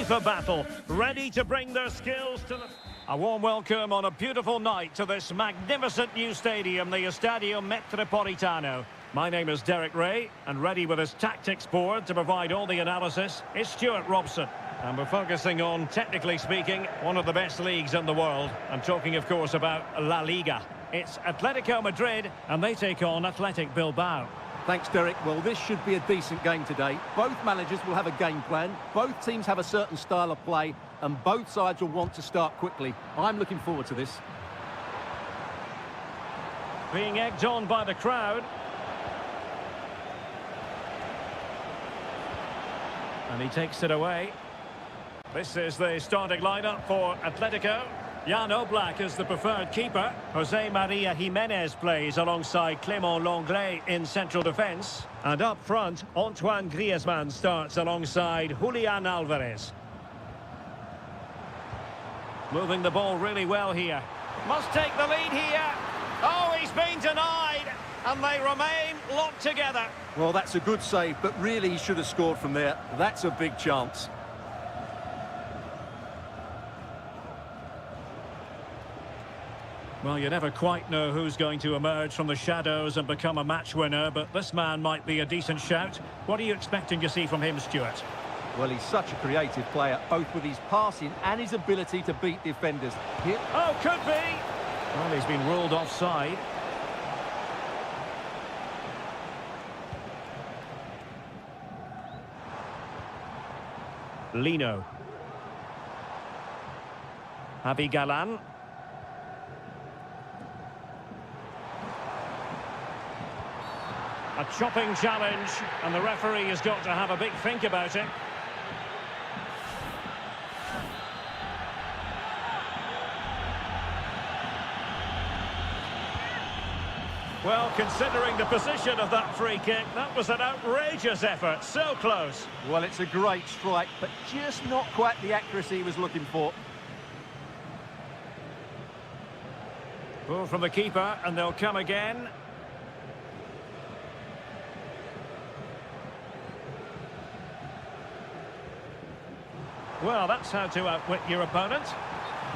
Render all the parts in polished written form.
ready for battle, ready to bring their skills to the... A warm welcome on a beautiful night to this magnificent new stadium, the Estadio Metropolitano. My name is Derek Ray, and ready with his tactics board to provide all the analysis is Stuart Robson. And we're focusing on, technically speaking, one of the best leagues in the world. I'm talking, of course, about La Liga. It's Atletico Madrid, and they take on Athletic Bilbao. Thanks, Derek. Well, this should be a decent game today. Both managers will have a game plan. Both teams have a certain style of play, and both sides will want to start quickly. I'm looking forward to this. Being egged on by the crowd. And he takes it away. This is the starting lineup for Atletico. Jan Oblak is the preferred keeper. Jose Maria Jimenez plays alongside Clément Lenglet in central defence. And up front, Antoine Griezmann starts alongside Julian Alvarez. Moving the ball really well here. Must take the lead here. Oh, he's been denied. And they remain locked together. Well, that's a good save, but really he should have scored from there. That's a big chance. Well, you never quite know who's going to emerge from the shadows and become a match winner, but this man might be a decent shout. What are you expecting to see from him, Stuart? Well, he's such a creative player, both with his passing and his ability to beat defenders. Here... Oh, could be! Well, he's been ruled offside. Lino. Javi Galan. A chopping challenge, and the referee has got to have a big think about it. Well, considering the position of that free kick, that was an outrageous effort, so close. Well, it's a great strike, but just not quite the accuracy he was looking for. Ball from the keeper, and they'll come again. Well, that's how to outwit your opponent.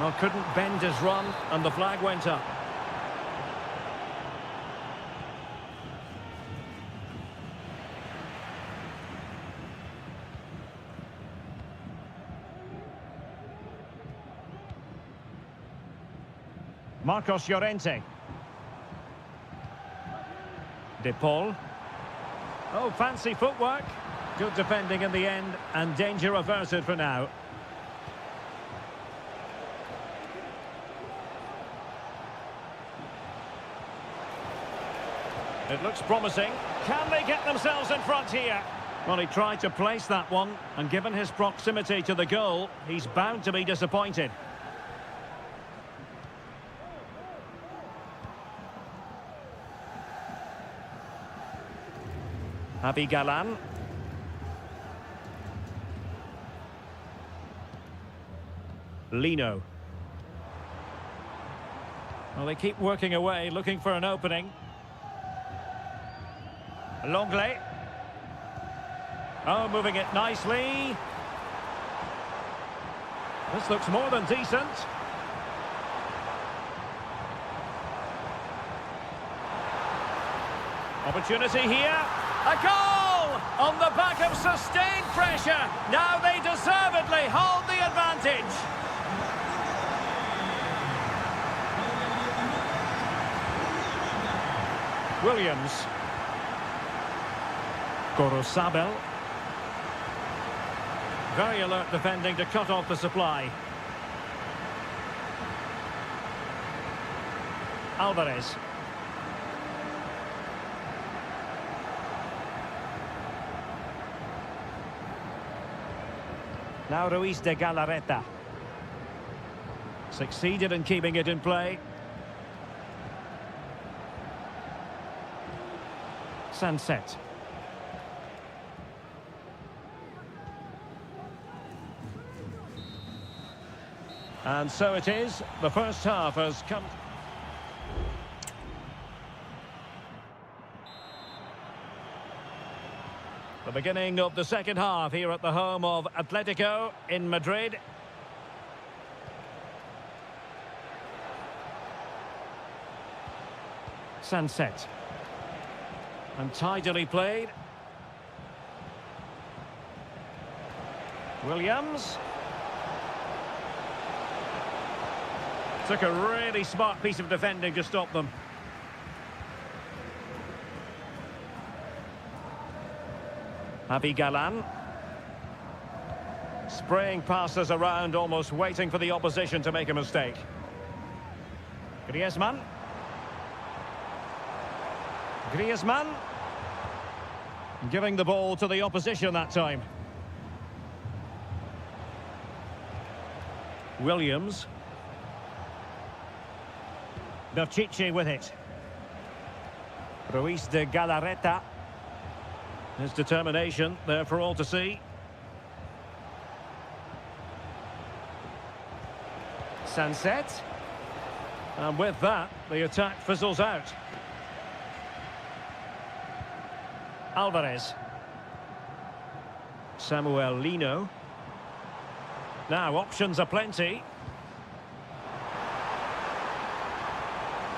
Well, couldn't bend his run, and the flag went up. Marcos Llorente. De Paul. Oh, fancy footwork. Good defending in the end, and danger averted for now. It looks promising. Can they get themselves in front here? Well, he tried to place that one, and given his proximity to the goal, he's bound to be disappointed. Javi Galan. Lino. Well, they keep working away, looking for an opening. Lenglet. Oh, moving it nicely. This looks more than decent. Opportunity here. A goal! On the back of sustained pressure. Now they deservedly hold the advantage. Williams. Gorosabel. Very alert defending to cut off the supply. Alvarez. Now Ruiz de Galarreta. Succeeded in keeping it in play. Sunset. And so it is. The first half has come. The beginning of the second half here at the home of Atletico in Madrid. Sunset. And tidily played. Williams. Took a really smart piece of defending to stop them. Javi Galan. Spraying passes around, almost waiting for the opposition to make a mistake. Griezmann. Griezmann. Giving the ball to the opposition that time. Williams. Berchiche with it. Ruiz de Galarreta. His determination there for all to see. Sunset. And with that, the attack fizzles out. Alvarez. Samuel Lino. Now, options are plenty.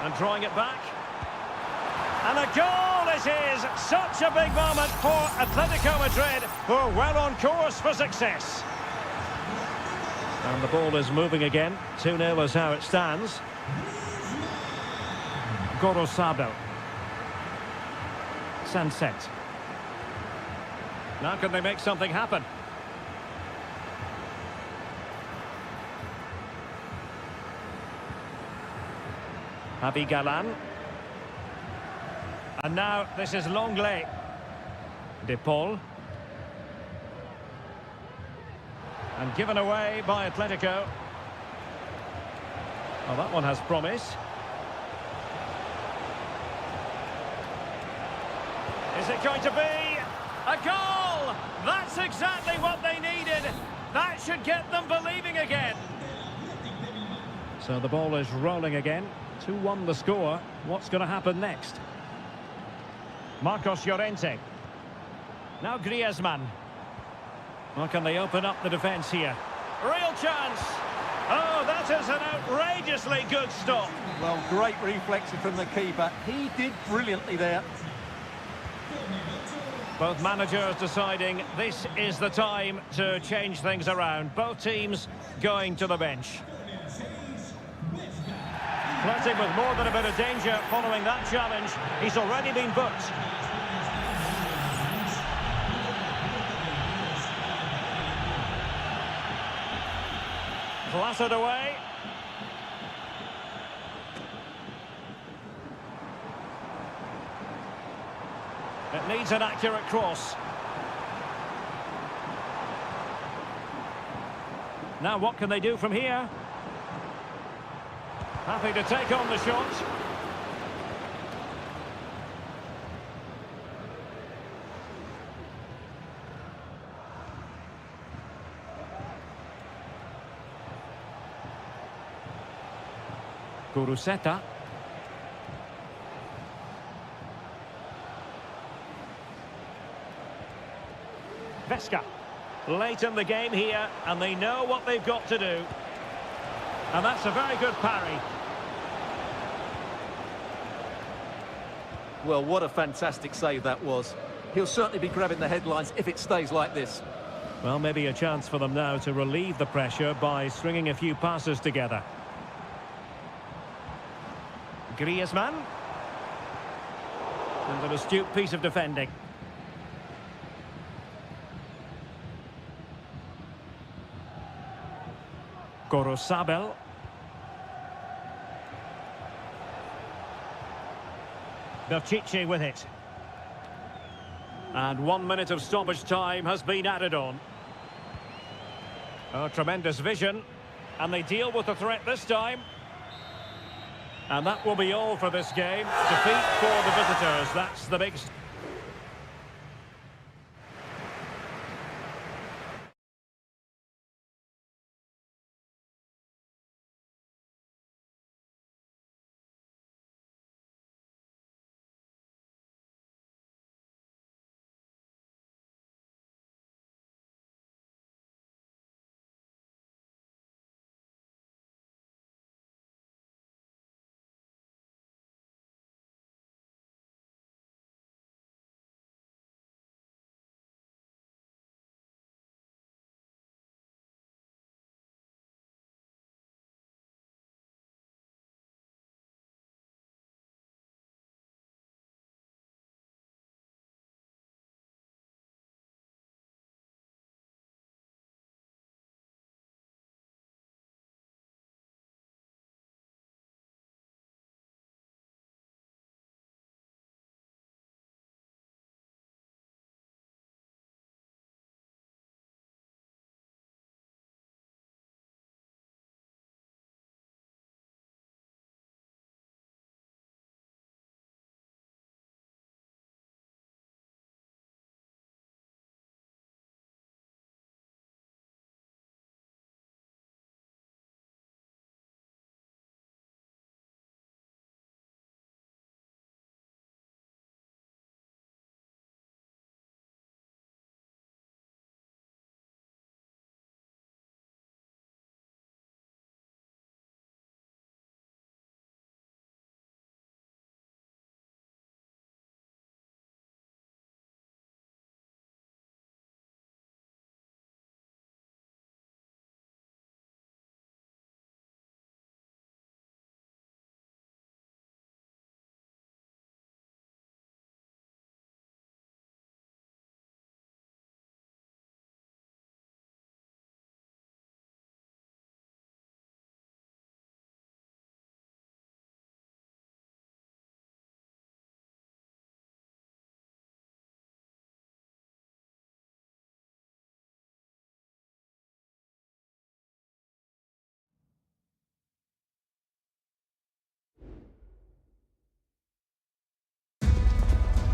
And drawing it back. And a goal it is! Such a big moment for Atletico Madrid, who are well on course for success. And the ball is moving again. 2-0 is how it stands. Gorosabel. Sunset. Now can they make something happen? Javi Galan. And now this is Longley. De Paul. And given away by Atletico. Well, that one has promise. Is it going to be a goal? That's exactly what they needed. That should get them believing again. So the ball is rolling again. 2-1 the score. What's going to happen next? Marcos Llorente. Now Griezmann. Well, can they open up the defence here? Real chance. Oh, that is an outrageously good stop. Well, great reflexes from the keeper. He did brilliantly there. Both managers deciding this is the time to change things around. Both teams going to the bench. Flirting with more than a bit of danger following that challenge. He's already been booked. Clattered away. It needs an accurate cross. Now what can they do from here? Happy to take on the shot. Kuruseta. Vesca. Late in the game here, and they know what they've got to do. And that's a very good parry. Well, what a fantastic save that was. He'll certainly be grabbing the headlines if it stays like this. Well, maybe a chance for them now to relieve the pressure by stringing a few passes together. Griezmann. And an astute piece of defending. Gorosabel. Berchiche with it. And 1 minute of stoppage time has been added on. Oh, tremendous vision. And they deal with the threat this time. And that will be all for this game. Defeat for the visitors. That's the big...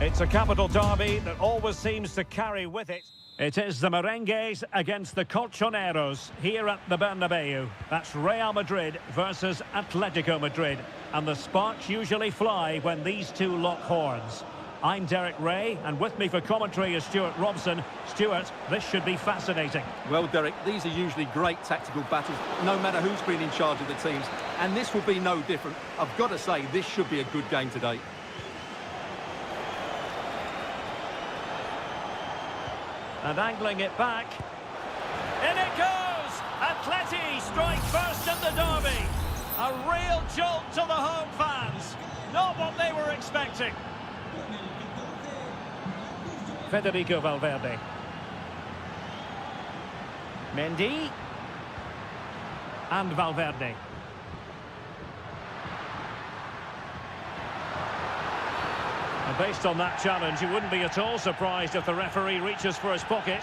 It's a capital derby that always seems to carry with it. It is the Merengues against the Colchoneros here at the Bernabeu. That's Real Madrid versus Atletico Madrid. And the sparks usually fly when these two lock horns. I'm Derek Ray, and with me for commentary is Stuart Robson. Stuart, this should be fascinating. Well, Derek, these are usually great tactical battles, no matter who's been in charge of the teams. And this will be no different. I've got to say, this should be a good game today. And angling it back. In it goes! Atleti strike first in the derby. A real jolt to the home fans. Not what they were expecting. Federico Valverde. Mendy. And Valverde. And based on that challenge, you wouldn't be at all surprised if the referee reaches for his pocket.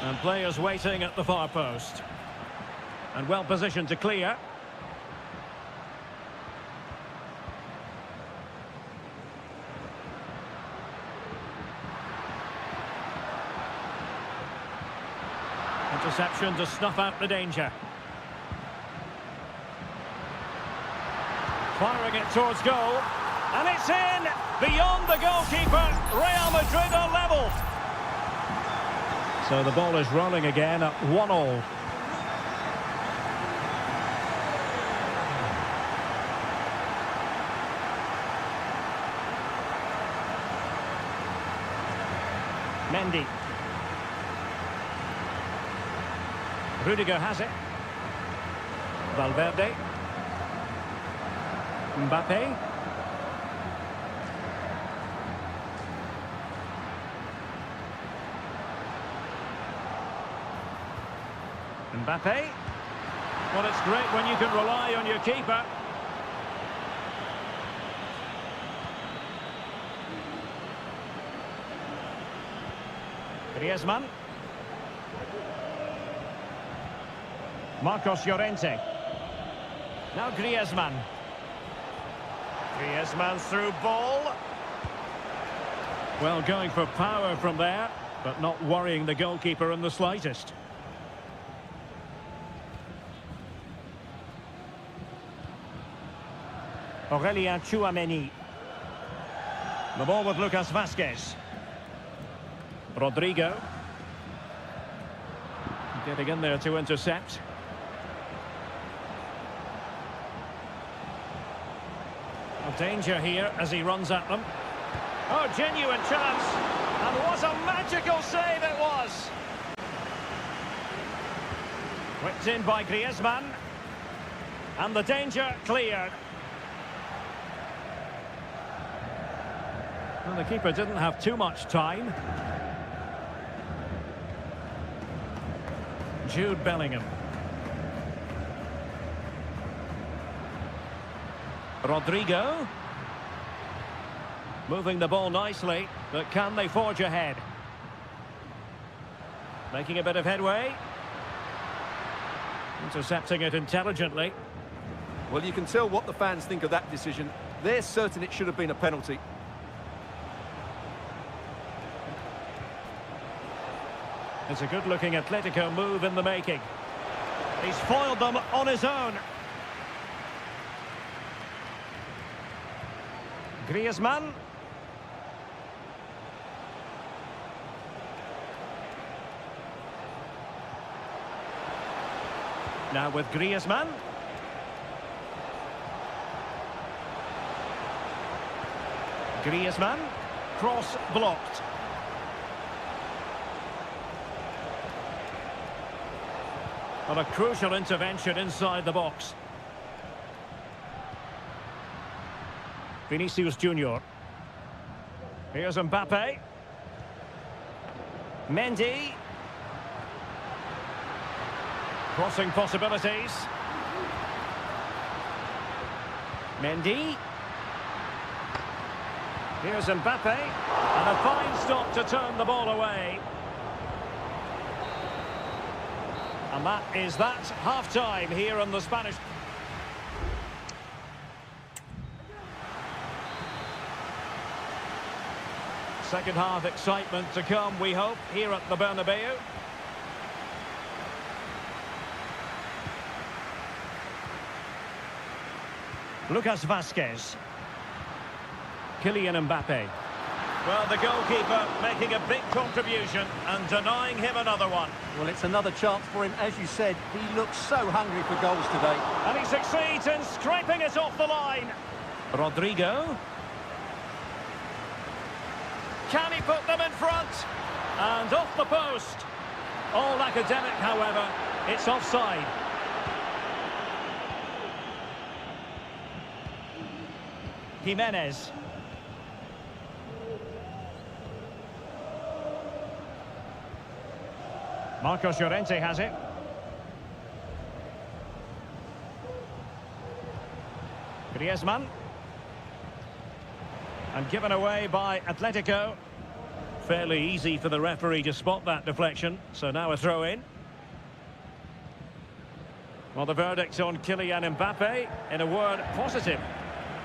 And players waiting at the far post. And well positioned to clear. Interception to snuff out the danger. Firing it towards goal. And it's in! Beyond the goalkeeper. Real Madrid are level. So the ball is rolling again at 1-1. Mendy. Rudiger has it. Valverde. Mbappe. Mbappe. Well, it's great when you can rely on your keeper. Griezmann. Marcos Llorente. Now Griezmann. Griezmann's through ball. Well, going for power from there, but not worrying the goalkeeper in the slightest. Aurelien Tchouameni. The ball with Lucas Vazquez. Rodrigo. Getting in there to intercept. Danger here as he runs at them. Oh, genuine chance. And what a magical save it was. Whipped in by Griezmann. And the danger cleared. Well, the keeper didn't have too much time. Jude Bellingham. Rodrigo. Moving the ball nicely, but can they forge ahead? Making a bit of headway. Intercepting it intelligently. Well, you can tell what the fans think of that decision. They're certain it should have been a penalty. It's a good-looking Atletico move in the making. He's foiled them on his own. Griezmann. Now with Griezmann. Griezmann. Cross blocked. Well, a crucial intervention inside the box. Vinicius Junior. Here's Mbappe. Mendy. Crossing possibilities. Mendy. Here's Mbappe. And a fine stop to turn the ball away. And that is that half-time here in the Spanish. Second half excitement to come, we hope, here at the Bernabeu. Lucas Vazquez. Kylian Mbappe. Well, the goalkeeper making a big contribution and denying him another one. Well, it's another chance for him. As you said, he looks so hungry for goals today. And he succeeds in scraping it off the line. Rodrigo. Can he put them in front? And off the post. All academic, however. It's offside. Jimenez. Marcos Llorente has it. Griezmann. And given away by Atletico. Fairly easy for the referee to spot that deflection. So now a throw in. Well, the verdict on Kylian Mbappe, in a word, positive.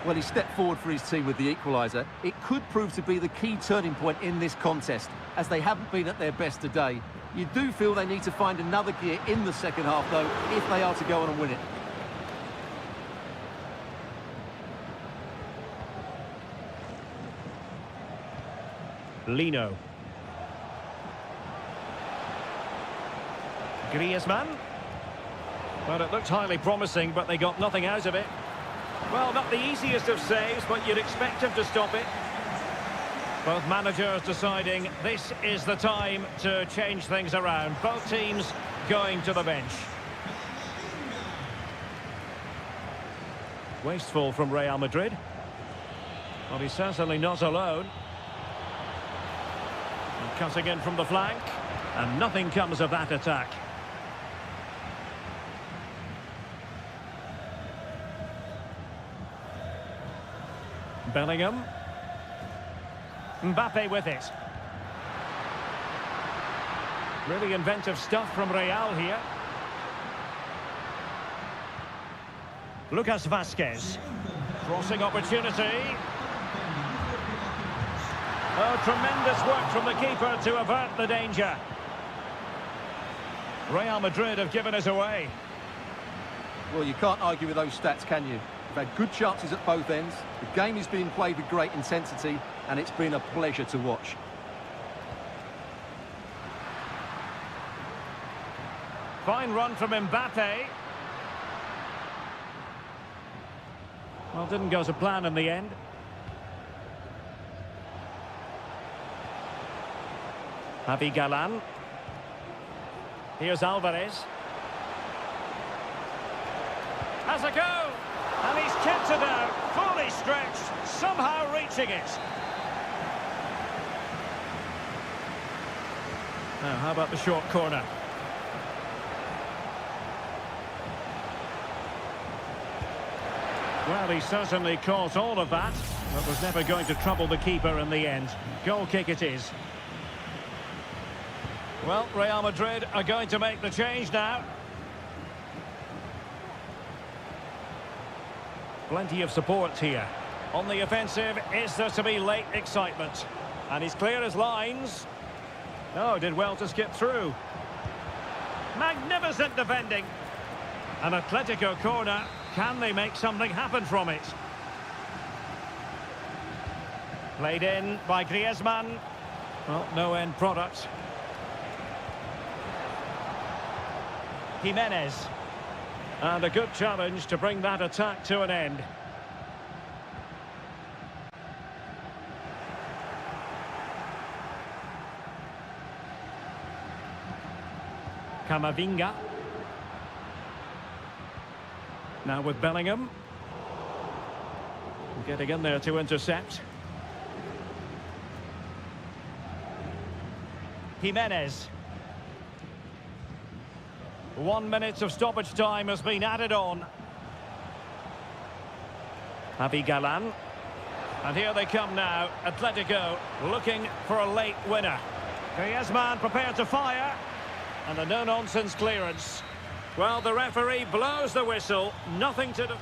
Well, he stepped forward for his team with the equaliser. It could prove to be the key turning point in this contest, as they haven't been at their best today. You do feel they need to find another gear in the second half, though, if they are to go on and win it. Lino. Griezmann. Well, it looked highly promising, but they got nothing out of it. Well, not the easiest of saves, but you'd expect him to stop it. Both managers deciding this is the time to change things around. Both teams going to the bench. Wasteful from Real Madrid. Well, he's certainly not alone. And cutting in from the flank. And nothing comes of that attack. Bellingham. Mbappe with it. Really inventive stuff from Real here. Lucas Vazquez. Crossing opportunity. Oh, tremendous work from the keeper to avert the danger. Real Madrid have given us away. Well, you can't argue with those stats, can you? They've had good chances at both ends. The game is being played with great intensity, and it's been a pleasure to watch. Fine run from Mbappe. Well, didn't go to plan in the end. Javi Galan. Here's Alvarez. Has a go! And he's kept it out, fully stretched, somehow reaching it. Now, how about the short corner? Well, he certainly caught all of that, but was never going to trouble the keeper in the end. Goal kick it is. Well, Real Madrid are going to make the change now. Plenty of support here. On the offensive, is there to be late excitement? And he's clear as lines. Oh, did well to skip through. Magnificent defending. An Atletico corner. Can they make something happen from it? Played in by Griezmann. Well, no end product. Jimenez. And a good challenge to bring that attack to an end. Camavinga. Now with Bellingham. Getting in there to intercept. Jimenez. 1 minute of stoppage time has been added on. Javi Galan. And here they come now. Atletico looking for a late winner. Griezmann prepared to fire. And a no-nonsense clearance. Well, the referee blows the whistle. Nothing to do.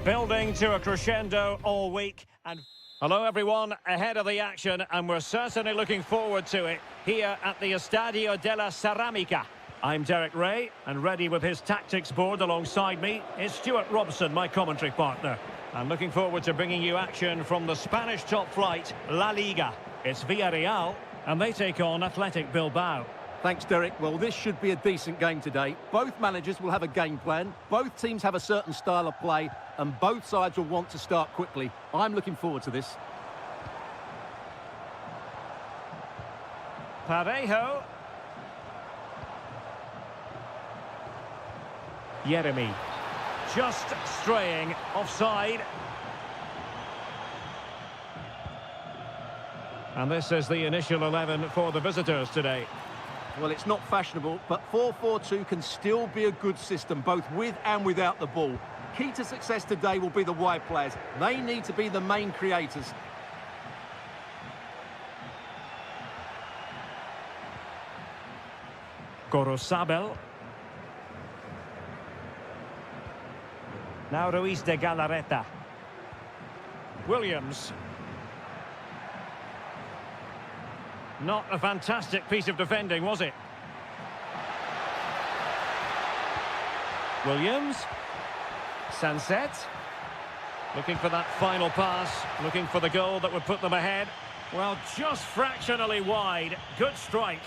Building to a crescendo all week. And hello everyone, ahead of the action, and we're certainly looking forward to it here at the Estadio della Ceramica. I'm Derek Ray, and ready with his tactics board alongside me is Stuart Robson, my commentary partner. I'm looking forward to bringing you action from the Spanish top flight, La Liga. It's Villarreal, and they take on Athletic Bilbao. Thanks, Derek. Well, this should be a decent game today. Both managers will have a game plan, both teams have a certain style of play, and both sides will want to start quickly. I'm looking forward to this. Parejo. Yeremy. Just straying offside. And this is the initial 11 for the visitors today. Well, it's not fashionable, but 4-4-2 can still be a good system, both with and without the ball. Key to success today will be the wide players. They need to be the main creators. Gorosabel. Now Ruiz de Galarreta. Williams. Not a fantastic piece of defending, was it? Williams. Sunset. Looking for that final pass. Looking for the goal that would put them ahead. Well, just fractionally wide. Good strike.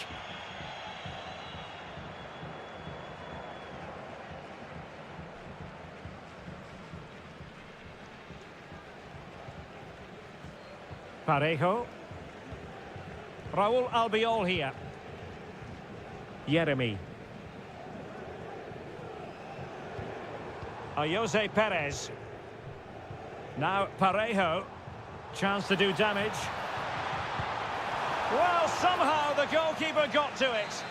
Parejo. Raúl Albiol here. Yeremy. Jose Perez. Now Parejo. Chance to do damage. Well, somehow the goalkeeper got to it.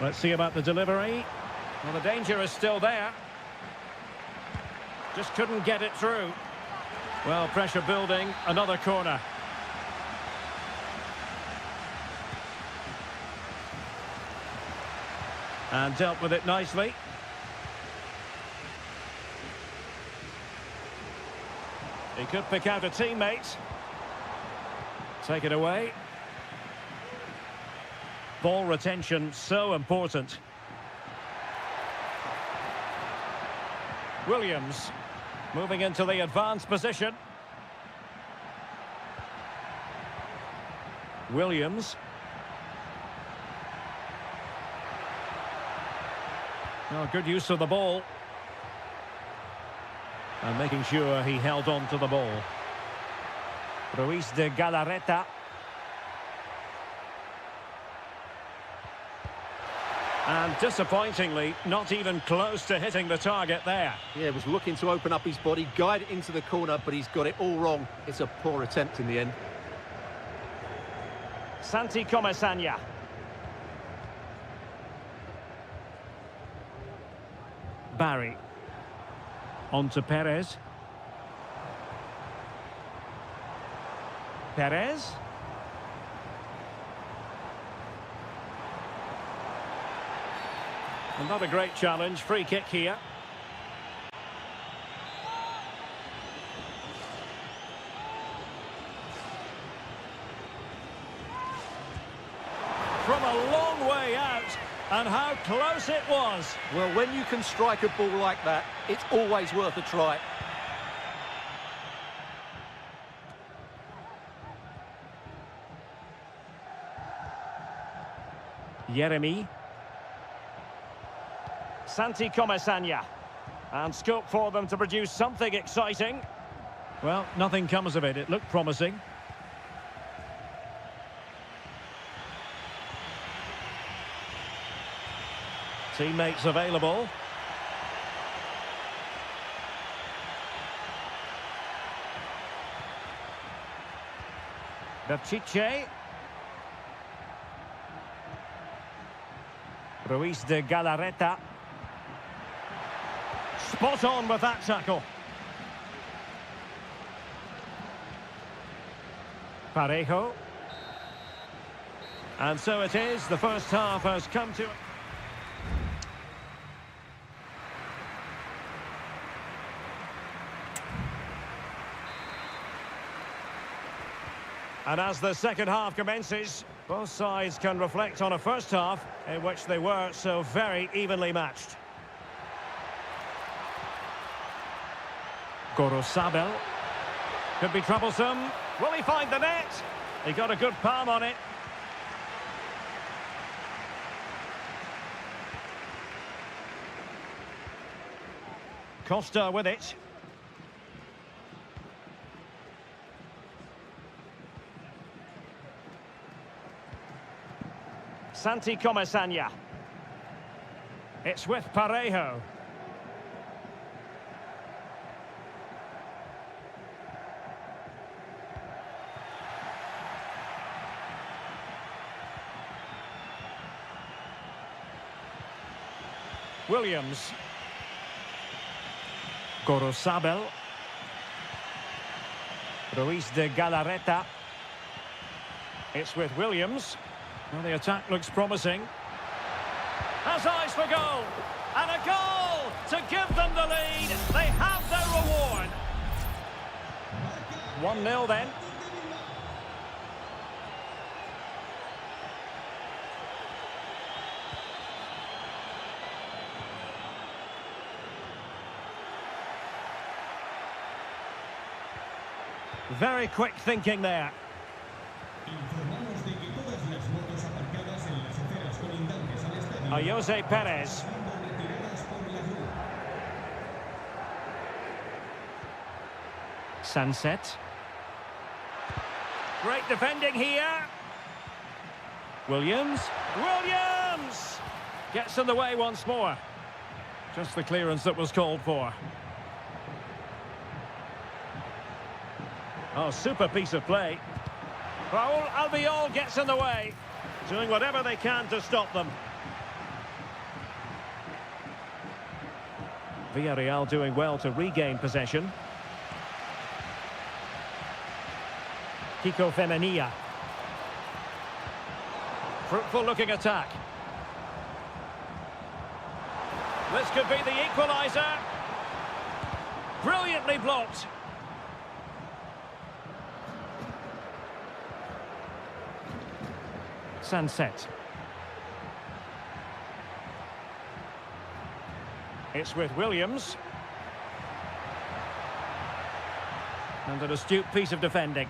Let's see about the delivery. Well, the danger is still there. Just couldn't get it through. Well, pressure building, another corner. And dealt with it nicely. He could pick out a teammate. Take it away. Ball retention, so important. Williams. Moving into the advanced position. Williams. Oh, good use of the ball. And making sure he held on to the ball. Ruiz de Galarreta. And disappointingly, not even close to hitting the target there. Yeah, was looking to open up his body, guide it into the corner, but he's got it all wrong. It's a poor attempt in the end. Santi Comesaña. Barry. On to Perez. Perez. Another great challenge, free kick here. From a long way out, and how close it was. Well, when you can strike a ball like that, it's always worth a try. Yeremy. Santi Comesaña. And scope for them to produce something exciting. Well, nothing comes of it. It looked promising. Teammates available. Berchiche. Ruiz de Galarreta. Spot on with that tackle. Parejo. And so it is, the first half has come to... And as the second half commences, both sides can reflect on a first half in which they were so very evenly matched. Gorosabel. Could be troublesome. Will he find the net? He got a good palm on it. Costa with it. Santi Comesaña. It's with Parejo. Williams. Gorosabel. Ruiz de Galarreta. It's with Williams. Well, the attack looks promising. Has eyes for goal. And a goal to give them the lead. They have their reward. 1-0 then. Very quick thinking there. Jose Perez. Sunset. Great defending here. Williams. Williams! Gets in the way once more. Just the clearance that was called for. Oh, super piece of play. Raul Albiol gets in the way. Doing whatever they can to stop them. Villarreal doing well to regain possession. Kiko Femenia. Fruitful looking attack. This could be the equaliser. Brilliantly blocked. Sunset. It's with Williams. And an astute piece of defending.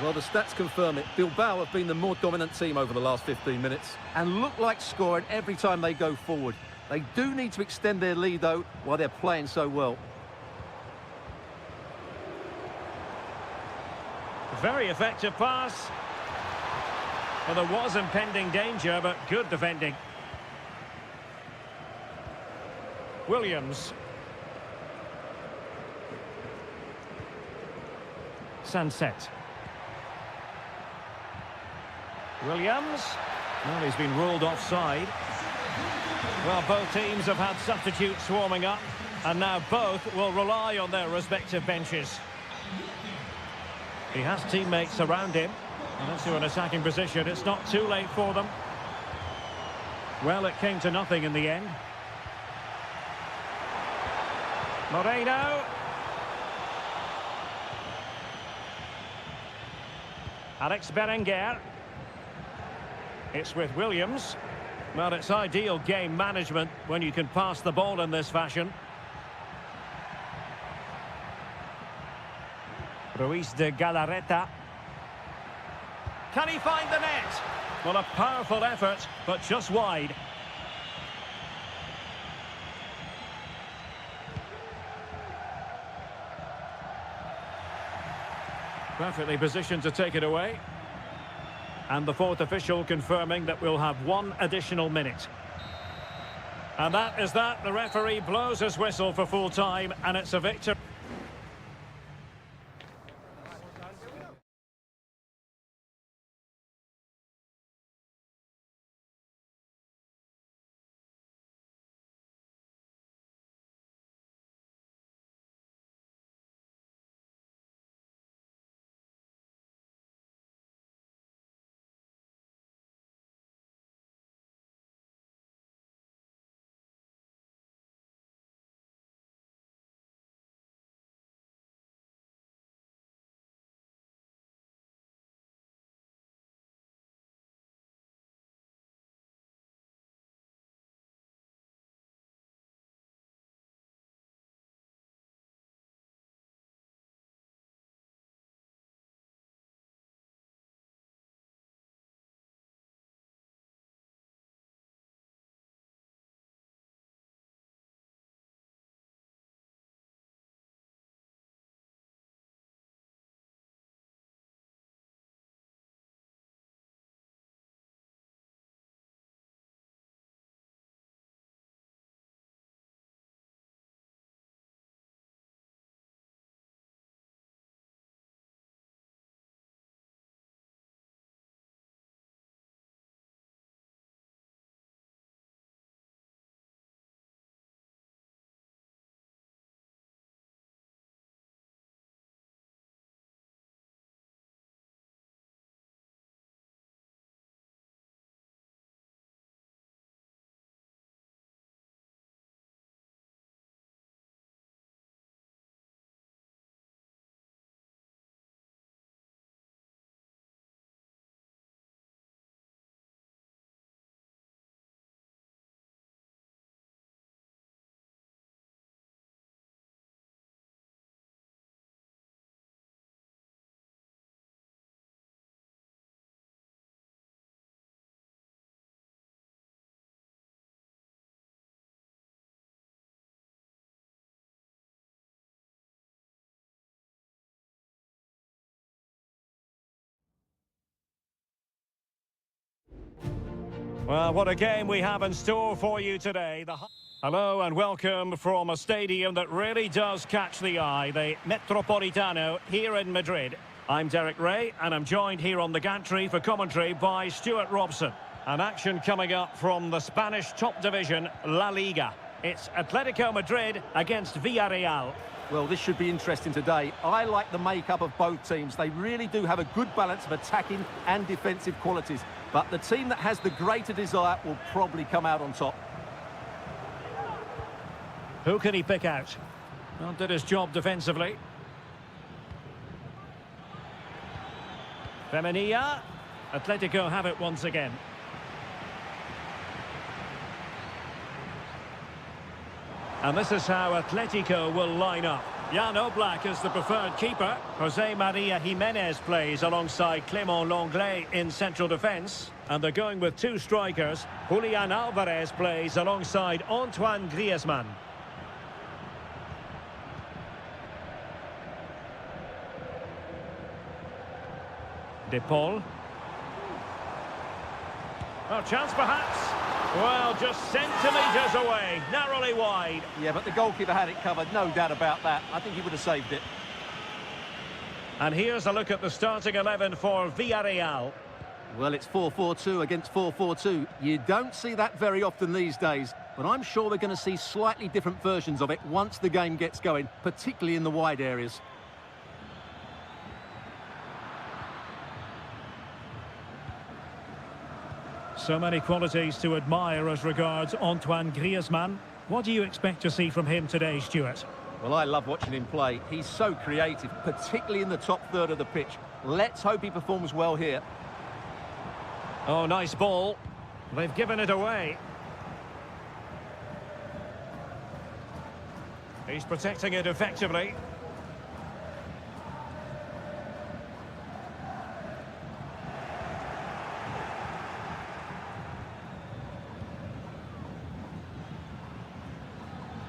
Well, the stats confirm it. Bilbao have been the more dominant team over the last 15 minutes and look like scoring every time they go forward. They do need to extend their lead, though, while they're playing so well. Very effective pass. Well, there was impending danger, but good defending. Williams. Sunset. Williams. Well, he's been ruled offside. Well, both teams have had substitutes warming up, and now both will rely on their respective benches. He has teammates around him, and into an attacking position. It's not too late for them. Well, it came to nothing in the end. Moreno. Alex Berenguer. It's with Williams. Well, it's ideal game management when you can pass the ball in this fashion. Ruiz de Galarreta. Can he find the net? Well, a powerful effort, but just wide. Perfectly positioned to take it away. And the fourth official confirming that we'll have one additional minute. And that is that. The referee blows his whistle for full time, and it's a victory. Well, what a game we have in store for you today. Hello and welcome from a stadium that really does catch the eye, the Metropolitano here in Madrid. I'm Derek Ray and I'm joined here on the gantry for commentary by Stuart Robson. An action coming up from the Spanish top division, La Liga. It's Atletico Madrid against Villarreal. Well, this should be interesting today. I like the makeup of both teams. They really do have a good balance of attacking and defensive qualities. But the team that has the greater desire will probably come out on top. Who can he pick out? Well, did his job defensively. Femenia. Atletico have it once again. And this is how Atletico will line up. Jan Oblak is the preferred keeper. Jose Maria Jimenez plays alongside Clément Lenglet in central defence. And they're going with two strikers. Julian Alvarez plays alongside Antoine Griezmann. De Paul. Oh, chance perhaps. Well, just centimetres away, narrowly wide. Yeah, but the goalkeeper had it covered, no doubt about that. I think he would have saved it. And here's a look at the starting 11 for Villarreal. Well, it's 4-4-2 against 4-4-2. You don't see that very often these days, but I'm sure we're going to see slightly different versions of it once the game gets going, particularly in the wide areas. So many qualities to admire as regards Antoine Griezmann. What do you expect to see from him today, Stuart? Well, I love watching him play. He's so creative, particularly in the top third of the pitch. Let's hope he performs well here. Oh, nice ball. They've given it away. He's protecting it effectively.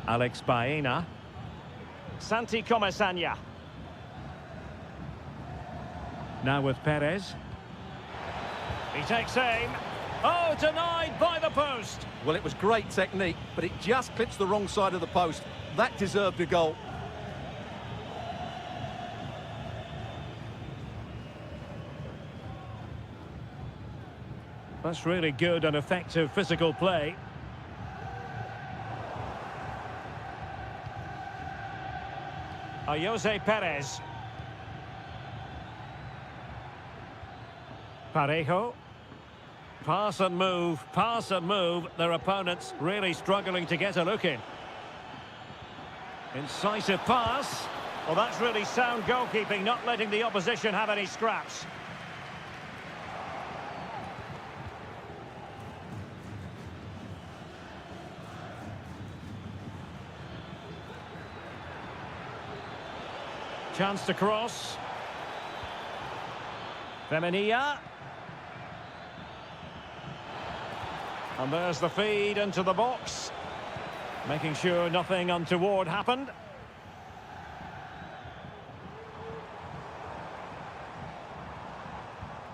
Alex Baena. Santi Comesaña. Now with Perez. He takes aim. Oh, denied by the post. Well, it was great technique, but it just clipped the wrong side of the post. That deserved a goal. That's really good and effective physical play. Jose Perez. Parejo. Pass and move, pass and move. Their opponents really struggling to get a look in. Incisive pass. Well, that's really sound goalkeeping, not letting the opposition have any scraps. Chance to cross. Femenia. And there's the feed into the box. Making sure nothing untoward happened.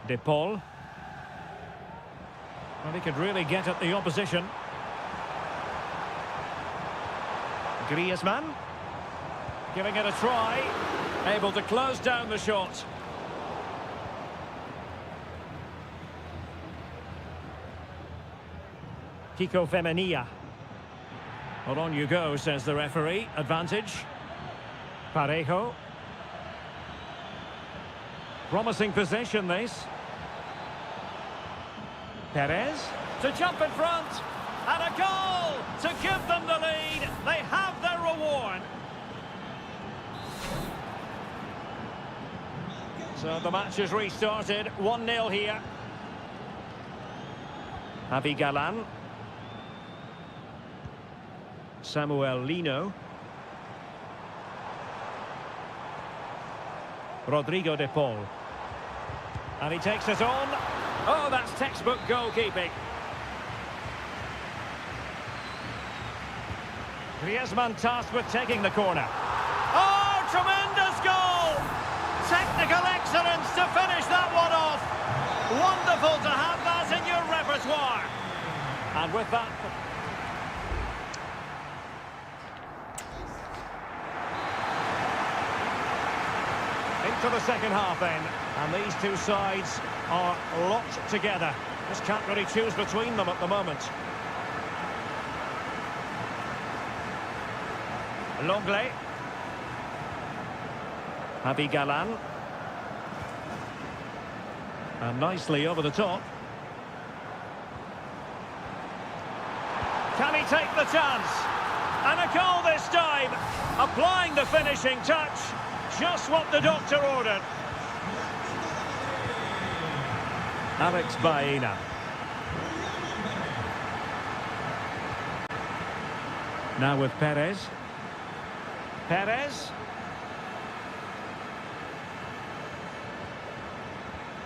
De Paul. Well, he could really get at the opposition. Griezmann. Giving it a try. Able to close down the shot. Kiko Femenia. Well, on you go, says the referee. Advantage. Parejo. Promising possession, this. Perez. To jump in front. And a goal to give them the lead. They have their reward. So the match has restarted. 1-0 here. Javi Galan. Samuel Lino. Rodrigo de Paul. And he takes it on. Oh, that's textbook goalkeeping. Griezmann tasked with taking the corner. Oh, tremendous goal! Technical excellence to finish that one off. Wonderful to have that in your repertoire. And with that... Into the second half then. And these two sides are locked together. Just can't really choose between them at the moment. Longley. Javi Galan. And nicely over the top. Can he take the chance? And a goal this time. Applying the finishing touch. Just what the doctor ordered. Alex Baena. Now with Perez. Perez.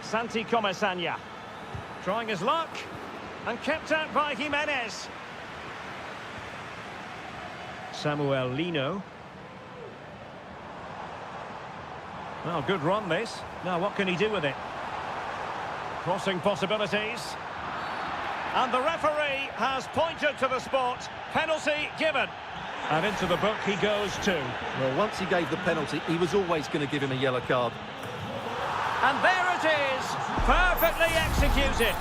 Santi Comesaña. Trying his luck. And kept out by Jimenez. Samuel Lino. Well, good run this. Now what can he do with it? Crossing possibilities. And the referee has pointed to the spot. Penalty given. And into the book he goes too. Well, once he gave the penalty, he was always going to give him a yellow card. And there it is. Perfectly executed.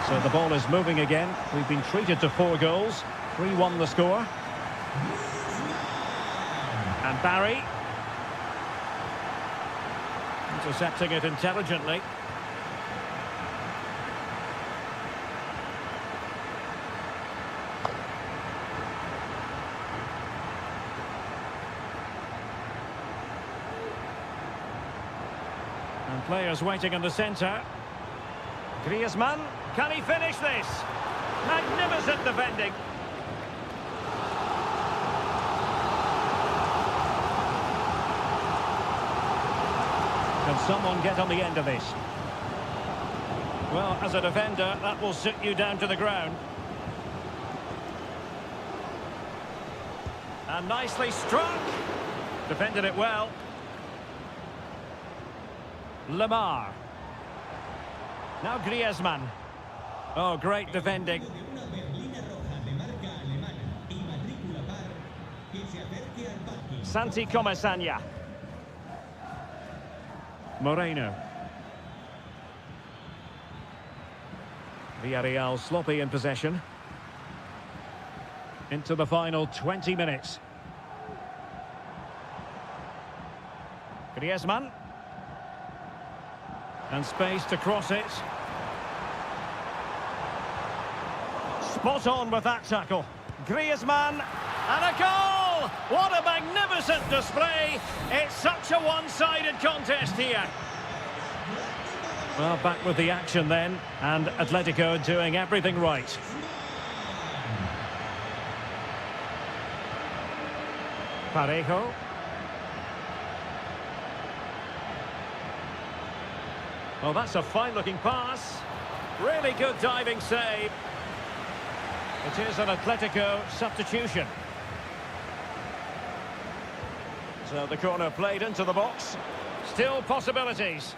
So the ball is moving again. We've been treated to 4 goals. 3-1 the score. And Barry. Intercepting it intelligently. And players waiting in the centre. Griezmann, can he finish this? Magnificent defending. Can someone get on the end of this? Well, as a defender, that will sit you down to the ground. And nicely struck. Defended it well. Lemar. Now Griezmann. Oh, great defending. Santi Comesaña. Moreno. Villarreal sloppy in possession. Into the final 20 minutes. Griezmann. And space to cross it. Spot on with that tackle. Griezmann. And a goal! What a magnificent display! It's such a one-sided contest here. Well, back with the action then, and Atletico doing everything right. Parejo. Oh, that's a fine-looking pass. Really good diving save. It is an Atletico substitution. So the corner played into the box. Still possibilities.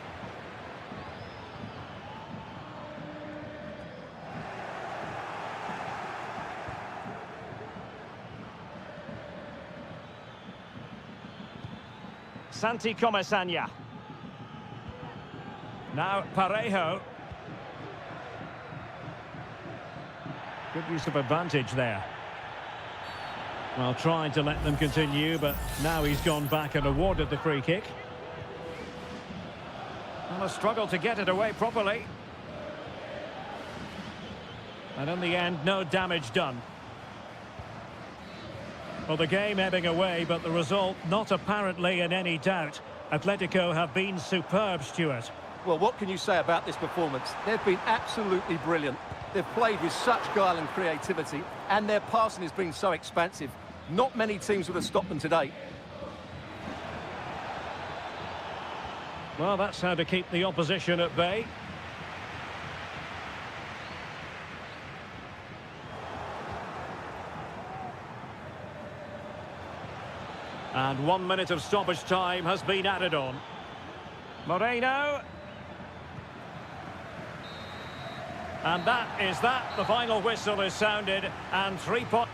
Santi Comesaña. Now Parejo. Good use of advantage there. Well, trying to let them continue, but now he's gone back and awarded the free kick. Well, a struggle to get it away properly. And in the end, no damage done. Well, the game ebbing away, but the result not apparently in any doubt. Atletico have been superb, Stuart. Well, what can you say about this performance? They've been absolutely brilliant. They've played with such guile and creativity, and their passing has been so expansive. Not many teams would have stopped them today. Well, that's how to keep the opposition at bay. And 1 minute of stoppage time has been added on. Moreno. And that is that. The final whistle is sounded, and 3 points.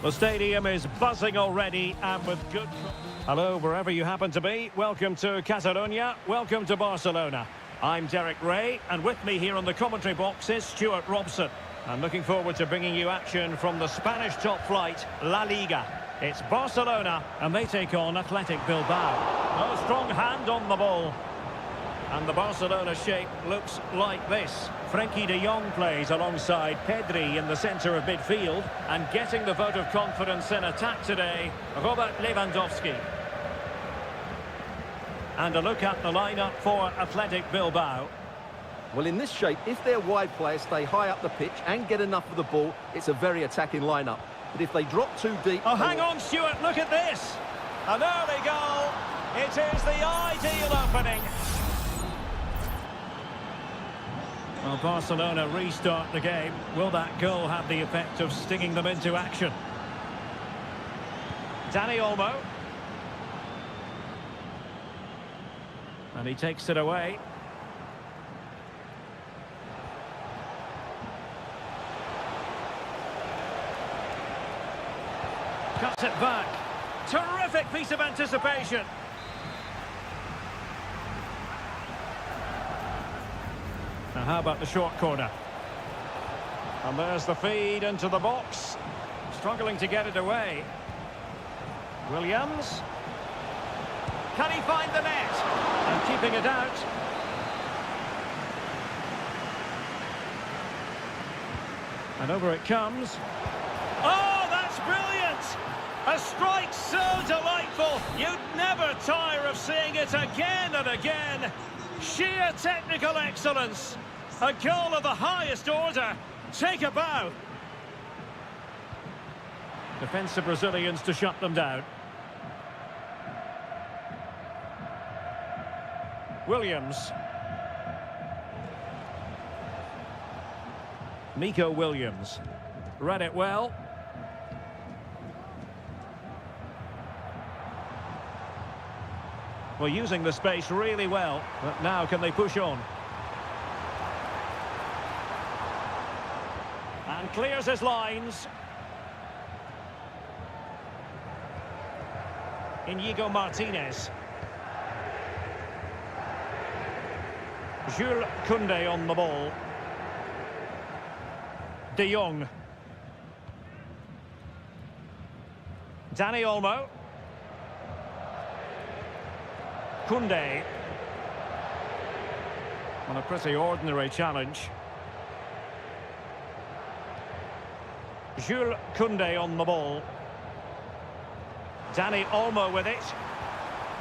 The stadium is buzzing already, and with good... Hello, wherever you happen to be. Welcome to Catalonia. Welcome to Barcelona. I'm Derek Ray, and with me here on the commentary box is Stuart Robson. I'm looking forward to bringing you action from the Spanish top flight, La Liga. It's Barcelona, and they take on Athletic Bilbao. A strong hand on the ball. And the Barcelona shape looks like this. Frenkie de Jong plays alongside Pedri in the centre of midfield. And getting the vote of confidence in attack today, Robert Lewandowski. And a look at the lineup for Athletic Bilbao. Well, in this shape, if their wide players stay high up the pitch and get enough of the ball, it's a very attacking lineup. But if they drop too deep... Oh, hang on, Stuart, look at this. An early goal. It is the ideal opening. Well, Barcelona restart the game. Will that goal have the effect of stinging them into action? Dani Olmo. And he takes it away. Cuts it back. Terrific piece of anticipation. Now how about the short corner? And there's the feed into the box. Struggling to get it away. Williams. Can he find the net? And keeping it out. And over it comes. Oh, that's brilliant! A strike so delightful. You'd never tire of seeing it again and again. Sheer technical excellence. A goal of the highest order. Take a bow. Defensive Brazilians to shut them down. Williams. Nico Williams. Read it well. Well, using the space really well, but now can they push on? And clears his lines. Inigo Martinez. Jules Koundé on the ball. De Jong. Dani Olmo. Koundé. On a pretty ordinary challenge. Jules Koundé on the ball. Dani Olmo with it.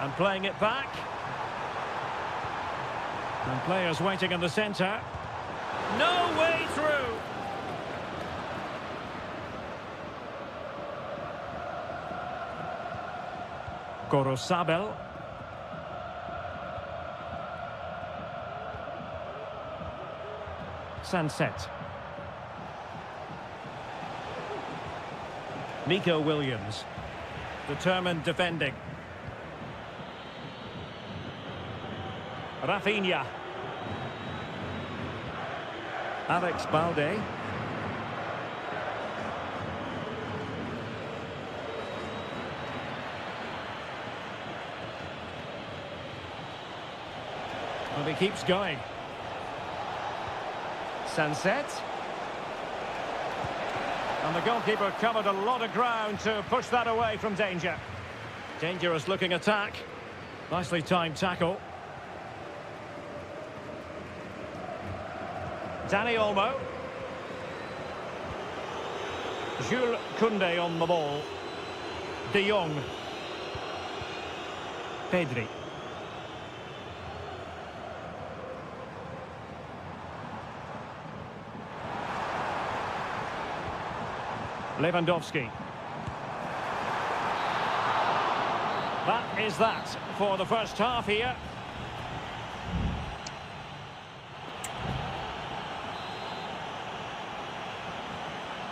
And playing it back. And players waiting in the centre. No way through. Gorosabel. Sunset. Nico Williams. Determined defending. Rafinha. Alex Balde. Well, he keeps going. Sunset. And the goalkeeper covered a lot of ground to push that away from danger. Dangerous looking attack. Nicely timed tackle. Dani Olmo. Jules Koundé on the ball. De Jong. Pedri. Lewandowski. That is that for the first half here.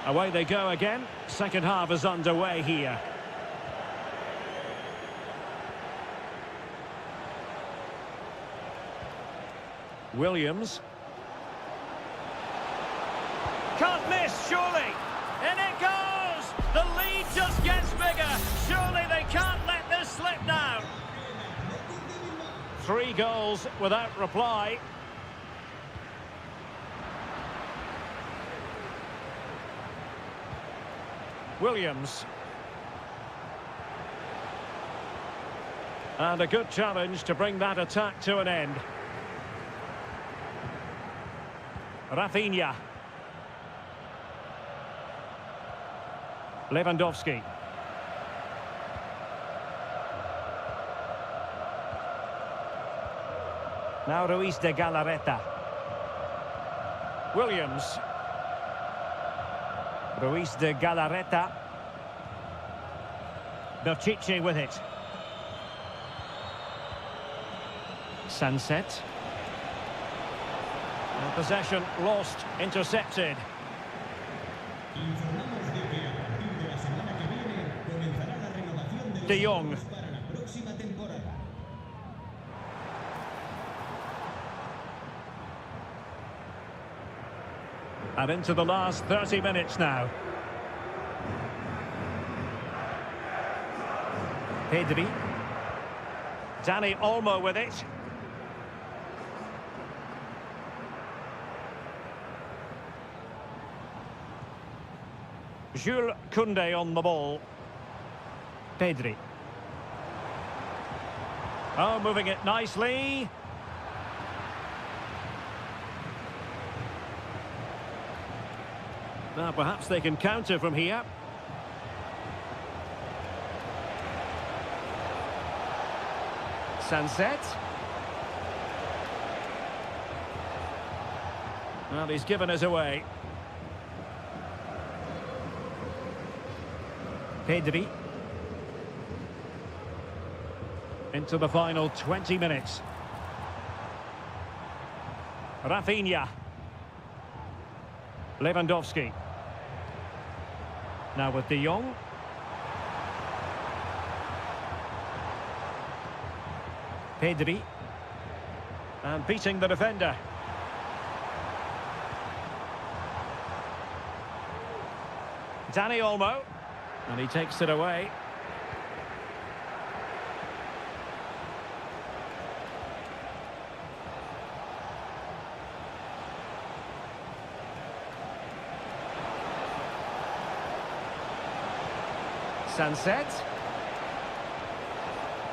Away they go again. Second half is underway here. Williams. Can't miss, surely. And it goes! The lead just gets bigger. Surely they can't let this slip now. 3 goals without reply. Williams. And a good challenge to bring that attack to an end. Rafinha. Lewandowski. Now Ruiz de Galarreta. Williams. Ruiz de Galarreta. Berchiche with it. Sunset. And possession lost, intercepted. De Jong. And into the last 30 minutes now. Pedri. Dani Olmo with it. Jules Koundé on the ball. Pedri. Oh, moving it nicely. Now perhaps they can counter from here. Sunset. Well, he's given us away. Pedri. Into the final 20 minutes. Rafinha. Lewandowski. Now with De Jong. Pedri. And beating the defender. Dani Olmo. And he takes it away. Sunset.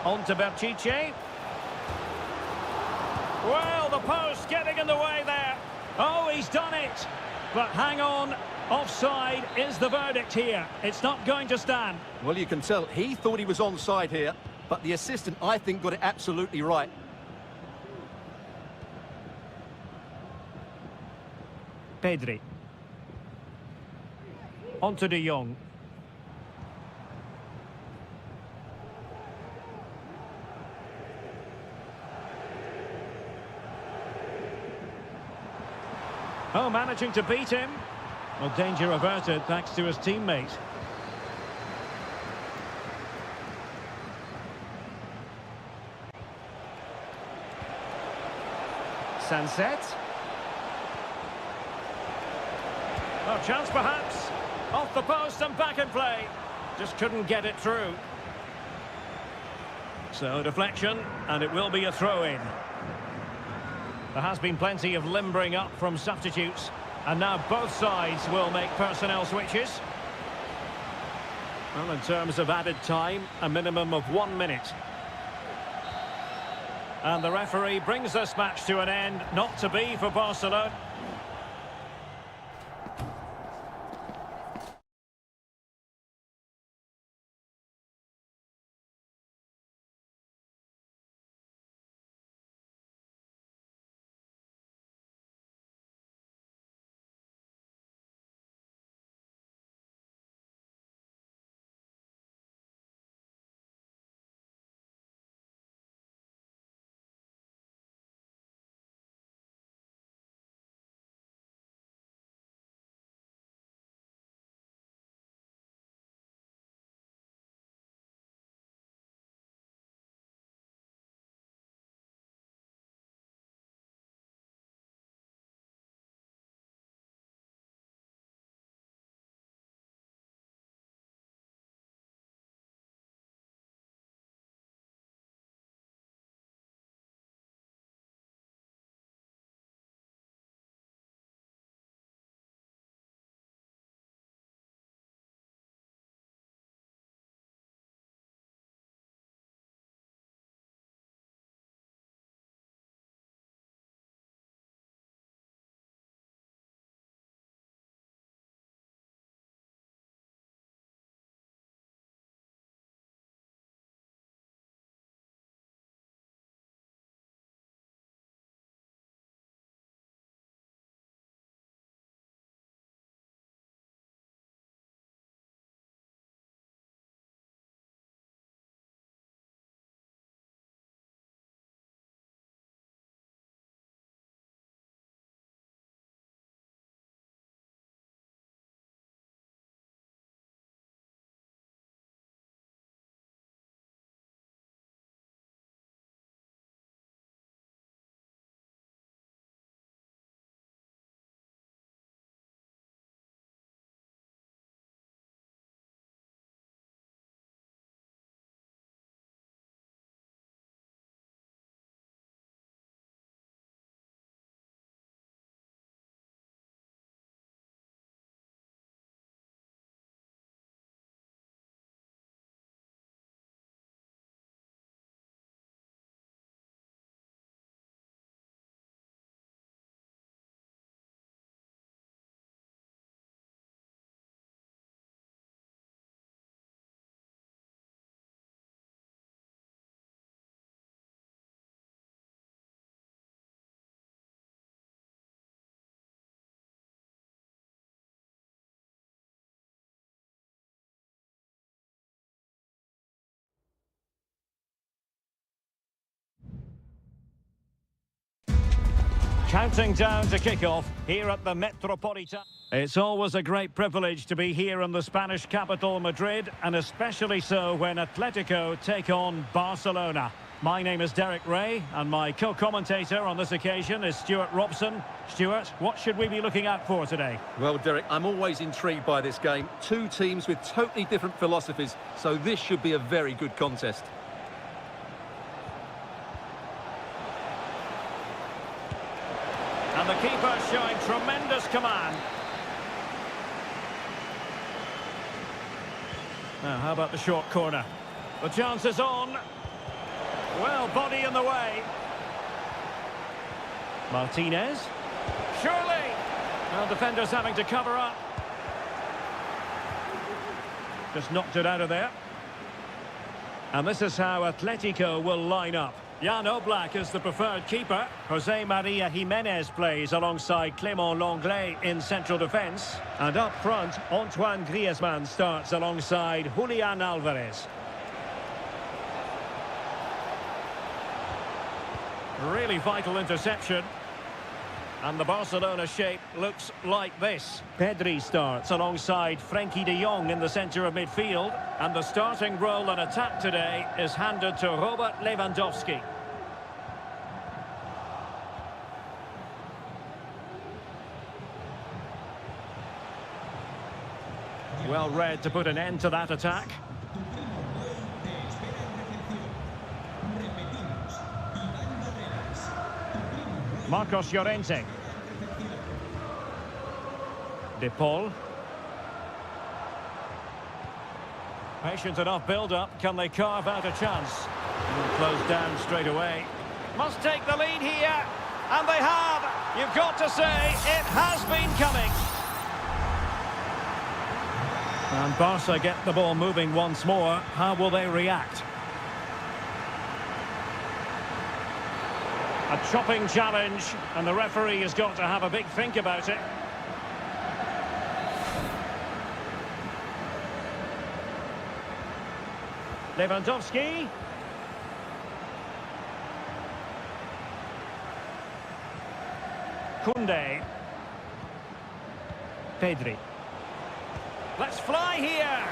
On to Berchiche. Well, the post getting in the way there. Oh, he's he's done it. But hang on, offside is the verdict here. It's not going to stand. Well, you can tell he thought he was onside here, but the assistant, I think, got it absolutely right. Pedri. On to De Jong. Oh, managing to beat him. Well, danger averted thanks to his teammate. Sunset. Oh, chance perhaps. Off the post and back in play. Just couldn't get it through. So deflection, and it will be a throw-in. There has been plenty of limbering up from substitutes, and now both sides will make personnel switches. Well, in terms of added time, a minimum of 1 minute. And the referee brings this match to an end, not to be for Barcelona. Counting down to kick-off here at the Metropolitano. It's always a great privilege to be here in the Spanish capital, Madrid, and especially so when Atletico take on Barcelona. My name is Derek Ray, and my co-commentator on this occasion is Stuart Robson. Stuart, what should we be looking out for today? Well, Derek, I'm always intrigued by this game. Two teams with totally different philosophies, so this should be a very good contest. And the keeper showing tremendous command. Now, how about the short corner? The chance is on. Well, body in the way. Martinez. Surely. Well, defenders having to cover up. Just knocked it out of there. And this is how Atletico will line up. Jan Oblak is the preferred keeper. Jose Maria Jimenez plays alongside Clément Lenglet in central defence. And up front, Antoine Griezmann starts alongside Julian Alvarez. Really vital interception. And the Barcelona shape looks like this. Pedri starts alongside Frenkie de Jong in the centre of midfield. And the starting role in attack today is handed to Robert Lewandowski. Well read to put an end to that attack. Marcos Llorente. De Paul. Patient enough build-up. Can they carve out a chance? Closed down straight away. Must take the lead here. And they have. You've got to say, it has been coming. And Barca get the ball moving once more. How will they react? A chopping challenge, and the referee has got to have a big think about it. Lewandowski. Koundé. Pedri. Let's fly here!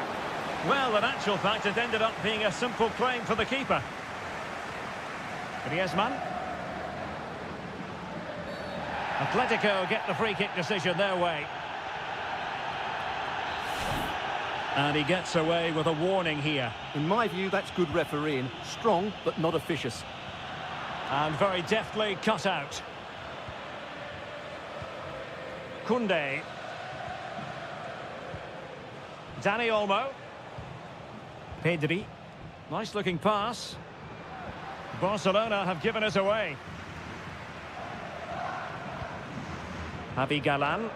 Well, in actual fact, it ended up being a simple claim for the keeper. Griezmann. Atletico get the free kick decision their way. And he gets away with a warning here. In my view, that's good refereeing. Strong, but not officious. And very deftly cut out. Koundé. Dani Olmo. Pedri. Nice looking pass. Barcelona have given it away. Javi Galan.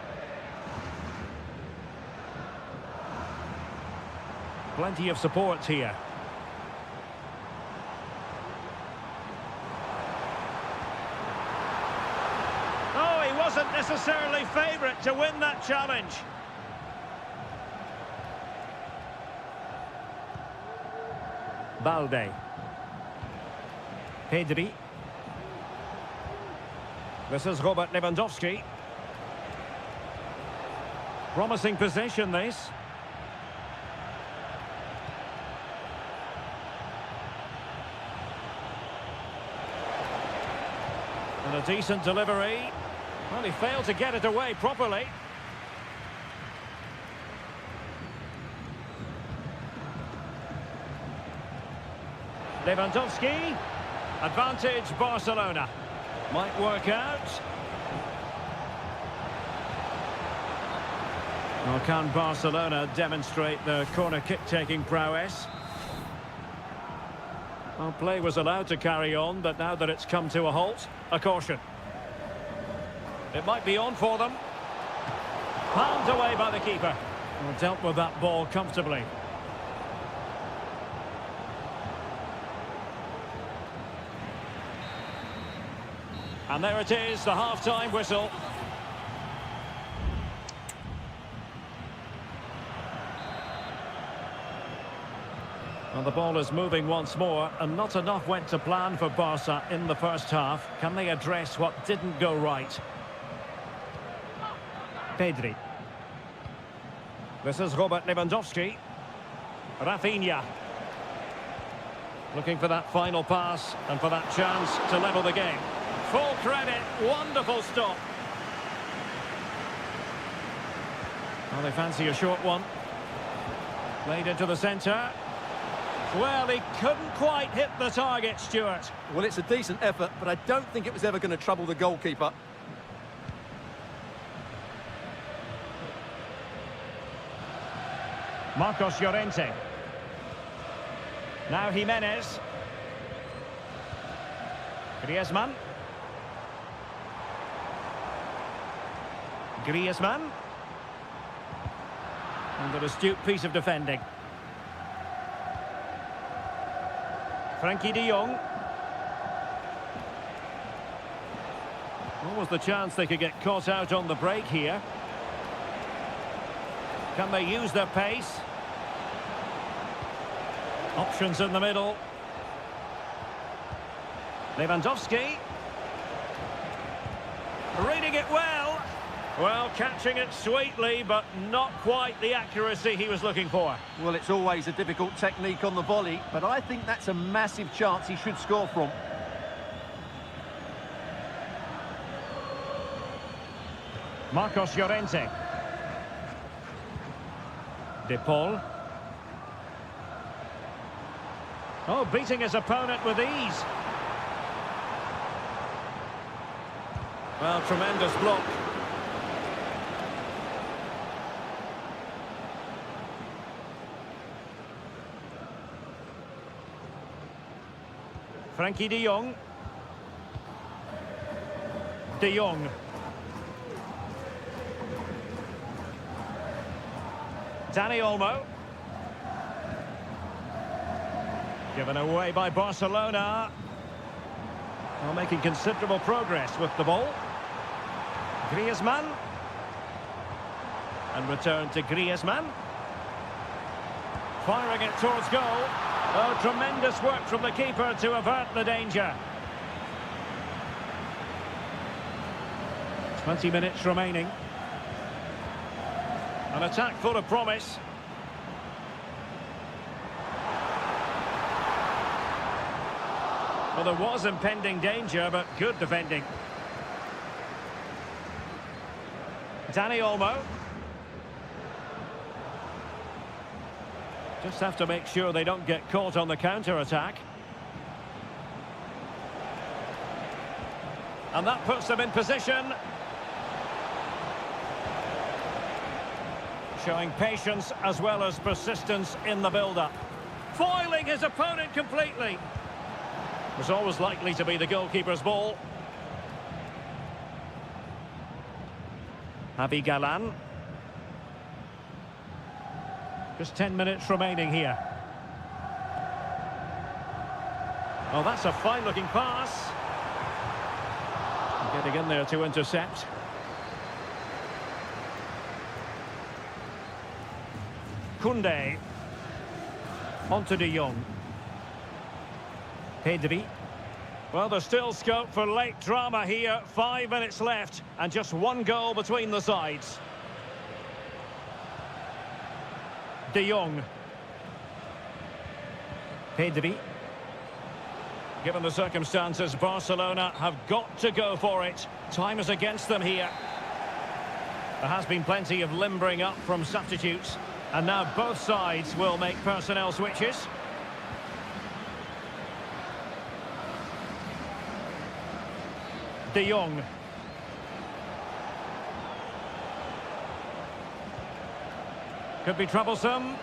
Plenty of support here. Oh, he wasn't necessarily favourite to win that challenge. Balde. Pedri. This is Robert Lewandowski. Promising possession, this. And a decent delivery. Well, he failed to get it away properly. Lewandowski. Advantage Barcelona. Might work out. Well, can Barcelona demonstrate their corner kick-taking prowess? Well, play was allowed to carry on, but now that it's come to a halt, a caution. It might be on for them. Palmed away by the keeper. Well, dealt with that ball comfortably. And there it is, the half-time whistle. And the ball is moving once more, and not enough went to plan for Barca in the first half. Can they address what didn't go right? Pedri. This is Robert Lewandowski. Rafinha. Looking for that final pass and for that chance to level the game. Full credit, wonderful stop. Well, they fancy a short one. Played into the centre. Well, he couldn't quite hit the target, Stuart. Well, it's a decent effort, but I don't think it was ever going to trouble the goalkeeper. Marcos Llorente. Now Jimenez. Griezmann. And an astute piece of defending. Frankie de Jong. What was the chance they could get caught out on the break here? Can they use their pace? Options in the middle. Lewandowski. Reading it well. Well, catching it sweetly, but not quite the accuracy he was looking for. Well, it's always a difficult technique on the volley, but I think that's a massive chance he should score from. Marcos Llorente. De Paul. Oh, beating his opponent with ease. Well, tremendous block. Frankie de Jong. De Jong. Dani Olmo. Given away by Barcelona. Well, making considerable progress with the ball. Griezmann. And return to Griezmann. Firing it towards goal. Oh, tremendous work from the keeper to avert the danger. 20 minutes remaining. An attack full of promise. Well, there was impending danger, but good defending. Dani Olmo. Just have to make sure they don't get caught on the counter-attack. And that puts them in position. Showing patience as well as persistence in the build-up. Foiling his opponent completely. Was always likely to be the goalkeeper's ball. Javi Galan. Just 10 minutes remaining here. Oh, that's a fine-looking pass. Getting in there to intercept. Koundé. Onto de Jong. Pedri. Well, there's still scope for late drama here. 5 minutes left and just one goal between the sides. De Jong. Pedri. Given the circumstances, Barcelona have got to go for it. Time is against them here. There has been plenty of limbering up from substitutes. And now both sides will make personnel switches. De Jong. Could be troublesome.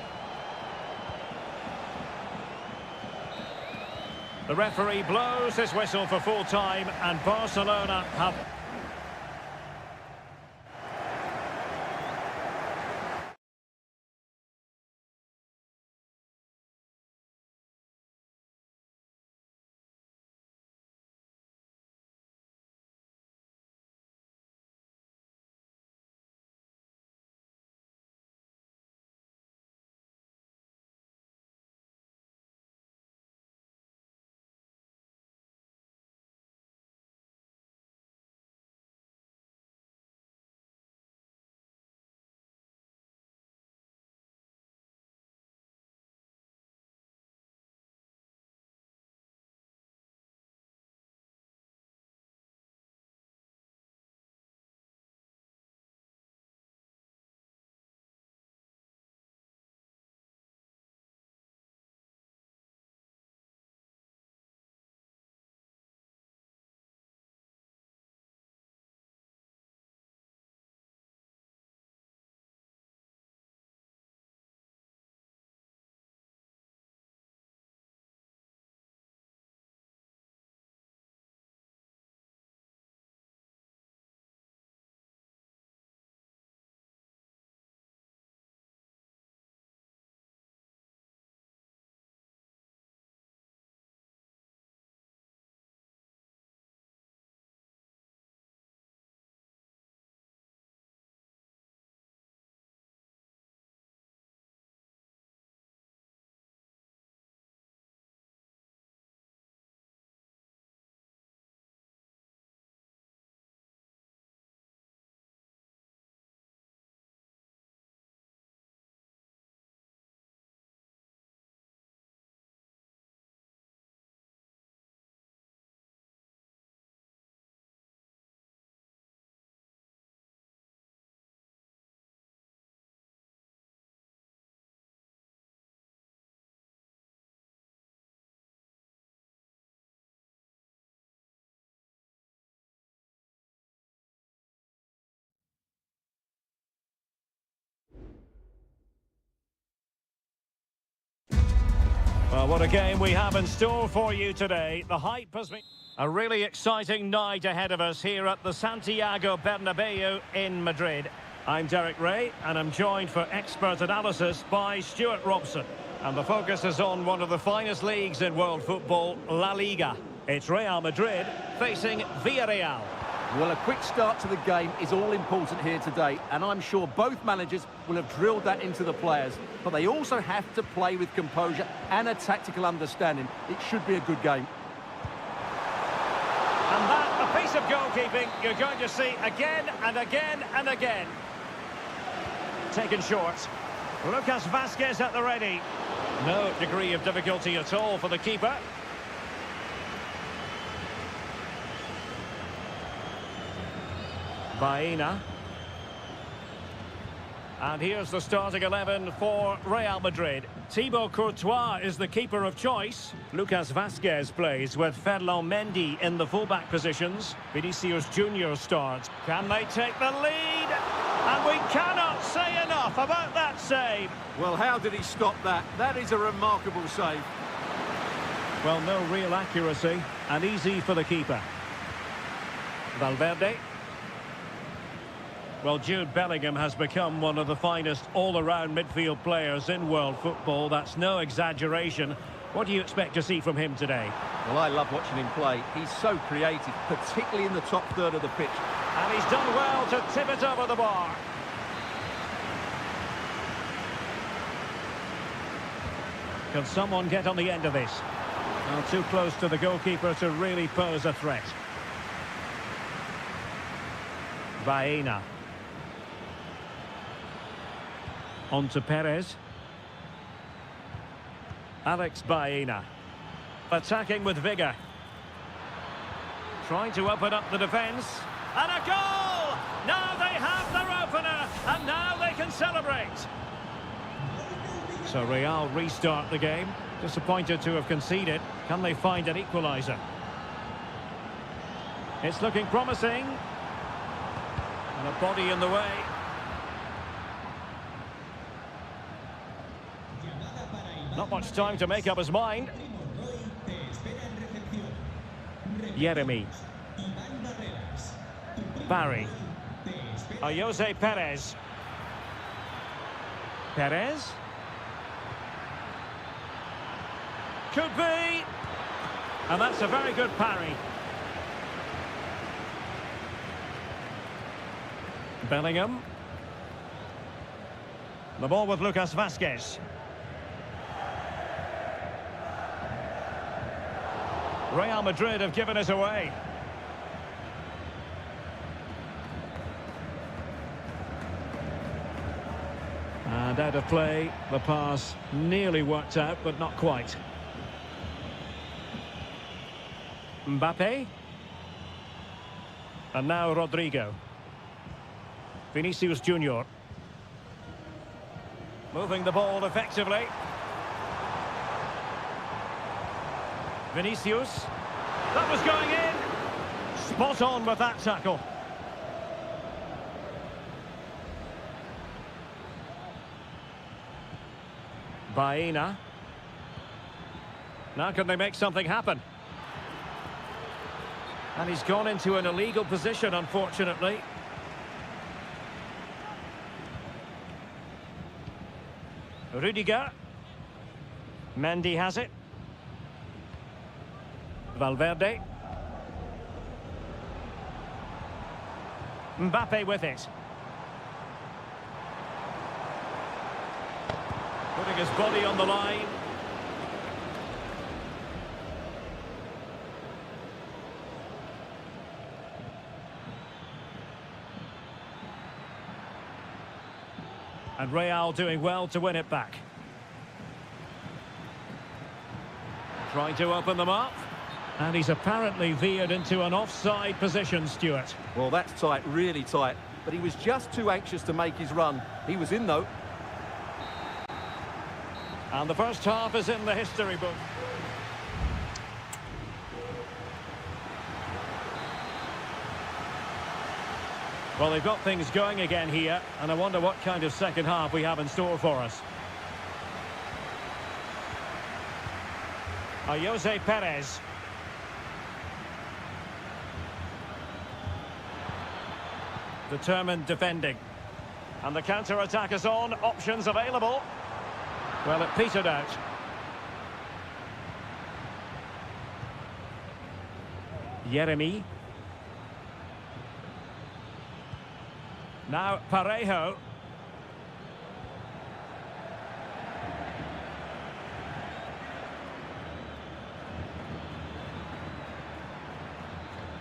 The referee blows his whistle for full time and Barcelona have Well, what a game we have in store for you today. The hype has been... A really exciting night ahead of us here at the Santiago Bernabeu in Madrid. I'm Derek Ray, and I'm joined for expert analysis by Stuart Robson. And the focus is on one of the finest leagues in world football, La Liga. It's Real Madrid facing Villarreal. Well, a quick start to the game is all important here today, and I'm sure both managers will have drilled that into the players. But they also have to play with composure and a tactical understanding. It should be a good game. And that, a piece of goalkeeping you're going to see again and again and again. Taken short. Lucas Vázquez at the ready. No degree of difficulty at all for the keeper. Baena. And here's the starting 11 for Real Madrid. Thibaut Courtois is the keeper of choice. Lucas Vázquez plays with Ferland Mendy in the fullback positions. Vinicius Junior starts. Can they take the lead? And we cannot say enough about that save. Well, how did he stop that? That is a remarkable save. Well, no real accuracy, and easy for the keeper. Valverde. Well, Jude Bellingham has become one of the finest all-around midfield players in world football. That's no exaggeration. What do you expect to see from him today? Well, I love watching him play. He's so creative, particularly in the top third of the pitch. And he's done well to tip it over the bar. Can someone get on the end of this? Well, too close to the goalkeeper to really pose a threat. Baena. On to Perez. Alex Baena. Attacking with vigour. Trying to open up the defence. And a goal! Now they have their opener, and now they can celebrate. So Real restart the game. Disappointed to have conceded. Can they find an equaliser? It's looking promising. And a body in the way. Not much time to make up his mind. Yeremy. Barry. Jose Perez. Perez. Could be. And that's a very good parry. Bellingham. The ball with Lucas Vázquez. Real Madrid have given it away. And out of play, the pass nearly worked out, but not quite. Mbappe. And now Rodrigo. Vinicius Junior. Moving the ball effectively. Vinicius. That was going in. Spot on with that tackle. Baena. Now can they make something happen? And he's gone into an illegal position, unfortunately. Rudiger. Mendy has it. Valverde. Mbappe with it. Putting his body on the line. And Real doing well to win it back. Trying to open them up. And he's apparently veered into an offside position, Stuart. Well, that's tight, really tight. But he was just too anxious to make his run. He was in, though. And the first half is in the history book. Well, they've got things going again here, and I wonder what kind of second half we have in store for us. Jose Perez. Determined defending. And the counter-attack is on. Options available. Well, it petered out. Yeremy. Now Parejo.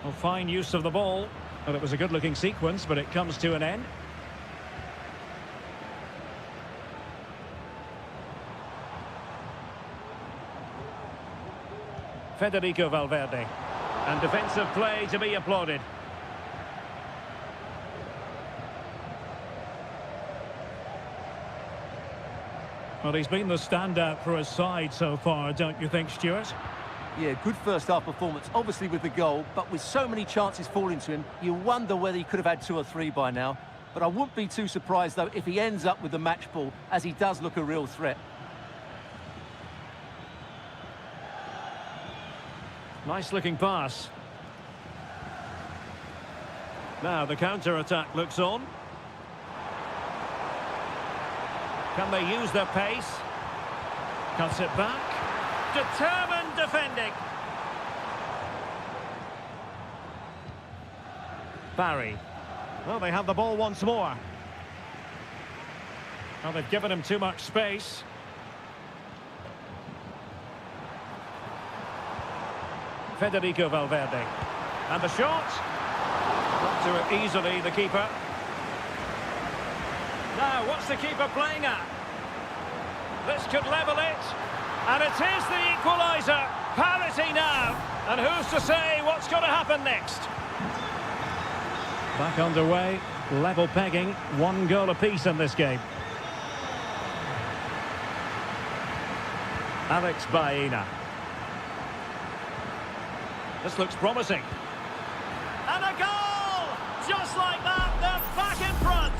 Well, fine use of the ball. Well, it was a good-looking sequence, but it comes to an end. Federico Valverde. And defensive play to be applauded. Well, he's been the standout for his side so far, don't you think, Stuart? Yeah, good first-half performance, obviously with the goal, but with so many chances falling to him, you wonder whether he could have had 2 or 3 by now. But I wouldn't be too surprised, though, if he ends up with the match ball, as he does look a real threat. Nice-looking pass. Now the counter-attack looks on. Can they use their pace? Cuts it back. Determined defending. Barry. Well, they have the ball once more. Well, they've given him too much space. Federico Valverde. And the shot. Got to it easily, the keeper. Now, what's the keeper playing at? This could level it. And it is the equaliser. Parity now. And who's to say what's going to happen next? Back underway. Level pegging. 1 goal apiece in this game. Alex Baena. This looks promising. And a goal! Just like that, they're back in front.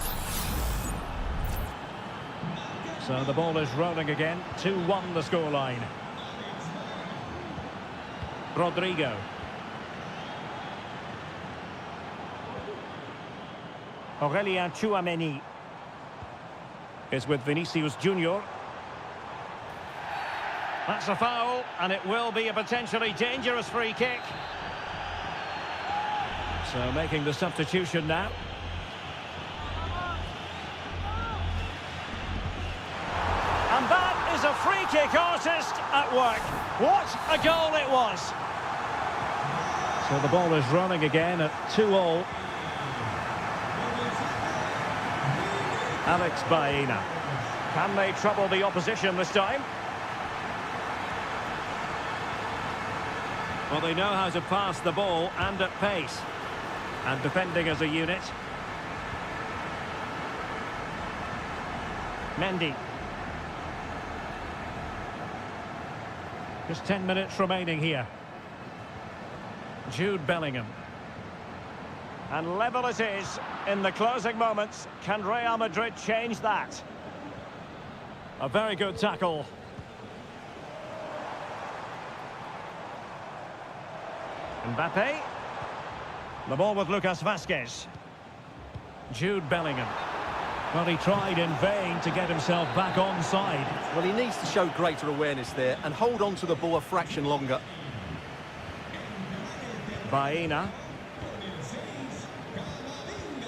So the ball is rolling again. 2-1 the scoreline. Rodrigo. Aurelien Tchouameni is with Vinicius Junior. That's a foul, and it will be a potentially dangerous free kick. So making the substitution now. And that is a free kick artist at work. What a goal it was. So the ball is running again at 2-2. Alex Baena. Can they trouble the opposition this time? Well, they know how to pass the ball and at pace. And defending as a unit. Mendy. Just 10 minutes remaining here. Jude Bellingham. And level it is in the closing moments. Can Real Madrid change that? A very good tackle. Mbappe. The ball with Lucas Vazquez. Jude Bellingham. Well, he tried in vain to get himself back onside. Well, he needs to show greater awareness there and hold on to the ball a fraction longer. Baena.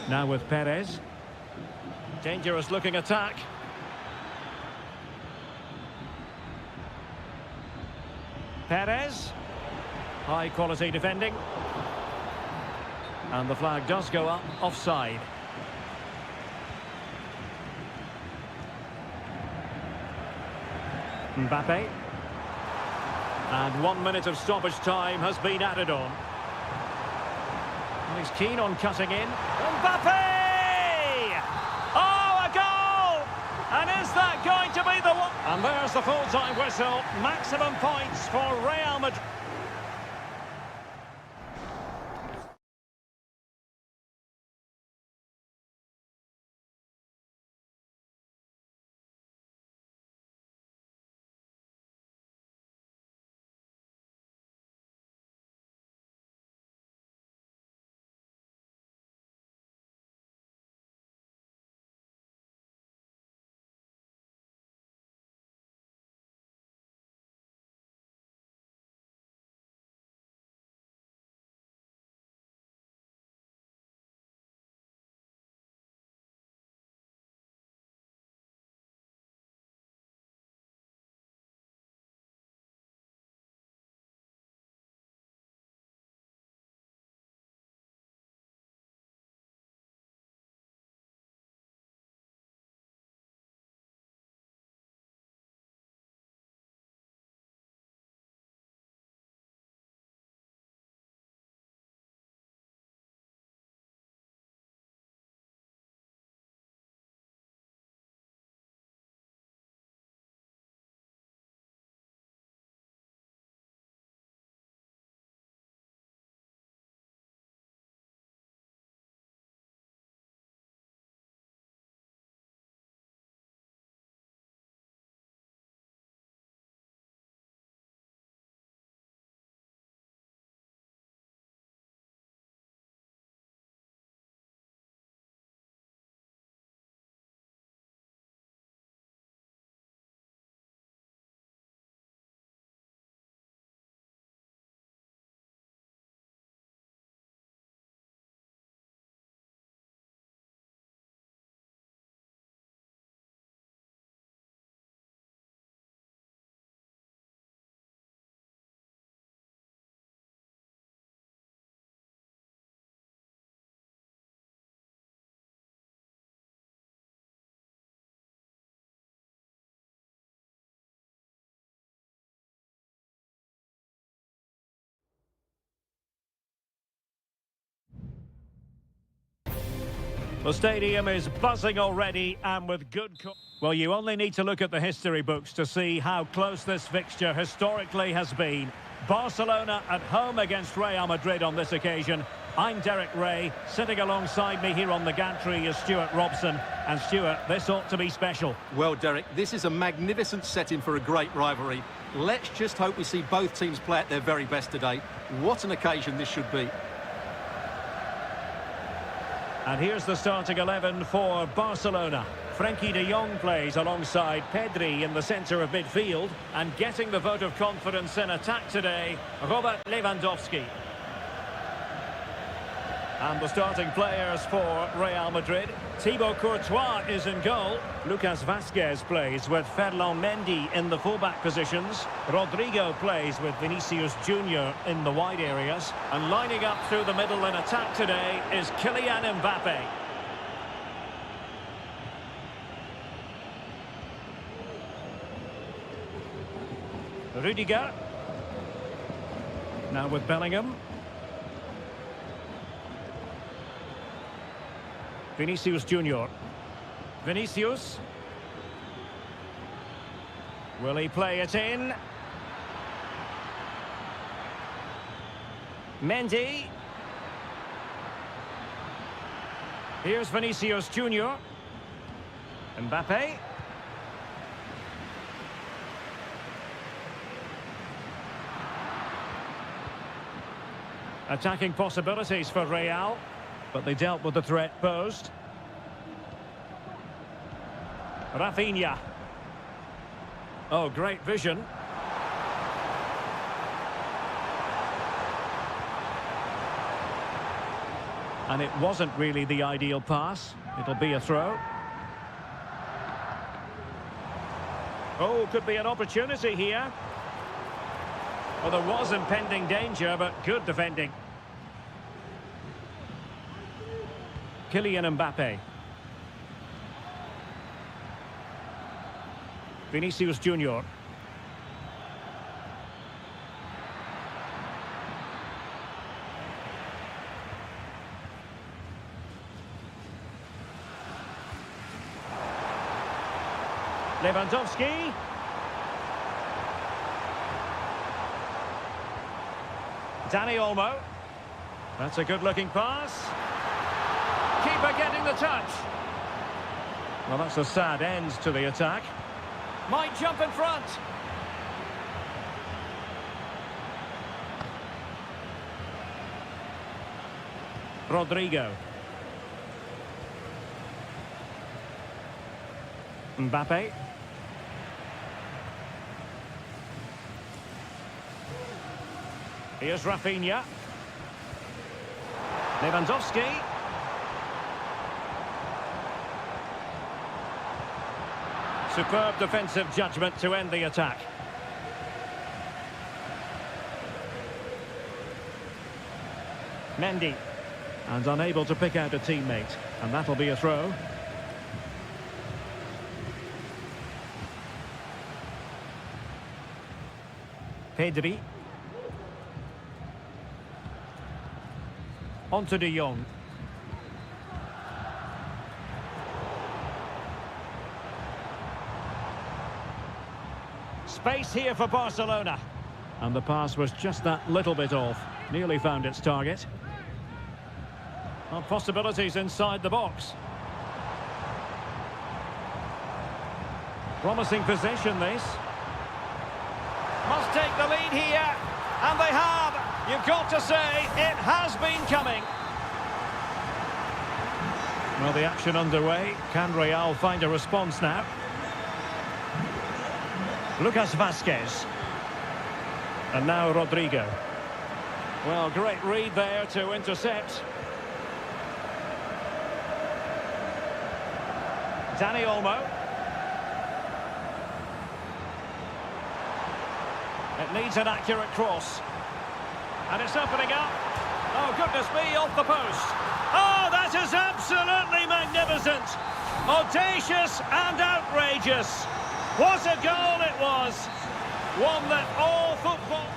Now with Perez. Dangerous looking attack. Perez. High quality defending. And the flag does go up offside. Mbappe. And 1 minute of stoppage time has been added on. And he's keen on cutting in. Mbappe! Oh, a goal! And is that going to be the one? And there's the full-time whistle. Maximum points for Real Madrid. The stadium is buzzing already and with good... Well, you only need to look at the history books to see how close this fixture historically has been. Barcelona at home against Real Madrid on this occasion. I'm Derek Ray. Sitting alongside me here on the gantry is Stuart Robson. And Stuart, this ought to be special. Well, Derek, this is a magnificent setting for a great rivalry. Let's just hope we see both teams play at their very best today. What an occasion this should be. And here's the starting 11 for Barcelona. Frenkie de Jong plays alongside Pedri in the centre of midfield. And getting the vote of confidence in attack today, Robert Lewandowski. And the starting players for Real Madrid. Thibaut Courtois is in goal. Lucas Vazquez plays with Ferland Mendy in the fullback positions. Rodrigo plays with Vinicius Junior in the wide areas. And lining up through the middle in attack today is Kylian Mbappe. Rudiger. Now with Bellingham. Vinicius Junior. Vinicius. Will he play it in? Mendy. Here's Vinicius Junior. Mbappe. Attacking possibilities for Real, but they dealt with the threat posed. Rafinha. Oh, great vision. And it wasn't really the ideal pass. It'll be a throw. Oh, could be an opportunity here. Well, there was impending danger, but good defending. Kylian Mbappe. Vinicius Junior. Lewandowski. Dani Olmo. That's a good-looking pass. Keeper getting the touch. Well, that's a sad end to the attack. Might jump in front. Rodrigo. Mbappe. Here's Rafinha. Lewandowski. Superb defensive judgment to end the attack. Mendy. And unable to pick out a teammate. And that'll be a throw. Pedri. On to de Jong. Space here for Barcelona. And the pass was just that little bit off. Nearly found its target. Well, possibilities inside the box. Promising possession, this. Must take the lead here. And they have. You've got to say, it has been coming. Well, the action underway. Can Real find a response now? Lucas Vazquez. And now Rodrigo. Well, great read there to intercept. Dani Olmo. It needs an accurate cross. And it's opening up. Oh, goodness me, off the post. Oh, that is absolutely magnificent. Audacious and outrageous. What a goal it was. One that all football...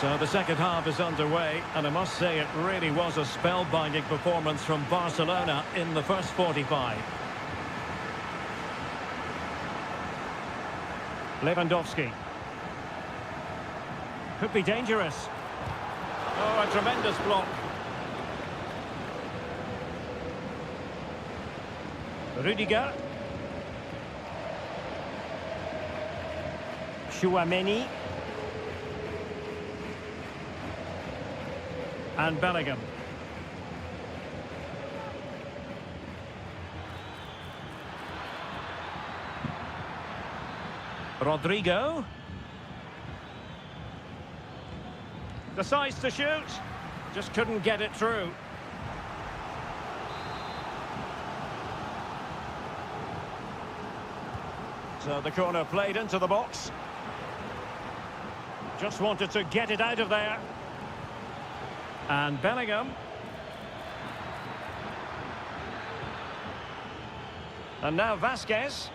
So the second half is underway, and I must say it really was a spellbinding performance from Barcelona in the first 45. Lewandowski. Could be dangerous. Oh, a tremendous block. Rudiger. Chouameni. And Bellingham. Rodrigo. Decides to shoot. Just couldn't get it through. So the corner played into the box. Just wanted to get it out of there. And Bellingham. And now Vasquez.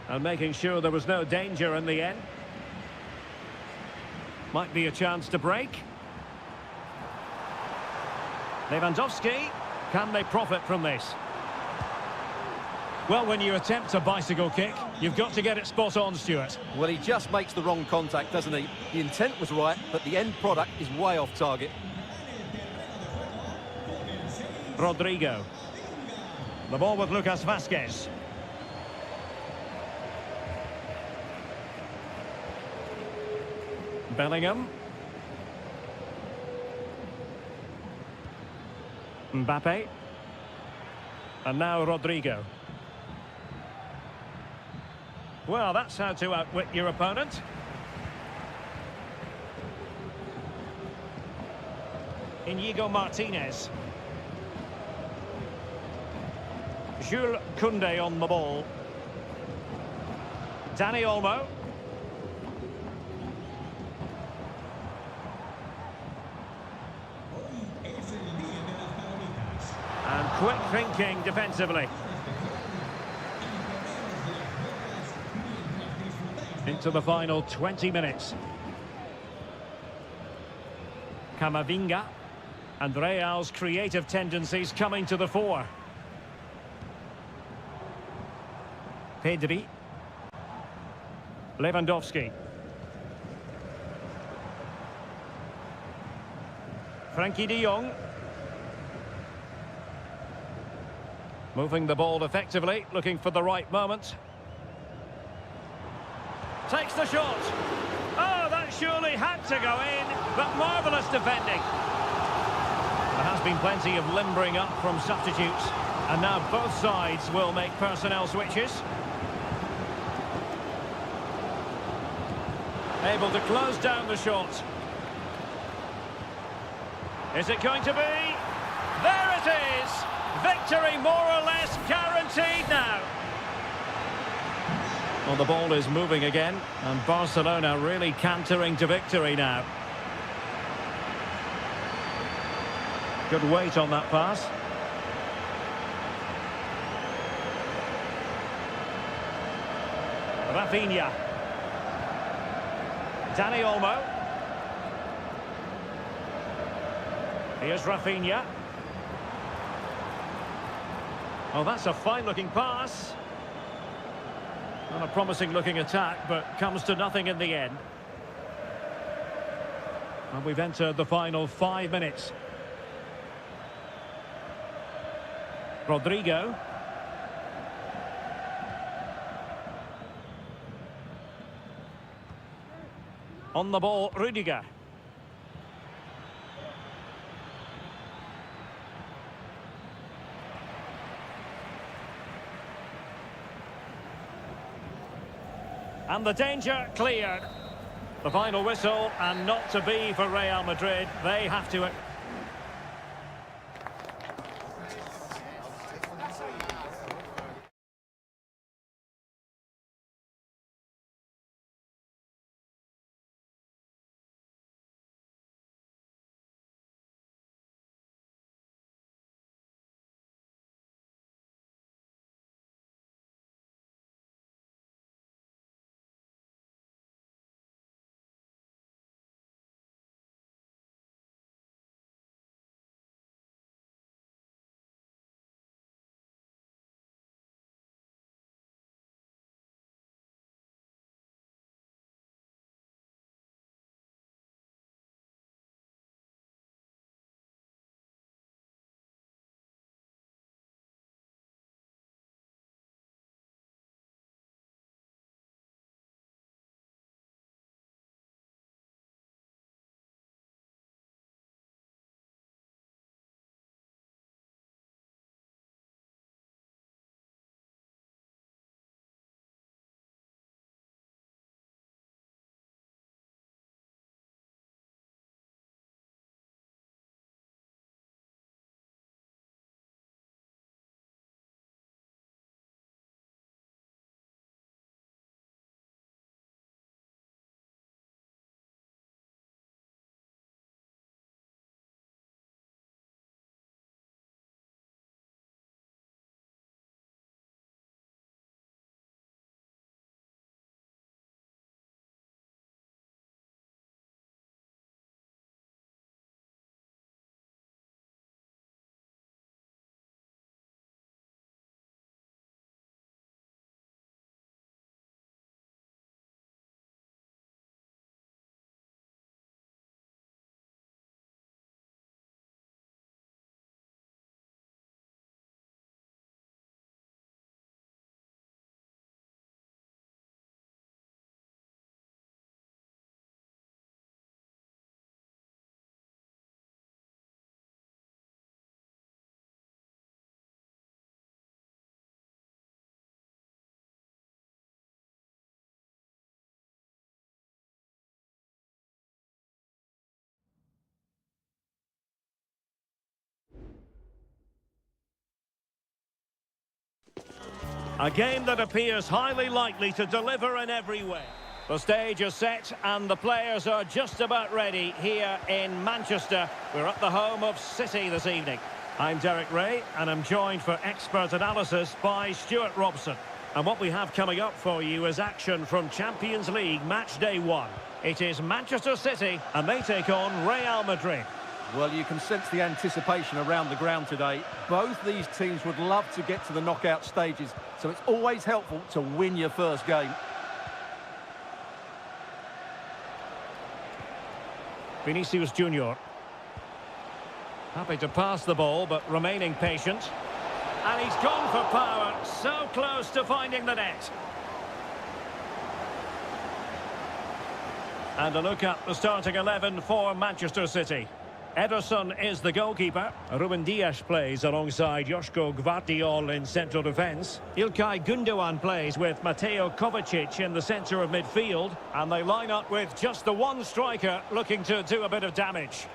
And making sure there was no danger in the end. Might be a chance to break. Lewandowski. Can they profit from this? Well, when you attempt a bicycle kick, you've got to get it spot on, Stuart. Well, he just makes the wrong contact, doesn't he? The intent was right, but the end product is way off target. Rodrigo. The ball with Lucas Vasquez. Bellingham. Mbappe. And now Rodrigo. Well, that's how to outwit your opponent. Inigo Martinez. Jules Koundé on the ball. Dani Olmo. And quick thinking defensively. Into the final 20 minutes. Camavinga. And Real's creative tendencies coming to the fore. Pedri. Lewandowski. Frankie de Jong. Moving the ball effectively, looking for the right moment. Takes the shot. Oh, that surely had to go in, but marvellous defending. There has been plenty of limbering up from substitutes, and now both sides will make personnel switches. Able to close down the shot. Is it going to be? There it is! Victory more or less guaranteed now. Well, the ball is moving again, and Barcelona really cantering to victory now. Good weight on that pass. Rafinha. Dani Olmo. Here's Rafinha. Oh, that's a fine-looking pass. Not a promising-looking attack, but comes to nothing in the end. And we've entered the final 5 minutes. Rodrigo. On the ball, Rudiger. And the danger cleared. The final whistle, and not to be for Real Madrid. They have to A game that appears highly likely to deliver in every way. The stage is set and the players are just about ready here in Manchester. We're at the home of City this evening. I'm Derek Ray and I'm joined for expert analysis by Stuart Robson. And what we have coming up for you is action from Champions League match day 1. It is Manchester City and they take on Real Madrid. Well, you can sense the anticipation around the ground today. Both these teams would love to get to the knockout stages, so it's always helpful to win your first game. Vinicius Junior. Happy to pass the ball, but remaining patient. And he's gone for power, so close to finding the net. And a look at the starting 11 for Manchester City. Ederson is the goalkeeper. Ruben Dias plays alongside Joško Gvardiol in central defence. Ilkay Gundogan plays with Mateo Kovacic in the centre of midfield. And they line up with just the one striker looking to do a bit of damage.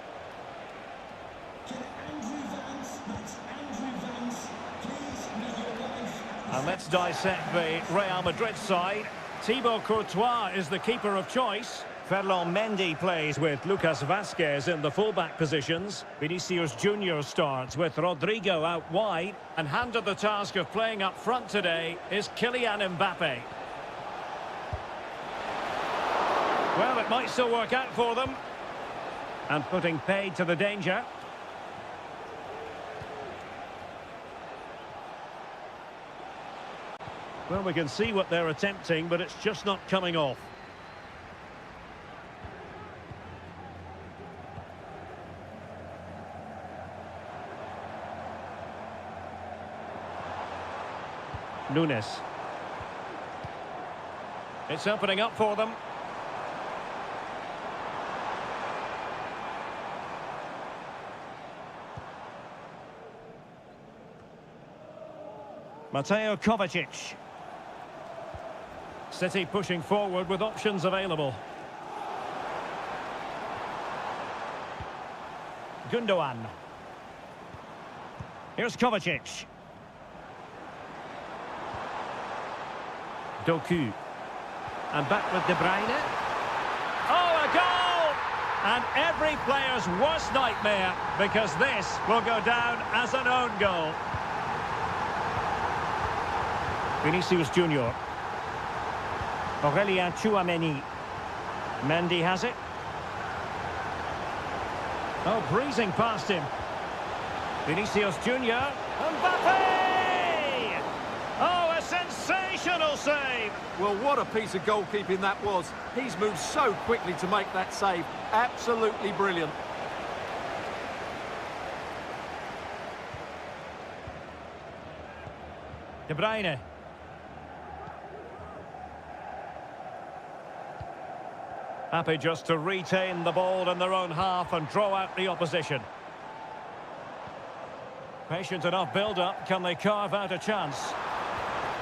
And let's dissect the Real Madrid side. Thibaut Courtois is the keeper of choice. Ferland Mendy plays with Lucas Vazquez in the fullback positions. Vinicius Junior starts with Rodrigo out wide. And handed the task of playing up front today is Kylian Mbappe. Well, it might still work out for them. And putting paid to the danger. Well, we can see what they're attempting, but it's just not coming off. Nunes. It's opening up for them. Mateo Kovacic. City pushing forward with options available. Gundogan. Here's Kovacic. Doku. And back with De Bruyne. Oh, a goal! And every player's worst nightmare, because this will go down as an own goal. Vinicius Junior. Aurelien Tchouameni. Mendy has it. Oh, breezing past him. Vinicius Junior. Mbappe! Oh, a sensational save! Well, what a piece of goalkeeping that was. He's moved so quickly to make that save. Absolutely brilliant. De Bruyne. Happy just to retain the ball in their own half and draw out the opposition. Patient enough build-up. Can they carve out a chance?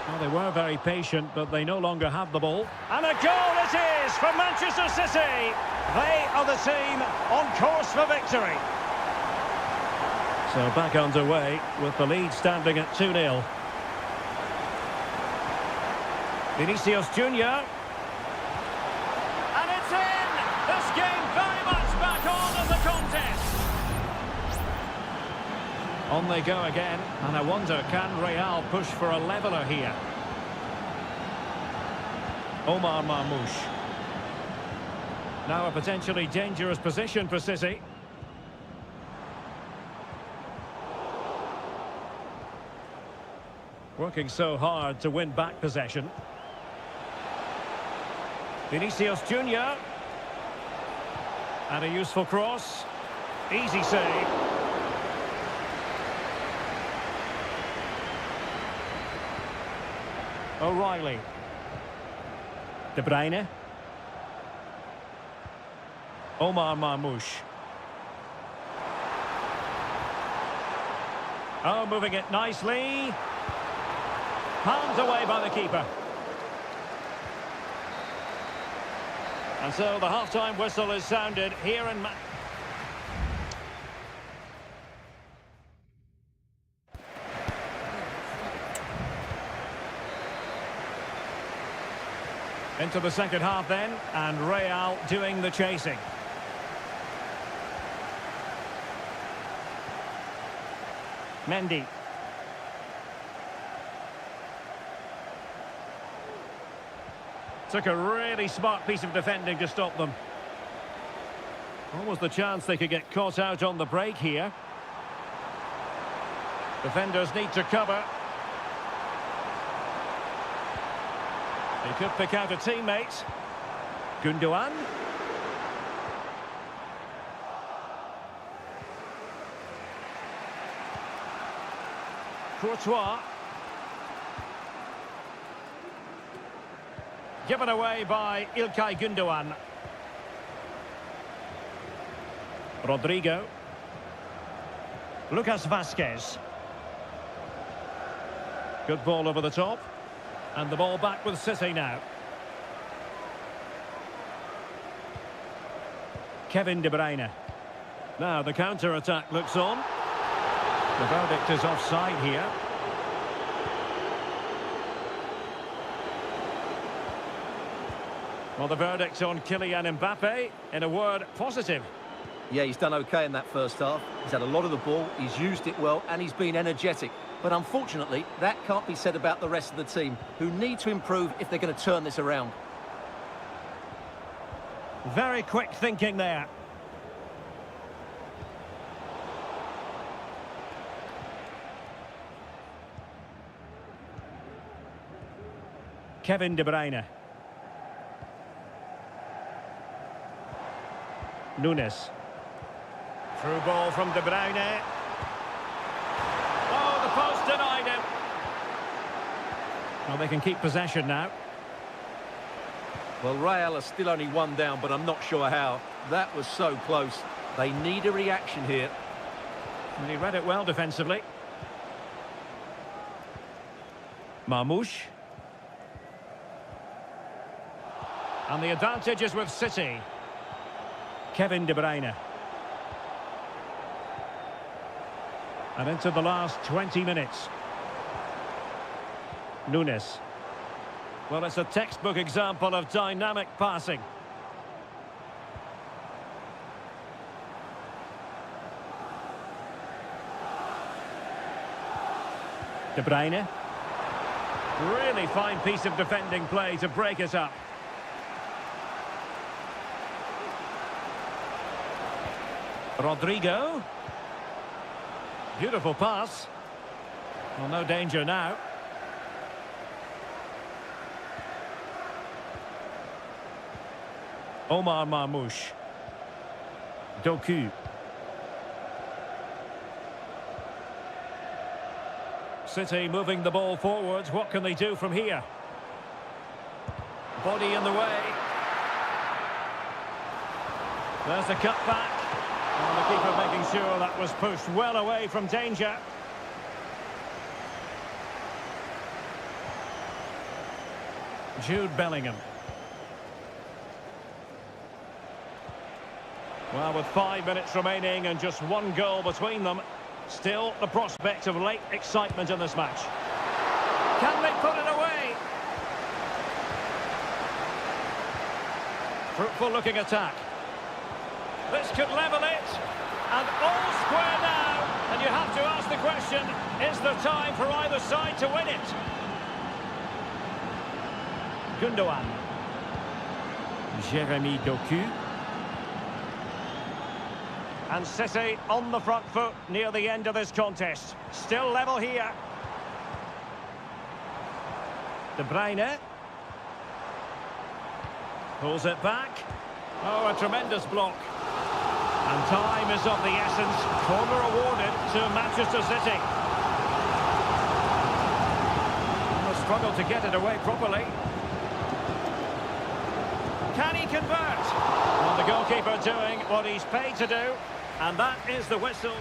Well, they were very patient, but they no longer have the ball. And a goal it is for Manchester City. They are the team on course for victory. So back underway with the lead standing at 2-0. Vinicius Junior. And it's in! This game very much back on in the contest. On they go again, and I wonder, can Real push for a leveller here? Omar Marmoush. Now a potentially dangerous position for City. Working so hard to win back possession. Vinicius Junior. And a useful cross. Easy save. O'Reilly. De Bruyne. Omar Marmoush. Oh, moving it nicely. Palmed away by the keeper. And so the half-time whistle is sounded here in Into the second half then, and Real doing the chasing. Mendy. Took a really smart piece of defending to stop them. Almost the chance they could get caught out on the break here. Defenders need to cover. He could pick out a teammate. Gundogan. Courtois. Given away by İlkay Gundogan. Rodrigo. Lucas Vazquez. Good ball over the top. And the ball back with City now. Kevin De Bruyne. Now the counter-attack looks on. The verdict is offside here. Well, the verdict on Kylian Mbappe, in a word, positive. Yeah, he's done okay in that first half. He's had a lot of the ball, he's used it well, and he's been energetic. But unfortunately, that can't be said about the rest of the team, who need to improve if they're going to turn this around. Very quick thinking there. Kevin De Bruyne. Nunes. Through ball from De Bruyne. Oh, the post denied him. Well, they can keep possession now. Well, Real are still only one down, but I'm not sure how. That was so close. They need a reaction here. And he read it well defensively. Marmoush. And the advantage is with City. Kevin De Bruyne. And into the last 20 minutes. Nunes. Well, it's a textbook example of dynamic passing. De Bruyne. Really fine piece of defending play to break it up. Rodrigo. Beautiful pass. Well, no danger now. Omar Marmoush. Doku. City moving the ball forwards. What can they do from here? Body in the way. There's the cutback. And the keeper making sure that was pushed well away from danger. Jude Bellingham. Well, with 5 minutes remaining and just one goal between them, still the prospect of late excitement in this match. Can they put it away? Fruitful looking attack. This could level it, and all square now. And you have to ask the question, is there time for either side to win it? Gundogan. Jeremy Doku. And City on the front foot near the end of this contest. Still level here. De Bruyne. Pulls it back. Oh, a tremendous block. And time is of the essence. Corner awarded to Manchester City. And the struggle to get it away properly. Can he convert? Well, the goalkeeper doing what he's paid to do. And that is the whistle.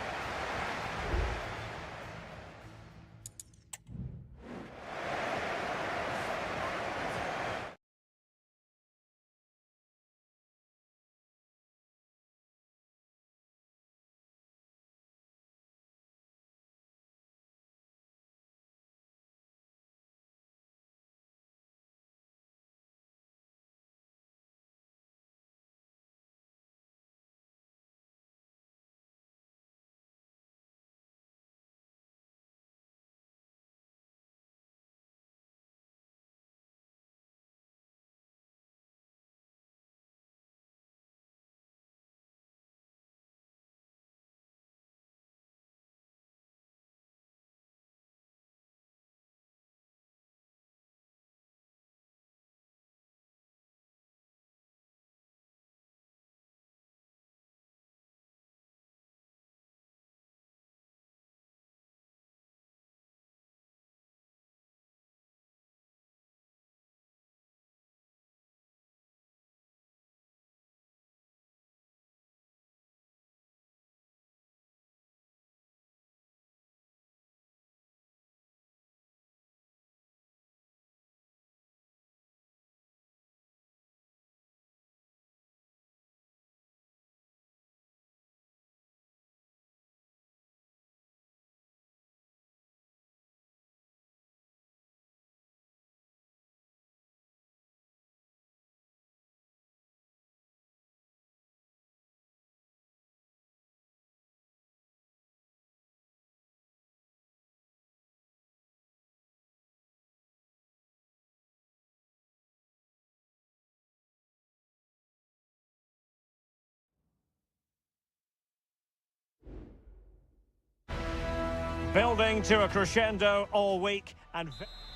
Building to a crescendo all week and...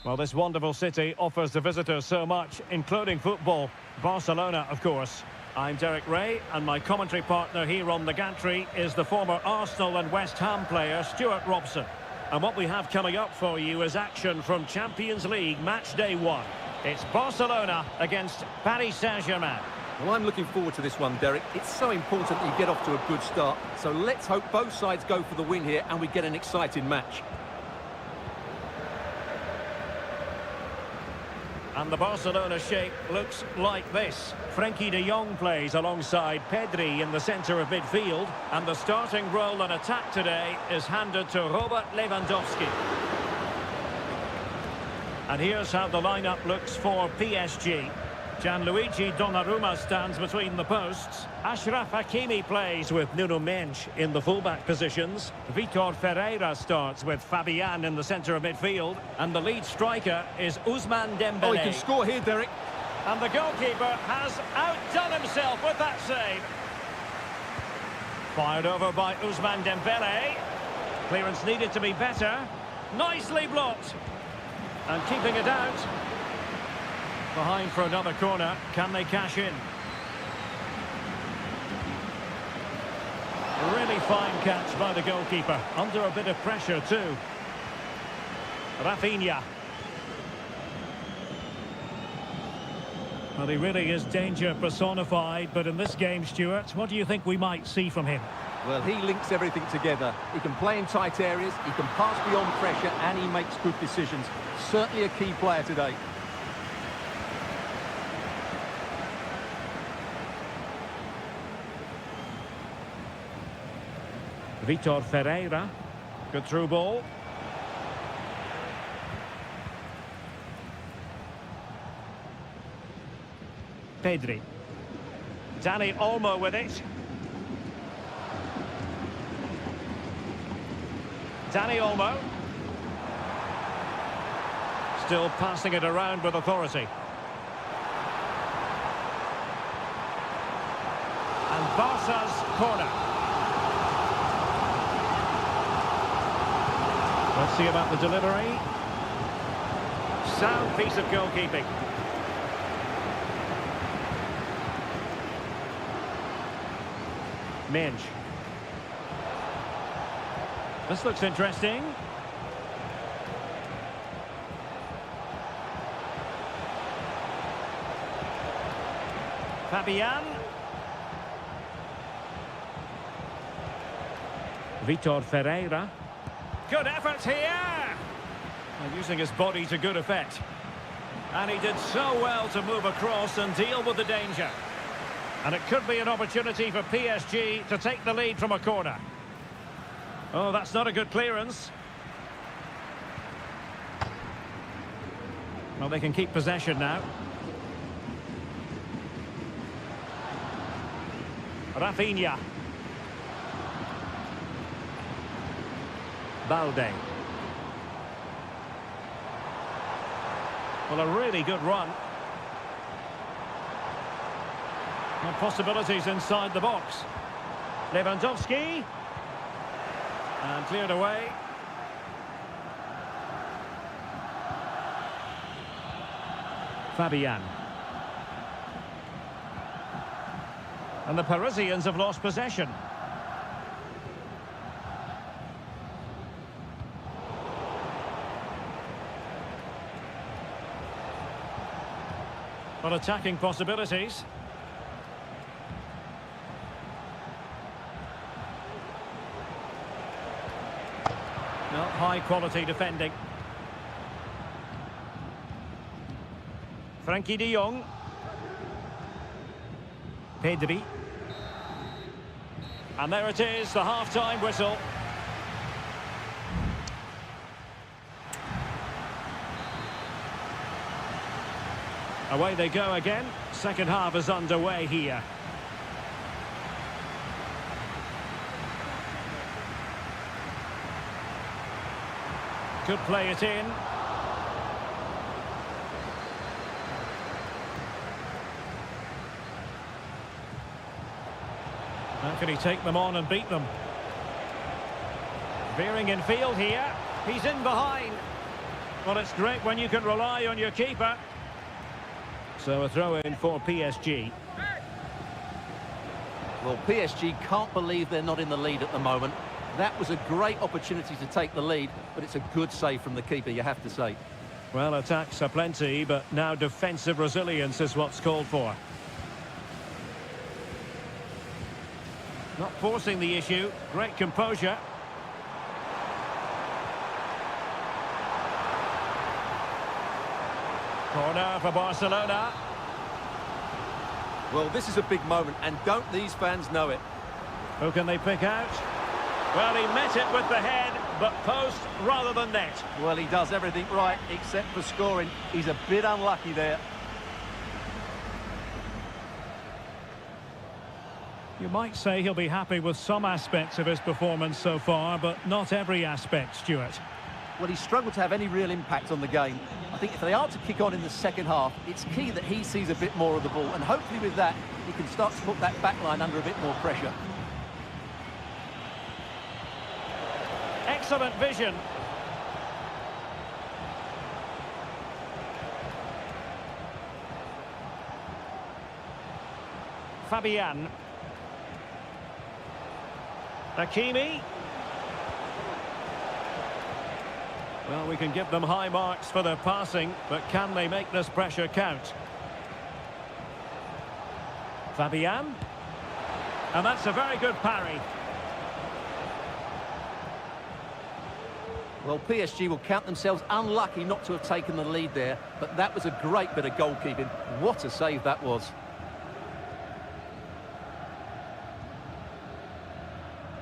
Well, this wonderful city offers the visitors so much, including football. Barcelona, of course. I'm Derek Ray, and my commentary partner here on the gantry is the former Arsenal and West Ham player Stuart Robson. And what we have coming up for you is action from Champions League match day 1. It's Barcelona against Paris Saint-Germain. Well, I'm looking forward to this one, Derek. It's so important that you get off to a good start. So let's hope both sides go for the win here and we get an exciting match. And the Barcelona shape looks like this. Frenkie de Jong plays alongside Pedri in the centre of midfield. And the starting role in attack today is handed to Robert Lewandowski. And here's how the lineup looks for PSG. Gianluigi Donnarumma stands between the posts. Achraf Hakimi plays with Nuno Mendes in the fullback positions. Vitor Ferreira starts with Fabian in the centre of midfield. And the lead striker is Ousmane Dembélé. Oh, he can score here, Derek. And the goalkeeper has outdone himself with that save. Fired over by Ousmane Dembélé. Clearance needed to be better. Nicely blocked. And keeping it out. Behind for another corner. Can they cash in? Really fine catch by the goalkeeper. Under a bit of pressure too. Rafinha. Well, he really is danger personified, but in this game, Stuart, what do you think we might see from him? Well, he links everything together. He can play in tight areas, he can pass beyond pressure, and he makes good decisions. Certainly a key player today. Vitor Ferreira. Good through ball. Pedri. Dani Olmo with it. Dani Olmo. Still passing it around with authority. And Barca's corner. Let's see about the delivery. Sound piece of goalkeeping. Mendes. This looks interesting. Fabian. Vitor Ferreira. Good effort here. And using his body to good effect. And he did so well to move across and deal with the danger. And it could be an opportunity for PSG to take the lead from a corner. Oh, that's not a good clearance. Well, they can keep possession now. Rafinha. Balde. Well, a really good run. And possibilities inside the box. Lewandowski. And cleared away. Fabian. And the Parisians have lost possession. But attacking possibilities. No, high quality defending. Frenkie de Jong. Pedri. And there it is, the half-time whistle. Away they go again. Second half is underway here. Could play it in. How can he take them on and beat them? Veering in field here. He's in behind. Well, it's great when you can rely on your keeper. So a throw in for PSG. Well, PSG can't believe they're not in the lead at the moment. That was a great opportunity to take the lead, but it's a good save from the keeper, you have to say. Well, attacks are plenty, but now defensive resilience is what's called for. Not forcing the issue. Great composure. Corner for Barcelona. Well, this is a big moment, and don't these fans know it? Who can they pick out? Well, he met it with the head, but post rather than net. Well, he does everything right, except for scoring. He's a bit unlucky there. You might say he'll be happy with some aspects of his performance so far, but not every aspect, Stuart. Well, he's struggled to have any real impact on the game. I think if they are to kick on in the second half, it's key that he sees a bit more of the ball, and hopefully with that, he can start to put that back line under a bit more pressure. Excellent vision. Fabian. Hakimi. Well, we can give them high marks for their passing, but can they make this pressure count? Fabian. And that's a very good parry. Well, PSG will count themselves unlucky not to have taken the lead there, but that was a great bit of goalkeeping. What a save that was.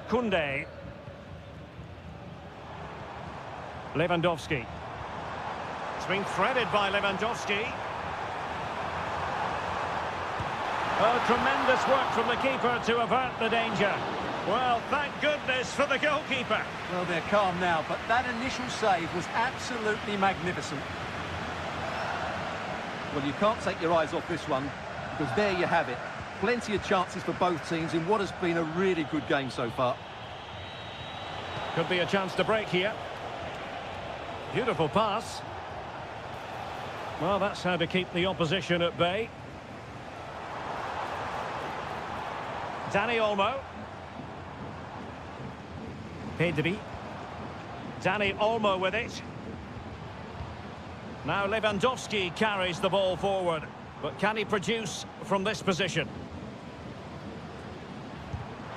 Koundé. Lewandowski. It's been threaded by Lewandowski. Oh, tremendous work from the keeper to avert the danger. Well, thank goodness for the goalkeeper. Well, they're calm now, but that initial save was absolutely magnificent. Well, you can't take your eyes off this one, because there you have it. Plenty of chances for both teams in what has been a really good game so far. Could be a chance to break here. Beautiful pass. Well, that's how to keep the opposition at bay. Dani Olmo. Pedri. Dani Olmo with it. Now Lewandowski carries the ball forward. But can he produce from this position?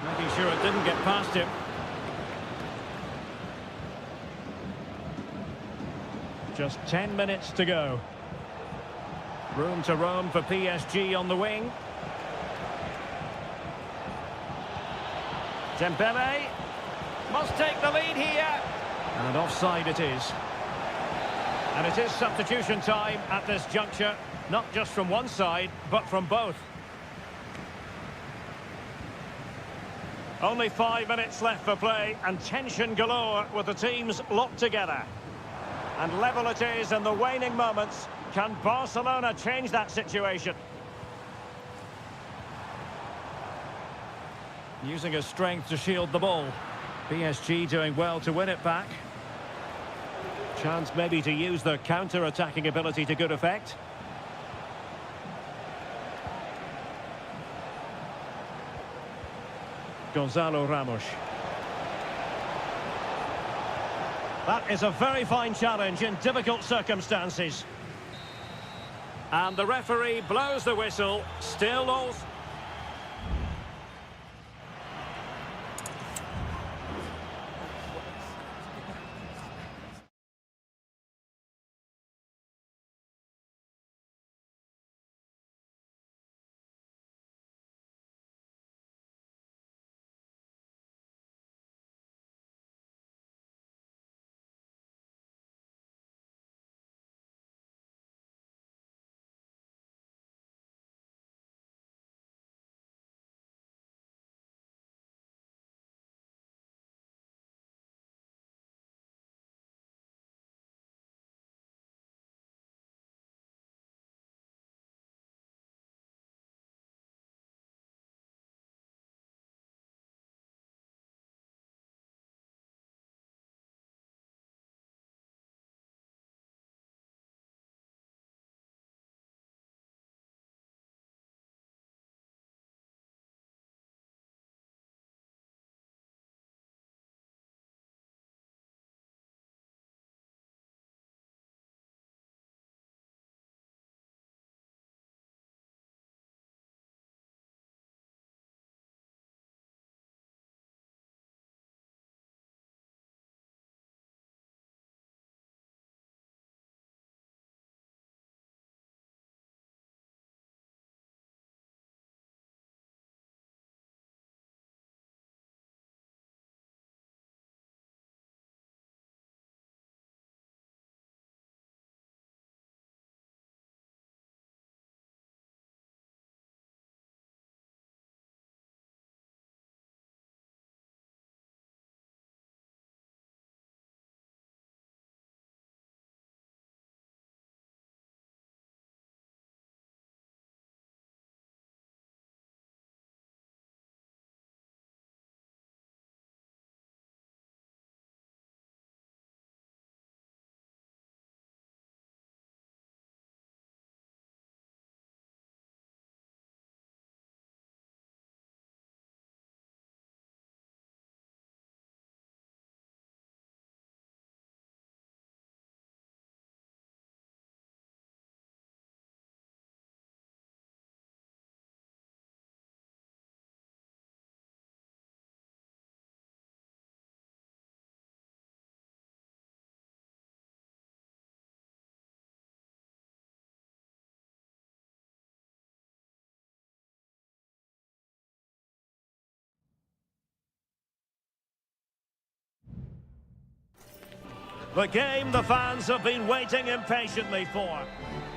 Making sure it didn't get past him. Just 10 minutes to go. Room to roam for PSG on the wing. Dembele must take the lead here. And offside it is. And it is substitution time at this juncture. Not just from one side, but from both. Only 5 minutes left for play, and tension galore with the teams locked together. And level it is in the waning moments. Can Barcelona change that situation? Using his strength to shield the ball. PSG doing well to win it back. Chance maybe to use their counter-attacking ability to good effect. Gonzalo Ramos. That is a very fine challenge in difficult circumstances. And the referee blows the whistle. Still all... The game the fans have been waiting impatiently for.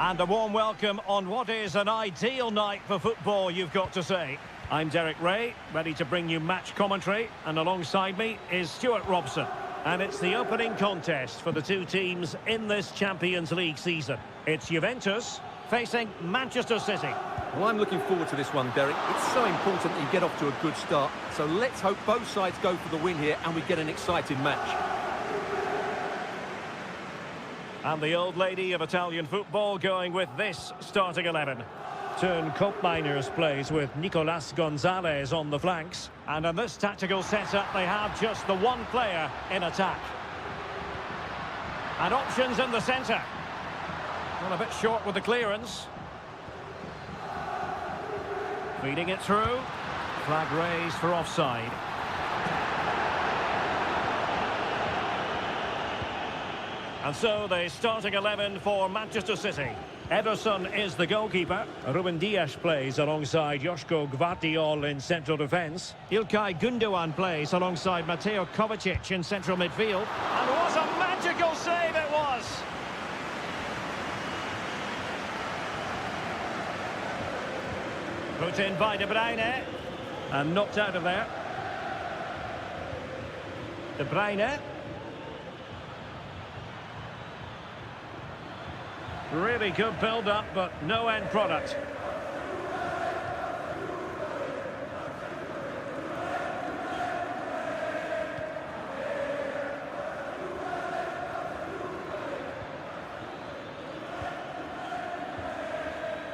And a warm welcome on what is an ideal night for football, you've got to say. I'm Derek Ray, ready to bring you match commentary, and alongside me is Stuart Robson. And it's the opening contest for the two teams in this Champions League season. It's Juventus facing Manchester City. Well, I'm looking forward to this one, Derek. It's so important that you get off to a good start. So let's hope both sides go for the win here and we get an exciting match. And the old lady of Italian football going with this starting 11. Turn Koopmeiners plays with Nicolas Gonzalez on the flanks. And in this tactical setup, they have just the one player in attack. And options in the centre. Well, a bit short with the clearance. Feeding it through. Flag raised for offside. And so the starting 11 for Manchester City. Ederson is the goalkeeper. Ruben Dias plays alongside Joško Gvardiol in central defence. Ilkay Gundogan plays alongside Mateo Kovacic in central midfield. And what a magical save it was! Put in by De Bruyne. And knocked out of there. De Bruyne. Really good build-up, but no end product.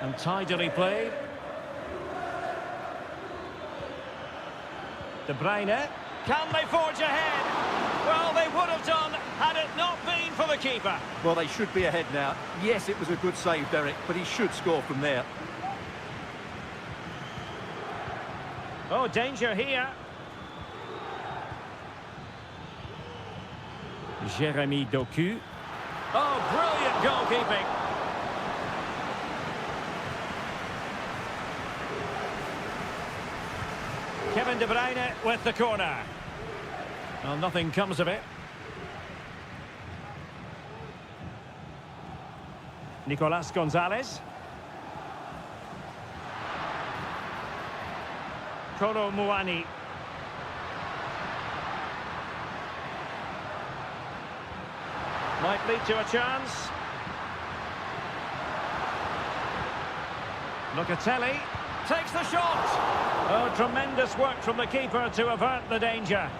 And tidily played. De Bruyne. Can they forge ahead? Well, they would have done had it not been for the keeper. Well, they should be ahead now. Yes, it was a good save, Derek, but he should score from there. Oh, danger here. Jeremy Doku. Oh, brilliant goalkeeping. Kevin De Bruyne with the corner. Well, nothing comes of it. Nicolas Gonzalez. Kolo Muani. Might lead to a chance. Locatelli takes the shot. Oh, tremendous work from the keeper to avert the danger.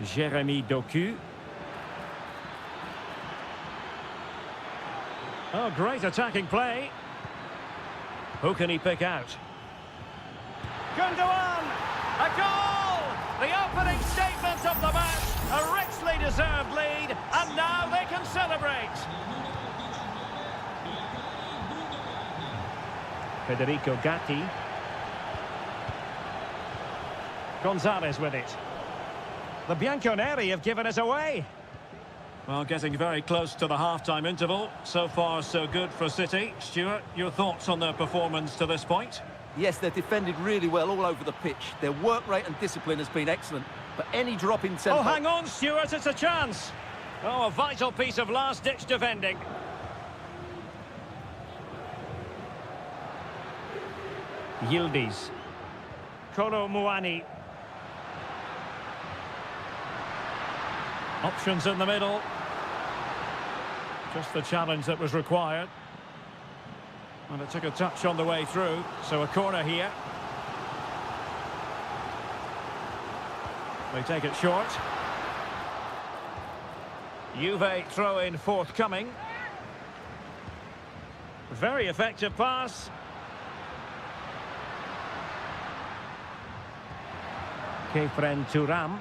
Jeremy Doku. Oh, great attacking play. Who can he pick out? Gundogan! A goal! The opening statement of the match. A richly deserved lead, and now they can celebrate. Federico Gatti. Gonzalez with it. The Bianconeri have given us away. Well, getting very close to the half-time interval. So far, so good for City. Stuart, your thoughts on their performance to this point? Yes, they've defended really well all over the pitch. Their work rate and discipline has been excellent. But any drop in tempo... Oh, hang on, Stuart, it's a chance. Oh, a vital piece of last-ditch defending. Yildiz. Kolo Muani. Options in the middle. Just the challenge that was required. And it took a touch on the way through. So a corner here. They take it short. Juve throw-in forthcoming. Very effective pass. Kefren Thuram.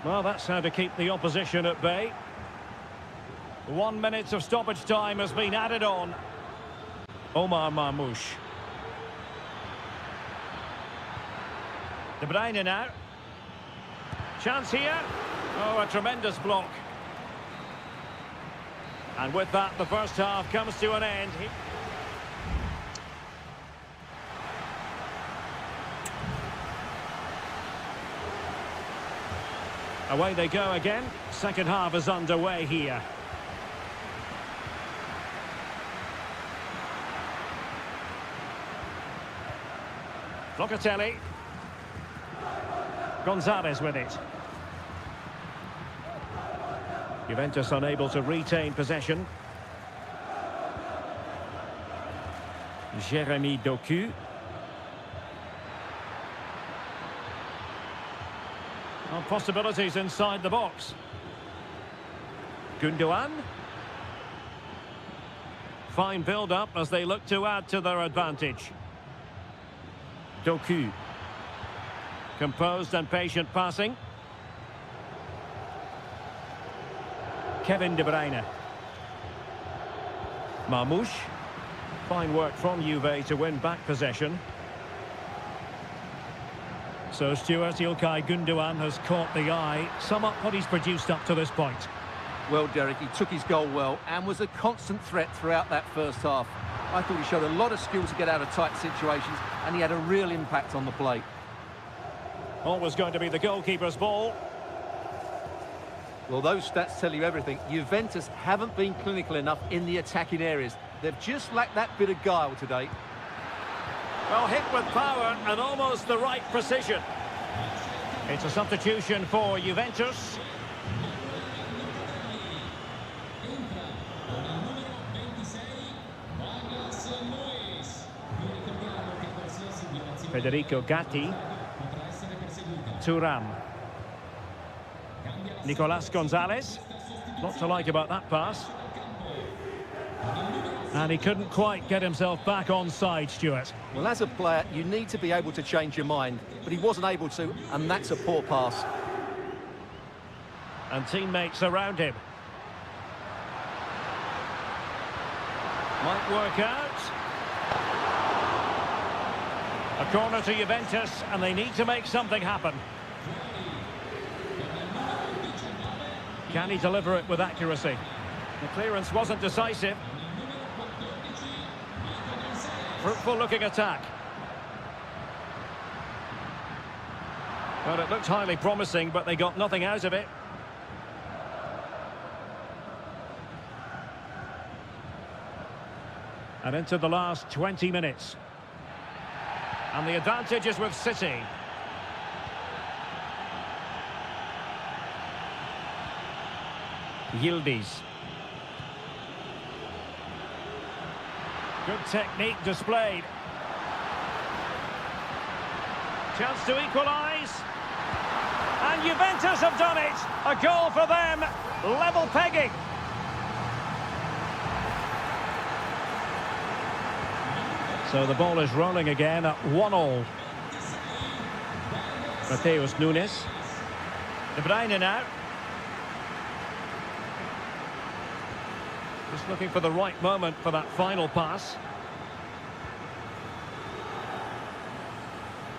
Well, that's how to keep the opposition at bay. 1 minute of stoppage time has been added on. Omar Marmoush. De Bruyne now. Chance here. Oh, a tremendous block. And with that, the first half comes to an end. Away they go again. Second half is underway here. Locatelli. Gonzalez with it. Juventus unable to retain possession. Jeremy Doku. Well, possibilities inside the box. Gundogan. Fine build-up as they look to add to their advantage. Doku. Composed and patient passing. Kevin De Bruyne. Marmoush. Fine work from Juve to win back possession. So Stuart, Ilkay Gundogan has caught the eye. Sum up what he's produced up to this point. Well, Derek, he took his goal well and was a constant threat throughout that first half. I thought he showed a lot of skill to get out of tight situations, and he had a real impact on the play. Always going to be the goalkeeper's ball. Well, those stats tell you everything. Juventus haven't been clinical enough in the attacking areas. They've just lacked that bit of guile today. Well, hit with power and almost the right precision. It's a substitution for Juventus. Federico Gatti. Thuram. Nicolas Gonzalez. Not to like about that pass. And he couldn't quite get himself back onside, Stuart. Well, as a player, you need to be able to change your mind, but he wasn't able to, and that's a poor pass. And teammates around him. Might work out. A corner to Juventus, and they need to make something happen. Can he deliver it with accuracy? The clearance wasn't decisive. Fruitful looking attack. Well, it looked highly promising, but they got nothing out of it. And into the last 20 minutes. And the advantage is with City. Yildiz. Good technique displayed. Chance to equalise. And Juventus have done it. A goal for them. Level pegging. So the ball is rolling again at 1-1. Mateus Nunes. De Bruyne now. Just looking for the right moment for that final pass.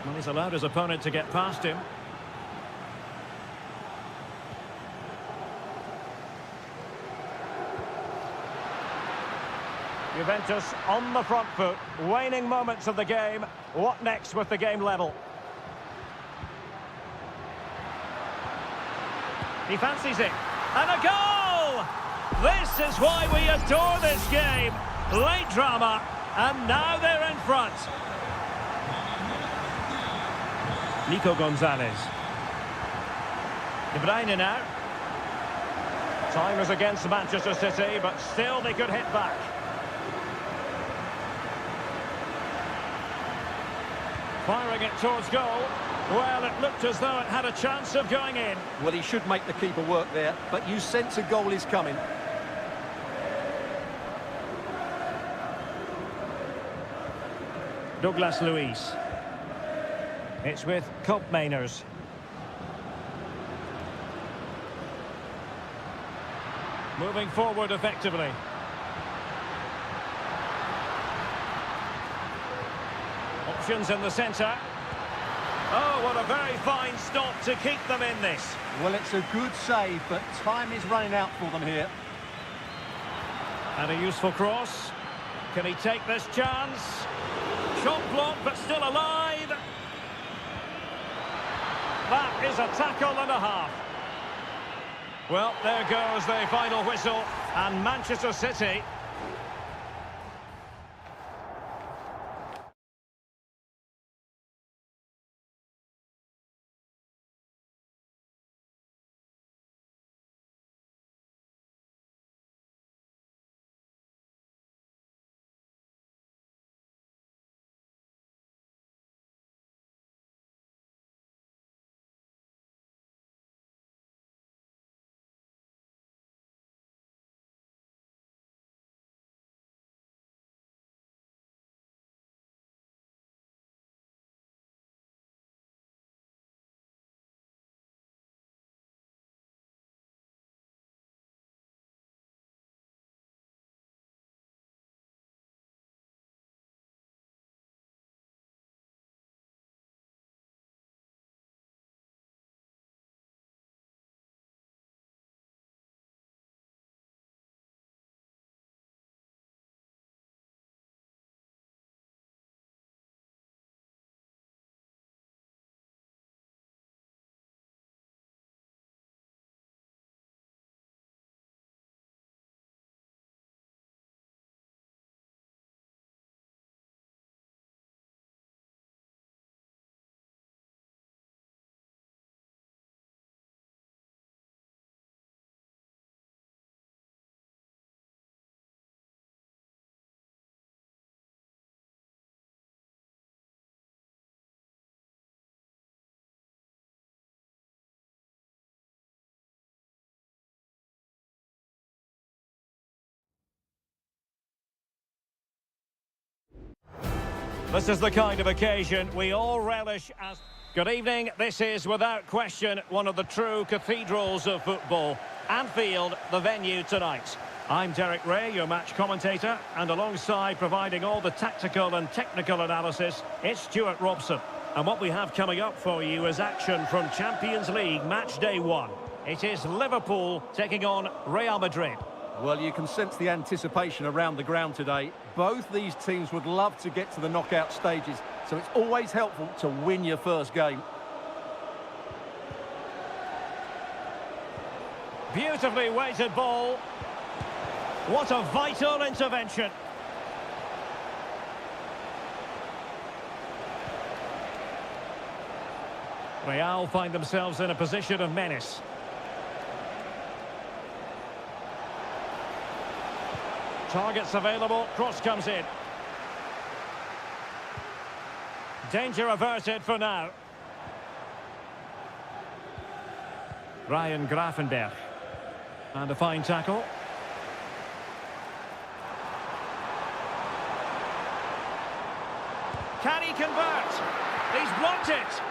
Well, he's allowed his opponent to get past him. Juventus on the front foot, waning moments of the game. What next with the game level? He fancies it. And a goal! This is why we adore this game. Late drama, and now they're in front. Nico Gonzalez. De Bruyne now. Time is against Manchester City, but still they could hit back. Firing it towards goal. Well, it looked as though it had a chance of going in. Well, he should make the keeper work there, but you sense a goal is coming. Douglas Luiz. It's with Koopmeiners. Moving forward effectively. Options in the centre. Oh, what a very fine stop to keep them in this. Well, it's a good save, but time is running out for them here. And a useful cross. Can he take this chance? Shot blocked, but still alive. That is a tackle and a half. Well, there goes the final whistle, and Manchester City. This is the kind of occasion we all relish as... Good evening, this is without question one of the true cathedrals of football. Anfield, the venue tonight. I'm Derek Ray, your match commentator, and alongside providing all the tactical and technical analysis, it's Stuart Robson. And what we have coming up for you is action from Champions League match day 1. It is Liverpool taking on Real Madrid. Well, you can sense the anticipation around the ground today. Both these teams would love to get to the knockout stages, so it's always helpful to win your first game. Beautifully weighted ball. What a vital intervention. Real find themselves in a position of menace. Targets available, cross comes in. Danger averted for now. Ryan Gravenberch. And a fine tackle. Can he convert? He's blocked it.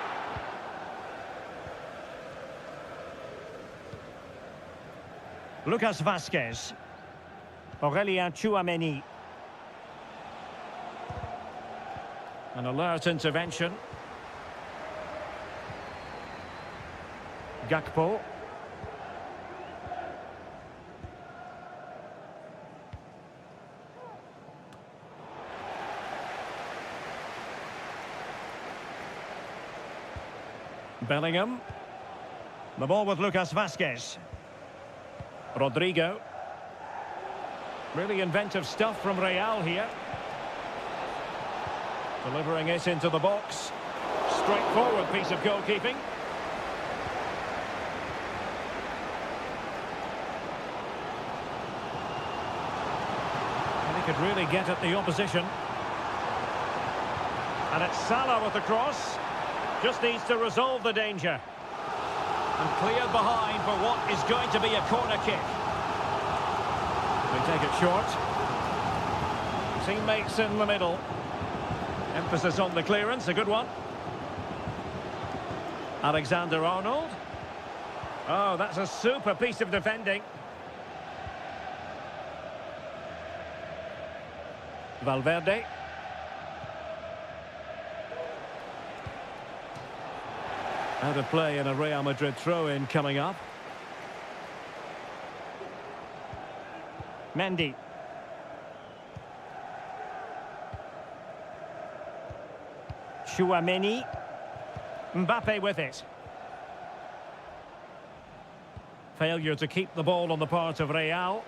Lucas Vazquez. Aurelien Tchouameni. An alert intervention. Gakpo. Bellingham. The ball with Lucas Vazquez. Rodrigo. Really inventive stuff from Real here. Delivering it into the box. Straightforward piece of goalkeeping. And he could really get at the opposition. And it's Salah with the cross. Just needs to resolve the danger. And cleared behind for what is going to be a corner kick. They take it short. Teammates in the middle. Emphasis on the clearance, a good one. Alexander-Arnold. Oh, that's a super piece of defending. Valverde. Out of play in a Real Madrid throw-in coming up. Mendy. Tchouameni. Mbappe with it. Failure to keep the ball on the part of Real.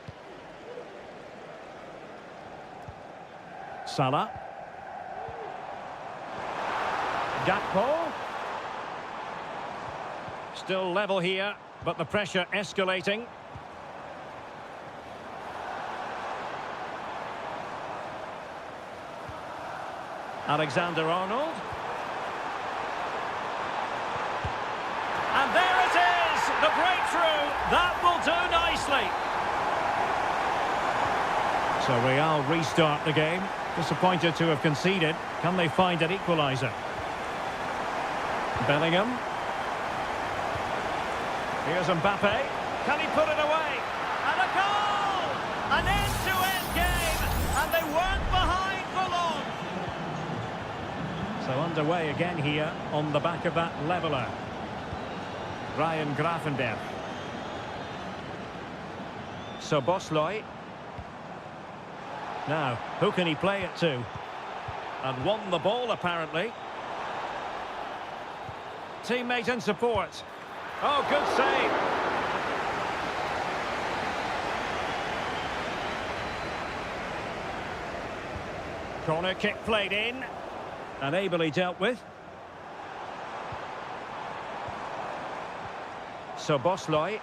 Salah. Gakpo. Still level here, but the pressure escalating. Alexander-Arnold. And there it is! The breakthrough! That will do nicely. So Real restart the game. Disappointed to have conceded. Can they find an equaliser? Bellingham. Here's Mbappe. Can he put it away? And a goal! An end-to-end game! And they weren't behind for long. So underway again here on the back of that leveller. Ryan Gravenberch. So Bosloy. Now, who can he play it to? And won the ball, apparently. Teammate in support. Oh, good save. Corner kick played in. And ably dealt with. So Bosloy.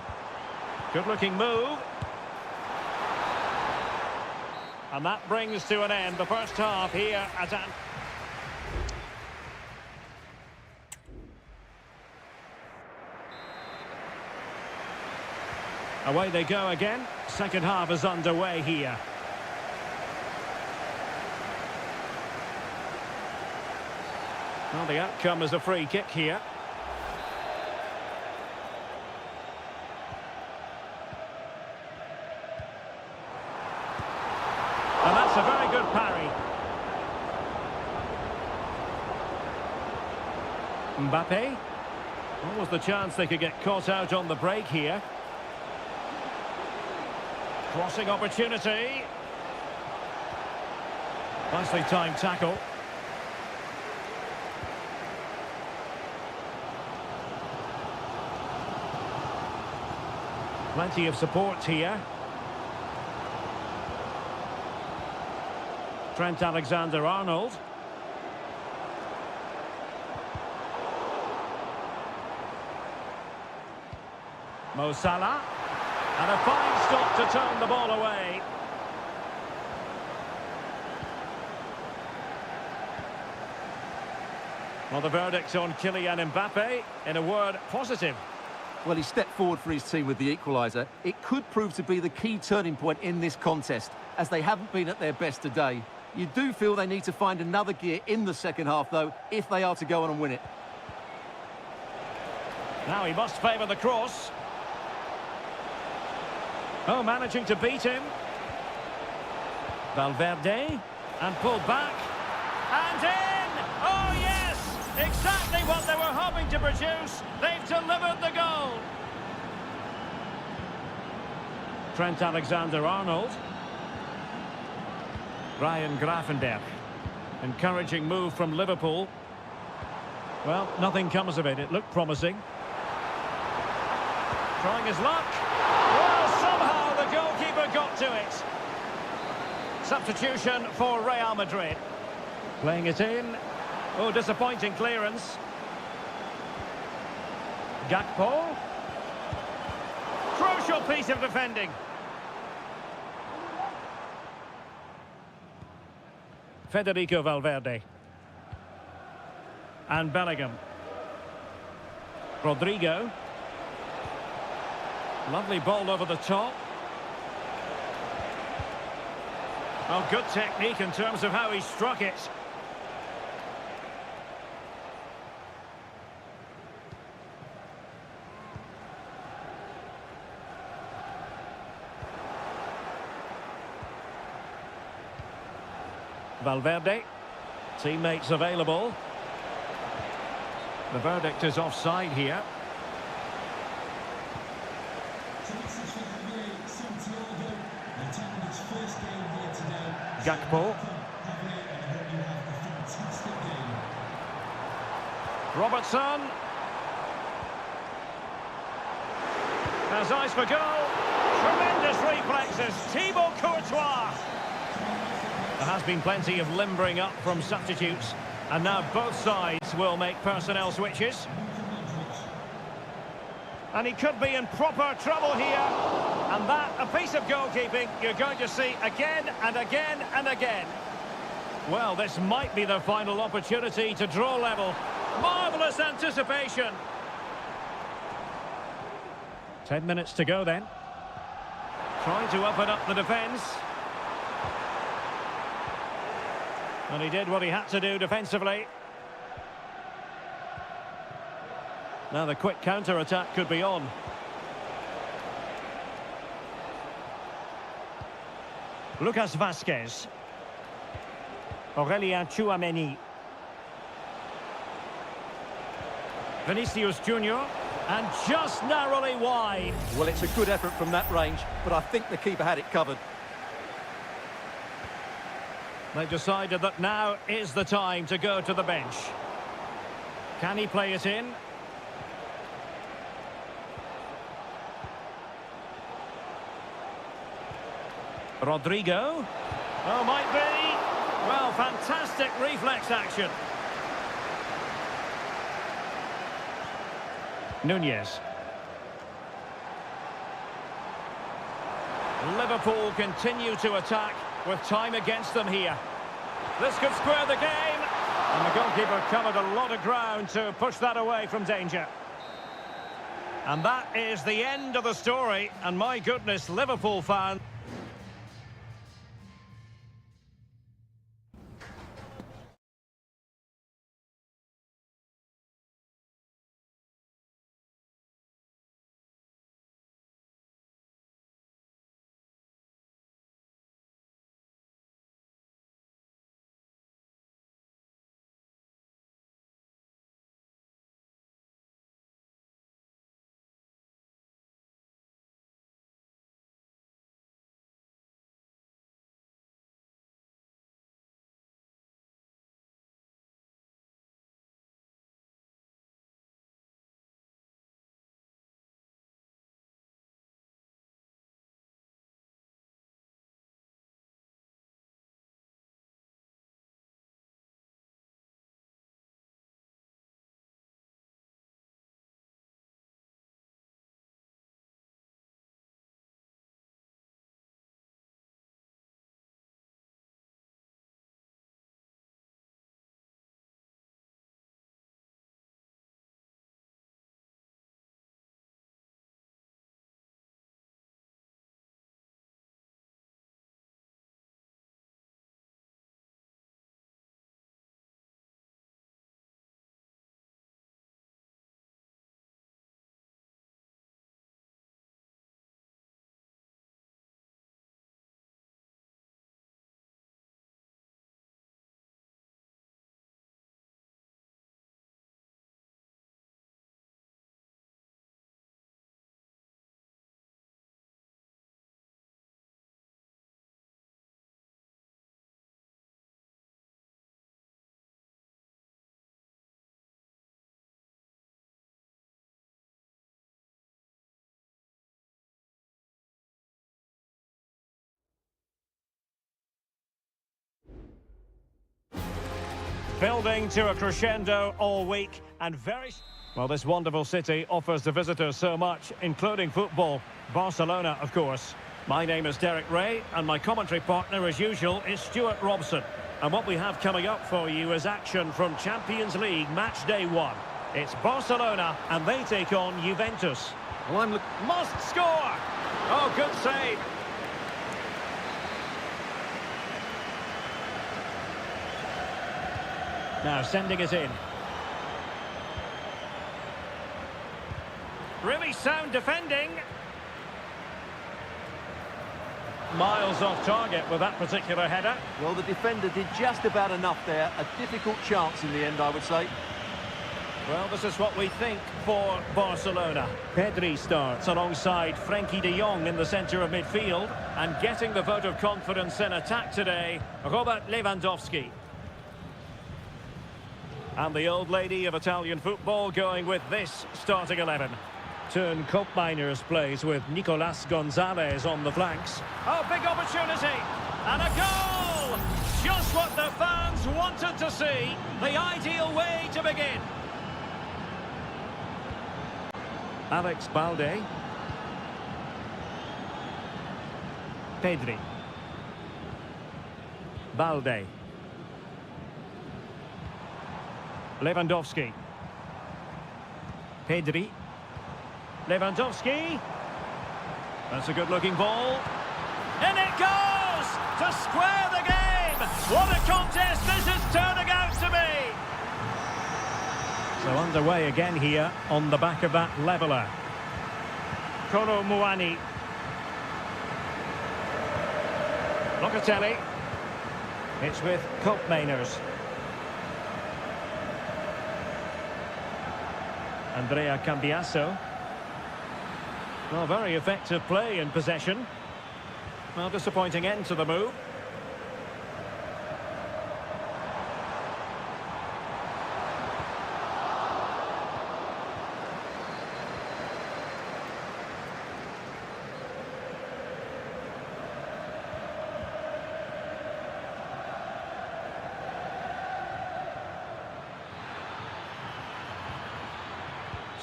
Good-looking move. And that brings to an end the first half here at Away they go again. Second half is underway here. Well, the outcome is a free kick here. And that's a very good parry. Mbappe. What was the chance they could get caught out on the break here? Crossing opportunity. Nicely timed tackle. Plenty of support here. Trent Alexander-Arnold. Mo Salah. And a fine stop to turn the ball away. Well, the verdict on Kylian Mbappe, in a word, positive. Well, he stepped forward for his team with the equaliser. It could prove to be the key turning point in this contest, as they haven't been at their best today. You do feel they need to find another gear in the second half, though, if they are to go on and win it. Now he must favour the cross. Oh, managing to beat him. Valverde. And pulled back. And in! Oh, yes! Exactly what they were hoping to produce. They've delivered the goal. Trent Alexander-Arnold. Ryan Gravenberch. Encouraging move from Liverpool. Well, nothing comes of it. It looked promising. Trying his luck. Well, somehow the goalkeeper got to it. Substitution for Real Madrid. Playing it in. Oh, disappointing clearance. Gakpo. Crucial piece of defending. Federico Valverde. And Bellingham. Rodrigo. Lovely ball over the top. Oh, good technique in terms of how he struck it. Valverde. Teammates available. The verdict is offside here. Gakpo. Robertson. Has eyes for goal. Tremendous reflexes. Thibaut Courtois. There has been plenty of limbering up from substitutes. And now both sides will make personnel switches. And he could be in proper trouble here. And that, a piece of goalkeeping you're going to see again and again and again. Well, this might be the final opportunity to draw level. Marvellous anticipation. 10 minutes to go then. Trying to open up the defence. And he did what he had to do defensively. Now the quick counter-attack could be on. Lucas Vazquez. Aurelien Tchouameni. Vinicius Junior. And just narrowly wide. Well, it's a good effort from that range, but I think the keeper had it covered. They've decided that now is the time to go to the bench. Can he play it in? Rodrigo. Oh, might be. Well, fantastic reflex action. Nunez. Liverpool continue to attack with time against them here. This could square the game. And the goalkeeper covered a lot of ground to push that away from danger. And that is the end of the story. And my goodness, Liverpool fans. Building to a crescendo all week and very... Well, this wonderful city offers the visitors so much, including football. Barcelona, of course. My name is Derek Ray, and my commentary partner, as usual, is Stuart Robson. And what we have coming up for you is action from Champions League Match Day 1. It's Barcelona, and they take on Juventus. Well, Must score! Oh, good save. Now sending it in. Really sound defending. Miles off target with that particular header. Well, the defender did just about enough there. A difficult chance in the end, I would say. Well, this is what we think for Barcelona. Pedri starts alongside Frenkie de Jong in the centre of midfield. And getting the vote of confidence in attack today, Robert Lewandowski. And the old lady of Italian football going with this starting 11. Turn Cope Miners plays with Nicolas Gonzalez on the flanks. Oh, big opportunity! And a goal! Just what the fans wanted to see. The ideal way to begin. Alex Balde. Pedri. Balde. Lewandowski. Pedri. Lewandowski. That's a good-looking ball. In it goes! To square the game! What a contest this is turning out to be! So underway again here on the back of that leveller. Kolo Muani. Locatelli. It's with Cope Mainers. Andrea Cambiasso. Well, very effective play in possession. Well, disappointing end to the move.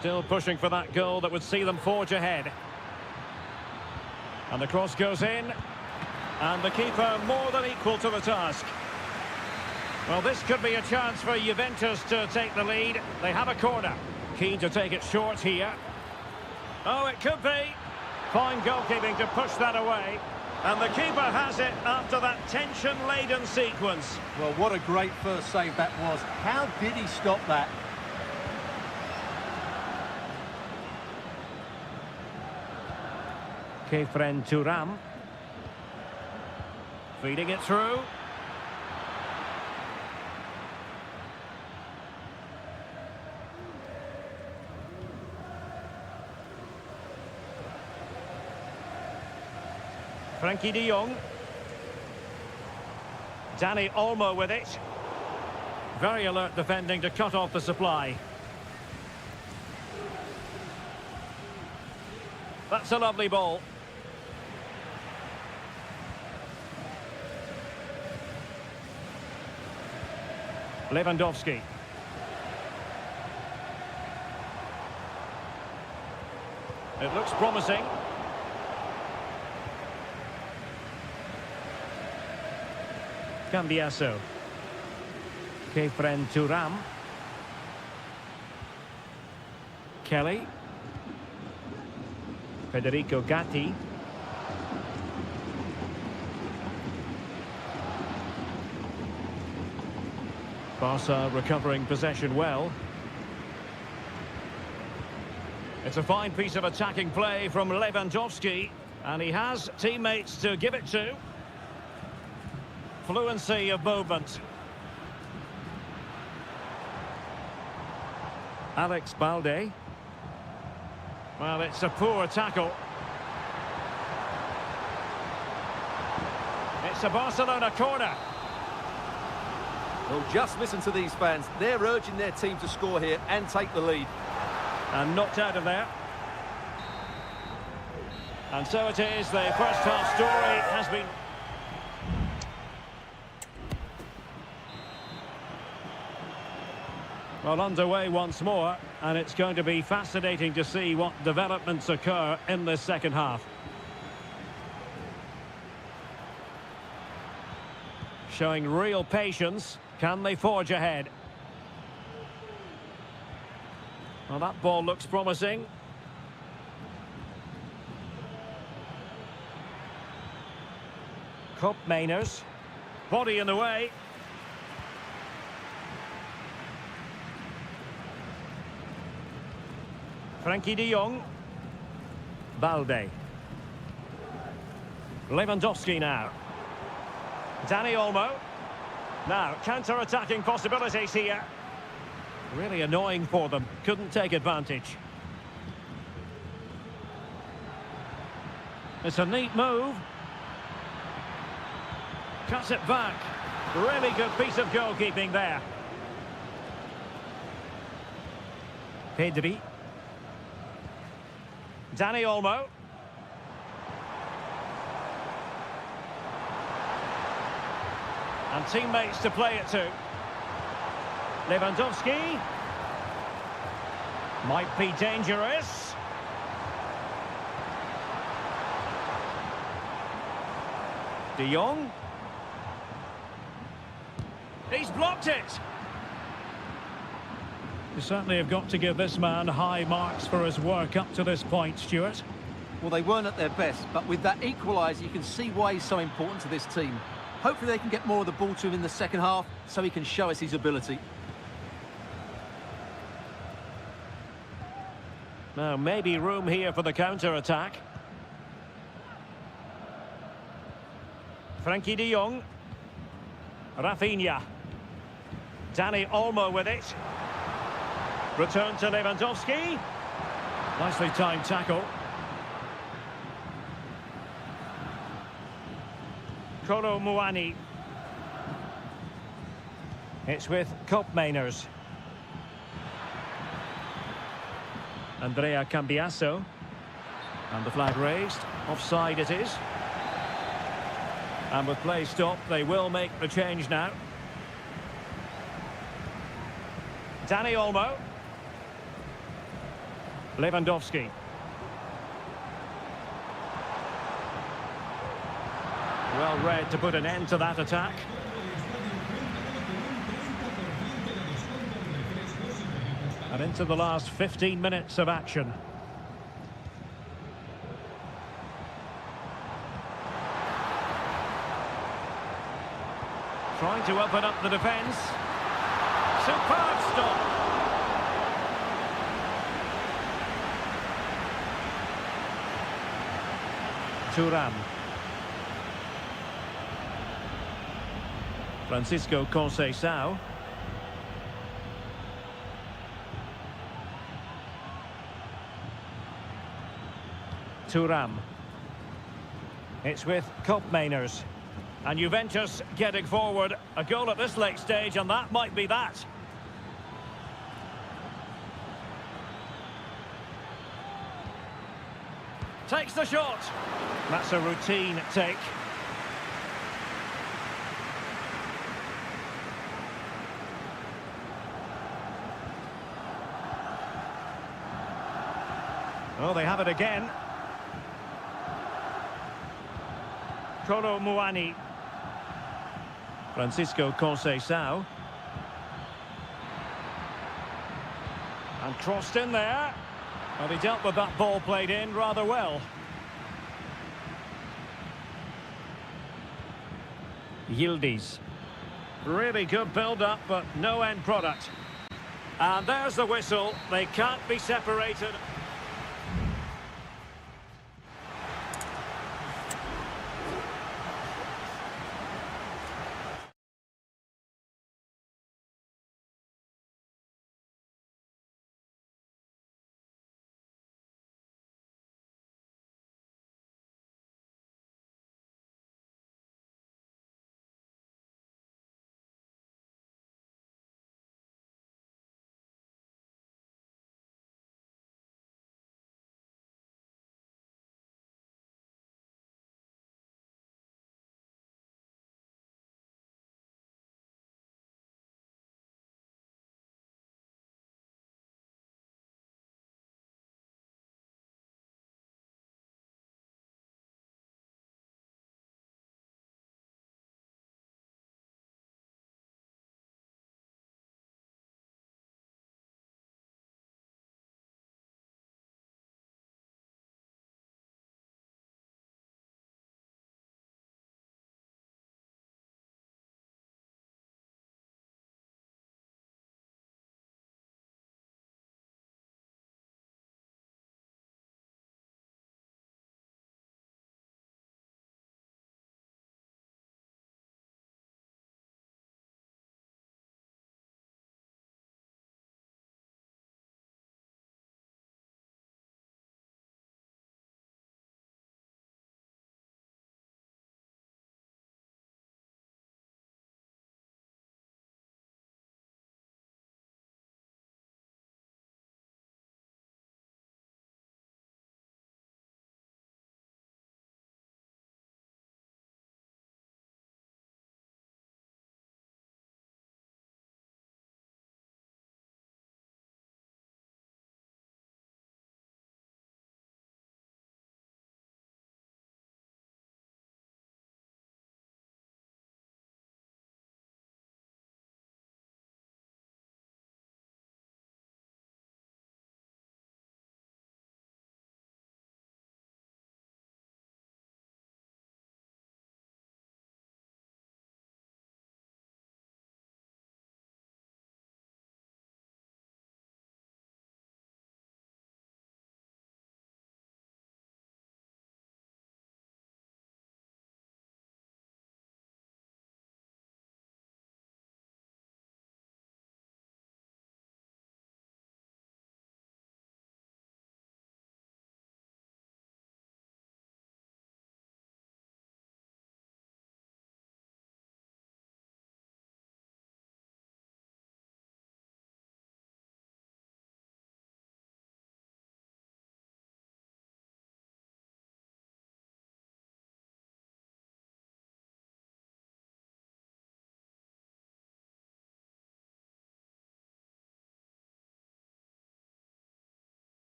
Still pushing for that goal that would see them forge ahead. And the cross goes in. And the keeper more than equal to the task. Well, this could be a chance for Juventus to take the lead. They have a corner. Keen to take it short here. Oh, it could be. Fine goalkeeping to push that away. And the keeper has it after that tension-laden sequence. Well, what a great first save that was. How did he stop that? Kefren Turam. Feeding it through. Frankie de Jong. Dani Olmo with it. Very alert defending to cut off the supply. That's a lovely ball. Lewandowski. It looks promising. Cambiasso. Kefren Turam. Kelly. Federico Gatti. Barca recovering possession well. It's a fine piece of attacking play from Lewandowski, and he has teammates to give it to. Fluency of movement. Alex Balde. Well, it's a poor tackle. It's a Barcelona corner. Well, just listen to these fans. They're urging their team to score here and take the lead. And knocked out of there. And so it is, the first half story has been... Well, underway once more, and it's going to be fascinating to see what developments occur in this second half. Showing real patience. Can they forge ahead? Well, that ball looks promising. Cope Mainers. Body in the way. Frankie de Jong. Balde. Lewandowski now. Dani Olmo. Now, counter-attacking possibilities here. Really annoying for them. Couldn't take advantage. It's a neat move. Cuts it back. Really good piece of goalkeeping there. Pedri. Danny Olmo. And teammates to play it to. Lewandowski. Might be dangerous. De Jong. He's blocked it. You certainly have got to give this man high marks for his work up to this point, Stuart. Well, they weren't at their best, but with that equaliser, you can see why he's so important to this team. Hopefully they can get more of the ball to him in the second half so he can show us his ability. Now, maybe room here for the counter-attack. Frankie de Jong. Rafinha. Danny Olmo with it. Return to Lewandowski. Nicely timed tackle. Kolo Muani. It's with Koopmeiners. Andrea Cambiasso. And the flag raised. Offside it is. And with play stopped, they will make the change now. Danny Olmo. Lewandowski. Well read to put an end to that attack. And into the last 15 minutes of action. Trying to open up the defence. Superb stop. Thuram. Francisco Conceição. Thuram. It's with Koopmeiners. And Juventus getting forward. A goal at this late stage, and that might be that. Takes the shot. That's a routine take. Oh, they have it again. Kolo Muani. Francisco Conceição. And crossed in there. Well, he dealt with that ball played in rather well. Yildiz. Really good build-up, but no end product. And there's the whistle. They can't be separated.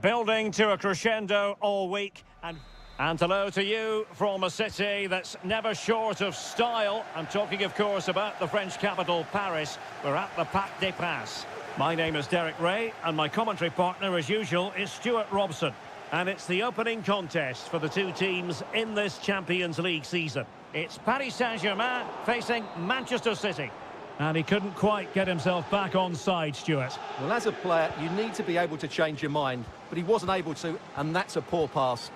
Building to a crescendo all week. And hello to you from a city that's never short of style. I'm talking, of course, about the French capital, Paris. We're at the Parc des Princes. My name is Derek Ray, and my commentary partner, as usual, is Stuart Robson. And it's the opening contest for the two teams in this Champions League season. It's Paris Saint-Germain facing Manchester City. And he couldn't quite get himself back on side, Stuart. Well, as a player, you need to be able to change your mind, but he wasn't able to, and that's a poor pass.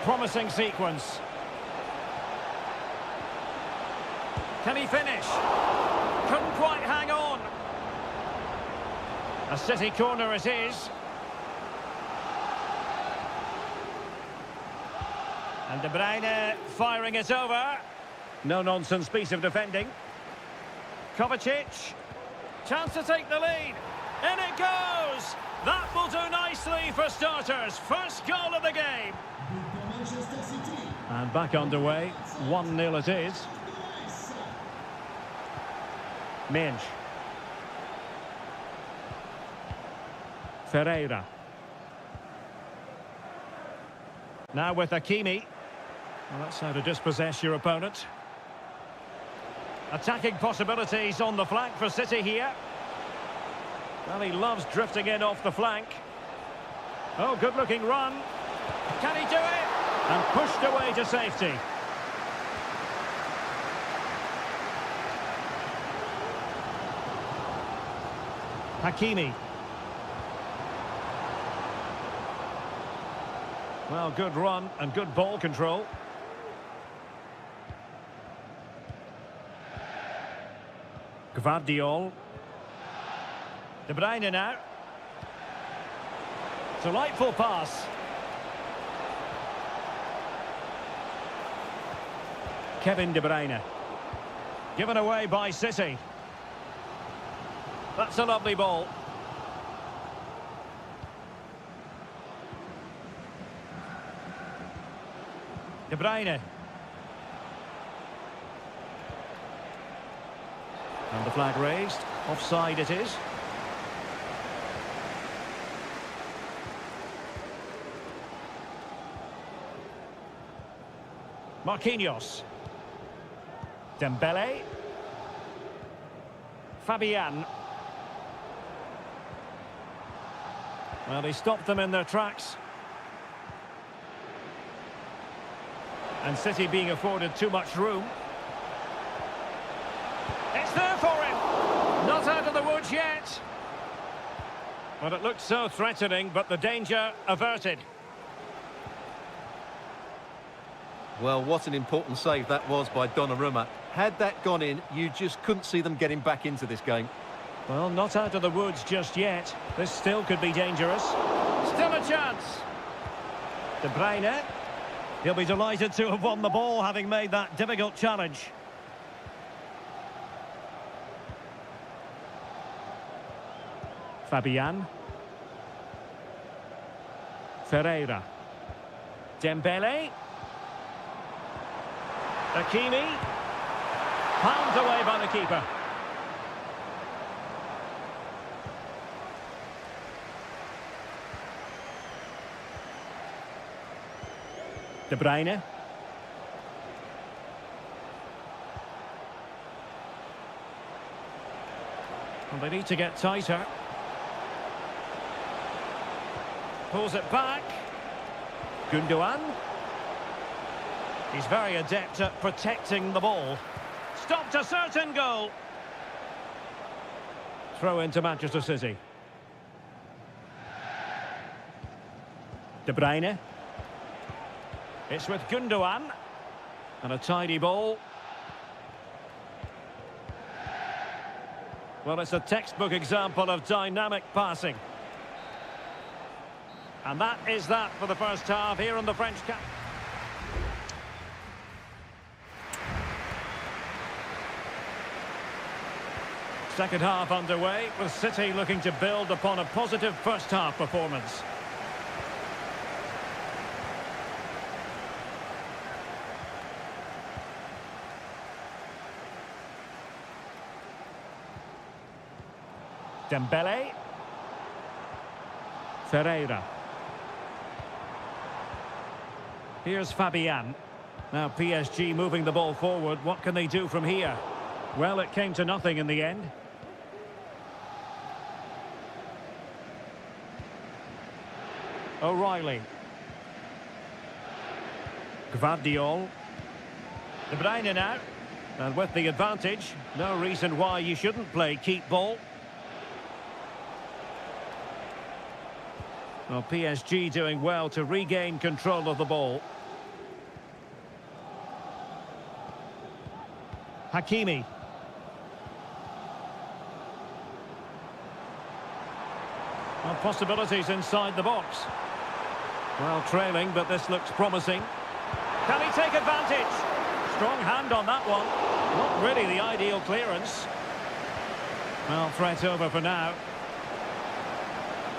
Promising sequence. Can he finish? Couldn't quite hang on. A City corner it is. And De Bruyne firing it over. No-nonsense piece of defending. Kovacic. Chance to take the lead. In it goes! That will do nicely for starters. First goal of the game. And back underway. 1-0 it is. Minge. Ferreira. Now with Hakimi. Well, that's how to dispossess your opponent. Attacking possibilities on the flank for City here. Well, he loves drifting in off the flank. Oh, good-looking run. Can he do it? And pushed away to safety. Hakimi. Well, good run and good ball control. Gvardiol. De Bruyne now. Delightful pass. Kevin De Bruyne. Given away by City. That's a lovely ball. De Bruyne. And the flag raised. Offside it is. Marquinhos. Dembele. Fabian. Well, he stopped them in their tracks. And City being afforded too much room. It's there for him. Not out of the woods yet. Well, it looked so threatening, but the danger averted. Well, what an important save that was by Donnarumma. Had that gone in, you just couldn't see them getting back into this game. Well, not out of the woods just yet. This still could be dangerous. Still a chance. De Bruyne. He'll be delighted to have won the ball, having made that difficult challenge. Fabian. Ferreira. Dembele. Hakimi. Palmed away by the keeper. De Bruyne. Well, they need to get tighter. Pulls it back. Gundogan. He's very adept at protecting the ball. Stopped a certain goal. Throw into Manchester City. De Bruyne. It's with Gundogan. And a tidy ball. Well, it's a textbook example of dynamic passing. And that is that for the first half here on the French camp. Second half underway, with City looking to build upon a positive first half performance. Dembele. Ferreira. Here's Fabian. Now PSG moving the ball forward. What can they do from here? Well, it came to nothing in the end. O'Reilly. Gvardiol. De Bruyne now. And with the advantage, no reason why you shouldn't play keep ball. Well, PSG doing well to regain control of the ball. Hakimi. Well, possibilities inside the box. Well, trailing, but this looks promising. Can he take advantage? Strong hand on that one. Not really the ideal clearance. Well, threat over for now.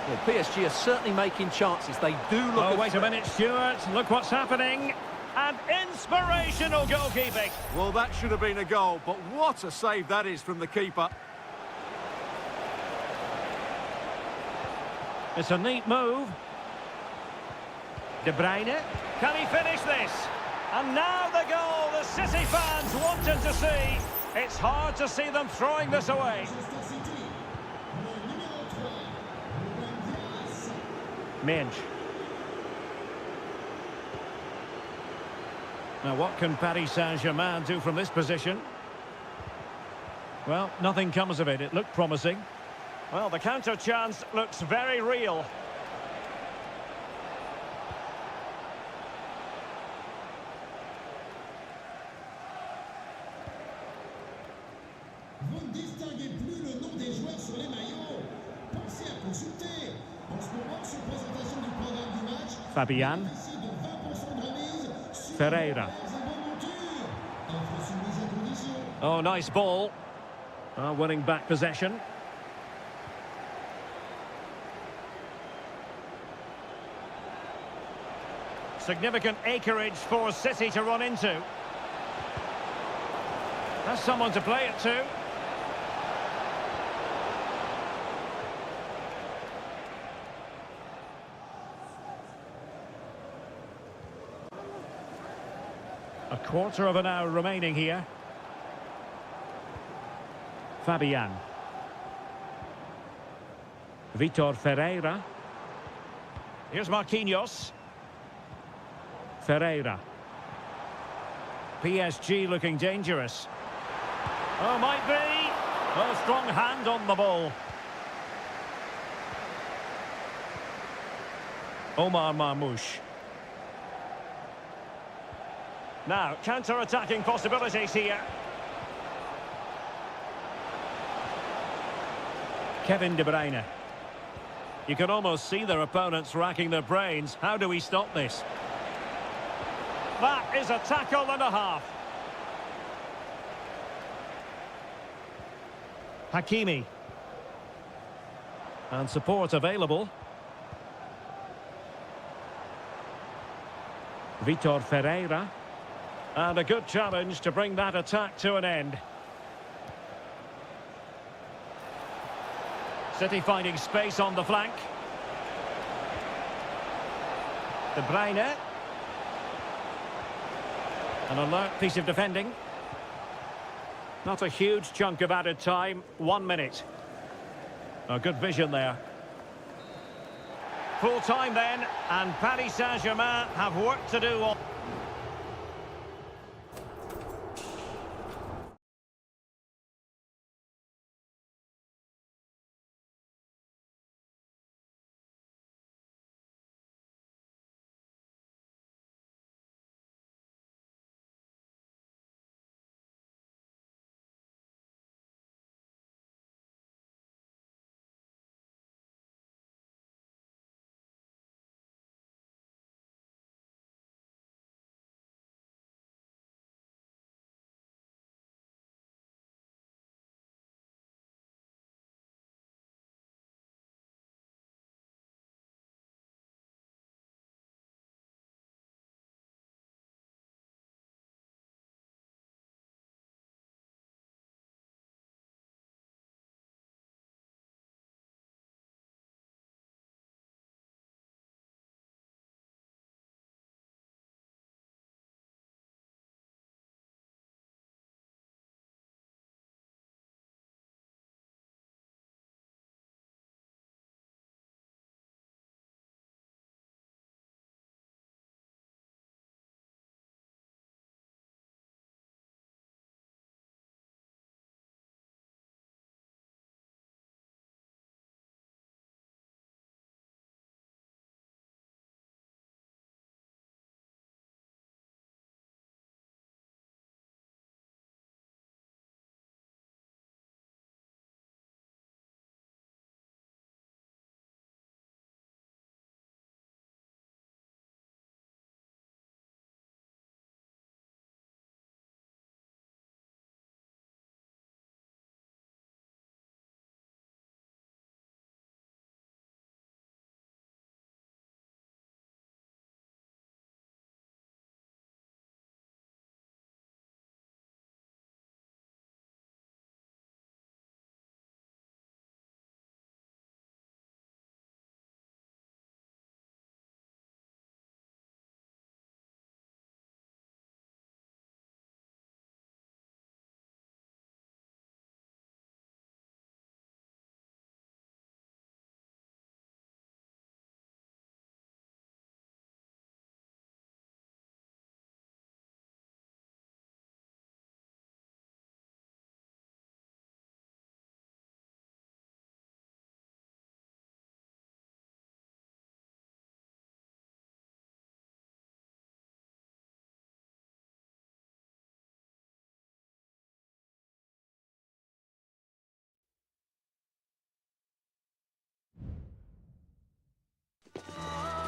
Well, PSG are certainly making chances. They do look... Oh, wait a minute, Stuart. Look what's happening. And inspirational goalkeeping. Well, that should have been a goal, but what a save that is from the keeper. It's a neat move. De Bruyne. Can he finish this? And now the goal the City fans wanted to see. It's hard to see them throwing this away. Minge. Now what can Paris Saint-Germain do from this position? Well, nothing comes of it. It looked promising. Well, the counter chance looks very real. Vous ne distinguez plus le nom des joueurs sur les maillots. Pensez à consulter. En ce moment, sur présentation du programme du match, Fabian. ici de 20% de remise sur Ferreira. les bonnes montures. Offre soumise à condition. Oh, nice ball. Winning back possession. Significant acreage for City to run into. Has someone to play it to. A quarter of an hour remaining here. Fabian. Vitor Ferreira. Here's Marquinhos. Ferreira. PSG looking dangerous. Oh, might be. Oh, strong hand on the ball. Omar Marmoush. Now, counter-attacking possibilities here. Kevin De Bruyne. You can almost see their opponents racking their brains. How do we stop this? That is a tackle and a half. Hakimi. And support available. Vitor Ferreira. And a good challenge to bring that attack to an end. City finding space on the flank. De Bruyne. An alert piece of defending. Not a huge chunk of added time. 1 minute. A good vision there. Full time then, and Paris Saint-Germain have work to do on...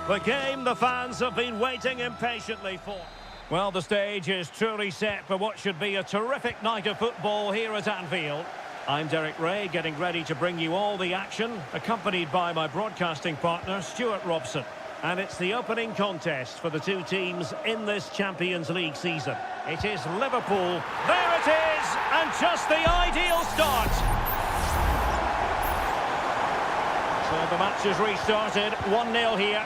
The game the fans have been waiting impatiently for. Well, the stage is truly set for what should be a terrific night of football here at Anfield. I'm Derek Ray, getting ready to bring you all the action, accompanied by my broadcasting partner, Stuart Robson. And it's the opening contest for the two teams in this Champions League season. It is Liverpool. There it is! And just the ideal start! So the match has restarted, 1-0 here.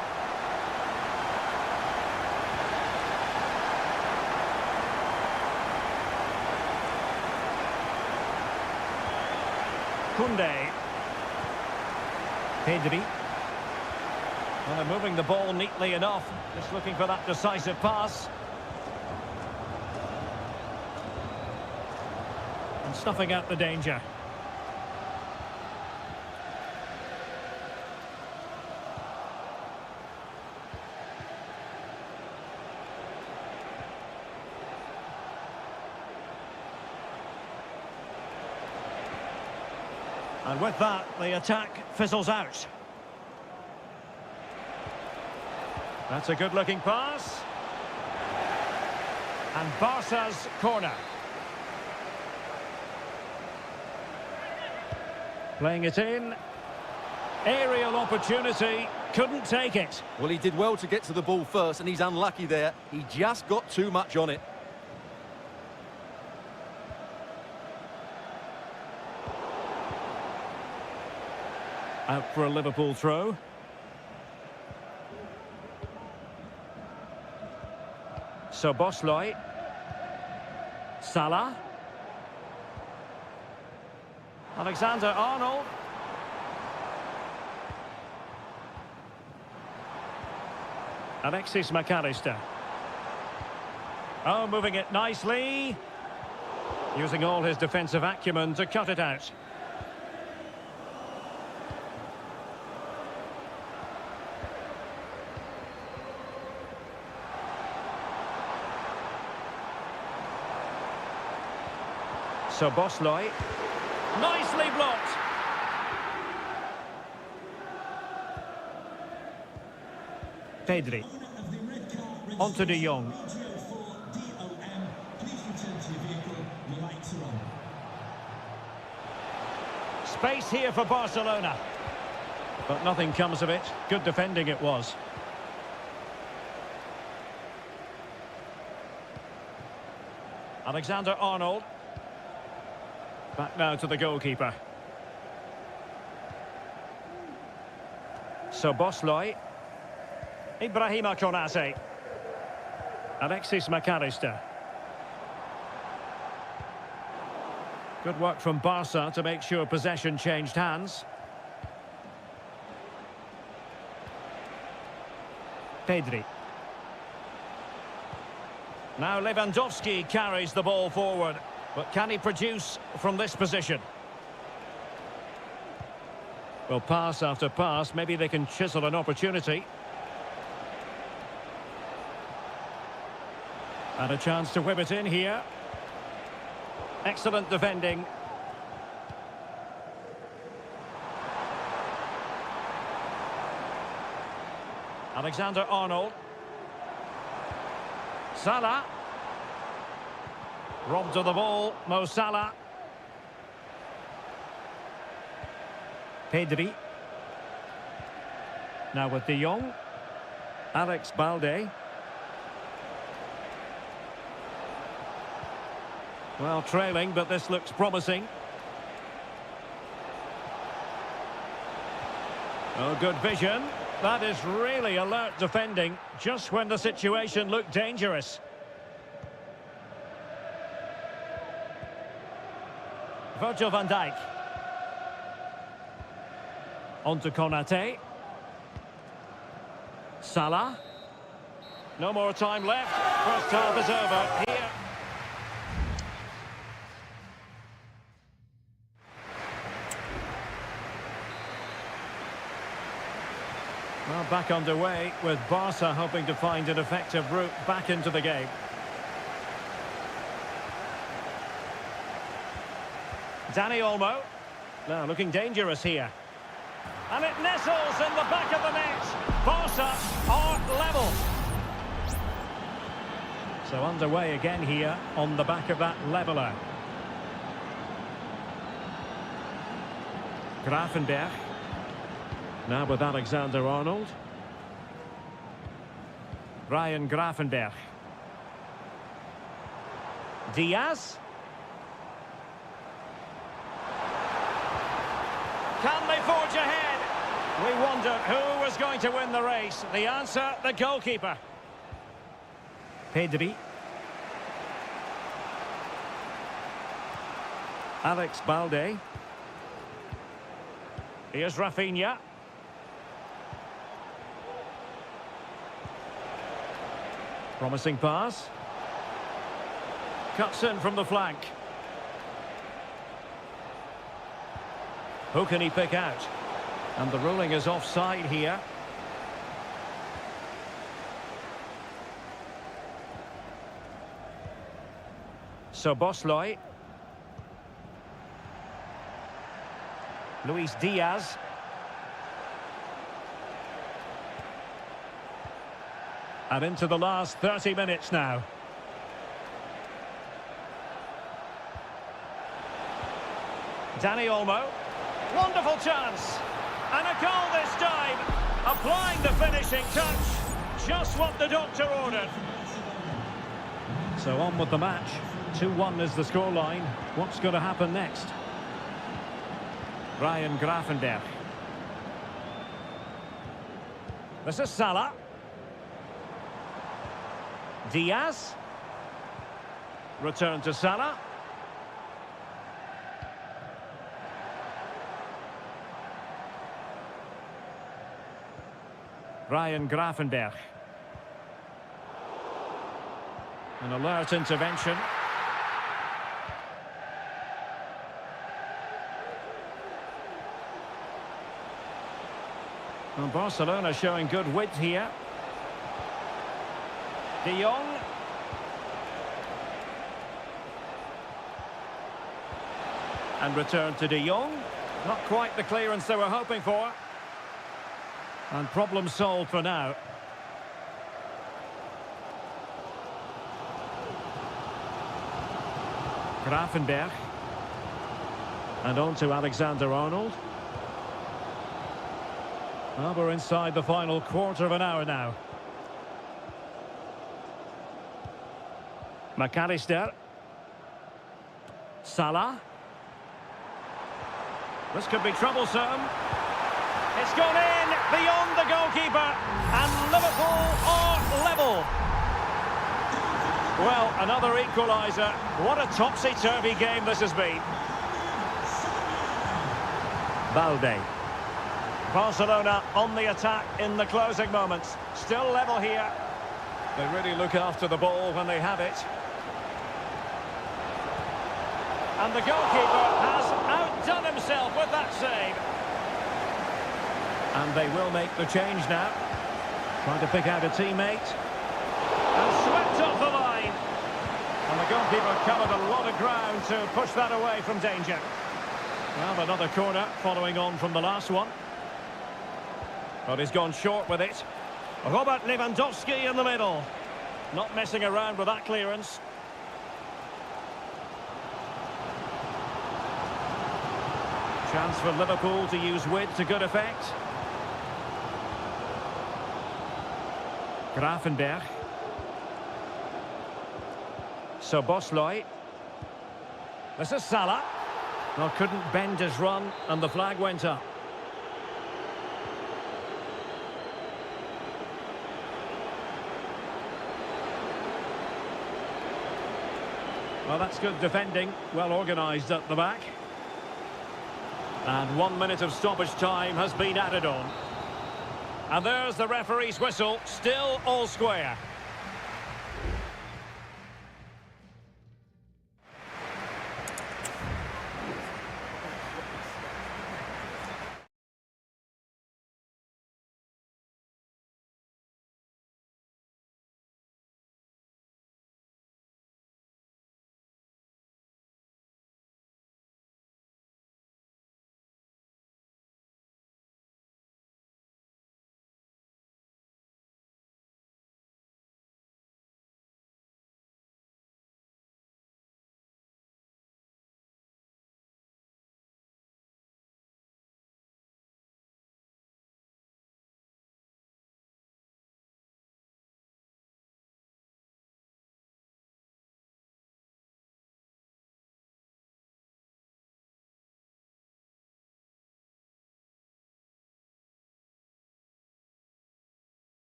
Koundé. Pedri. Well, they're moving the ball neatly enough. Just looking for that decisive pass. And snuffing out the danger. And with that, the attack fizzles out. That's a good-looking pass. And Barca's corner. Playing it in. Aerial opportunity. Couldn't take it. Well, he did well to get to the ball first, and he's unlucky there. He just got too much on it. Out for a Liverpool throw. So Bosley. Salah. Alexander-Arnold. Alexis McAllister. Oh, moving it nicely. Using all his defensive acumen to cut it out. So Bosley, nicely blocked. Pedri. On to De Jong. Space here for Barcelona. But nothing comes of it. Good defending it was. Alexander-Arnold. Back now to the goalkeeper. So Bosley. Ibrahima Konate. Alexis McAllister. Good work from Barca to make sure possession changed hands. Pedri. Now Lewandowski carries the ball forward. But can he produce from this position? Well, pass after pass, maybe they can chisel an opportunity. And a chance to whip it in here. Excellent defending. Alexander-Arnold. Salah. Robbed of the ball, Mo Salah. Pedri. Now with De Jong. Alex Balde. Well, trailing, but this looks promising. Oh, good vision. That is really alert defending, just when the situation looked dangerous. Virgil van Dijk. On to Konate. Salah. No more time left. First half is over. Here. Well, back underway with Barca hoping to find an effective route back into the game. Dani Olmo. Now looking dangerous here. And it nestles in the back of the net. Barca are level. So underway again here on the back of that leveller. Grafenberg. Now with Alexander-Arnold. Ryan Grafenberg. Diaz. Can they forge ahead? We wondered who was going to win the race. The answer, the goalkeeper. Pedri. Alex Balde. Here's Rafinha. Promising pass. Cuts in from the flank. Who can he pick out? And the ruling is offside here. So Bosloy. Luis Diaz. And into the last 30 minutes now. Dani Olmo. Wonderful chance. And a goal this time. Applying the finishing touch. Just what the doctor ordered. So on with the match. 2-1 is the scoreline. What's going to happen next? Ryan Grafenberg. This is Salah. Diaz. Return to Salah. Ryan Grafenberg. An alert intervention. And Barcelona showing good width here. De Jong. And return to De Jong. Not quite the clearance they were hoping for. And problem solved for now. Grafenberg. And on to Alexander-Arnold. Well, we're inside the final quarter of an hour now. McAllister. Salah. This could be troublesome. It's gone in beyond the goalkeeper, and Liverpool are level. Well, another equaliser. What a topsy-turvy game this has been. Balde. Barcelona on the attack in the closing moments. Still level here. They really look after the ball when they have it. And the goalkeeper has outdone himself with that save. And they will make the change now. Trying to pick out a teammate. And swept off the line. And the goalkeeper covered a lot of ground to push that away from danger. Well, another corner following on from the last one. But he's gone short with it. Robert Lewandowski in the middle. Not messing around with that clearance. Chance for Liverpool to use width to good effect. Grafenberg. So Bosloy. This is Salah. Well, couldn't bend his run and the flag went up. Well, that's good defending. Well organised at the back. And 1 minute of stoppage time has been added on. And there's the referee's whistle. Still all square.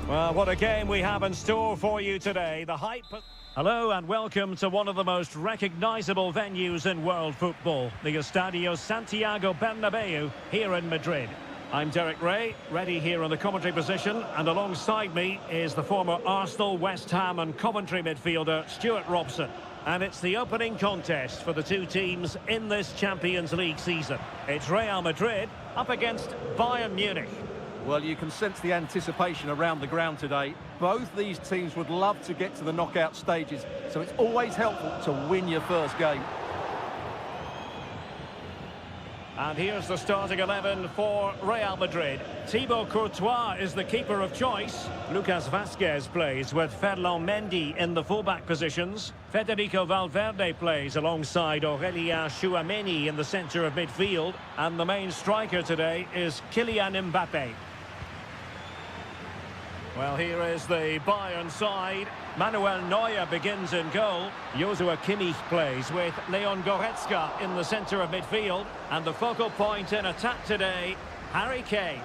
Well, what a game we have in store for you today. The hype... Hello and welcome to one of the most recognisable venues in world football, the Estadio Santiago Bernabeu here in Madrid. I'm Derek Ray, ready here in the commentary position, and alongside me is the former Arsenal, West Ham and Coventry midfielder Stuart Robson. And it's the opening contest for the two teams in this Champions League season. It's Real Madrid up against Bayern Munich. Well, you can sense the anticipation around the ground today. Both these teams would love to get to the knockout stages, so it's always helpful to win your first game. And here's the starting 11 for Real Madrid. Thibaut Courtois is the keeper of choice. Lucas Vazquez plays with Ferland Mendy in the fullback positions. Federico Valverde plays alongside Aurélien Tchouameni in the centre of midfield. And the main striker today is Kylian Mbappé. Well, here is the Bayern side. Manuel Neuer begins in goal. Joshua Kimmich plays with Leon Goretzka in the centre of midfield. And the focal point in attack today, Harry Kane.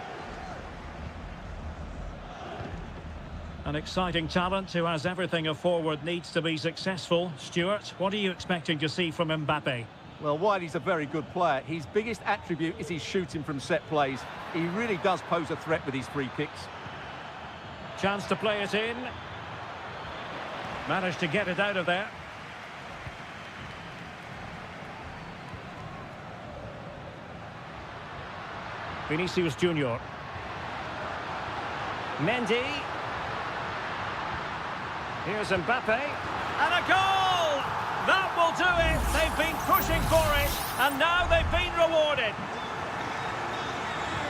An exciting talent who has everything a forward needs to be successful. Stuart, what are you expecting to see from Mbappé? Well, while he's a very good player, his biggest attribute is his shooting from set plays. He really does pose a threat with his free kicks. Chance to play it in. Managed to get it out of there. Vinicius Junior. Mendy. Here's Mbappé. And a goal! That will do it. They've been pushing for it, and now they've been rewarded.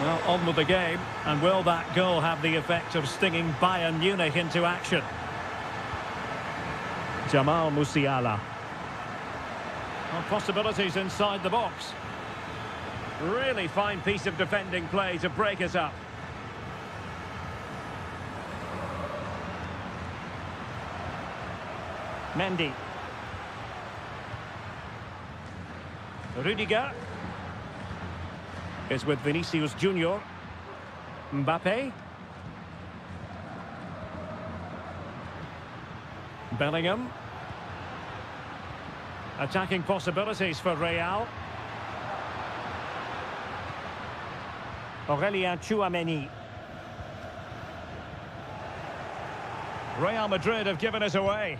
Well, on with the game, and will that goal have the effect of stinging Bayern Munich into action? Jamal Musiala. Well, possibilities inside the box. Really fine piece of defending play to break it up. Mendy. Rudiger. Is with Vinicius Junior. Mbappé. Bellingham. Attacking possibilities for Real. Aurélien Tchouameni. Real Madrid have given it away.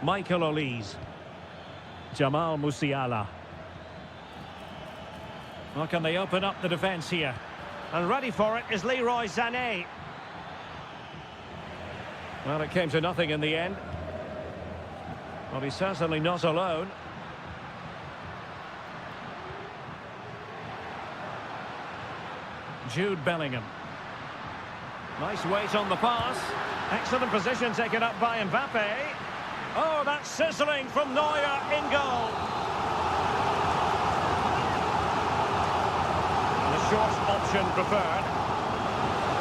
Michael Olise. Jamal Musiala. Well, can they open up the defence here? And ready for it is Leroy Sané. Well, it came to nothing in the end. Well, he's certainly not alone. Jude Bellingham. Nice weight on the pass. Excellent position taken up by Mbappé. Oh, that's sizzling from Neuer in goal. And a short option preferred.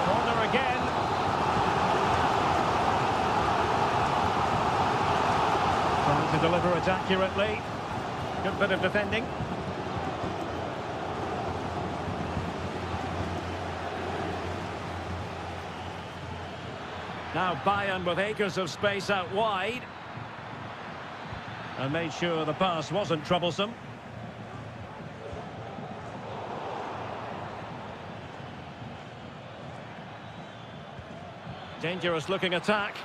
Corner again. Trying to deliver it accurately. Good bit of defending. Now Bayern with acres of space out wide. And made sure the pass wasn't troublesome. Dangerous looking attack.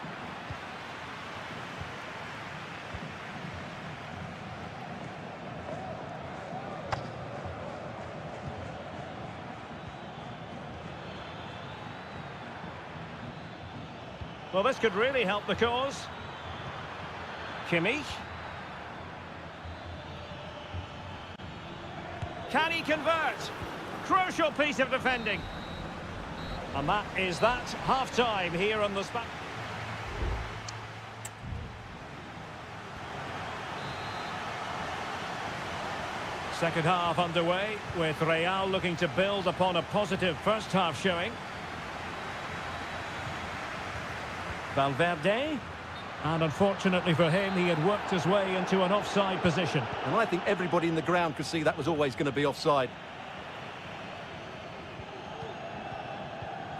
Well, this could really help the cause. Kimmich. Can he convert? Crucial piece of defending. And that is that. Half-time here on the spot. Second half underway, with Real looking to build upon a positive first half showing. Valverde. And unfortunately for him, he had worked his way into an offside position. And I think everybody in the ground could see that was always going to be offside.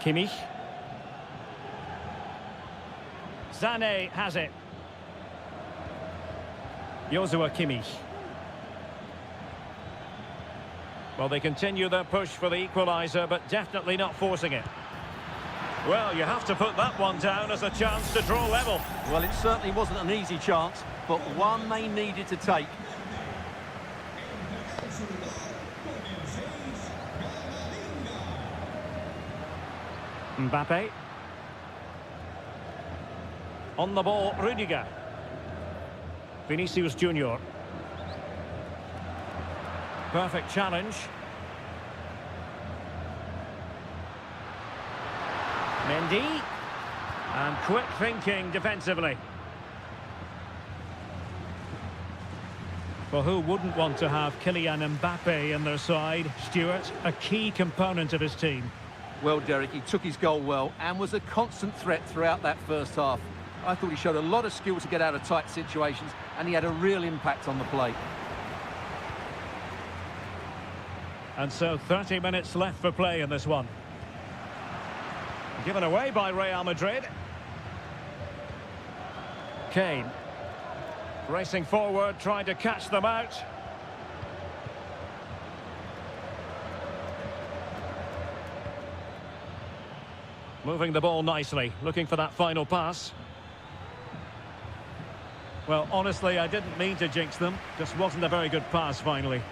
Kimmich. Sané has it. Joshua Kimmich. Well, they continue their push for the equaliser, but definitely not forcing it. Well, you have to put that one down as a chance to draw level. Well, it certainly wasn't an easy chance, but one they needed to take. Mbappe. On the ball, Rudiger. Vinicius Junior. Perfect challenge. Mendy. And quick thinking defensively. Well, who wouldn't want to have Kylian Mbappe in their side? Stuart, a key component of his team. Well, Derek, he took his goal well and was a constant threat throughout that first half. I thought he showed a lot of skill to get out of tight situations, and he had a real impact on the play. And so 30 minutes left for play in this one. Given away by Real Madrid. Kane. Racing forward, trying to catch them out. Moving the ball nicely, looking for that final pass. Well, honestly, I didn't mean to jinx them. Just wasn't a very good pass, finally.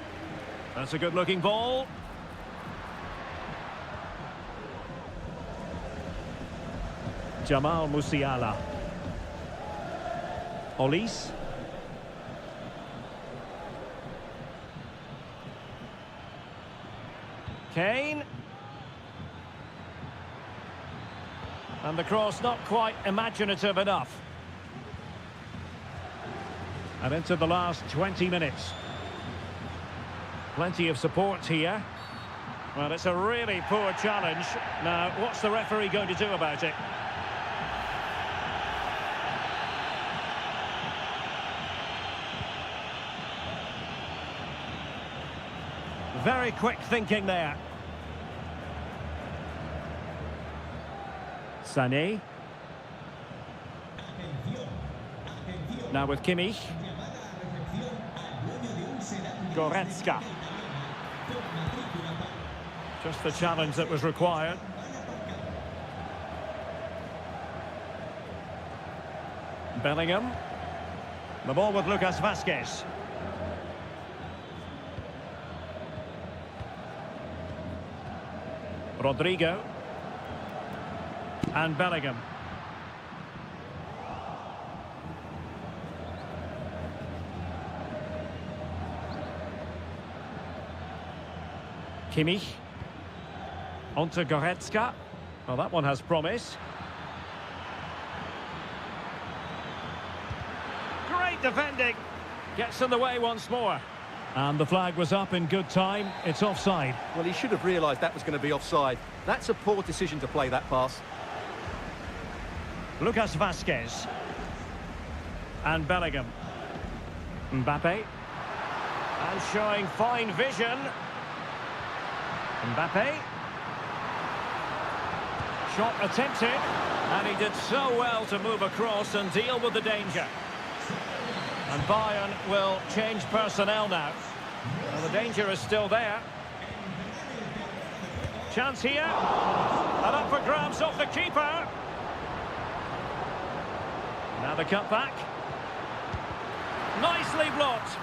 That's a good-looking ball. Jamal Musiala. Olise. Kane. And the cross not quite imaginative enough. And into the last 20 minutes. Plenty of support here. Well, it's a really poor challenge. Now, what's the referee going to do about it? Very quick thinking there. Sané. Now with Kimmich. Goretzka. Just the challenge that was required. Bellingham. The ball with Lucas Vazquez. Rodrigo. And Bellingham. Kimmich. Onto Goretzka. Well, that one has promise. Great defending. Gets in the way once more. And the flag was up in good time. It's offside. Well, he should have realised that was going to be offside. That's a poor decision to play that pass. Lucas Vazquez. And Bellingham. Mbappe. And showing fine vision. Mbappe. Shot attempted. And he did so well to move across and deal with the danger. And Bayern will change personnel now. Well, the danger is still there. Chance here. And up for grabs off the keeper. Now the cut back. Nicely blocked.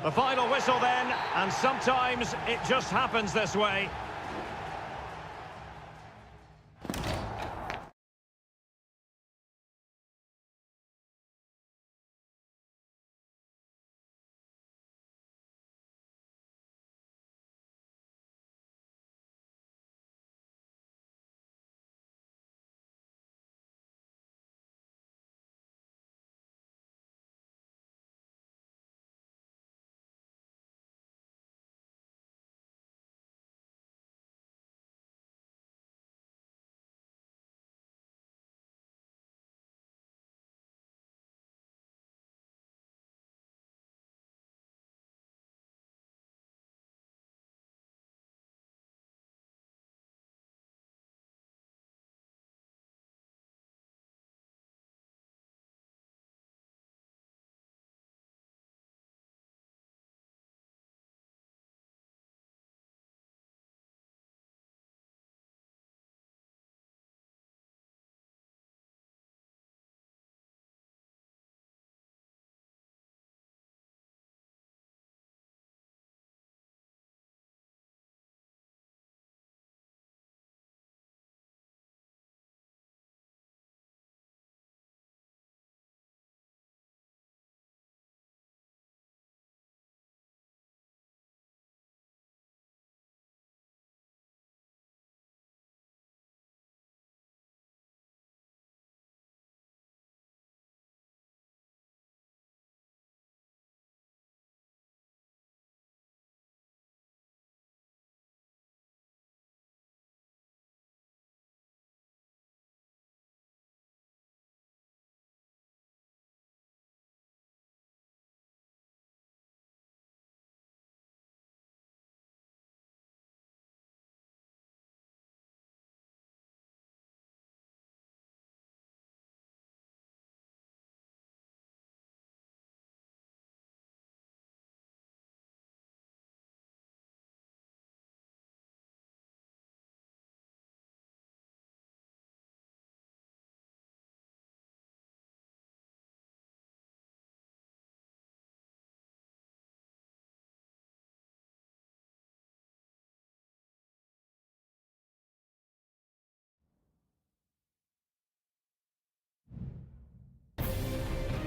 The final whistle then, and sometimes it just happens this way.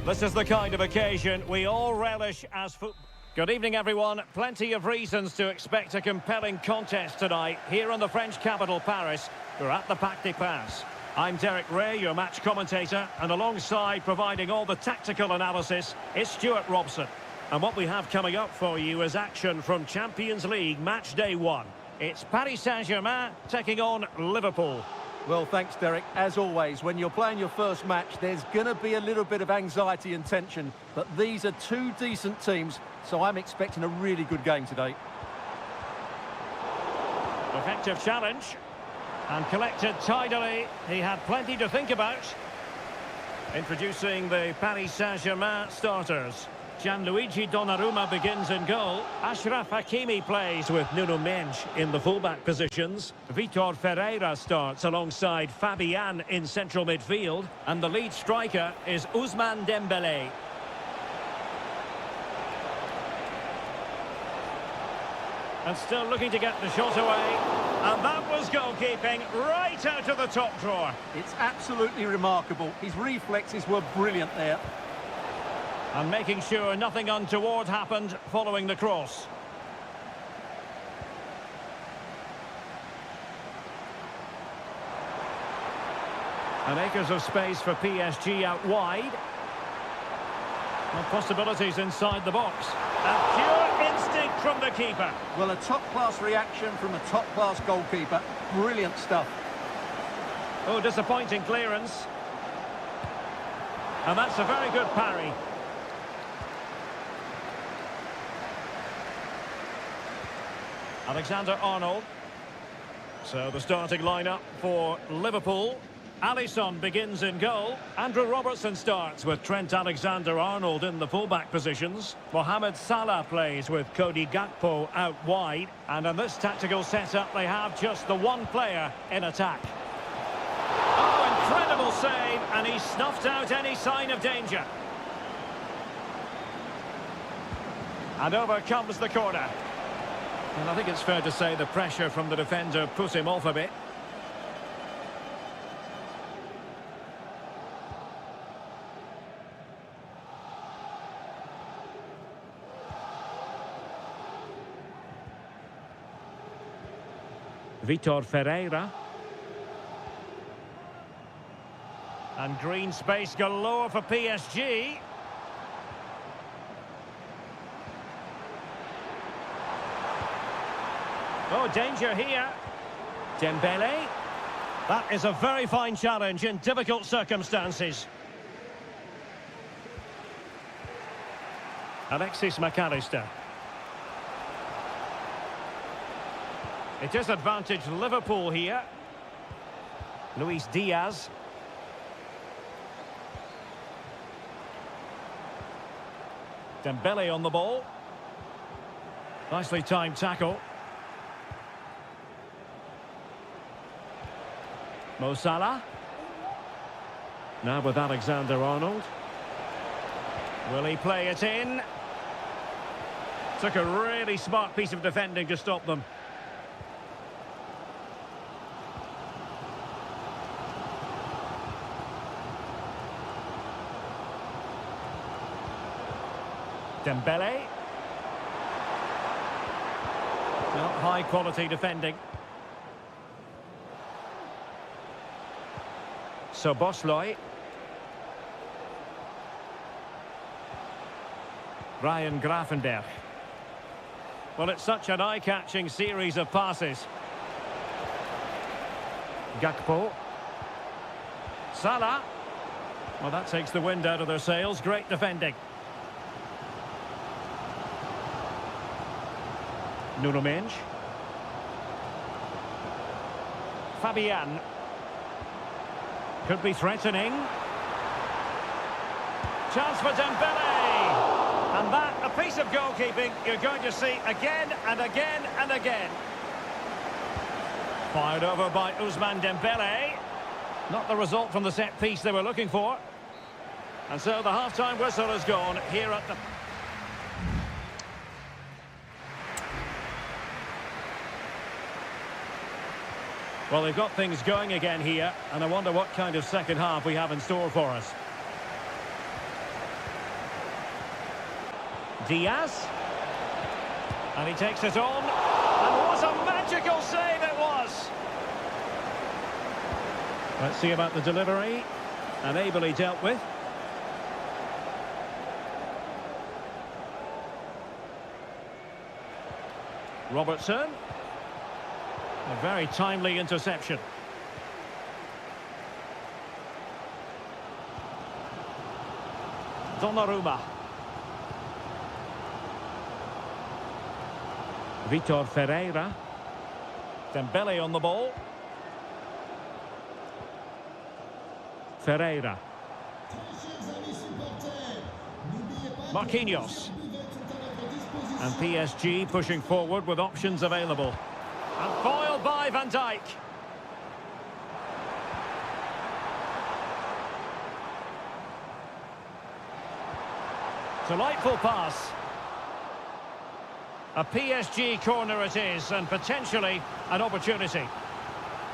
This is the kind of occasion we all relish as football. Good evening, everyone. Plenty of reasons to expect a compelling contest tonight here in the French capital, Paris. We're at the Parc des Princes. I'm Derek Ray, your match commentator, and alongside providing all the tactical analysis is Stuart Robson. And what we have coming up for you is action from Champions League match day 1. It's Paris Saint-Germain taking on Liverpool. Well, thanks, Derek. As always, when you're playing your first match, there's going to be a little bit of anxiety and tension. But these are two decent teams, so I'm expecting a really good game today. Effective challenge. And collected tidily. He had plenty to think about. Introducing the Paris Saint-Germain starters. Gianluigi Donnarumma begins in goal. Achraf Hakimi plays with Nuno Mendes in the fullback positions. Vitor Ferreira starts alongside Fabian in central midfield. And the lead striker is Ousmane Dembélé. And still looking to get the shot away. And that was goalkeeping right out of the top drawer. It's absolutely remarkable. His reflexes were brilliant there. And making sure nothing untoward happened following the cross. And acres of space for PSG out wide. And possibilities inside the box. A pure instinct from the keeper. Well, a top-class reaction from a top-class goalkeeper. Brilliant stuff. Oh, disappointing clearance. And that's a very good parry. Alexander-Arnold. So the starting lineup for Liverpool. Alisson begins in goal. Andrew Robertson starts with Trent Alexander-Arnold in the fullback positions. Mohamed Salah plays with Cody Gakpo out wide. And in this tactical setup, they have just the one player in attack. Oh, incredible save, and he snuffed out any sign of danger. And over comes the corner. And I think it's fair to say the pressure from the defender put him off a bit. Vitor Ferreira. And green space galore for PSG. Oh, danger here. Dembélé. That is a very fine challenge in difficult circumstances. Alexis McAllister. It is advantage Liverpool here. Luis Diaz. Dembélé on the ball. Nicely timed tackle. Mo Salah. Now with Alexander-Arnold. Will he play it in? Took a really smart piece of defending to stop them. Dembélé. Well, high quality defending. So Bosley. Ryan Gravenberch. Well, it's such an eye-catching series of passes. Gakpo. Salah. Well, that takes the wind out of their sails. Great defending. Nuno Mendes. Fabian. Could be threatening. Chance for Dembélé. And that, a piece of goalkeeping you're going to see again and again and again. Fired over by Ousmane Dembélé. Not the result from the set piece they were looking for. And so the half-time whistle has gone here at the... Well, they've got things going again here, and I wonder what kind of second half we have in store for us. Diaz. And he takes it on. And what a magical save it was! Let's see about the delivery. And ably dealt with. Robertson. A very timely interception. Donnarumma. Vitor Ferreira. Dembele on the ball. Ferreira. Marquinhos. And PSG pushing forward with options available. And foiled by Van Dijk. Delightful pass. A PSG corner it is, and potentially an opportunity.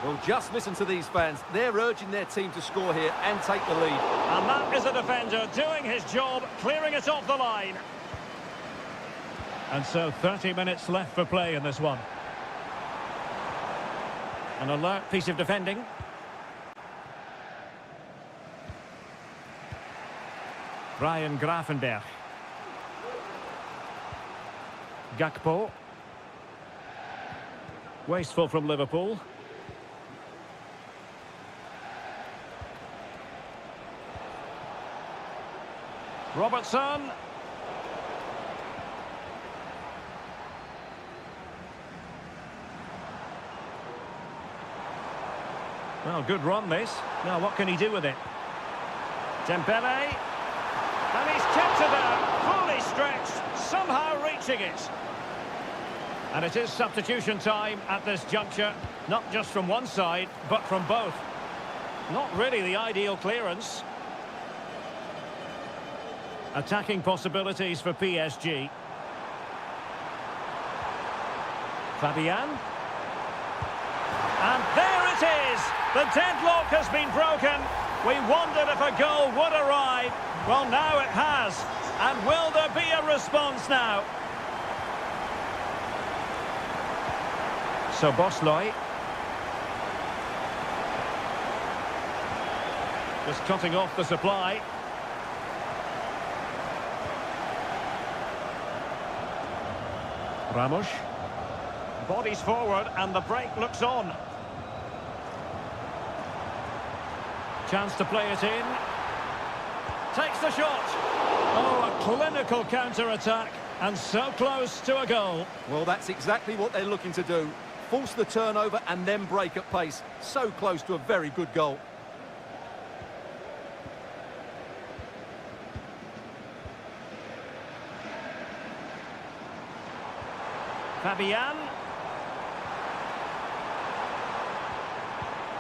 Well, just listen to these fans. They're urging their team to score here and take the lead. And that is a defender doing his job, clearing it off the line. And so 30 minutes left for play in this one. An alert piece of defending. Ryan Gravenberch. Gakpo. Wasteful from Liverpool. Robertson. Well, good run this. Now what can he do with it? Dembele. And he's kept it out, fully stretched, somehow reaching it. And it is substitution time at this juncture, not just from one side, but from both. Not really the ideal clearance. Attacking possibilities for PSG. Fabian. And there it is! The deadlock has been broken. We wondered if a goal would arrive. Well, now it has. And will there be a response now? So Bosley. Just cutting off the supply. Ramos. Bodies forward and the break looks on. Chance to play it in. Takes the shot. Oh, a clinical counter-attack and so close to a goal. Well, that's exactly what they're looking to do. Force the turnover and then break at pace. So close to a very good goal. Fabian.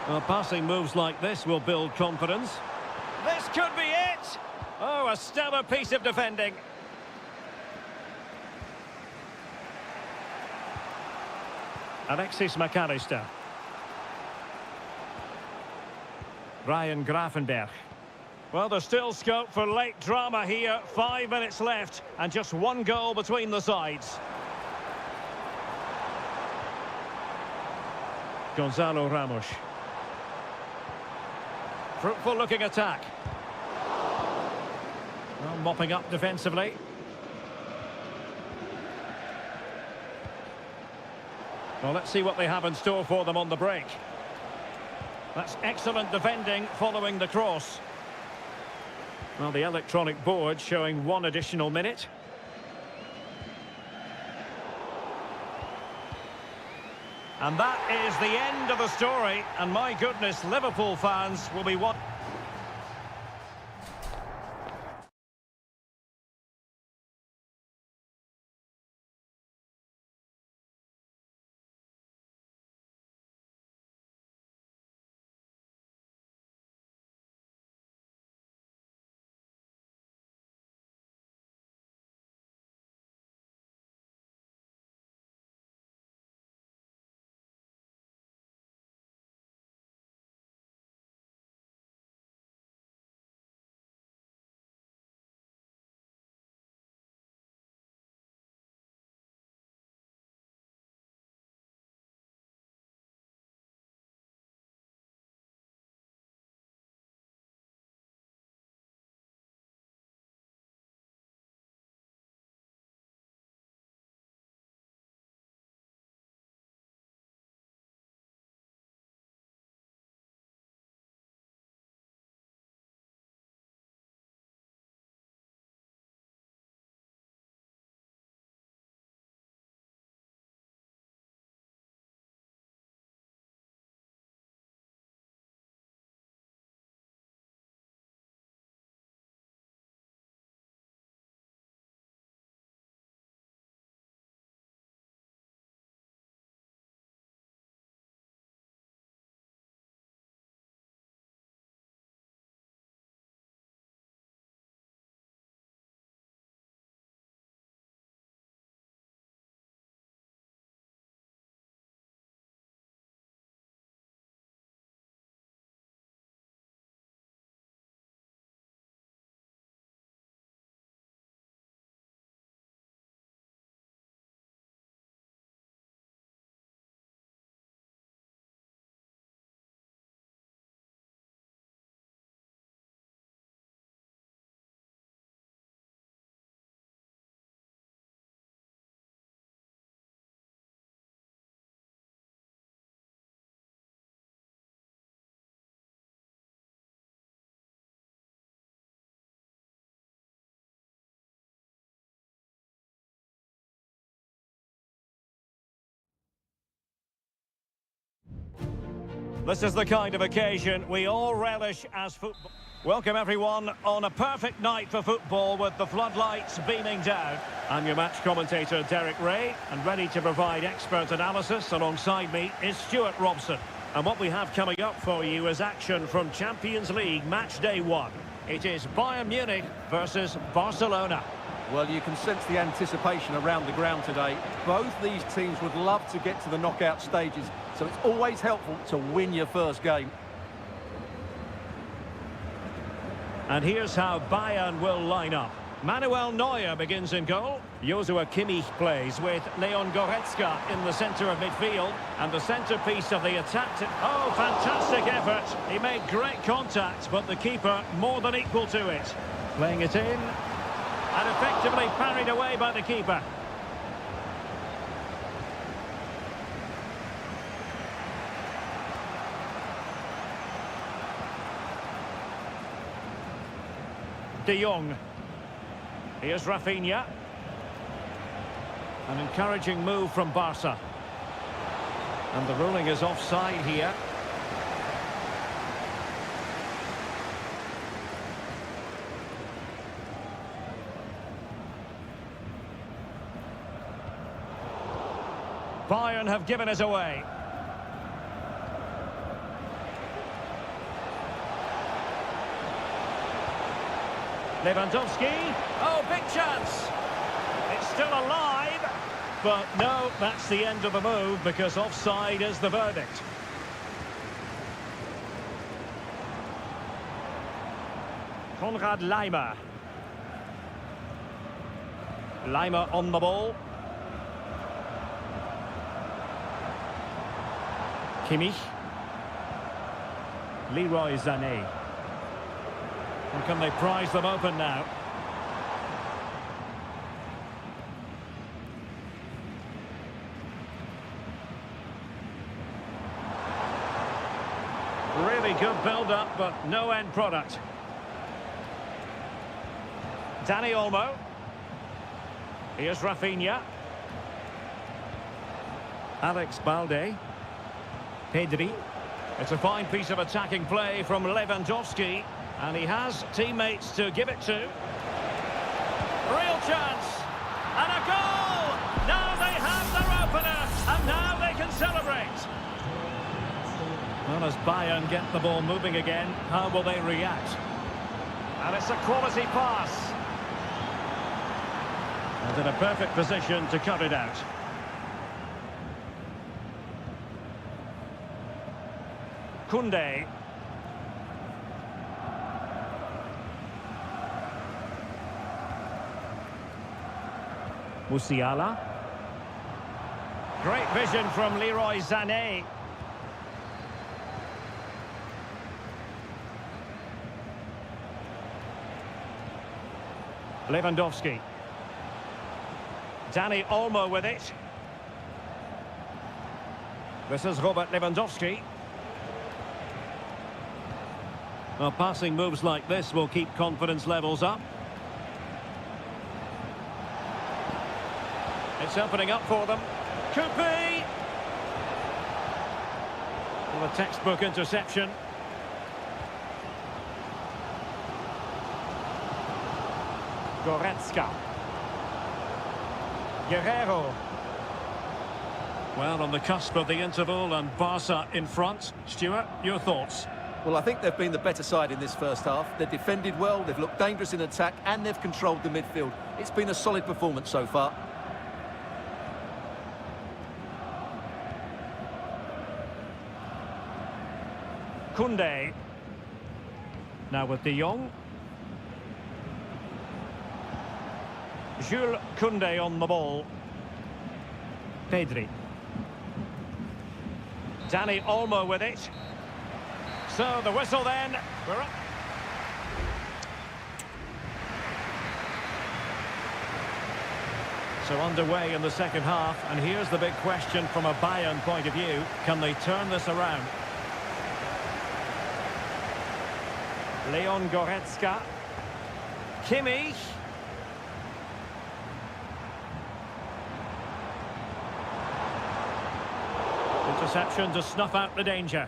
Well, passing moves like this will build confidence. This could be it! Oh, a stellar piece of defending. Alexis McAllister. Ryan Gravenberch. Well, there's still scope for late drama here. 5 minutes left and just one goal between the sides. Gonzalo Ramos. Fruitful looking attack. Well, mopping up defensively. Well, let's see what they have in store for them on the break. That's excellent defending following the cross. Well, the electronic board showing 1 additional minute. And that is the end of the story. And my goodness, Liverpool fans will be what? This is the kind of occasion we all relish as football. Welcome everyone on a perfect night for football with the floodlights beaming down. I'm your match commentator Derek Ray, and ready to provide expert analysis alongside me is Stuart Robson. And what we have coming up for you is action from Champions League match day 1. It is Bayern Munich versus Barcelona. Well, you can sense the anticipation around the ground today. Both these teams would love to get to the knockout stages, so it's always helpful to win your first game. And here's how Bayern will line up. Manuel Neuer begins in goal. Joshua Kimmich plays with Leon Goretzka in the centre of midfield. And the centrepiece of the attack... Oh, fantastic effort. He made great contact, but the keeper more than equal to it. Playing it in. And effectively parried away by the keeper. De Jong. Here's Rafinha. An encouraging move from Barca. And the ruling is offside here. Bayern have given us away. Lewandowski. Oh, big chance. It's still alive. But no, that's the end of the move because offside is the verdict. Konrad Laimer. Laimer on the ball. Kimmich. Leroy Sané. And can they prize them open now? Really good build-up, but no end product. Dani Olmo. Here's Rafinha. Alex Balde. Pedri. It's a fine piece of attacking play from Lewandowski. And he has teammates to give it to. Real chance. And a goal! Now they have their opener. And now they can celebrate. Well, as Bayern get the ball moving again, how will they react? And it's a quality pass. And in a perfect position to cut it out. Koundé. Musiala. Great vision from Leroy Sané. Lewandowski. Dani Olmo with it. This is Robert Lewandowski. Well, passing moves like this will keep confidence levels up. It's opening up for them. Could be! Well, a textbook interception. Goretzka. Guerrero. Well, on the cusp of the interval and Barca in front. Stuart, your thoughts? Well, I think they've been the better side in this first half. They've defended well, they've looked dangerous in attack, and they've controlled the midfield. It's been a solid performance so far. Koundé. Now with De Jong. Jules Koundé on the ball. Pedri. Dani Olmo with it. So the whistle then. We're up. So underway in the second half, and here's the big question from a Bayern point of view. Can they turn this around? Leon Goretzka. Kimmich. Interception to snuff out the danger.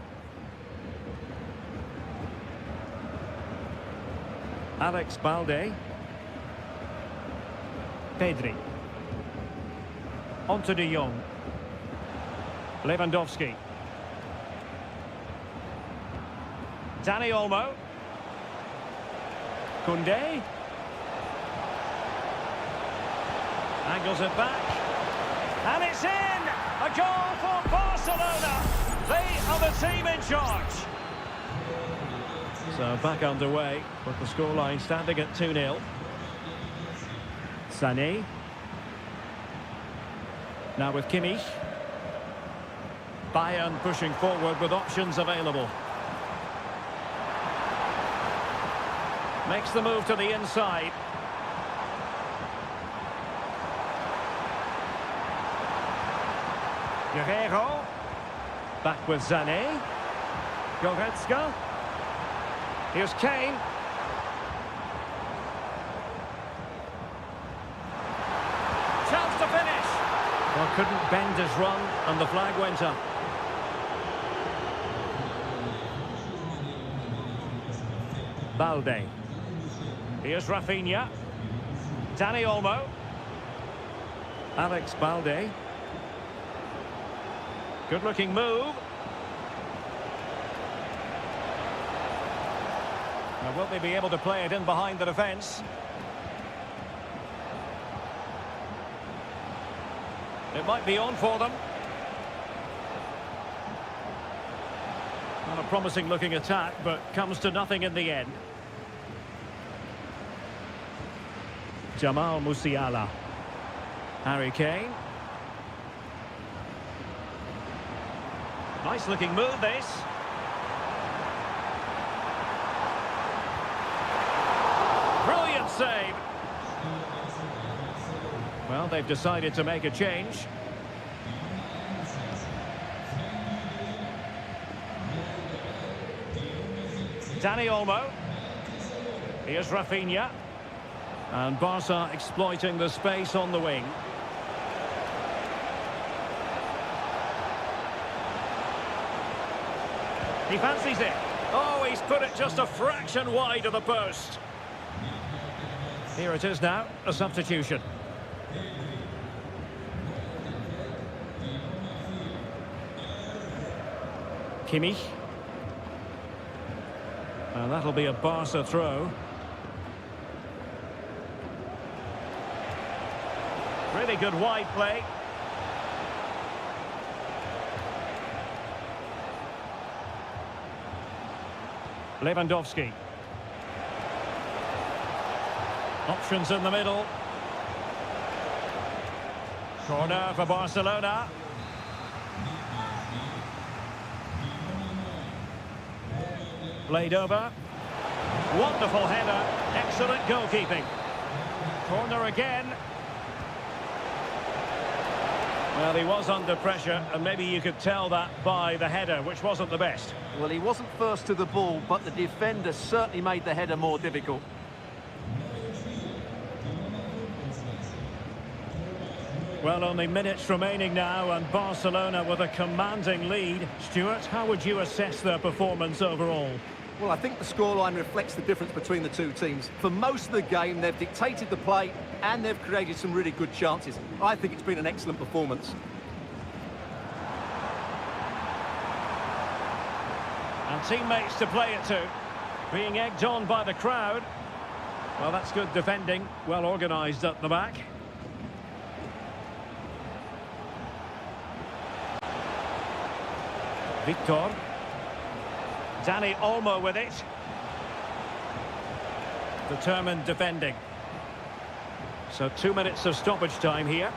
Alex Balde. Pedri. On to De Jong. Lewandowski. Dani Olmo. Koundé. Angles it back. And it's in! A goal for Barcelona! They are the team in charge. So back underway with the scoreline standing at 2-0. Sané. Now with Kimmich. Bayern pushing forward with options available. Makes the move to the inside. Guerreiro. Back with Sané. Goretzka. Here's Kane. Chance to finish. Well, couldn't bend his run and the flag went up. Balde. Here's Rafinha. Dani Olmo. Alex Balde. Good looking move. Now will they be able to play it in behind the defence? It might be on for them. Not a promising looking attack, but comes to nothing in the end. Jamal Musiala. Harry Kane. Nice looking move this. Brilliant save. Well, they've decided to make a change. Dani Olmo. Here's Rafinha. And Barca exploiting the space on the wing. He fancies it. Oh, he's put it just a fraction wide of the post. Here it is now, a substitution. Kimmich. And that'll be a Barca throw. Really good wide play. Lewandowski. Options in the middle. Corner for Barcelona. Played over. Wonderful header. Excellent goalkeeping. Corner again. Well, he was under pressure, and maybe you could tell that by the header, which wasn't the best. Well, he wasn't first to the ball, but the defender certainly made the header more difficult. Well, only minutes remaining now, and Barcelona with a commanding lead. Stuart, how would you assess their performance overall? Well, I think the scoreline reflects the difference between the two teams. For most of the game, they've dictated the play and they've created some really good chances. I think it's been an excellent performance. And teammates to play it to. Being egged on by the crowd. Well, that's good defending. Well organised at the back. Victor. Dani Olmo with it. Determined defending. So 2 minutes of stoppage time here.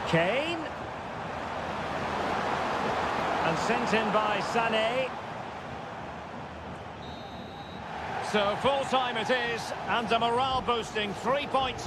Kane. And sent in by Sané. So full time it is, and a morale boosting 3 points.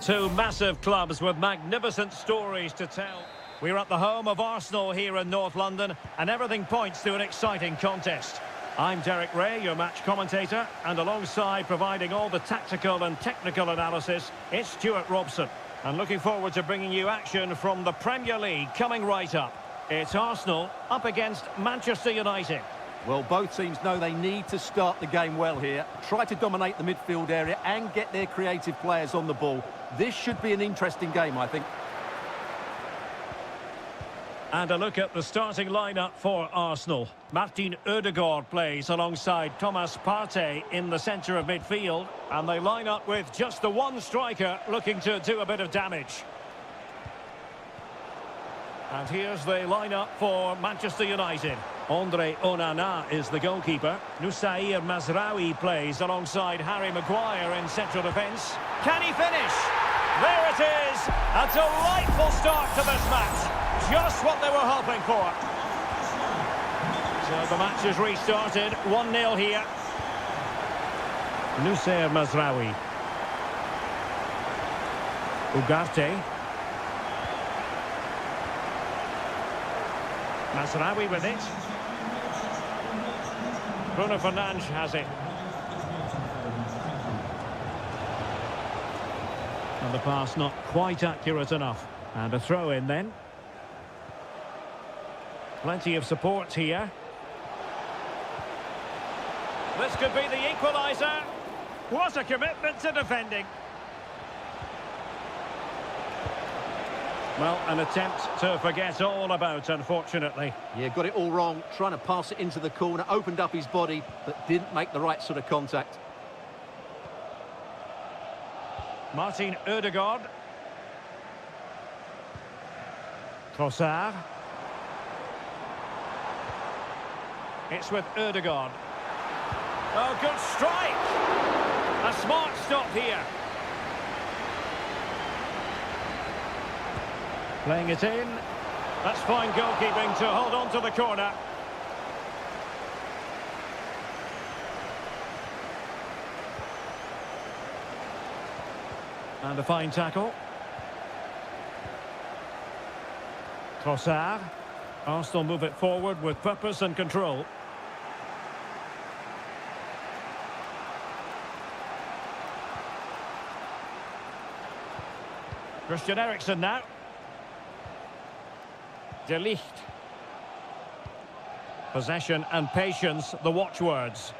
Two massive clubs with magnificent stories to tell. We're at the home of Arsenal here in North London, and everything points to an exciting contest. I'm Derek Ray, your match commentator, and alongside providing all the tactical and technical analysis, it's Stuart Robson. And looking forward to bringing you action from the Premier League coming right up. It's Arsenal up against Manchester United. Well, both teams know they need to start the game well here. Try to dominate the midfield area and get their creative players on the ball. This should be an interesting game, I think. And a look at the starting lineup for Arsenal. Martin Ødegaard plays alongside Thomas Partey in the centre of midfield. And they line up with just the one striker looking to do a bit of damage. And here's the lineup for Manchester United. Andre Onana is the goalkeeper. Nusair Mazraoui plays alongside Harry Maguire in central defence. Can he finish? There it is! A delightful start to this match. Just what they were hoping for. So the match is restarted. 1-0 here. Nusair Mazraoui. Ugarte. Mazraoui with it. Bruno Fernandes has it. And the pass not quite accurate enough. And a throw in then. Plenty of support here. This could be the equaliser. What a commitment to defending. Well, an attempt to forget all about, unfortunately. Yeah, got it all wrong. Trying to pass it into the corner, opened up his body, but didn't make the right sort of contact. Martin Ødegaard. Trossard. It's with Ødegaard. Oh, good strike! A smart stop here. Playing it in. That's fine goalkeeping to hold on to the corner. And a fine tackle. Trossard. Arsenal move it forward with purpose and control. Christian Eriksen now. De Ligt. Possession and patience, the watchwords.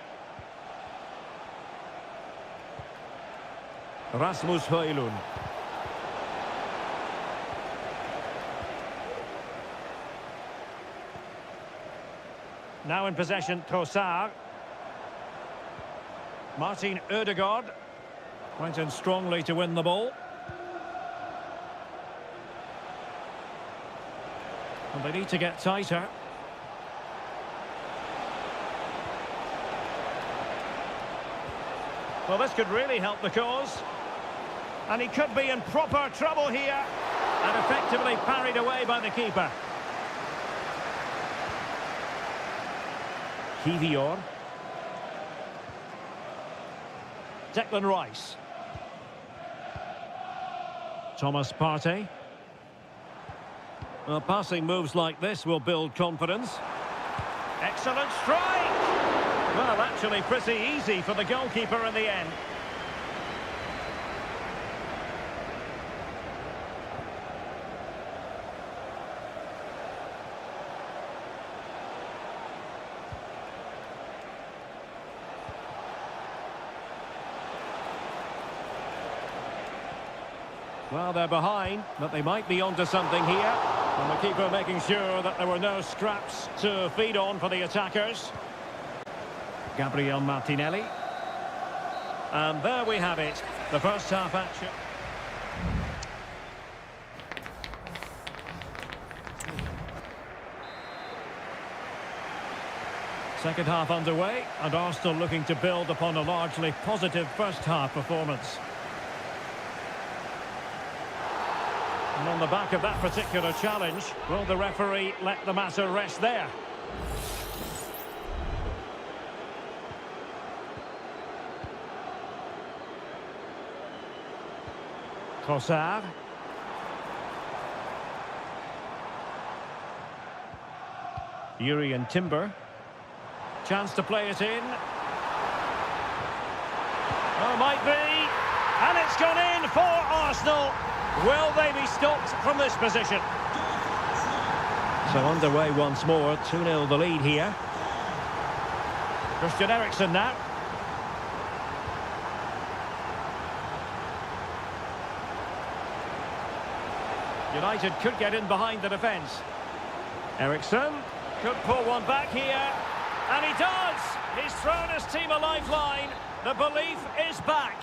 Rasmus Højlund. Now in possession, Trossard. Martin Ødegaard. Went in strongly to win the ball. And they need to get tighter. Well, this could really help the cause. And he could be in proper trouble here. And effectively parried away by the keeper. Kivior. Declan Rice. Thomas Partey. Well, passing moves like this will build confidence. Excellent strike! Well, actually pretty easy for the goalkeeper in the end. Well, they're behind, but they might be onto something here. And the keeper making sure that there were no scraps to feed on for the attackers. Gabriel Martinelli. And there we have it, the first half action. Second half underway, and Arsenal looking to build upon a largely positive first half performance. And on the back of that particular challenge, will the referee let the matter rest there? Trossard. Yuri and Timber. Chance to play it in. Oh, might be. And it's gone in for Arsenal. Will they be stopped from this position? So underway once more. 2-0 the lead here. Christian Eriksen now. United could get in behind the defence. Eriksen could pull one back here. And he does! He's thrown his team a lifeline. The belief is back.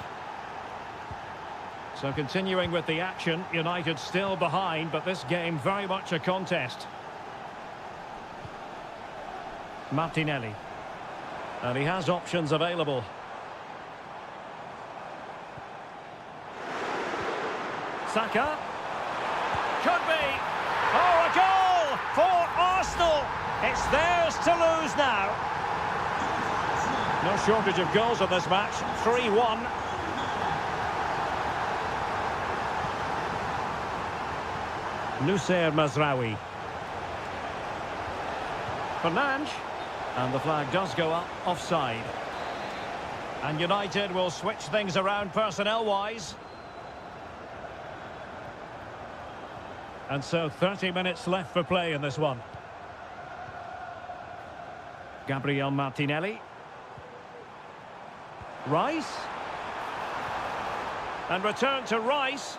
So continuing with the action, United still behind, but this game very much a contest. Martinelli. And he has options available. Saka. Could be. Oh, a goal for Arsenal. It's theirs to lose now. No shortage of goals in this match. 3-1. Nussair Mazraoui. Fernandes. And the flag does go up offside. And United will switch things around personnel-wise. And so 30 minutes left for play in this one. Gabriel Martinelli. Rice. And return to Rice.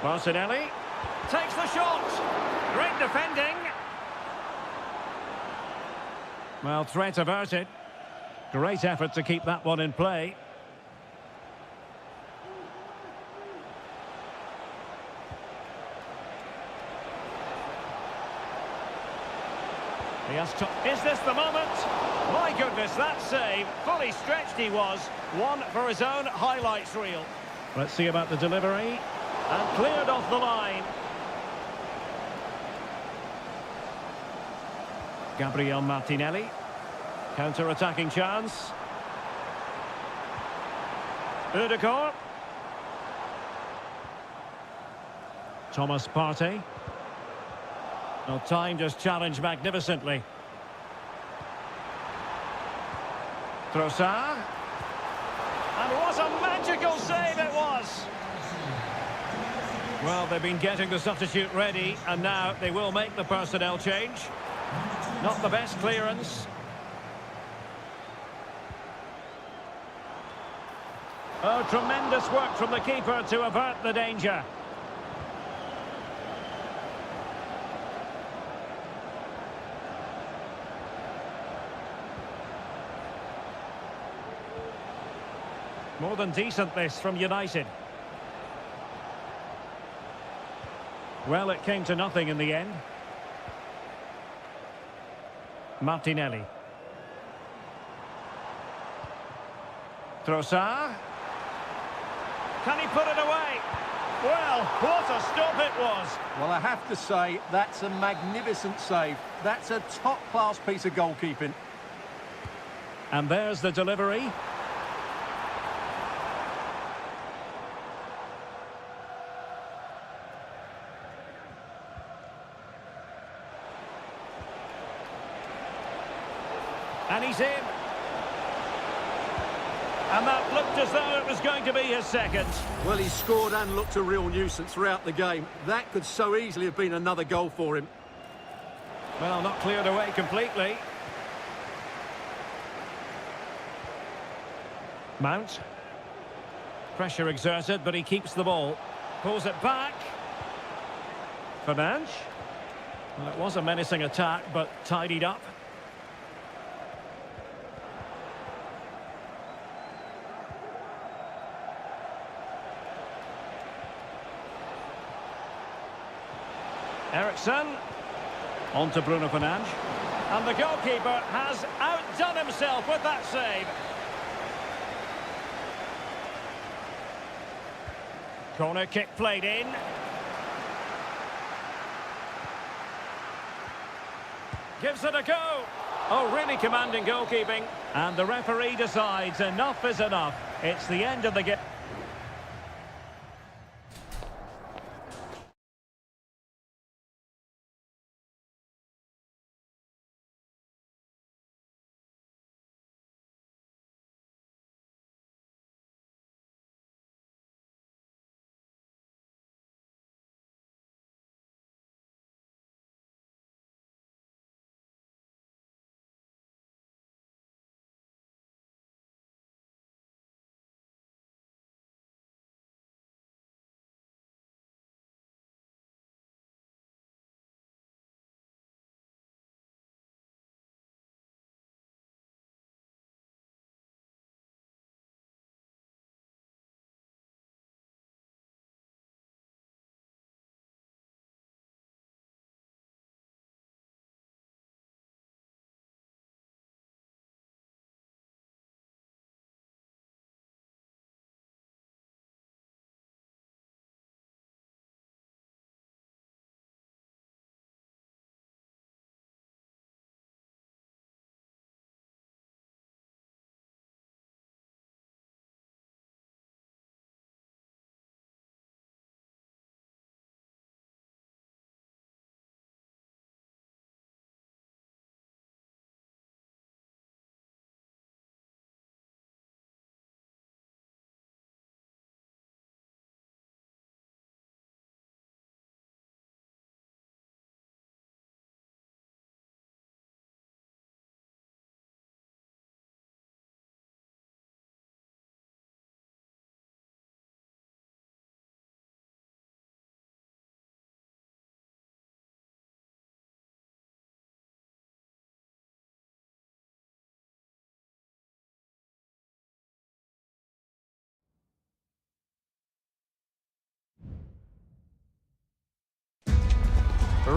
Martinelli takes the shot. Great defending. Well, threat averted. Great effort to keep that one in play. He has to... Is this the moment? My goodness, that save. Fully stretched he was. One for his own highlights reel. Let's see about the delivery. And cleared off the line. Gabriel Martinelli. Counter-attacking chance. Ødegaard. Thomas Partey. No time, just challenged magnificently. Trossard. And what a magical save it was! Well, they've been getting the substitute ready, and now they will make the personnel change. Not the best clearance. Oh, tremendous work from the keeper to avert the danger. More than decent this from United. Well, it came to nothing in the end. Martinelli. Trossard. Can he put it away? Well, what a stop it was. Well, I have to say, that's a magnificent save. That's a top-class piece of goalkeeping. And there's the delivery. And he's in. And that looked as though it was going to be his second. Well, he scored and looked a real nuisance throughout the game. That could so easily have been another goal for him. Well, not cleared away completely. Mount. Pressure exerted, but he keeps the ball. Pulls it back. Fernandes. Well, it was a menacing attack, but tidied up. Eriksen. On to Bruno Fernandes. And the goalkeeper has outdone himself with that save. Corner kick played in. Gives it a go. Oh, really commanding goalkeeping. And the referee decides enough is enough. It's the end of the game.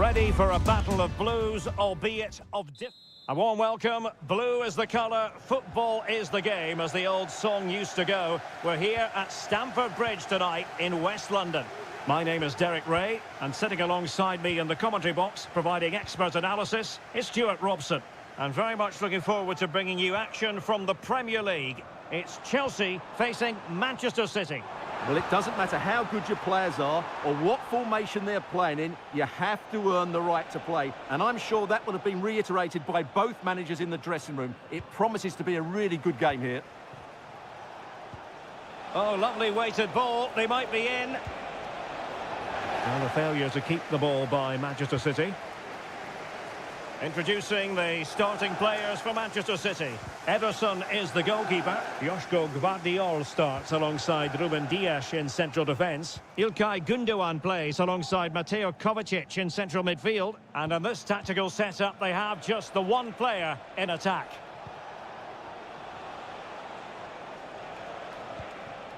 Ready for a battle of blues, albeit of A warm welcome. Blue is the colour, football is the game, as the old song used to go. We're here at Stamford Bridge tonight in West London. My name is Derek Ray, and sitting alongside me in the commentary box, providing expert analysis, is Stuart Robson. And very much looking forward to bringing you action from the Premier League. It's Chelsea facing Manchester City. Well, it doesn't matter how good your players are or what formation they're playing in, you have to earn the right to play. And I'm sure that would have been reiterated by both managers in the dressing room. It promises to be a really good game here. Oh, lovely weighted ball. They might be in. Well, a failure to keep the ball by Manchester City. Introducing the starting players for Manchester City. Ederson is the goalkeeper. Joško Gvardiol starts alongside Ruben Dias in central defence. İlkay Gündoğan plays alongside Mateo Kovacic in central midfield. And in this tactical setup, they have just the one player in attack.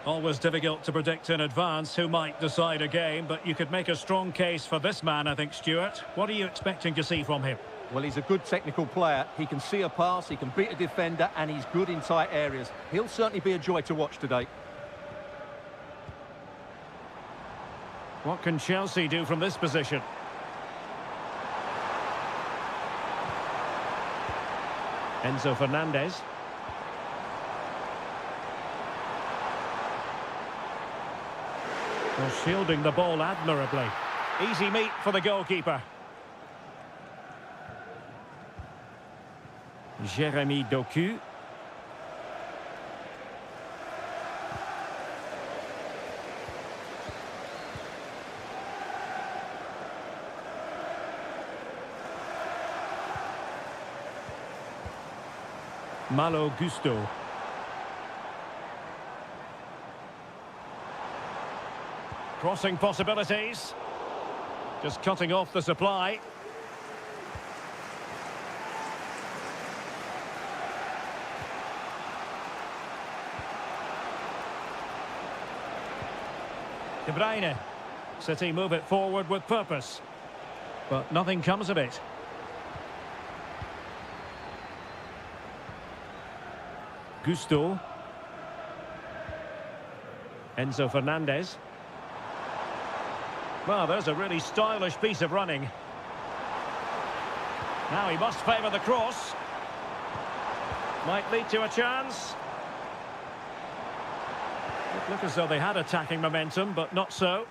Always difficult to predict in advance who might decide a game, but you could make a strong case for this man, I think, Stuart. What are you expecting to see from him? Well, he's a good technical player. He can see a pass, he can beat a defender, and he's good in tight areas. He'll certainly be a joy to watch today. What can Chelsea do from this position? Enzo Fernandez. Well, shielding the ball admirably. Easy meet for the goalkeeper. Jeremy Doku. Malo Gusto. Crossing possibilities. Just cutting off the supply. De Bruyne. City move it forward with purpose. But nothing comes of it. Gusto. Enzo Fernandez. Well, there's a really stylish piece of running. Now he must favour the cross. Might lead to a chance. It looked as though they had attacking momentum, but not so.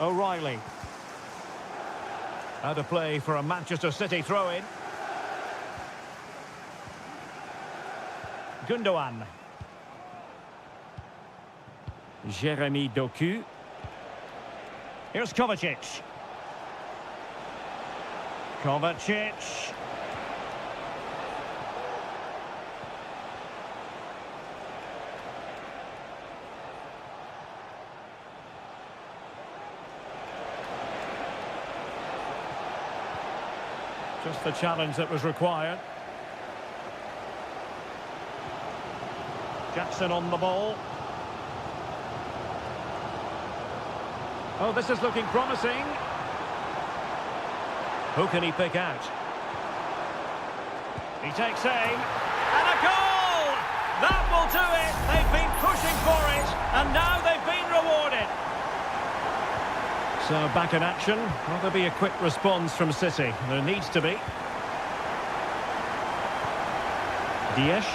O'Reilly. Out of play for a Manchester City throw-in. Gündoğan. Jeremy Doku. Here's Kovacic. Kovacic. Just the challenge that was required. Jackson on the ball. Oh, this is looking promising. Who can he pick out? He takes aim. And a goal! That will do it. They've been pushing for it. And now they've been rewarded. So back in action. Will there be a quick response from City? There needs to be. Dias.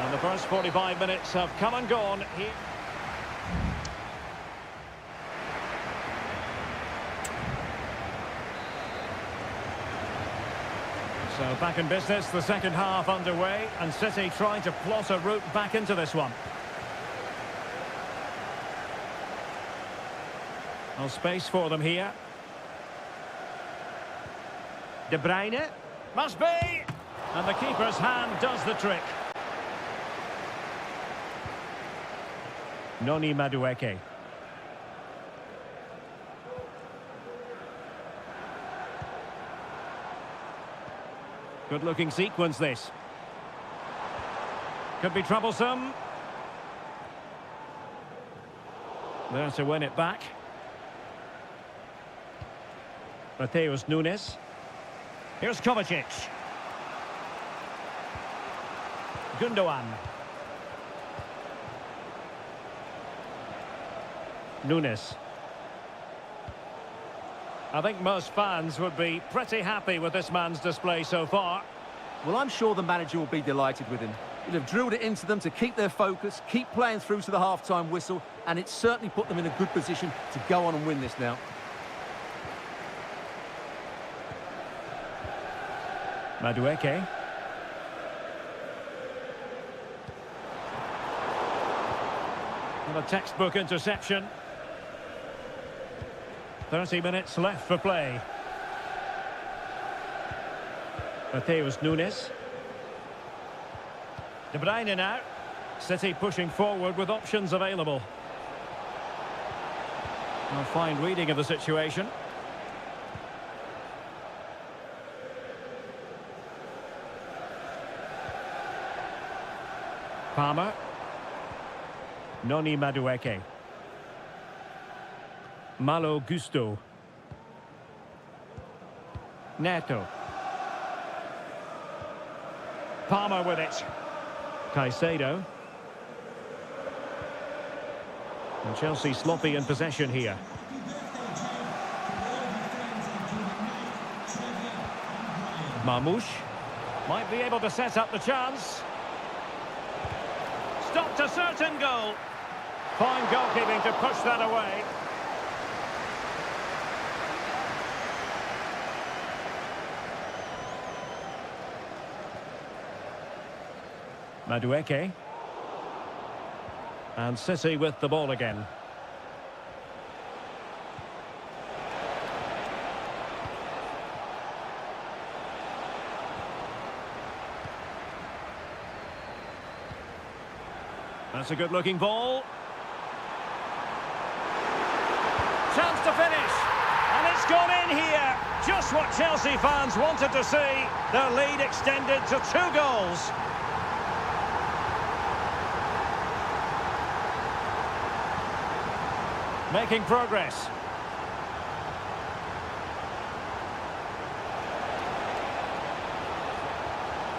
And the first 45 minutes have come and gone here. So back in business, the second half underway, and City trying to plot a route back into this one. No space for them here. De Bruyne. Must be! And the keeper's hand does the trick. Noni Madueke. Good-looking sequence, this. Could be troublesome. There to win it back. Mateus Nunes. Here's Kovacic. Gundogan. Nunes. I think most fans would be pretty happy with this man's display so far. Well, I'm sure the manager will be delighted with him. He'll have drilled it into them to keep their focus, keep playing through to the half-time whistle, and it's certainly put them in a good position to go on and win this now. Madueke. And a textbook interception. 30 minutes left for play. Mateus Nunes. De Bruyne now. City pushing forward with options available. A fine reading of the situation. Palmer. Noni Madueke. Malo Gusto. Neto. Palmer with it. Caicedo. And Chelsea sloppy in possession here. Marmoush. Might be able to set up the chance. Stopped a certain goal. Fine goalkeeping to push that away. Madueke. And City with the ball again. That's a good-looking ball. Chance to finish. And it's gone in here. Just what Chelsea fans wanted to see. Their lead extended to 2 goals. Making progress.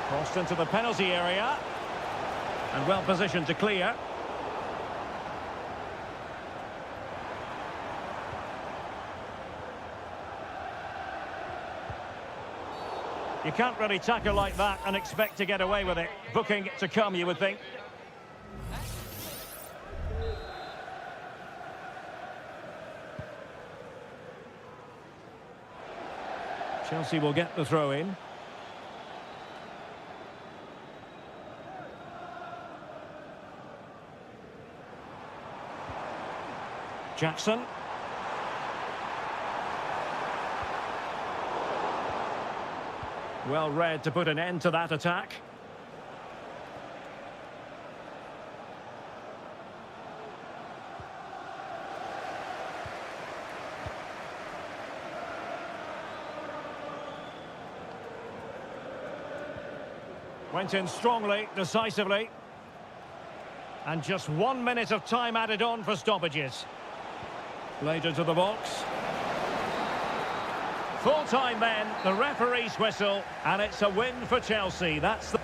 Crossed into the penalty area. And well positioned to clear. You can't really tackle like that and expect to get away with it. Booking to come, you would think. Chelsea will get the throw in. Jackson. Well read to put an end to that attack. Went in strongly, decisively. And just 1 minute of time added on for stoppages. Played into the box. Full time then, the referee's whistle, and it's a win for Chelsea. That's the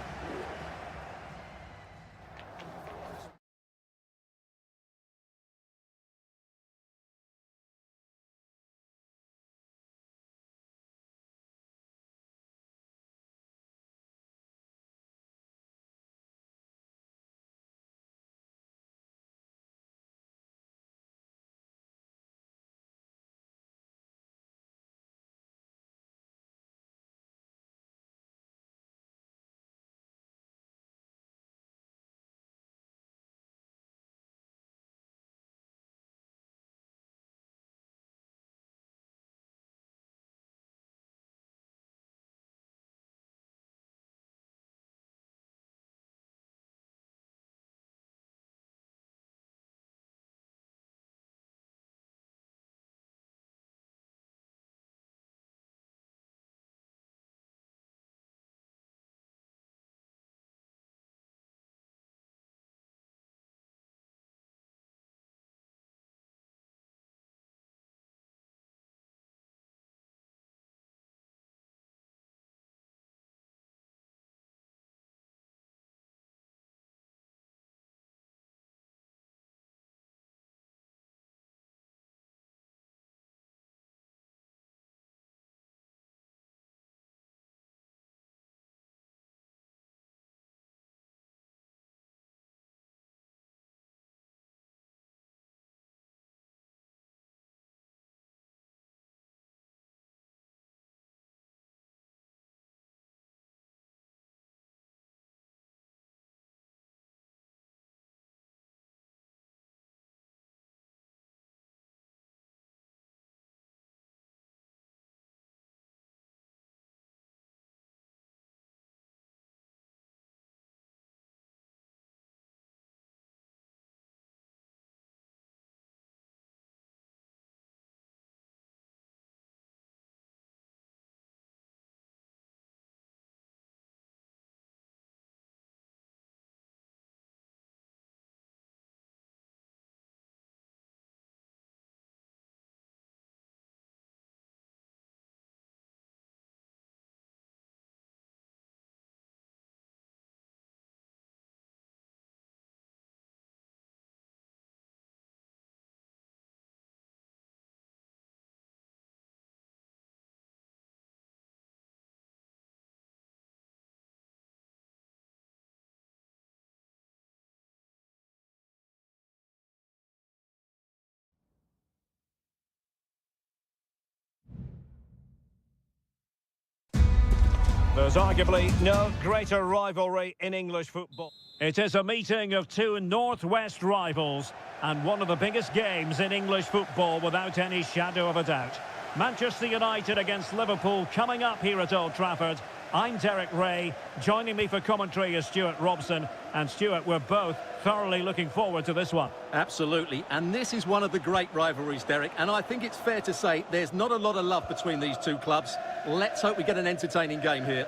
There's arguably no greater rivalry in English football. It is a meeting of two northwest rivals and one of the biggest games in English football without any shadow of a doubt. Manchester United against Liverpool coming up here at Old Trafford. I'm Derek Ray. Joining me for commentary is Stuart Robson. And Stuart, we're both thoroughly looking forward to this one. Absolutely, and this is one of the great rivalries, Derek, and I think it's fair to say there's not a lot of love between these two clubs. Let's hope we get an entertaining game here.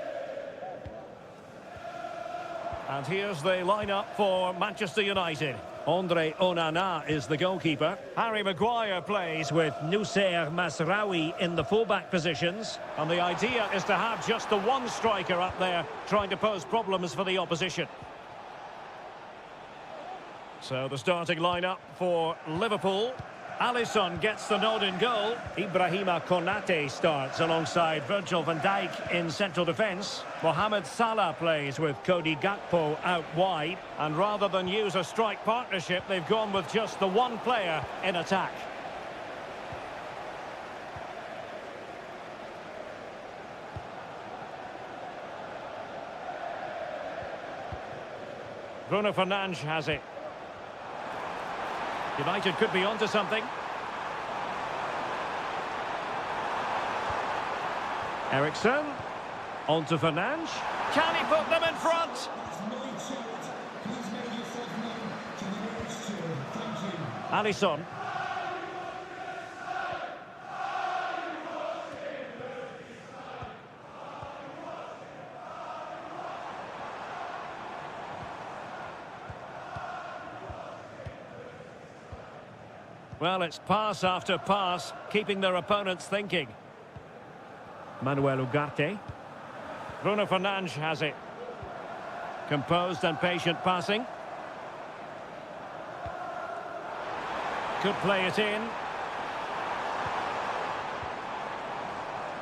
And here's the lineup for Manchester United. Andre Onana is the goalkeeper. Harry Maguire plays with Noussair Mazraoui in the fullback positions. And the idea is to have just the one striker up there trying to pose problems for the opposition. So the starting lineup for Liverpool. Alisson gets the nod in goal. Ibrahima Konate starts alongside Virgil van Dijk in central defence. Mohamed Salah plays with Cody Gakpo out wide. And rather than use a strike partnership, they've gone with just the one player in attack. Bruno Fernandes has it. United could be onto something. Eriksen. On to Fernandes. Can he put them in front? Alisson. Well, it's pass after pass, keeping their opponents thinking. Manuel Ugarte. Bruno Fernandes has it. Composed and patient passing. Could play it in.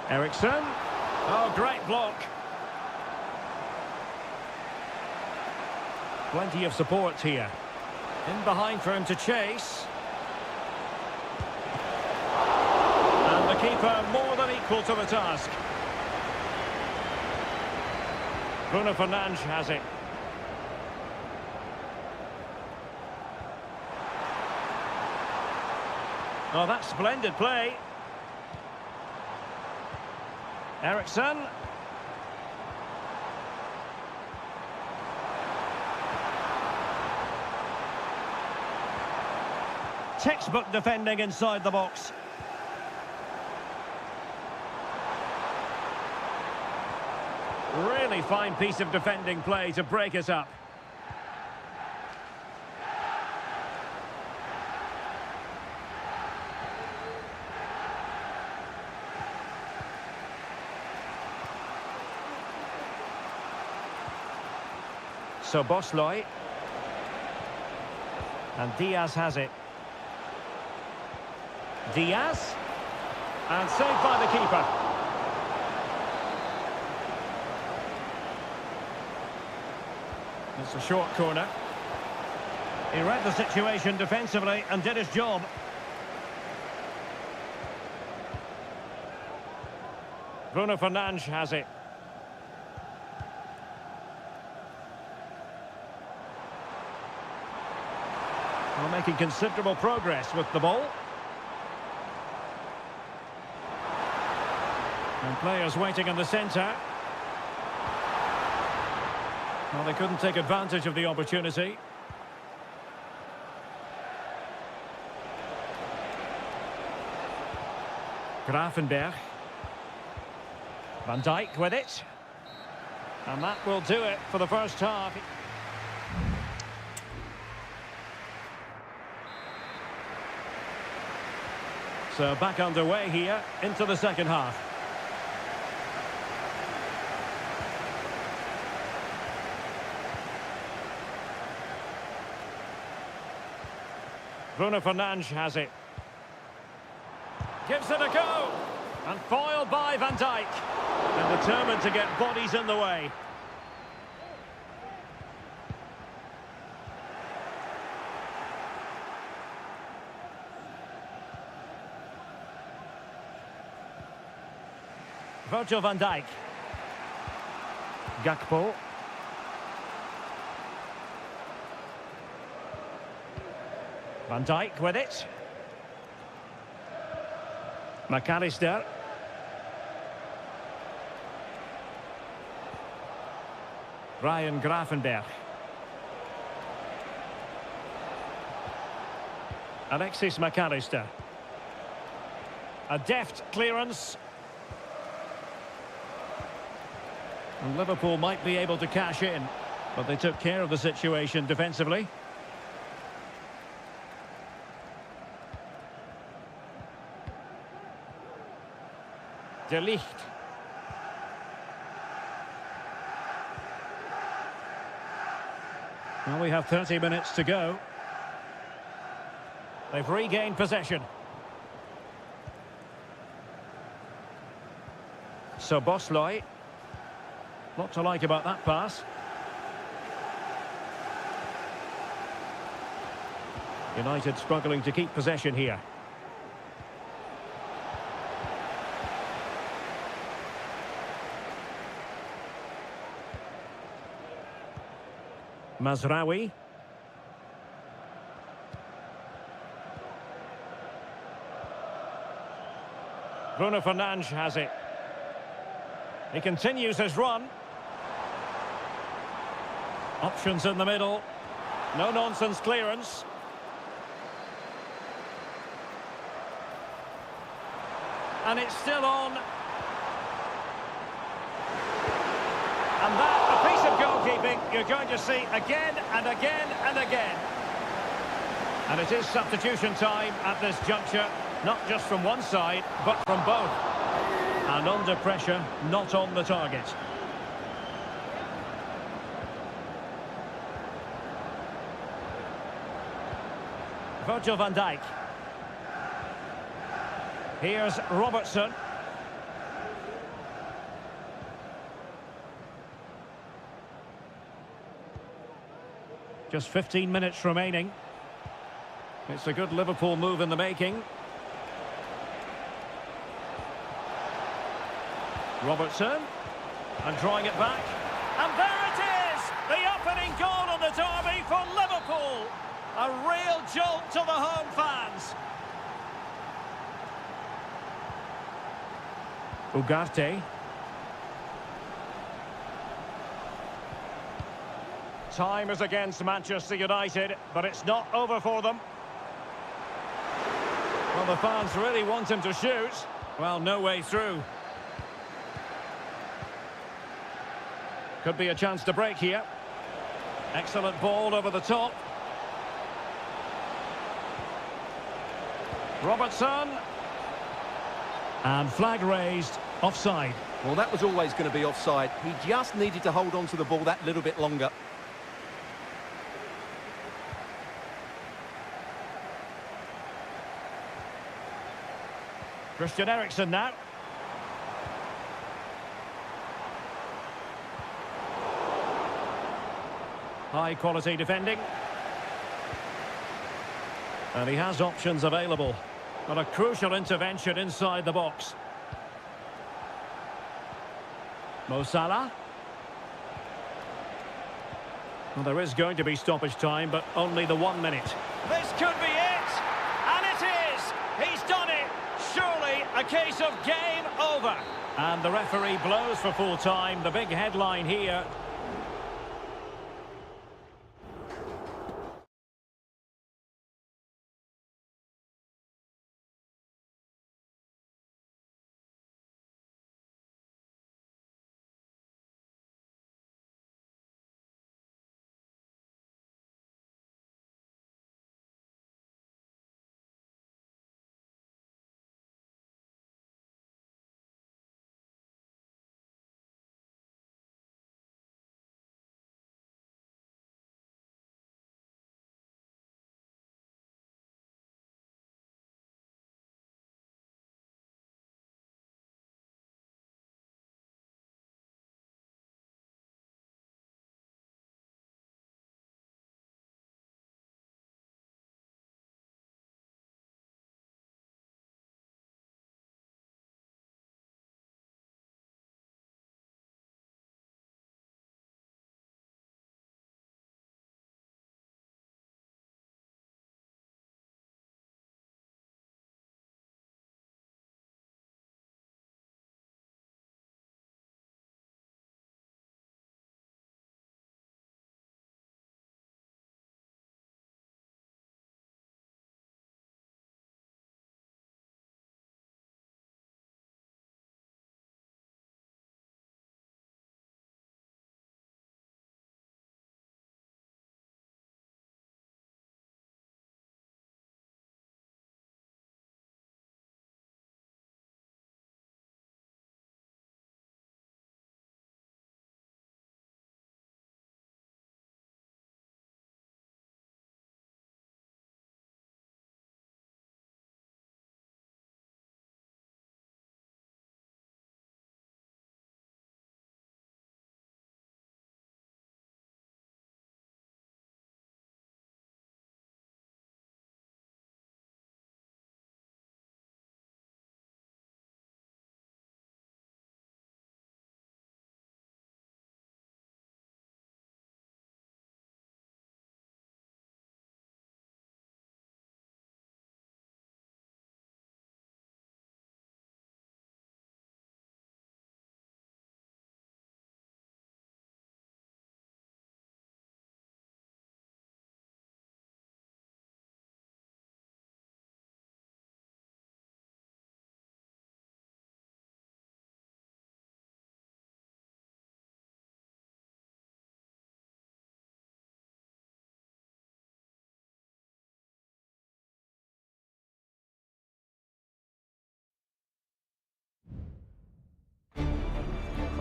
Eriksen. Oh, great block. Plenty of support here. In behind for him to chase. The keeper more than equal to the task. Bruno Fernandes has it. Oh, that's splendid play. Eriksen. Textbook defending inside the box. Really fine piece of defending play to break it up. So Bosley. And Diaz has it. Diaz. And saved by the keeper. It's a short corner. He read the situation defensively and did his job. Bruno Fernandes has it. Well, making considerable progress with the ball. And players waiting in the centre. Well, they couldn't take advantage of the opportunity. Gravenberch. Van Dijk with it. And that will do it for the first half. So back underway here into the second half. Bruno Fernandes has it. Gives it a go. And foiled by Van Dijk. And determined to get bodies in the way. Virgil van Dijk. Gakpo. Van Dijk with it. McAllister. Ryan Gravenberch. Alexis McAllister. A deft clearance. And Liverpool might be able to cash in, but they took care of the situation defensively. De Ligt. Well, we have 30 minutes to go. They've regained possession. So Bosley. Lot to like about that pass. United struggling to keep possession here. Mazraoui. Bruno Fernandes has it. He continues his run. Options in the middle. No-nonsense clearance. And it's still on. And that, a piece of goalkeeping you're going to see again and again and again. And it is substitution time at this juncture, not just from one side, but from both. And under pressure, not on the target. Virgil van Dijk. Here's Robertson. Just 15 minutes remaining. It's a good Liverpool move in the making. Robertson. And drawing it back. And there it is! The opening goal of the derby for Liverpool. A real jolt to the home fans. Ugarte. Time is against Manchester United, but it's not over for them. Well, the fans really want him to shoot. Well, no way through. Could be a chance to break here. Excellent ball over the top. Robertson. And flag raised, offside. Well, that was always going to be offside. He just needed to hold on to the ball that little bit longer. Christian Eriksen now. High quality defending. And he has options available. But a crucial intervention inside the box. Mo Salah. Well, there is going to be stoppage time, but only the 1 minute. This could be it! And it is! He's done it! Surely a case of game over. And the referee blows for full time. The big headline here.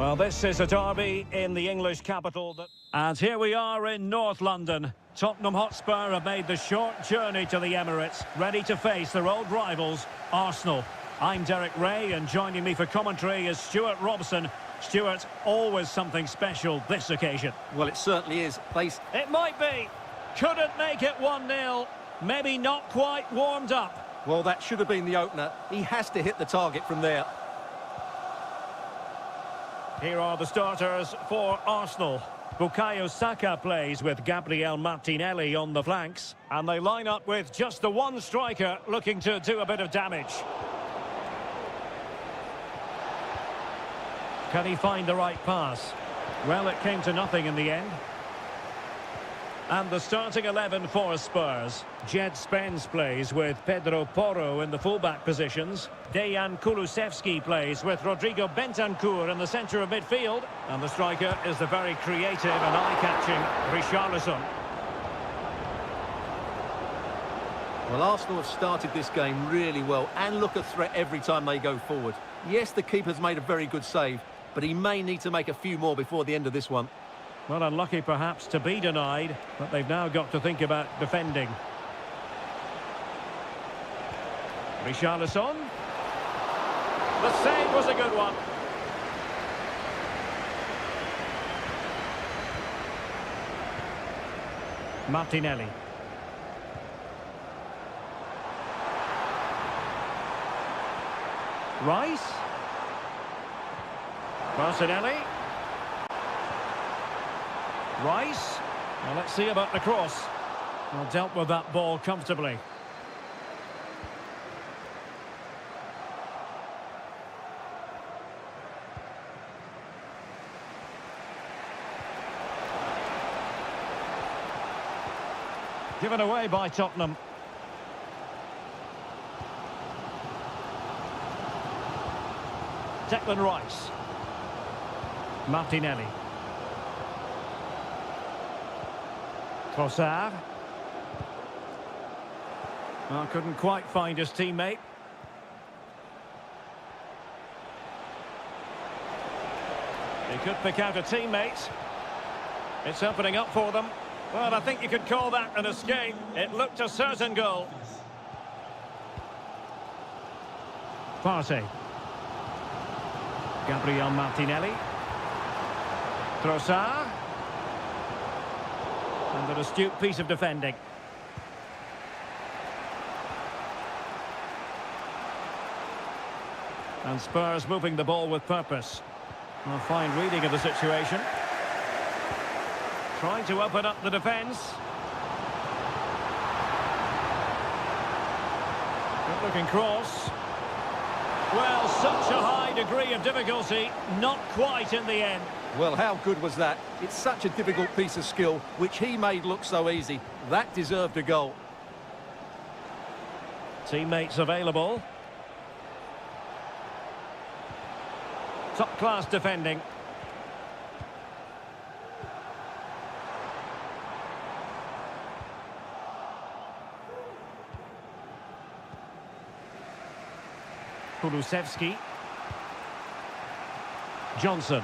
Well, this is a derby in the English capital. And here we are in North London. Tottenham Hotspur have made the short journey to the Emirates, ready to face their old rivals, Arsenal. I'm Derek Ray, and joining me for commentary is Stuart Robson. Stuart, always something special this occasion. Well, it certainly is. It might be. Couldn't make it 1-0. Maybe not quite warmed up. Well, that should have been the opener. He has to hit the target from there. Here are the starters for Arsenal. Bukayo Saka plays with Gabriel Martinelli on the flanks. And they line up with just the one striker looking to do a bit of damage. Can he find the right pass? Well, it came to nothing in the end. And the starting 11 for Spurs. Jed Spence plays with Pedro Porro in the fullback positions. Dejan Kulusevski plays with Rodrigo Bentancur in the centre of midfield. And the striker is the very creative and eye-catching Richarlison. Well, Arsenal have started this game really well and look a threat every time they go forward. Yes, the keeper's made a very good save, but he may need to make a few more before the end of this one. Well, unlucky perhaps to be denied, but they've now got to think about defending. Richarlison. The save was a good one. Martinelli. Rice. Martinelli. Rice. Well, let's see about the cross. Well, dealt with that ball comfortably. Given away by Tottenham. Declan Rice. Martinelli. Trossard. Well, couldn't quite find his teammate. He could pick out a teammate. It's opening up for them. Well, I think you could call that an escape. It looked a certain goal. Partey. Gabriel Martinelli. Trossard. And an astute piece of defending. And Spurs moving the ball with purpose. A fine reading of the situation. Trying to open up the defence. Good looking cross. Well, such a high degree of difficulty, not quite in the end. Well, how good was that? It's such a difficult piece of skill, which he made look so easy. That deserved a goal. Teammates available. Top-class defending. Kulusevski. Johnson.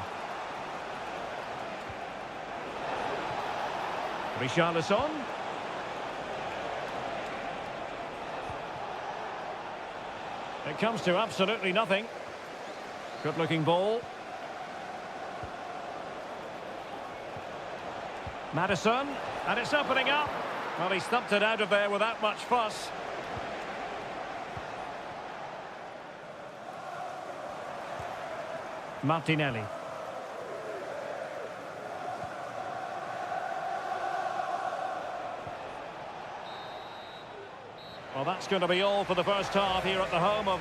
Richarlison. It comes to absolutely nothing. Good-looking ball. Maddison. And it's opening up. Well, he stumped it out of there without much fuss. Martinelli. Well, that's going to be all for the first half here at the home of...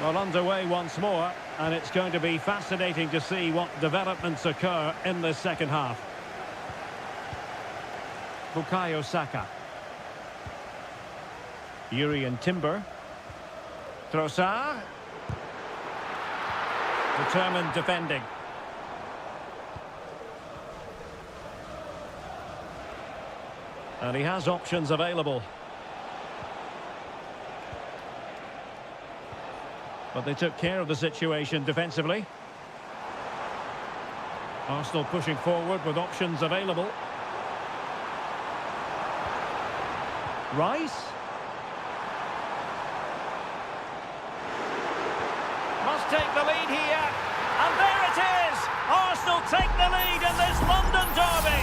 Well, underway once more, and it's going to be fascinating to see what developments occur in the second half. Bukayo Saka. Urian Timber. Trossard. Determined defending. And he has options available. But they took care of the situation defensively. Arsenal pushing forward with options available. Rice. Must take the lead here. And there it is! Arsenal take the lead in this London derby.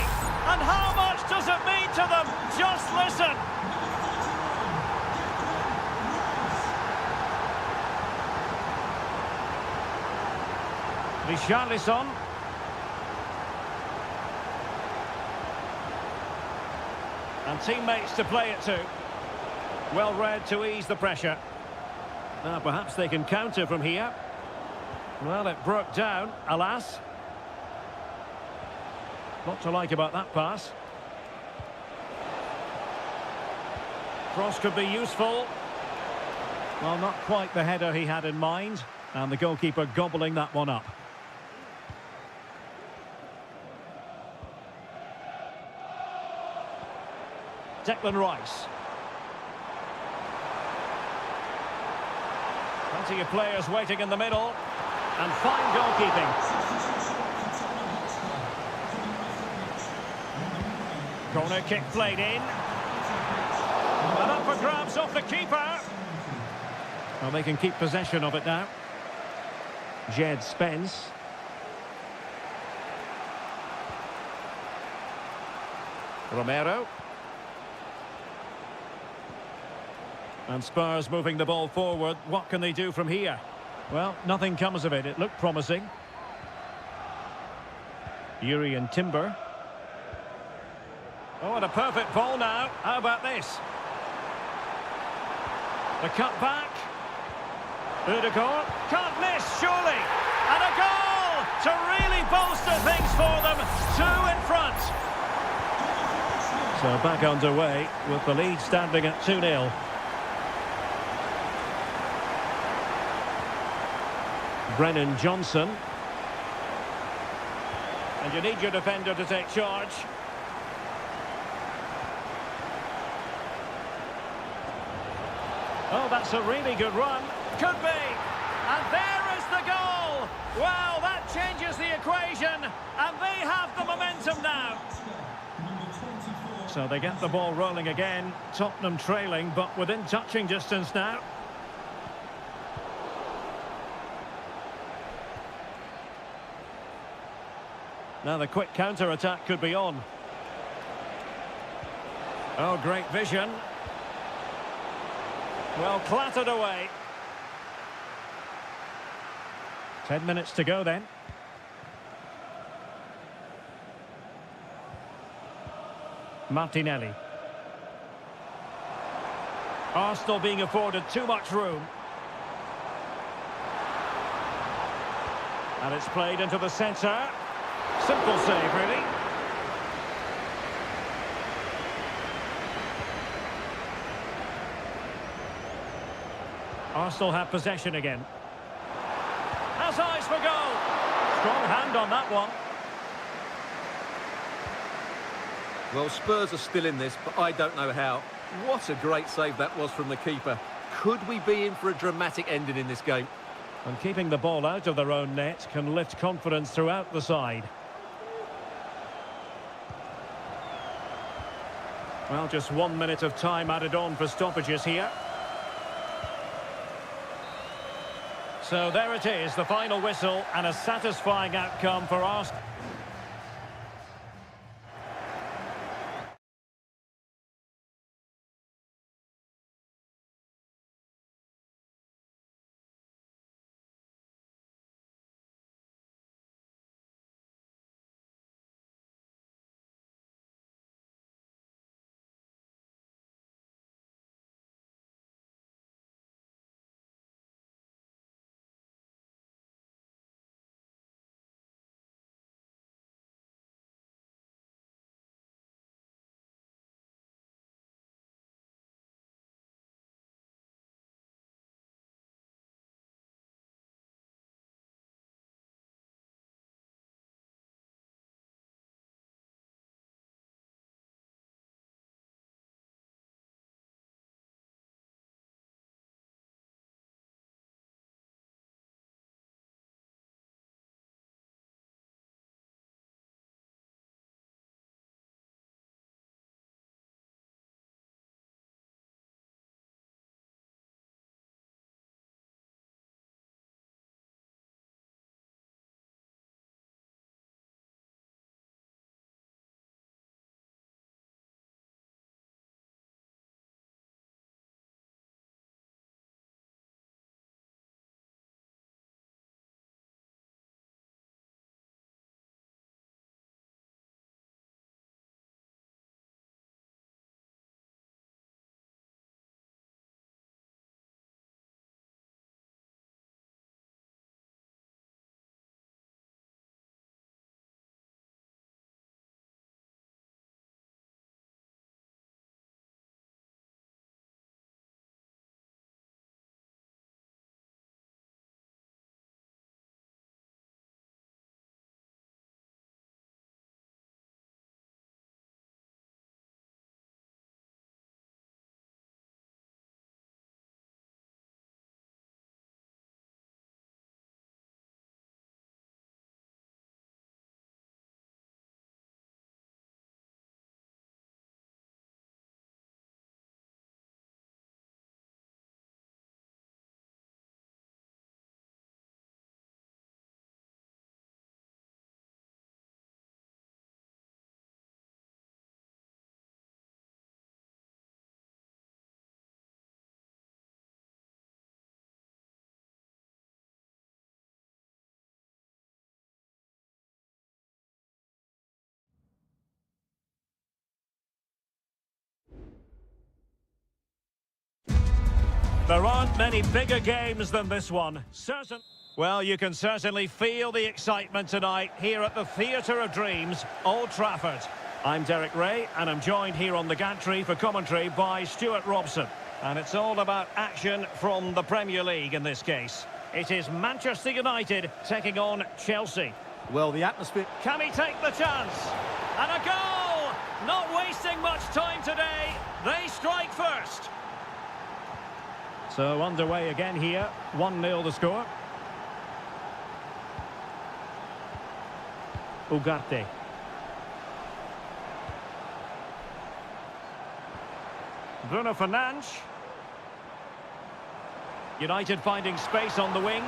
And how much does it mean to them? Just listen. Richarlison. And teammates to play it to. Well read to ease the pressure. Now perhaps they can counter from here. Well, it broke down, alas. Lot to like about that pass. Cross could be useful. Well, not quite the header he had in mind. And the goalkeeper gobbling that one up. Declan Rice. Plenty of players waiting in the middle. And fine goalkeeping. Corner kick played in. And up for grabs off the keeper. Well, they can keep possession of it now. Jed Spence. Romero. And Spurs moving the ball forward. What can they do from here? Well, nothing comes of it. It looked promising. Yuri and Timber. Oh, and a perfect ball now. How about this? The cut back. Udegaard. Can't miss, surely. And a goal to really bolster things for them. 2 in front. So back underway with the lead standing at 2-0. Brennan Johnson. And you need your defender to take charge. Oh, that's a really good run. Could be. And there is the goal. Well, that changes the equation. And they have the momentum now. So they get the ball rolling again. Tottenham trailing, but within touching distance now. Now the quick counter-attack could be on. Oh, great vision. Well, clattered away. 10 minutes to go then. Martinelli. Arsenal being afforded too much room. And it's played into the centre. Simple save, really. Arsenal have possession again. Has eyes for goal. Strong hand on that one. Well, Spurs are still in this, but I don't know how. What a great save that was from the keeper. Could we be in for a dramatic ending in this game? And keeping the ball out of their own net can lift confidence throughout the side. Well, just 1 minute of time added on for stoppages here. So there it is, the final whistle, and a satisfying outcome for Arsenal. There aren't many bigger games than this one. Well, you can certainly feel the excitement tonight here at the Theatre of Dreams, Old Trafford. I'm Derek Ray, and I'm joined here on the gantry for commentary by Stuart Robson. And it's all about action from the Premier League in this case. It is Manchester United taking on Chelsea. Well, the atmosphere... Can he take the chance? And a goal! Not wasting much time today. They strike first. So underway again here. 1-0 the score. Ugarte. Bruno Fernandes. United finding space on the wing.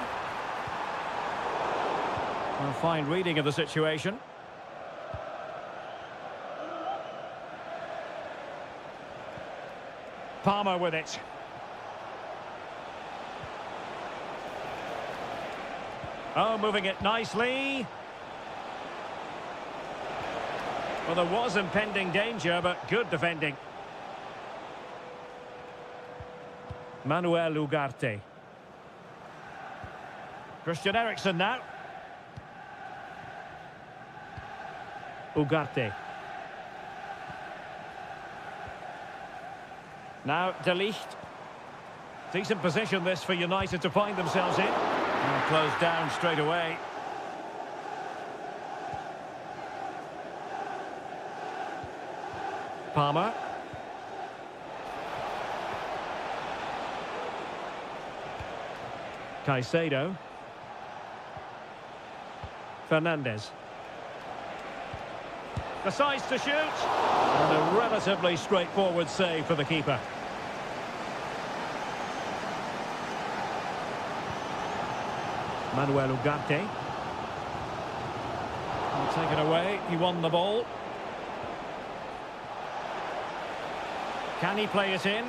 A fine reading of the situation. Palmer with it. Oh, moving it nicely. Well, there was impending danger, but good defending. Manuel Ugarte. Christian Eriksen now. Ugarte. Now De Ligt. Decent position this for United to find themselves in. And closed down straight away. Palmer. Caicedo. Fernandes. Decides to shoot. And a relatively straightforward save for the keeper. Manuel Ugarte. Will take it away. He won the ball. Can he play it in?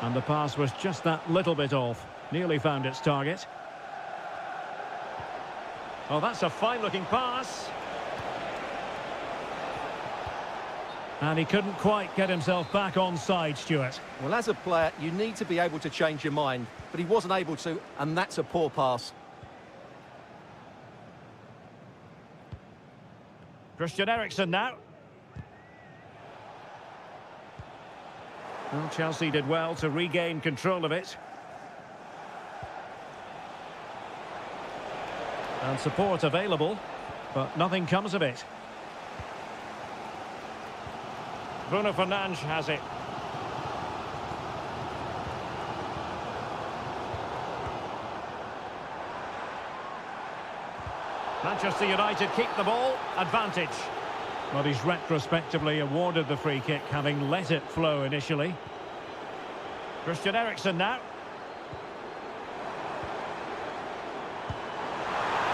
And the pass was just that little bit off. Nearly found its target. Oh, that's a fine-looking pass. And he couldn't quite get himself back on side, Stuart. Well, as a player, you need to be able to change your mind. But he wasn't able to, and that's a poor pass. Christian Eriksen now. Well, Chelsea did well to regain control of it. And support available, but nothing comes of it. Bruno Fernandes has it. Manchester United keep the ball, advantage. Well, he's retrospectively awarded the free kick, having let it flow initially. Christian Eriksen now.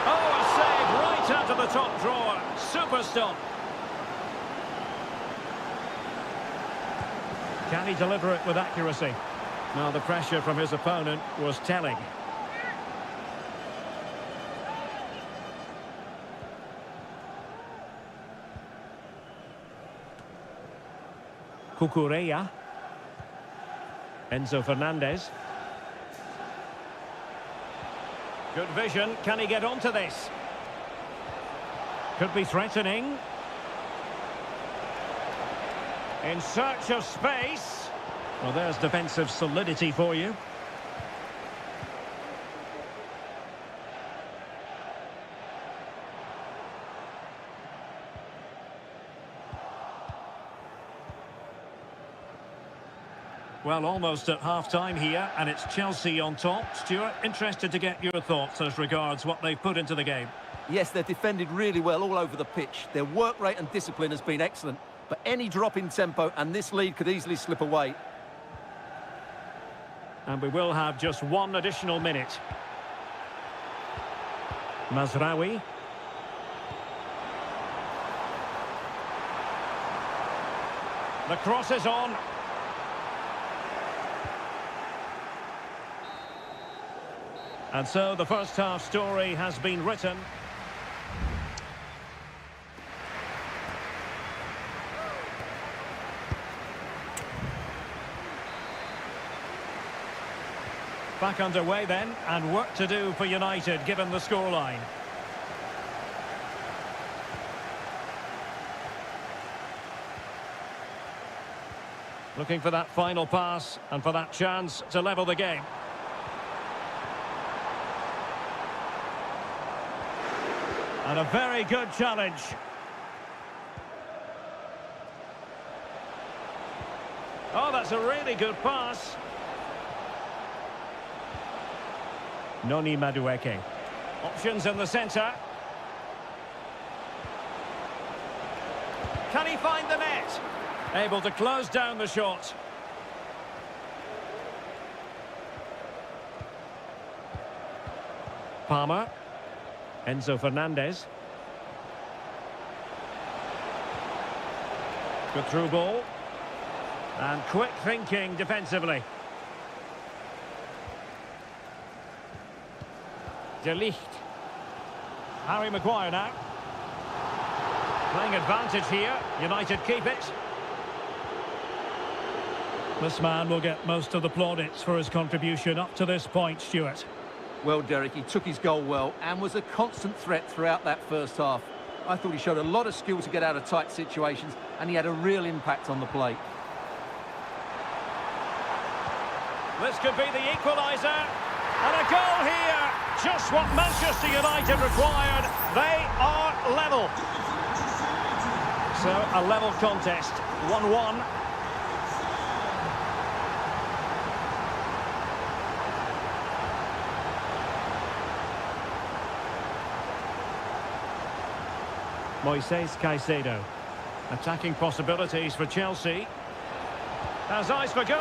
Oh, a save right out of the top drawer. Super stop. Can he deliver it with accuracy? Now, the pressure from his opponent was telling. Cucurella. Enzo Fernandez. Good vision. Can he get onto this? Could be threatening. In search of space. Well, there's defensive solidity for you. Well, almost at half-time here, and it's Chelsea on top. Stuart, interested to get your thoughts as regards what they've put into the game. Yes, they've defended really well all over the pitch. Their work rate and discipline has been excellent. But any drop in tempo and this lead could easily slip away. And we will have just one additional minute. Mazraoui. The cross is on. And so the first half story has been written. Back underway then, and work to do for United, given the scoreline. Looking for that final pass, and for that chance to level the game. And a very good challenge. Oh, that's a really good pass. Noni Madueke. Options in the centre. Can he find the net? Able to close down the shot. Palmer. Enzo Fernandez. Good through ball. And quick thinking defensively. De Ligt. Harry Maguire now. Playing advantage here. United keep it. This man will get most of the plaudits for his contribution up to this point, Stuart. Well, Derek, he took his goal well and was a constant threat throughout that first half. I thought he showed a lot of skill to get out of tight situations, and he had a real impact on the play. This could be the equaliser. And a goal here. Just what Manchester United required. They are level. So, a level contest. 1-1. Moises Caicedo. Attacking possibilities for Chelsea. Has eyes for goal.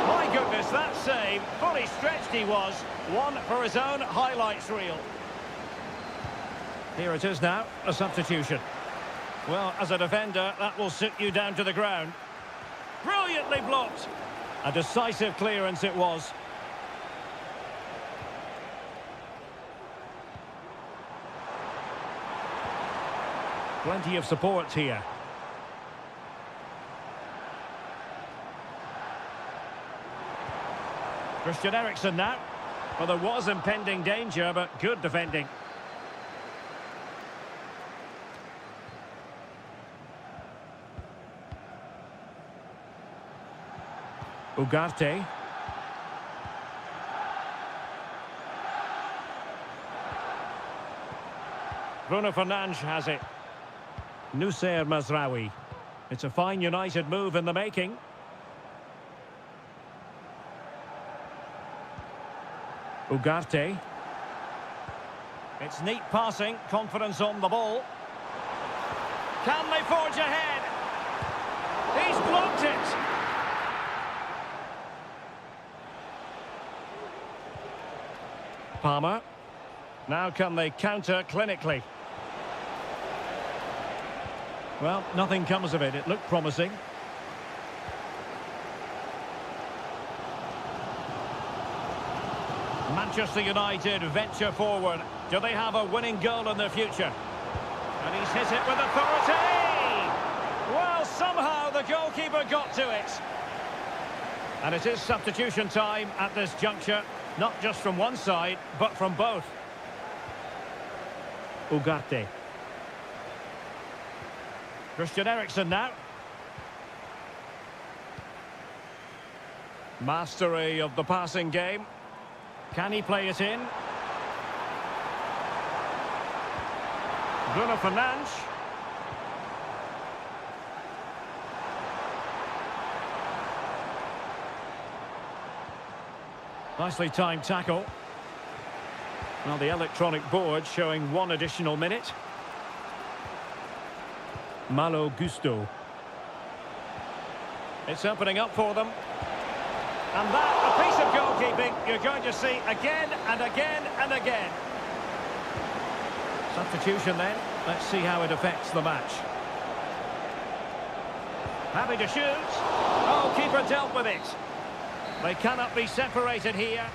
My goodness, that save. Fully stretched he was. One for his own highlights reel. Here it is now, a substitution. Well, as a defender, that will sit you down to the ground. Brilliantly blocked. A decisive clearance it was. Plenty of support here. Christian Eriksen now. Well, there was impending danger, but good defending. Ugarte. Bruno Fernandes has it. Nussair Mazraoui. It's a fine United move in the making. Ugarte. It's neat passing, confidence on the ball. Can they forge ahead? He's blocked it. Palmer. Now can they counter clinically? Well, nothing comes of it. It looked promising. Manchester United venture forward. Do they have a winning goal in their future? And he's hit it with authority! Well, somehow the goalkeeper got to it. And it is substitution time at this juncture. Not just from one side, but from both. Ugarte. Christian Eriksen now. Mastery of the passing game. Can he play it in? Bruno Fernandes. Nicely timed tackle. Well, the electronic board showing one additional minute. Malo Gusto. It's opening up for them. And that, a piece of goalkeeping you're going to see again and again and again. Substitution then. Let's see how it affects the match. Happy to shoot. Oh, keeper dealt with it. They cannot be separated here.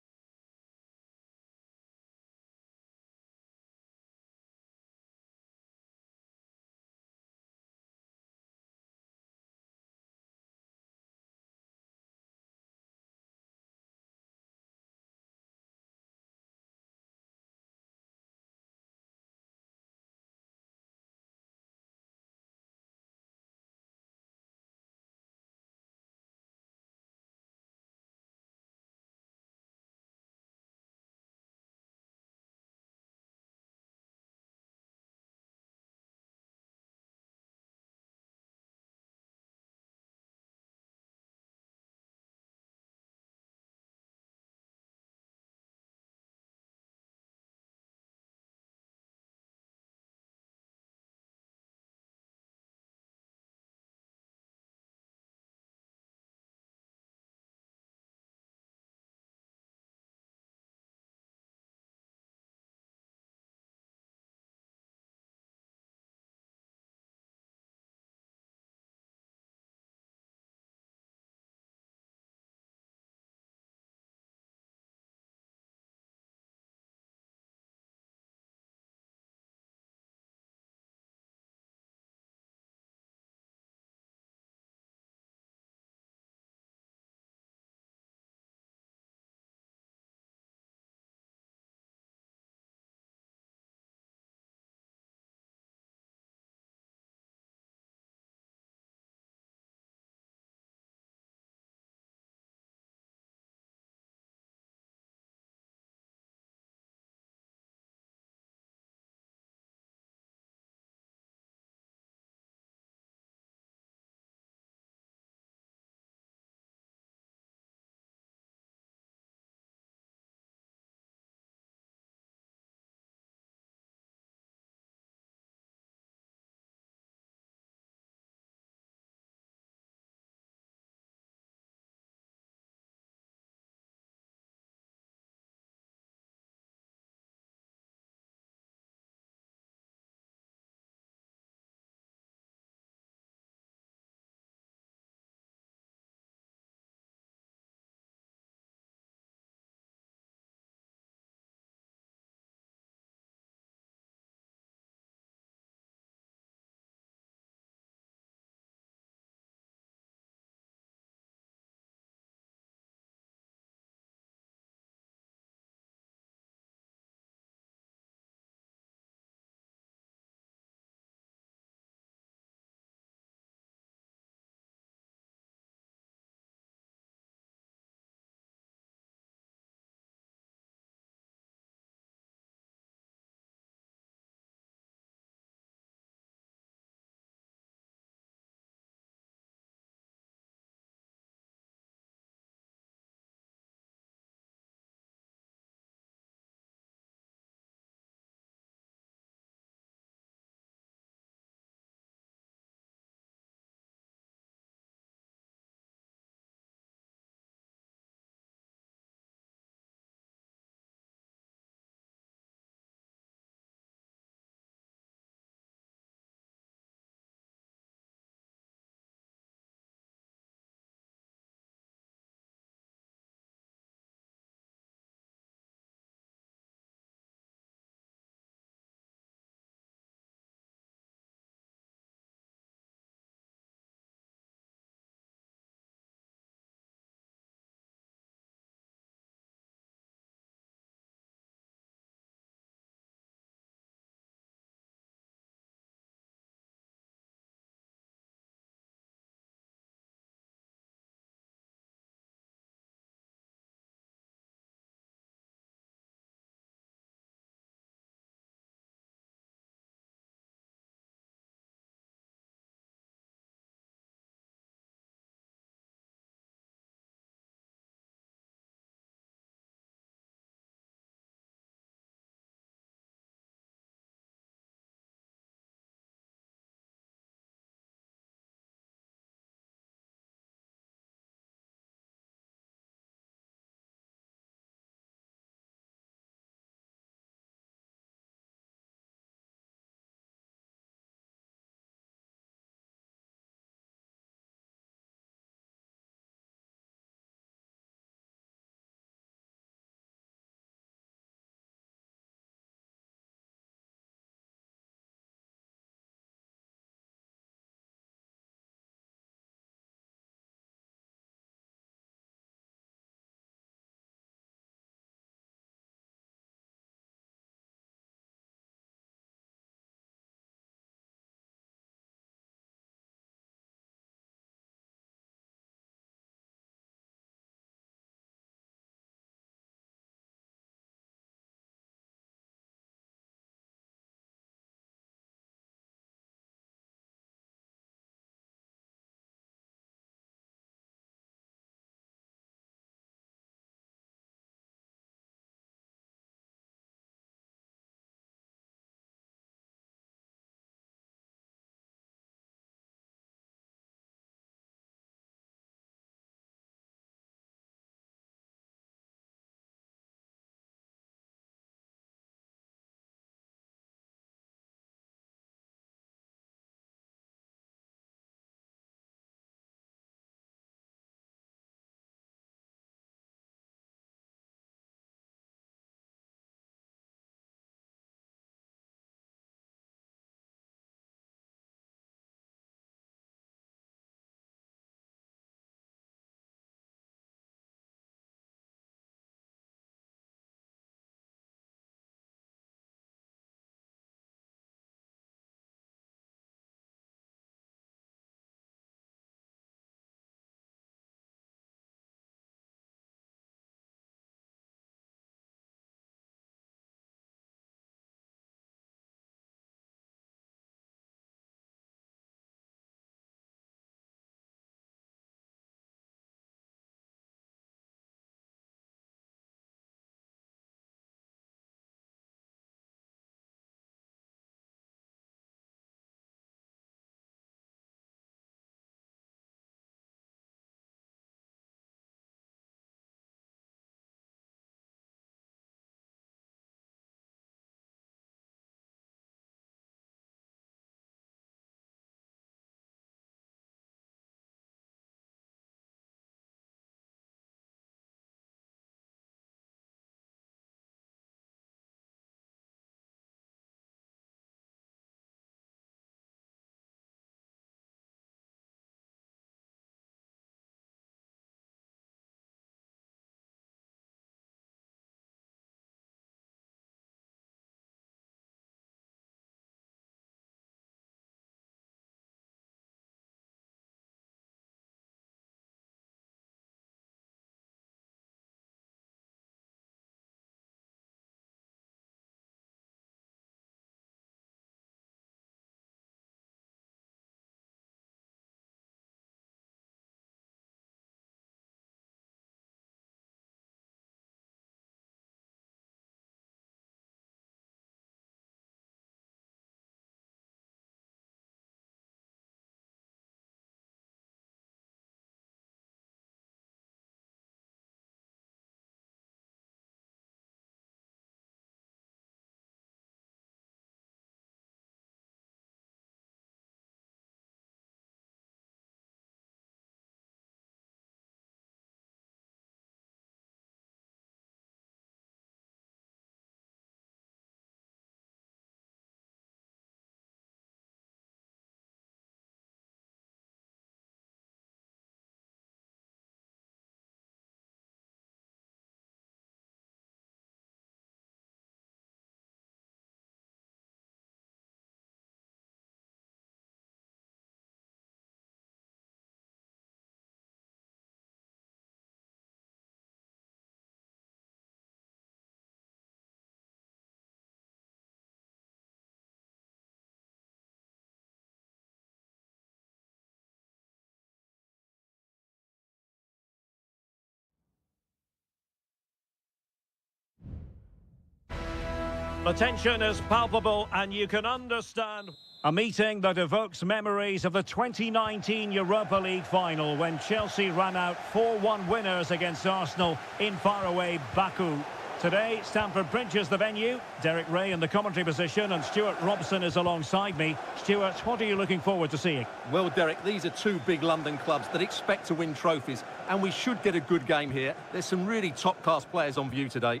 The tension is palpable and you can understand. A meeting that evokes memories of the 2019 Europa League final when Chelsea ran out 4-1 winners against Arsenal in faraway Baku. Today, Stamford Bridge is the venue. Derek Ray in the commentary position and Stuart Robson is alongside me. Stuart, what are you looking forward to seeing? Well, Derek, these are two big London clubs that expect to win trophies, and we should get a good game here. There's some really top-class players on view today.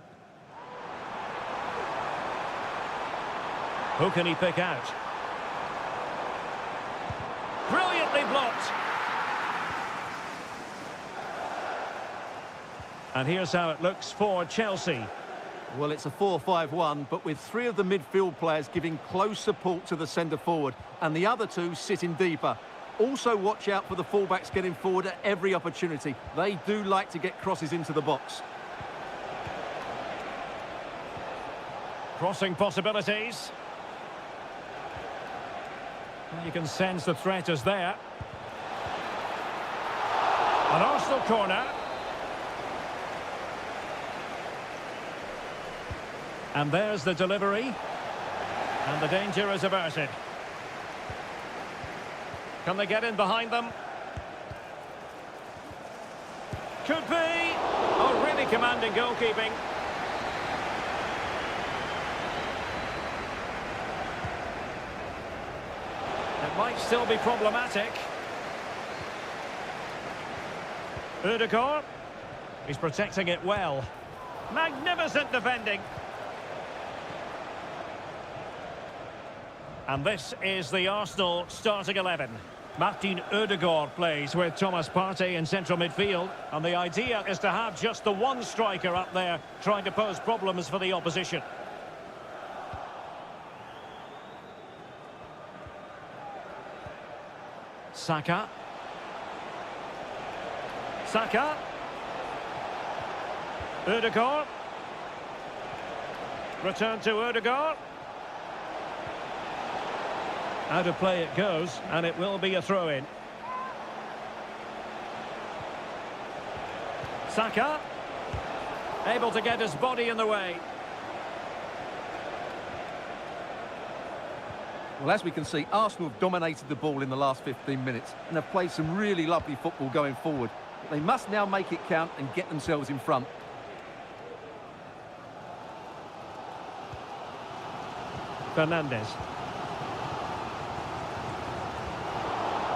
Who can he pick out? Brilliantly blocked. And here's how it looks for Chelsea. Well, it's a 4-5-1, but with three of the midfield players giving close support to the centre-forward, and the other two sitting deeper. Also watch out for the fullbacks getting forward at every opportunity. They do like to get crosses into the box. Crossing possibilities. You can sense the threat is there. An Arsenal corner. And there's the delivery. And the danger is averted. Can they get in behind them? Could be. Oh, really commanding goalkeeping. It might still be problematic. Ødegaard. He's protecting it well. Magnificent defending. And this is the Arsenal starting 11. Martin Ødegaard plays with Thomas Partey in central midfield. And the idea is to have just the one striker up there trying to pose problems for the opposition. Saka. Saka. Ødegaard. Return to Ødegaard. Out of play it goes, and it will be a throw-in. Saka. Able to get his body in the way. Well, as we can see, Arsenal have dominated the ball in the last 15 minutes and have played some really lovely football going forward. But they must now make it count and get themselves in front. Fernandes.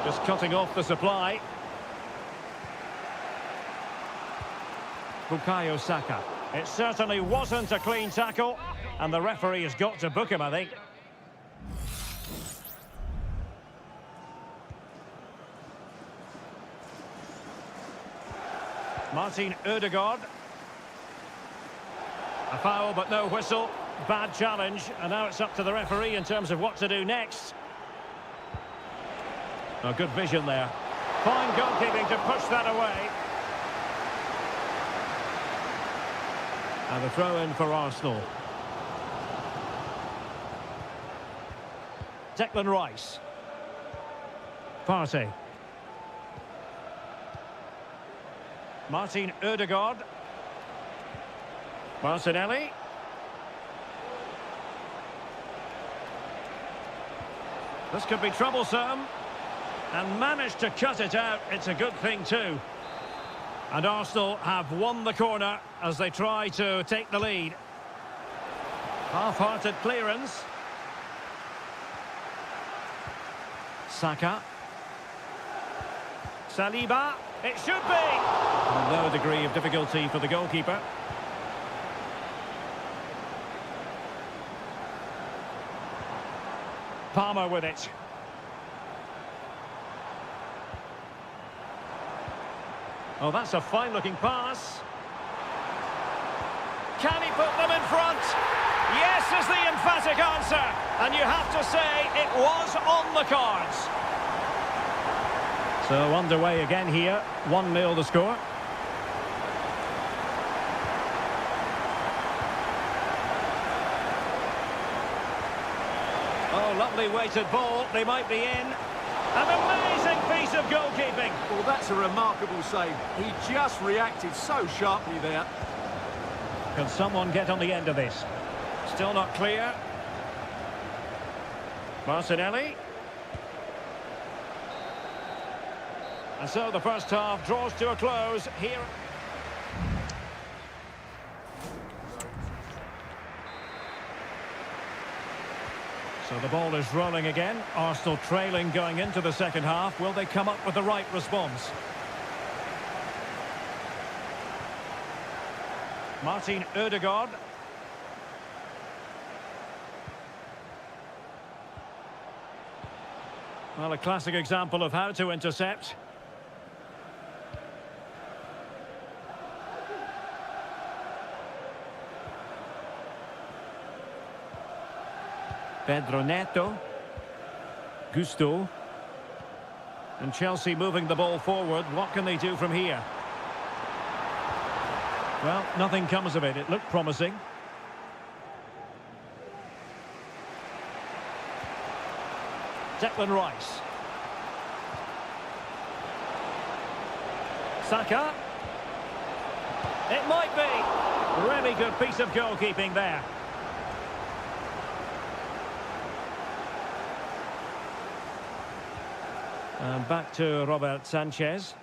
Just cutting off the supply. Bukayo Saka. It certainly wasn't a clean tackle, and the referee has got to book him, I think. Martin Ødegaard. A foul, but no whistle. Bad challenge, and now it's up to the referee in terms of what to do next. Oh, good vision there. Fine goalkeeping to push that away. And a throw-in for Arsenal. Declan Rice. Partey. Martin Ødegaard. Martinelli. This could be troublesome. And managed to cut it out. It's a good thing too. And Arsenal have won the corner as they try to take the lead. Half-hearted clearance. Saka. Saliba. It should be. No degree of difficulty for the goalkeeper. Palmer with it. Oh, that's a fine-looking pass. Can he put them in front? Yes is the emphatic answer. And you have to say it was on the cards. So underway again here. 1-0 the score. Oh, lovely weighted ball. They might be in. An amazing piece of goalkeeping. Well, that's a remarkable save. He just reacted so sharply there. Can someone get on the end of this? Still not clear. Martinelli. And so the first half draws to a close here. So the ball is rolling again. Arsenal trailing going into the second half. Will they come up with the right response? Martin Ødegaard. Well, a classic example of how to intercept. Pedro Neto. Gusto. And Chelsea moving the ball forward. What can they do from here? Well, nothing comes of it. It looked promising. Declan Rice. Saka. It might be. Really good piece of goalkeeping there. And back to Robert Sanchez.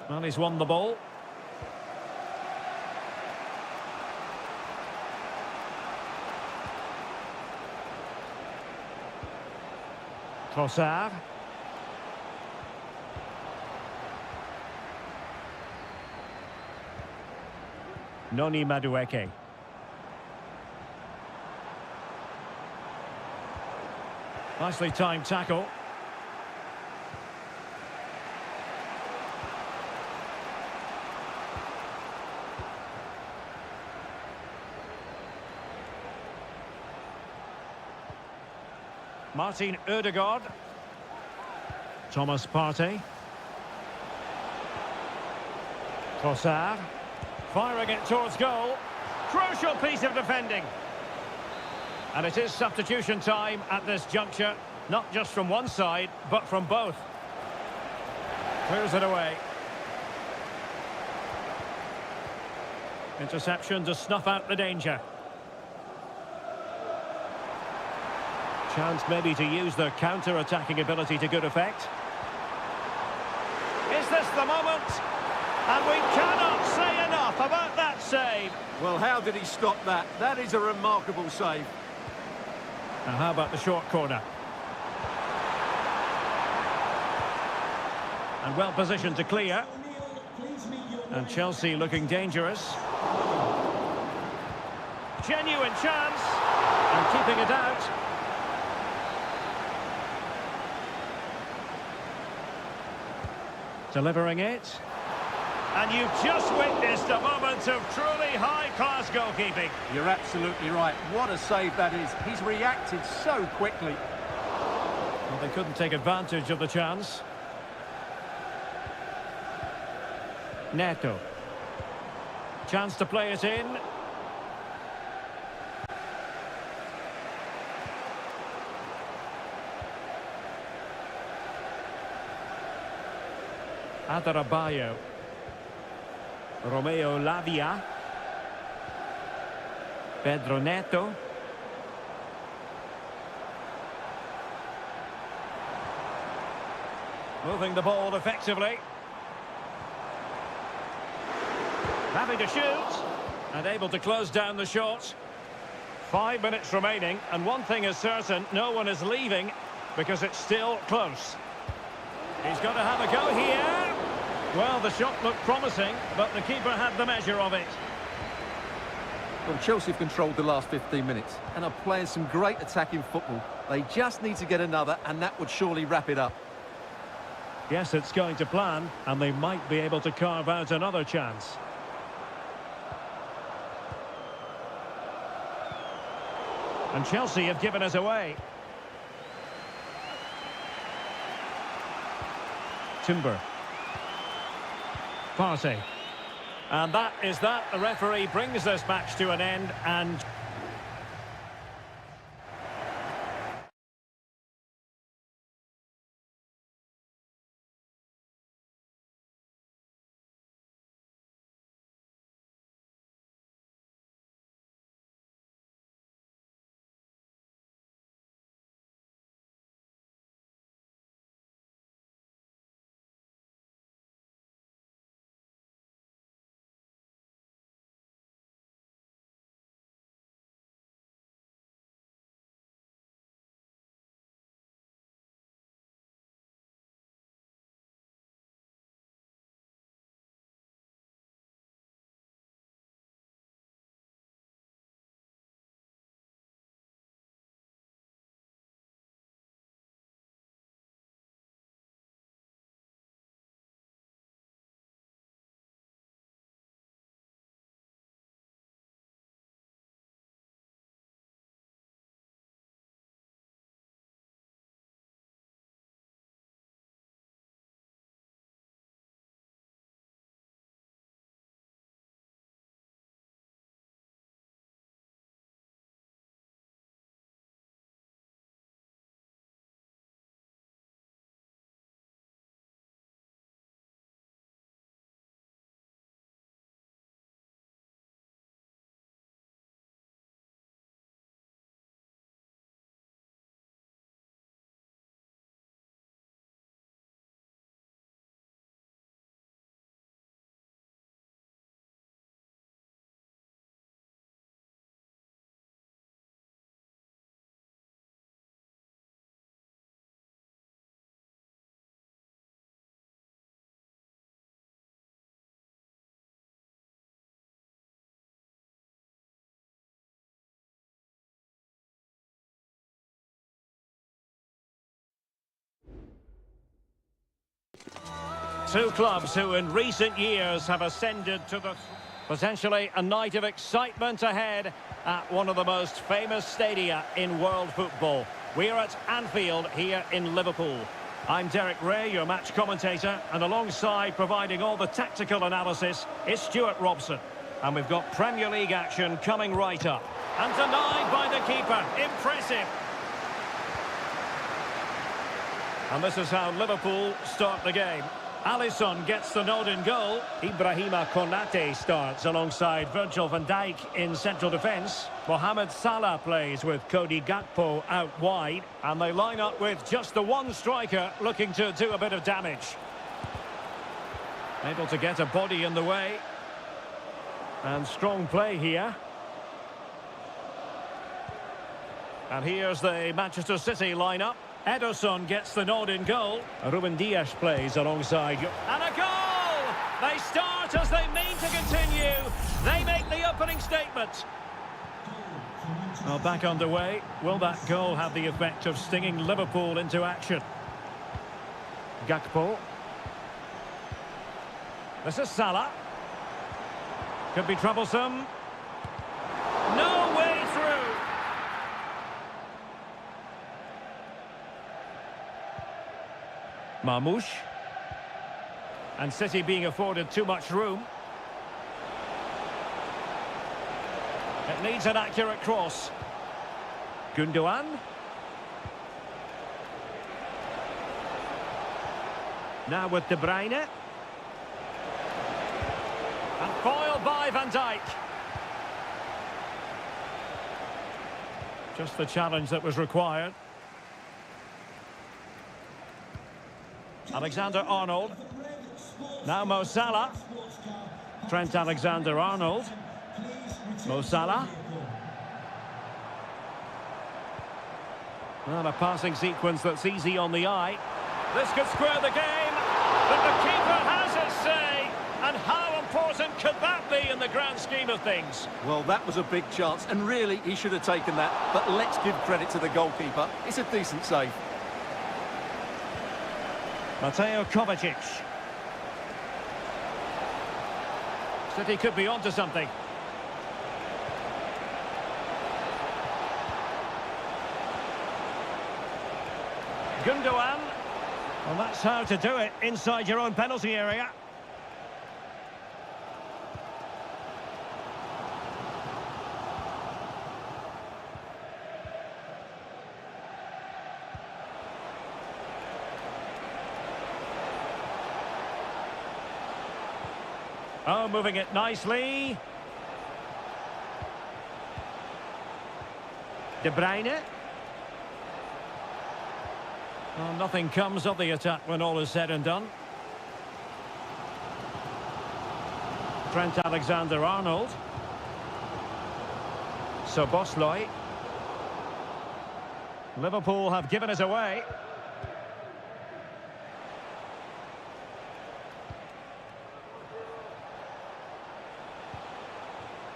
Well, he's won the ball. Trossard. Noni Madueke. Nicely timed tackle. Martin Ødegaard. Thomas Partey. Trossard. Firing it towards goal. Crucial piece of defending. And it is substitution time at this juncture. Not just from one side, but from both. Clears it away. Interception to snuff out the danger. Chance maybe to use their counter-attacking ability to good effect. Is this the moment? And we cannot say enough about that save. Well, how did he stop that? That is a remarkable save. Now how about the short corner? And well positioned to clear. And Chelsea looking dangerous. Genuine chance. And keeping it out. Delivering it. And you've just witnessed a moment of truly high-class goalkeeping. You're absolutely right. What a save that is. He's reacted so quickly. Well, they couldn't take advantage of the chance. Neto. Chance to play it in. Adarabioyo. Romeo Lavia. Pedro Neto. Moving the ball effectively. Happy to shoot. And able to close down the shot. 5 minutes remaining. And one thing is certain, no one is leaving because it's still close. He's got to have a go here. Well, the shot looked promising, but the keeper had the measure of it. Well, Chelsea have controlled the last 15 minutes and are playing some great attacking football. They just need to get another, and that would surely wrap it up. Yes, it's going to plan, and they might be able to carve out another chance. And Chelsea have given us away. Timber. Partey. And that is that. The referee brings this match to an end and... Two clubs who in recent years have ascended to the... Potentially a night of excitement ahead at one of the most famous stadia in world football. We're at Anfield here in Liverpool. I'm Derek Ray, your match commentator, and alongside providing all the tactical analysis is Stuart Robson. And we've got Premier League action coming right up. And denied by the keeper. Impressive. And this is how Liverpool start the game. Alisson gets the nod in goal. Ibrahima Konate starts alongside Virgil van Dijk in central defence. Mohamed Salah plays with Cody Gakpo out wide. And they line up with just the one striker looking to do a bit of damage. Able to get a body in the way. And strong play here. And here's the Manchester City lineup. Ederson gets the nod in goal. Ruben Dias plays alongside... And a goal! They start as they mean to continue. They make the opening statement. Well, back underway. Will that goal have the effect of stinging Liverpool into action? Gakpo. This is Salah. Could be troublesome. No way through. Marmoush. And City being afforded too much room. It needs an accurate cross. Gundogan. Now with De Bruyne. And foiled by Van Dijk. Just the challenge that was required. Alexander-Arnold. Now Mo Salah. Trent Alexander-Arnold. Mo Salah. Well, a passing sequence that's easy on the eye. This could square the game, but the keeper has his say. And how important could that be in the grand scheme of things? Well, that was a big chance, and really, he should have taken that. But let's give credit to the goalkeeper. It's a decent save. Mateo Kovacic. City could be onto something. Gundogan. Well, that's how to do it inside your own penalty area. Oh, moving it nicely. De Bruyne. Well, nothing comes of the attack when all is said and done. Trent Alexander-Arnold. Szoboszlai. Liverpool have given us away.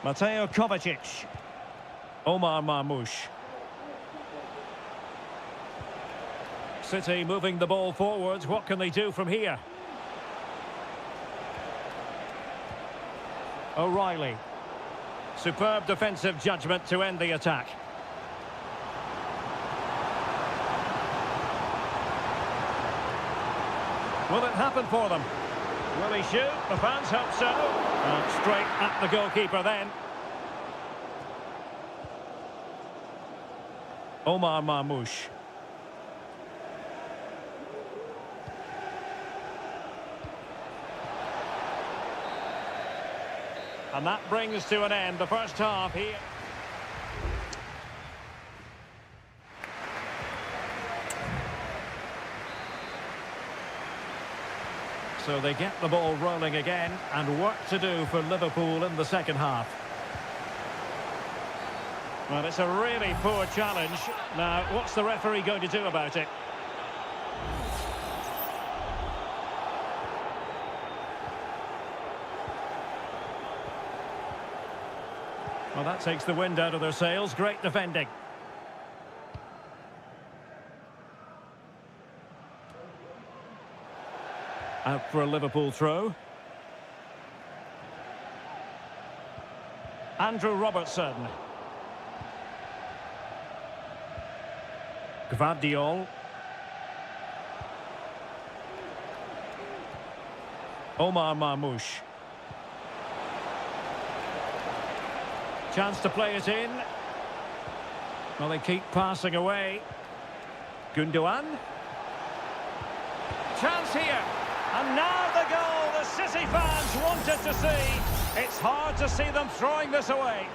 Mateo Kovacic. Omar Marmoush. City moving the ball forwards. What can they do from here? O'Reilly. Superb defensive judgment to end the attack. Will it happen for them? Will he shoot? The fans hope so. Straight at the goalkeeper then. Omar Marmoush. And that brings to an end the first half here. So they get the ball rolling again, and work to do for Liverpool in the second half. Well, it's a really poor challenge. Now, what's the referee going to do about it? Well, that takes the wind out of their sails. Great defending. Out for a Liverpool throw. Andrew Robertson. Gvardiol. Omar Marmoush. Chance to play it in. Well, they keep passing away. Gundogan. Chance here. And now the goal the City fans wanted to see. It's hard to see them throwing this away.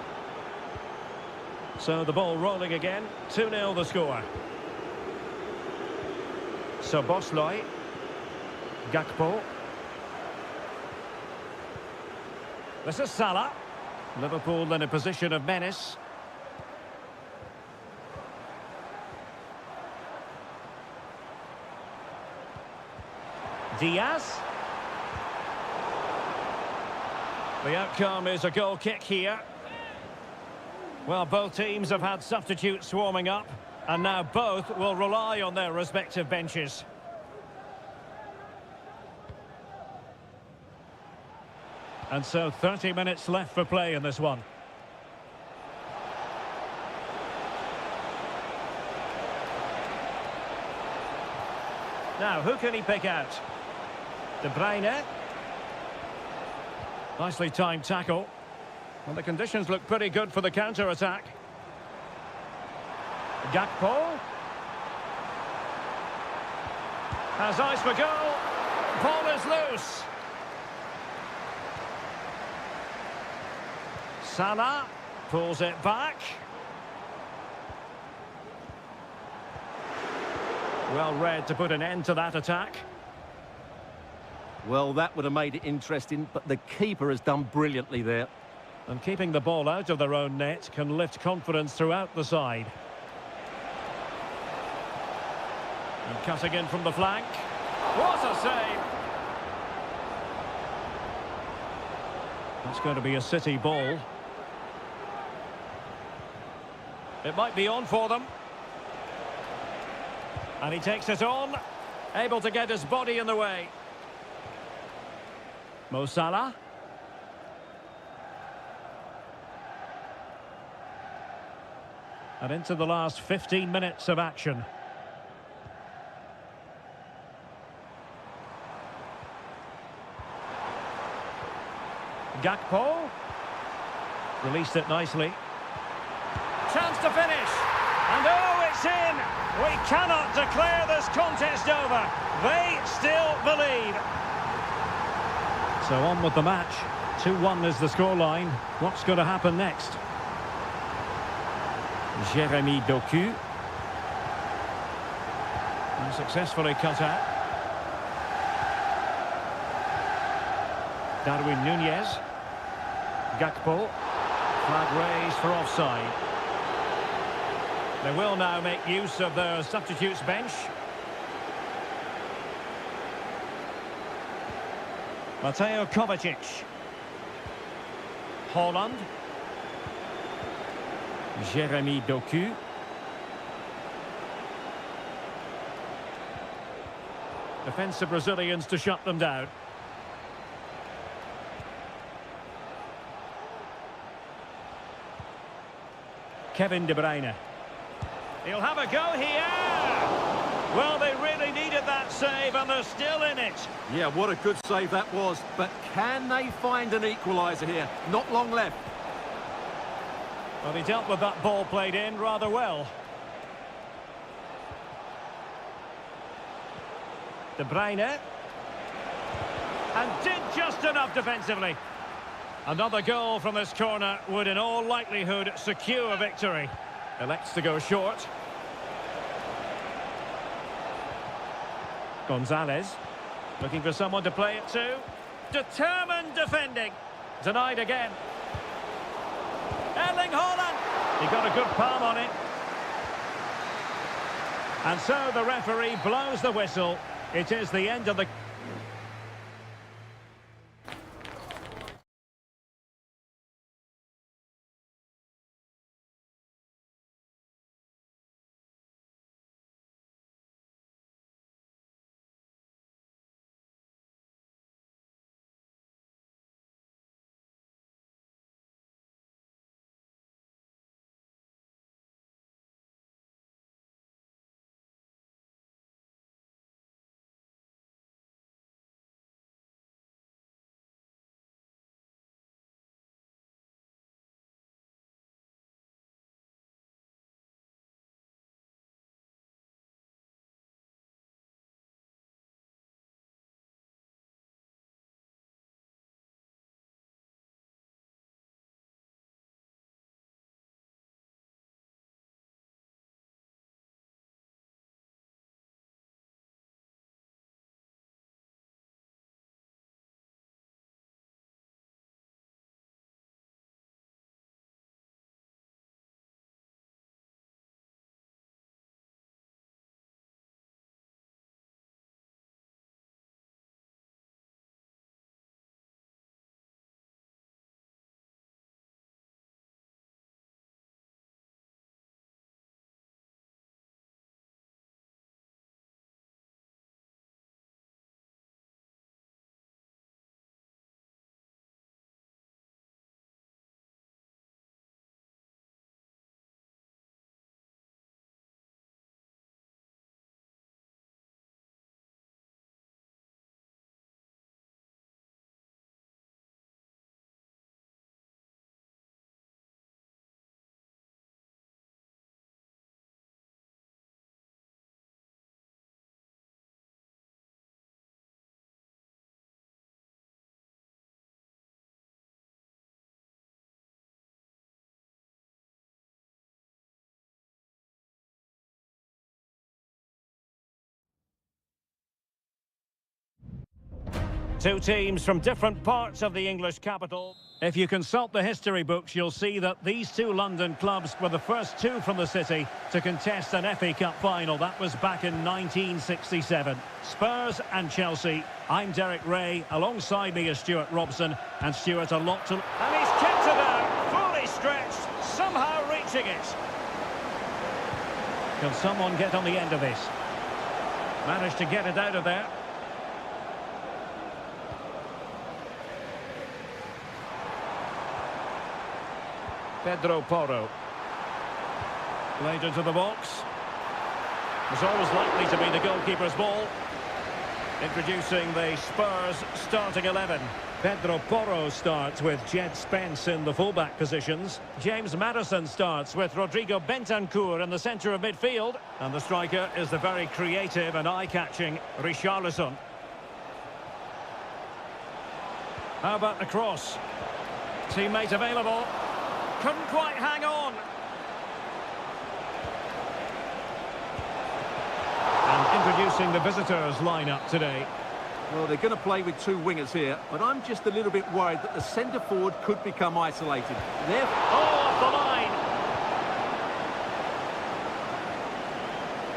So the ball rolling again. 2-0 the score. Szoboszlai. Gakpo. This is Salah. Liverpool in a position of menace. Diaz. The outcome is a goal kick here. Well, both teams have had substitutes warming up, and now both will rely on their respective benches. And so 30 minutes left for play in this one. Now, who can he pick out? De Bruyne. Nicely timed tackle. Well, the conditions look pretty good for the counter-attack. Gakpo. Has eyes for goal. Ball is loose. Salah pulls it back. Well read to put an end to that attack. Well, that would have made it interesting, but the keeper has done brilliantly there. And keeping the ball out of their own net can lift confidence throughout the side. And cutting in from the flank. What a save! That's going to be a City ball. It might be on for them. And he takes it on. Able to get his body in the way. Mo Salah. And into the last 15 minutes of action. Gakpo. Released it nicely. Chance to finish. And oh, it's in! We cannot declare this contest over. They still believe. So on with the match. 2-1 is the scoreline. What's going to happen next? Jeremy Doku. And successfully cut out. Darwin Núñez. Gakpo. Flag raised for offside. They will now make use of their substitutes bench. Mateo Kovacic. Haaland. Jeremy Doku. Defensive Brazilians to shut them down. Kevin De Bruyne. He'll have a go here. Well, they really needed that save, and they're still in it. Yeah, what a good save that was. But can they find an equaliser here? Not long left. Well, he dealt with that ball played in rather well. De Bruyne. And did just enough defensively. Another goal from this corner would in all likelihood secure victory. Elects to go short. Gonzalez. Looking for someone to play it to. Determined defending. Denied again. Erling Haaland. He got a good palm on it. And so the referee blows the whistle. It is the end of the... Two teams from different parts of the English capital. If you consult the history books, you'll see that these two London clubs were the first two from the city to contest an FA Cup final. That was back in 1967. Spurs and Chelsea. I'm Derek Ray. Alongside me is Stuart Robson. And Stuart, a lot to... And he's kept it out. Fully stretched. Somehow reaching it. Can someone get on the end of this? Managed to get it out of there. Pedro Porro. Played into the box. Was always likely to be the goalkeeper's ball. Introducing the Spurs starting 11. Pedro Porro starts with Jed Spence in the fullback positions. James Maddison starts with Rodrigo Bentancur in the centre of midfield. And the striker is the very creative and eye-catching Richarlison. How about the cross? Teammate available. Couldn't quite hang on. And introducing the visitors lineup today. Well, they're going to play with two wingers here, but I'm just a little bit worried that the centre forward could become isolated. Off the line.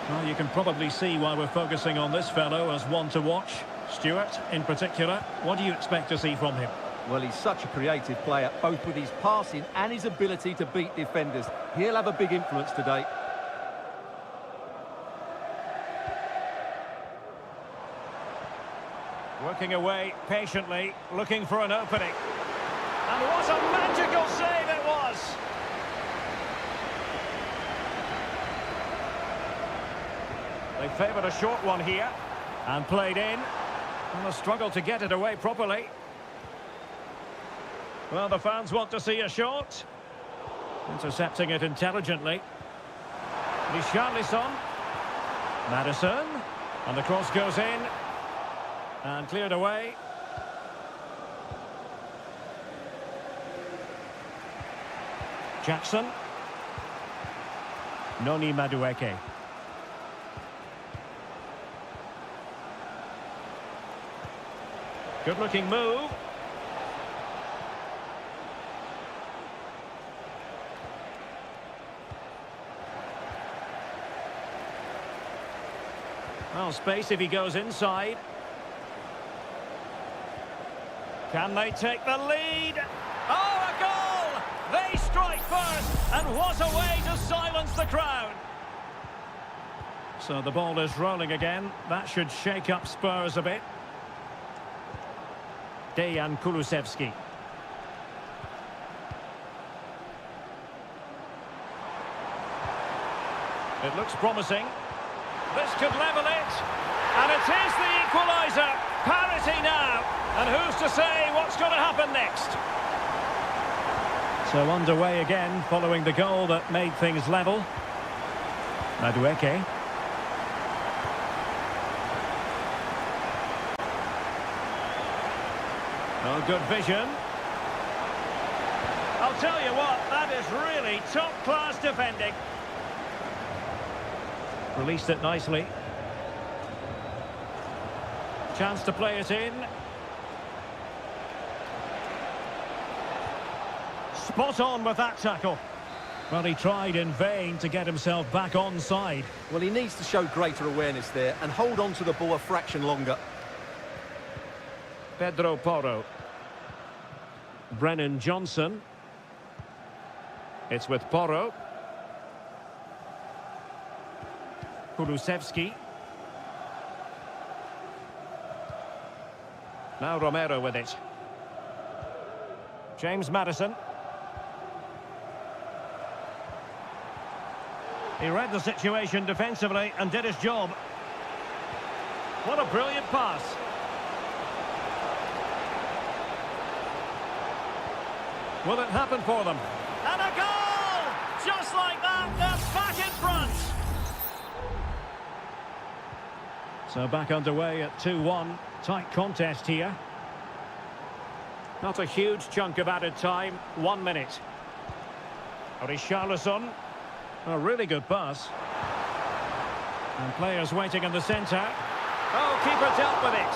Well, you can probably see why we're focusing on this fellow as one to watch. Stuart, in particular, what do you expect to see from him? Well, he's such a creative player, both with his passing and his ability to beat defenders. He'll have a big influence today. Working away patiently, looking for an opening. And what a magical save it was! They favoured a short one here. And played in. And a struggle to get it away properly. Well, the fans want to see a shot. Intercepting it intelligently. Richarlison. Maddison. And the cross goes in. And cleared away. Jackson. Noni Madueke. Good-looking move. Well, space if he goes inside. Can they take the lead? Oh, a goal! They strike first, and what a way to silence the crowd. So the ball is rolling again. That should shake up Spurs a bit. Dejan Kulusevski. It looks promising. This could level it. And it is the equaliser. Parity now. And who's to say what's going to happen next? So underway again following the goal that made things level. Madueke. Oh, good vision. I'll tell you what, that is really top-class defending. Released it nicely. Chance to play it in. Spot on with that tackle. Well, he tried in vain to get himself back onside. Well, he needs to show greater awareness there and hold on to the ball a fraction longer. Pedro Porro. Brennan Johnson. It's with Porro. Kulusevski. Now Romero with it. James Maddison. He read the situation defensively and did his job. What a brilliant pass. Will it happen for them? And a goal! Just like that, they're back in front. So back underway at 2-1. Tight contest here. Not a huge chunk of added time. 1 minute. Richarlison. A really good pass. And players waiting in the centre. Oh, keeper dealt with it.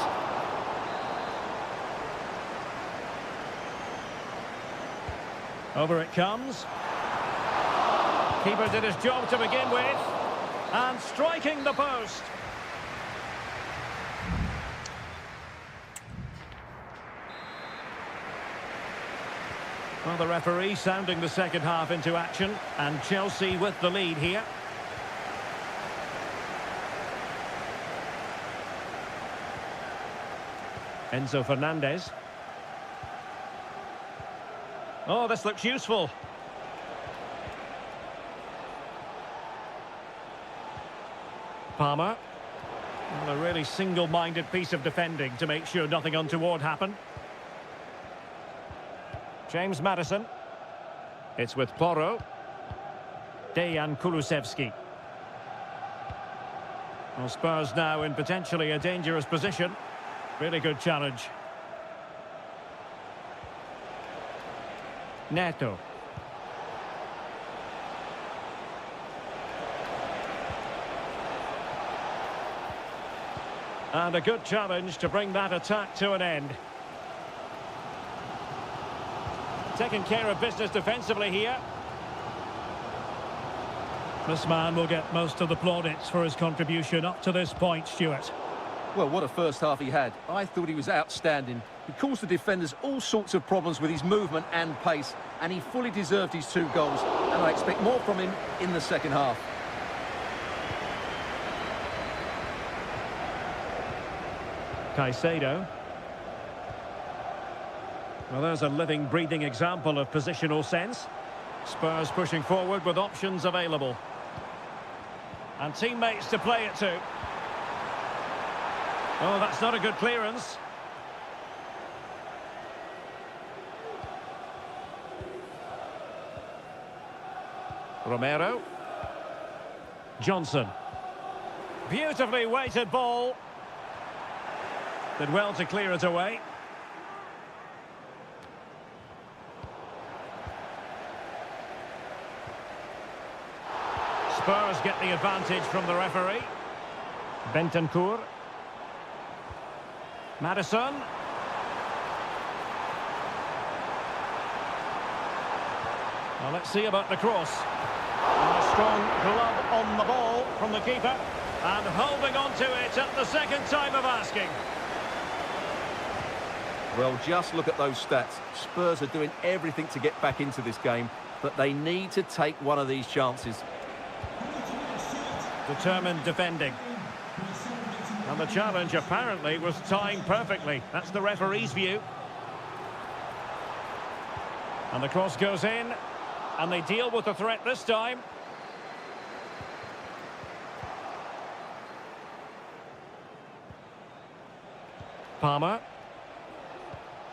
Over it comes. Keeper did his job to begin with. And striking the post. Well, the referee sounding the second half into action. And Chelsea with the lead here. Enzo Fernandez. Oh, this looks useful. Palmer. Well, a really single-minded piece of defending to make sure nothing untoward happened. James Maddison. It's with Porro. Dejan Kulusevski. Well, Spurs now in potentially a dangerous position. Really good challenge. Neto. And a good challenge to bring that attack to an end. Taking care of business defensively here. This man will get most of the plaudits for his contribution up to this point, Stuart. Well, what a first half he had. I thought he was outstanding. He caused the defenders all sorts of problems with his movement and pace, and he fully deserved his 2 goals, and I expect more from him in the second half. Caicedo. Well, there's a living, breathing example of positional sense. Spurs pushing forward with options available. And teammates to play it to. Oh, that's not a good clearance. Romero. Johnson. Beautifully weighted ball. Did well to clear it away. Spurs get the advantage from the referee. Bentancur. Maddison. Well, let's see about the cross. And a strong glove on the ball from the keeper. And holding on to it at the second time of asking. Well, just look at those stats. Spurs are doing everything to get back into this game, but they need to take one of these chances. Determined defending. And the challenge apparently was timed perfectly. That's the referee's view. And the cross goes in. And they deal with the threat this time. Palmer.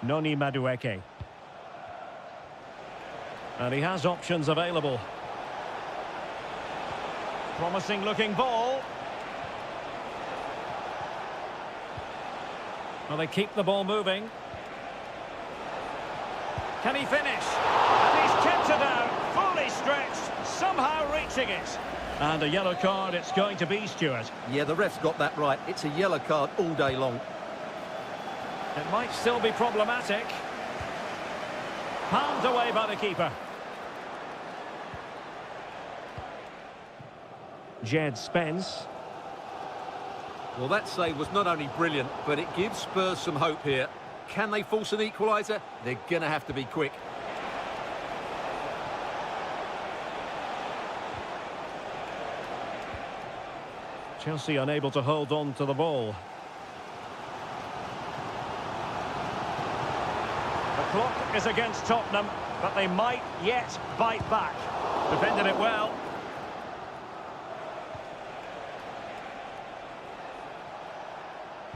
Noni Madueke. And he has options available. Promising looking ball. Well, they keep the ball moving. Can he finish? And he's kept it out, fully stretched, somehow reaching it. And a yellow card it's going to be, Stuart. Yeah, the ref's got that right. It's a yellow card all day long. It might still be problematic. Palmed away by the keeper. Jed Spence. Well, that save was not only brilliant, but it gives Spurs some hope here. Can they force an equaliser? They're going to have to be quick. Chelsea unable to hold on to the ball. The clock is against Tottenham, but they might yet bite back. Defended it well.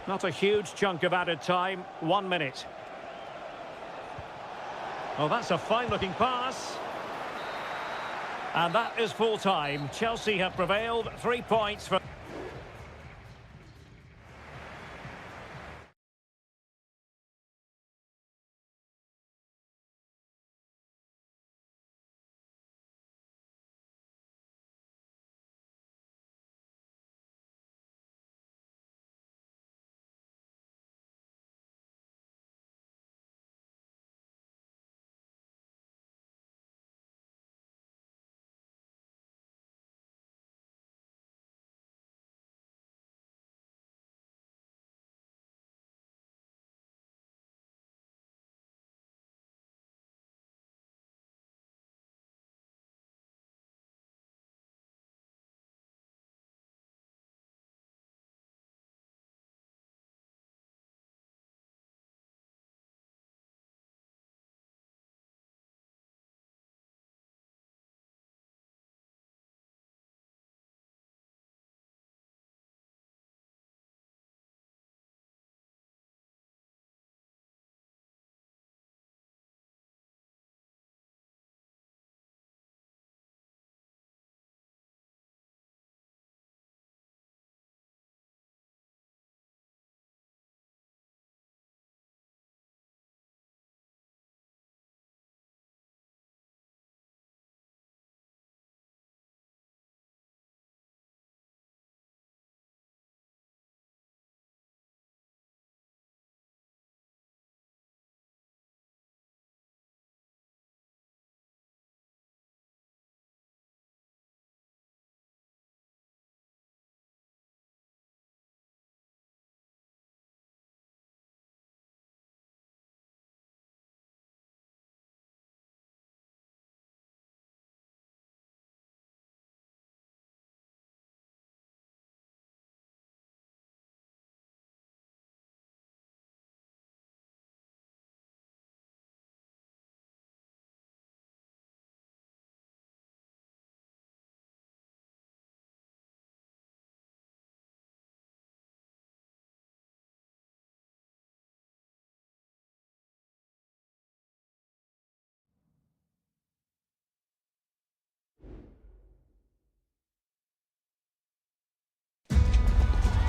Not a huge chunk of added time. 1 minute. Well, that's a fine-looking pass. And that is full time. Chelsea have prevailed. 3 points for...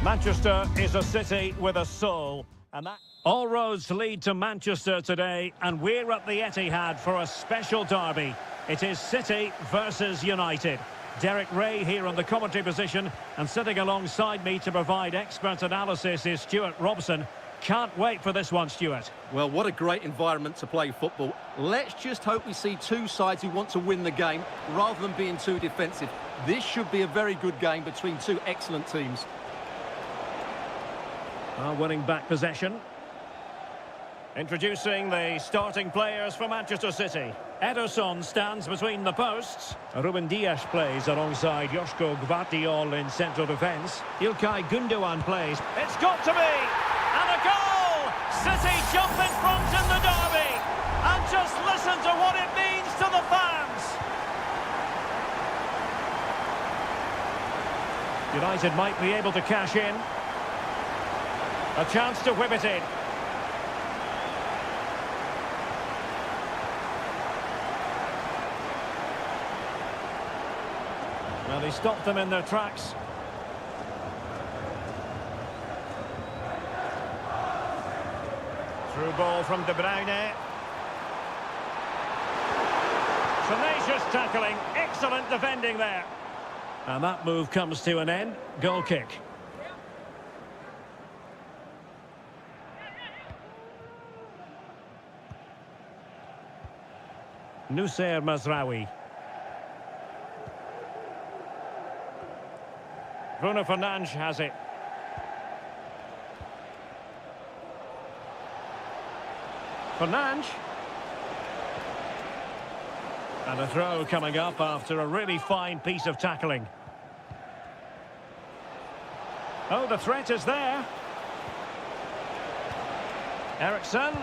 Manchester is a city with a soul, and that all roads lead to Manchester today, and we're at the Etihad for a special derby. It is City versus United. Derek Ray here on the commentary position, and sitting alongside me to provide expert analysis is Stuart Robson. Can't wait for this one, Stuart. Well, what a great environment to play football. Let's just hope we see two sides who want to win the game rather than being too defensive. This should be a very good game between two excellent teams. Well, winning back possession. Introducing the starting players for Manchester City. Ederson stands between the posts. Ruben Dias plays alongside Joško Gvardiol in central defence. Ilkay Gundogan plays. It's got to be! And a goal! City jump in front in the derby. And just listen to what it means to the fans. United might be able to cash in. A chance to whip it in. Well, he stopped them in their tracks. Through ball from De Bruyne. Tenacious tackling, excellent defending there. And that move comes to an end. Goal kick. Noussair Mazraoui. Bruno Fernandes has it. Fernandes. And a throw coming up after a really fine piece of tackling. Oh, the threat is there. Eriksen.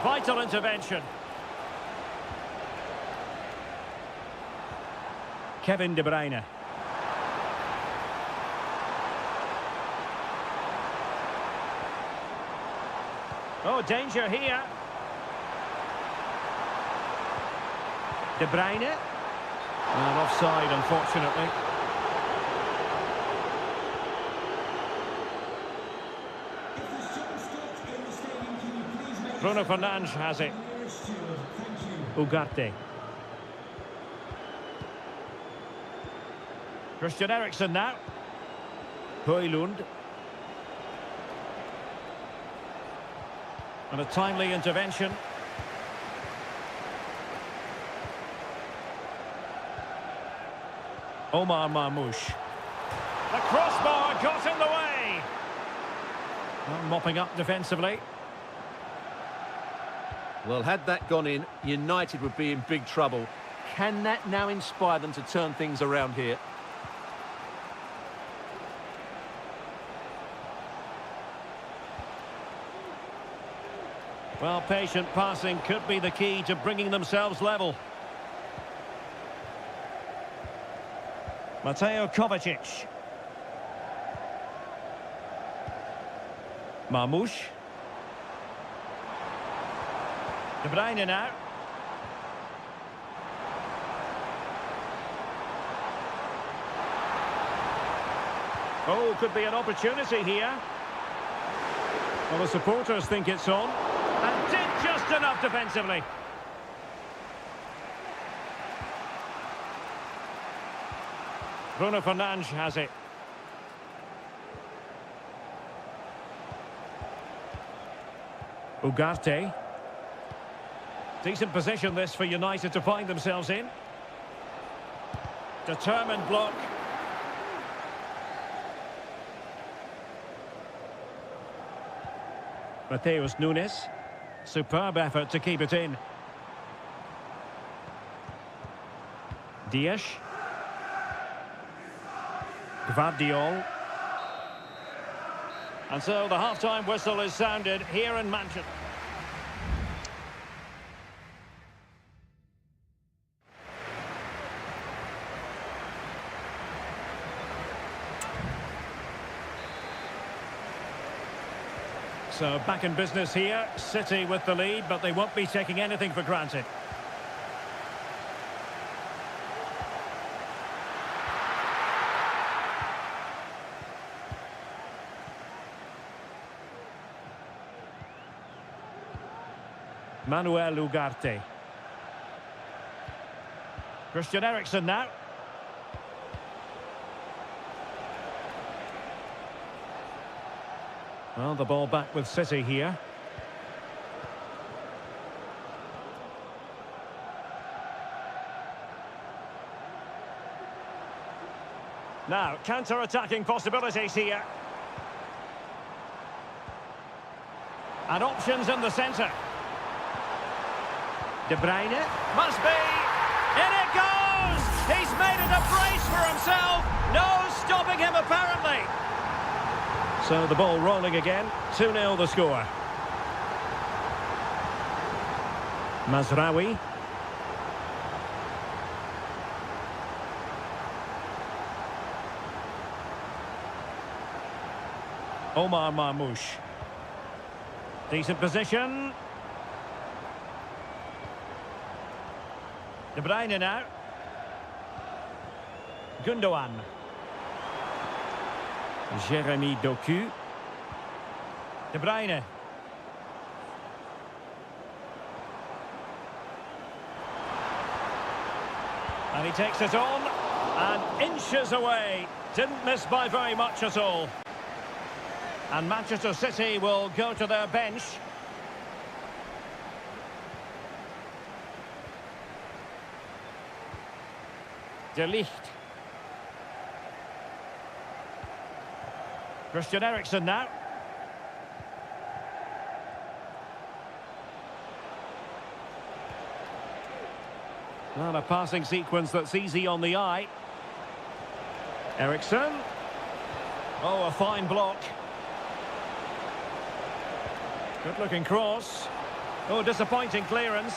Vital intervention. Kevin De Bruyne. Oh, danger here. De Bruyne. And offside, unfortunately. If the show stopped in the stadium, can you please make Bruno Fernandes has it. Thank you. Ugarte. Christian Eriksen now. Højlund. And a timely intervention. Omar Marmoush. The crossbar got in the way. Well, mopping up defensively. Well, had that gone in, United would be in big trouble. Can that now inspire them to turn things around here? Well, patient passing could be the key to bringing themselves level. Mateo Kovacic. Marmoush. De Bruyne now. Oh, could be an opportunity here. Well, the supporters think it's on. And did just enough defensively. Bruno Fernandes has it. Ugarte. Decent position this for United to find themselves in. Determined block. Mateus Nunes. Superb effort to keep it in. Dias. Gvardiol. And so the half-time whistle is sounded here in Manchester. So back in business here, City with the lead, but they won't be taking anything for granted. Manuel Ugarte. Christian Eriksen now. Well, the ball back with City here. Now, counter-attacking possibilities here. And options in the centre. De Bruyne. Must be! In it goes! He's made it a brace for himself. No stopping him, apparently. So the ball rolling again. 2-0 the score. Mazraoui. Omar Marmoush. Decent position. De Bruyne now. Gundogan. Jeremy Doku. De Bruyne. And he takes it on. And inches away. Didn't miss by very much at all. And Manchester City will go to their bench. De Ligt. Christian Eriksen now. Well, a passing sequence that's easy on the eye. Eriksen. Oh, a fine block. Good-looking cross. Oh, disappointing clearance.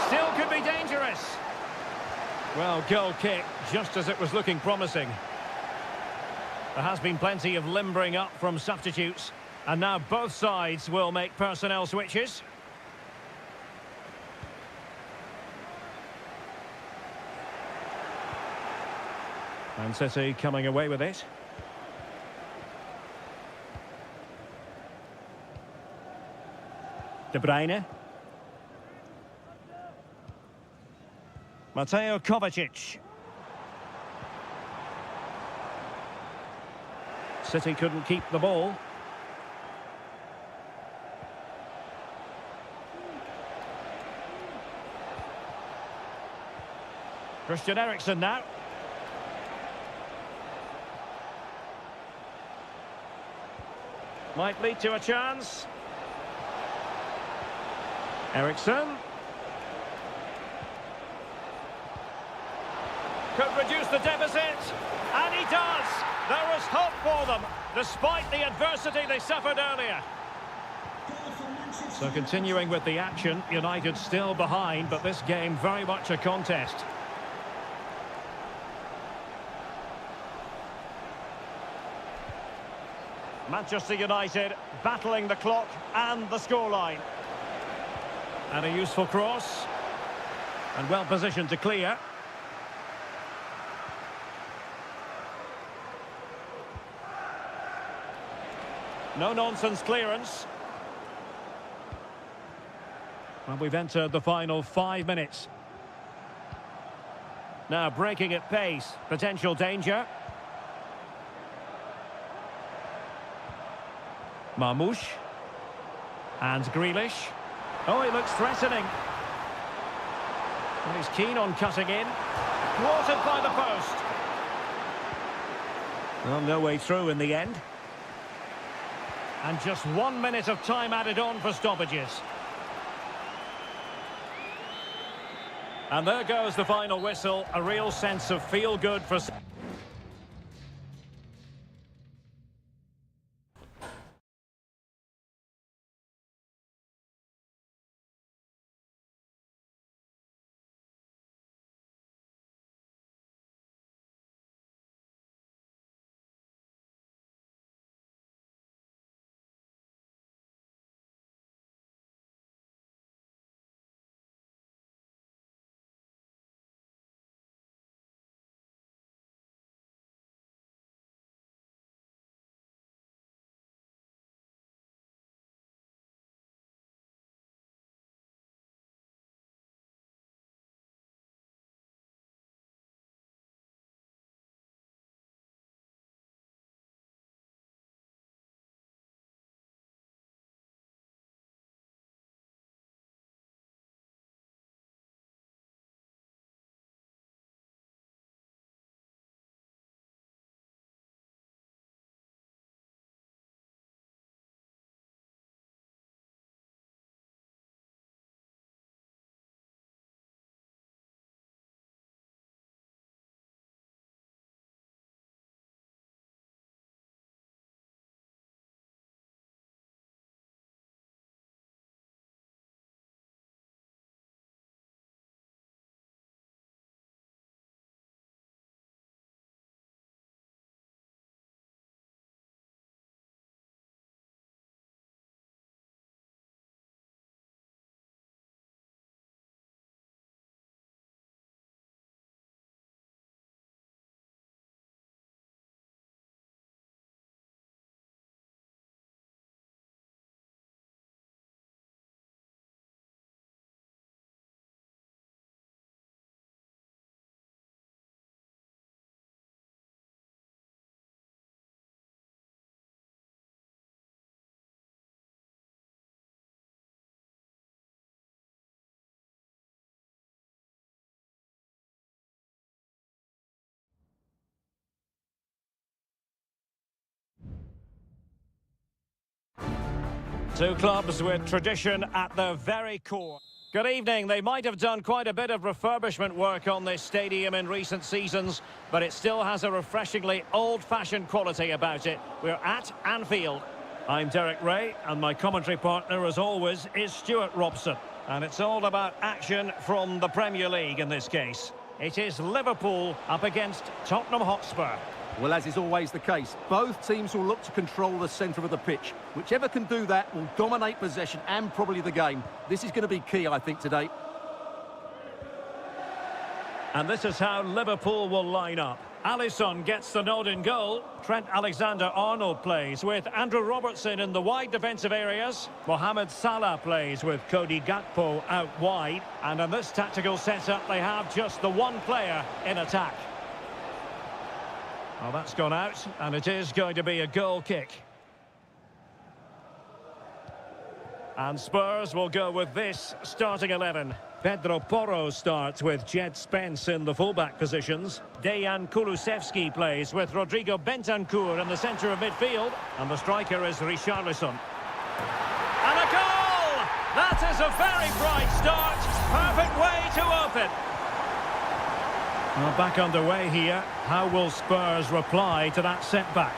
Still could be dangerous. Well, goal kick, just as it was looking promising. There has been plenty of limbering up from substitutes. And now both sides will make personnel switches. Man City coming away with it. De Bruyne. Mateo Kovacic. City couldn't keep the ball. Christian Eriksen now. Might lead to a chance. Eriksen. Could reduce the deficit. And he does. There is hope for them, despite the adversity they suffered earlier. So continuing with the action, United still behind, but this game very much a contest. Manchester United battling the clock and the scoreline. And a useful cross. And well positioned to clear. No-nonsense clearance. Well, we've entered the final 5 minutes. Now breaking at pace. Potential danger. Marmoush. And Grealish. Oh, he looks threatening. And he's keen on cutting in. Thwarted by the post. Well, no way through in the end. And just 1 minute of time added on for stoppages. And there goes the final whistle. A real sense of feel-good for... Two clubs with tradition at their very core. Good evening. They might have done quite a bit of refurbishment work on this stadium in recent seasons, but it still has a refreshingly old-fashioned quality about it. We're at Anfield. I'm Derek Ray, and my commentary partner, as always, is Stuart Robson. And it's all about action from the Premier League in this case. It is Liverpool up against Tottenham Hotspur. Well, as is always the case, both teams will look to control the centre of the pitch. Whichever can do that will dominate possession and probably the game. This is going to be key, I think, today. And this is how Liverpool will line up. Alisson gets the nod in goal. Trent Alexander-Arnold plays with Andrew Robertson in the wide defensive areas. Mohamed Salah plays with Cody Gakpo out wide. And in this tactical setup, they have just the one player in attack. Well, that's gone out, and it is going to be a goal kick. And Spurs will go with this starting 11. Pedro Porro starts with Jed Spence in the fullback positions. Dejan Kulusevski plays with Rodrigo Bentancur in the centre of midfield. And the striker is Richarlison. And a goal! That is a very bright start. Perfect way to open. Well, back underway here. How will Spurs reply to that setback?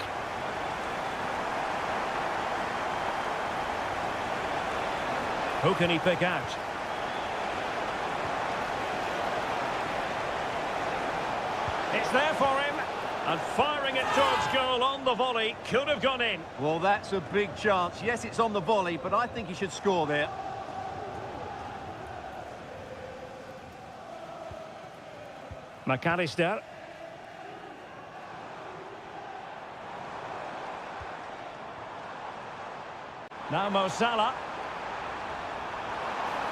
Who can he pick out? It's there for him. And firing it towards goal on the volley. Could have gone in. Well, that's a big chance. Yes, it's on the volley, but I think he should score there. McAllister. Now Mo Salah.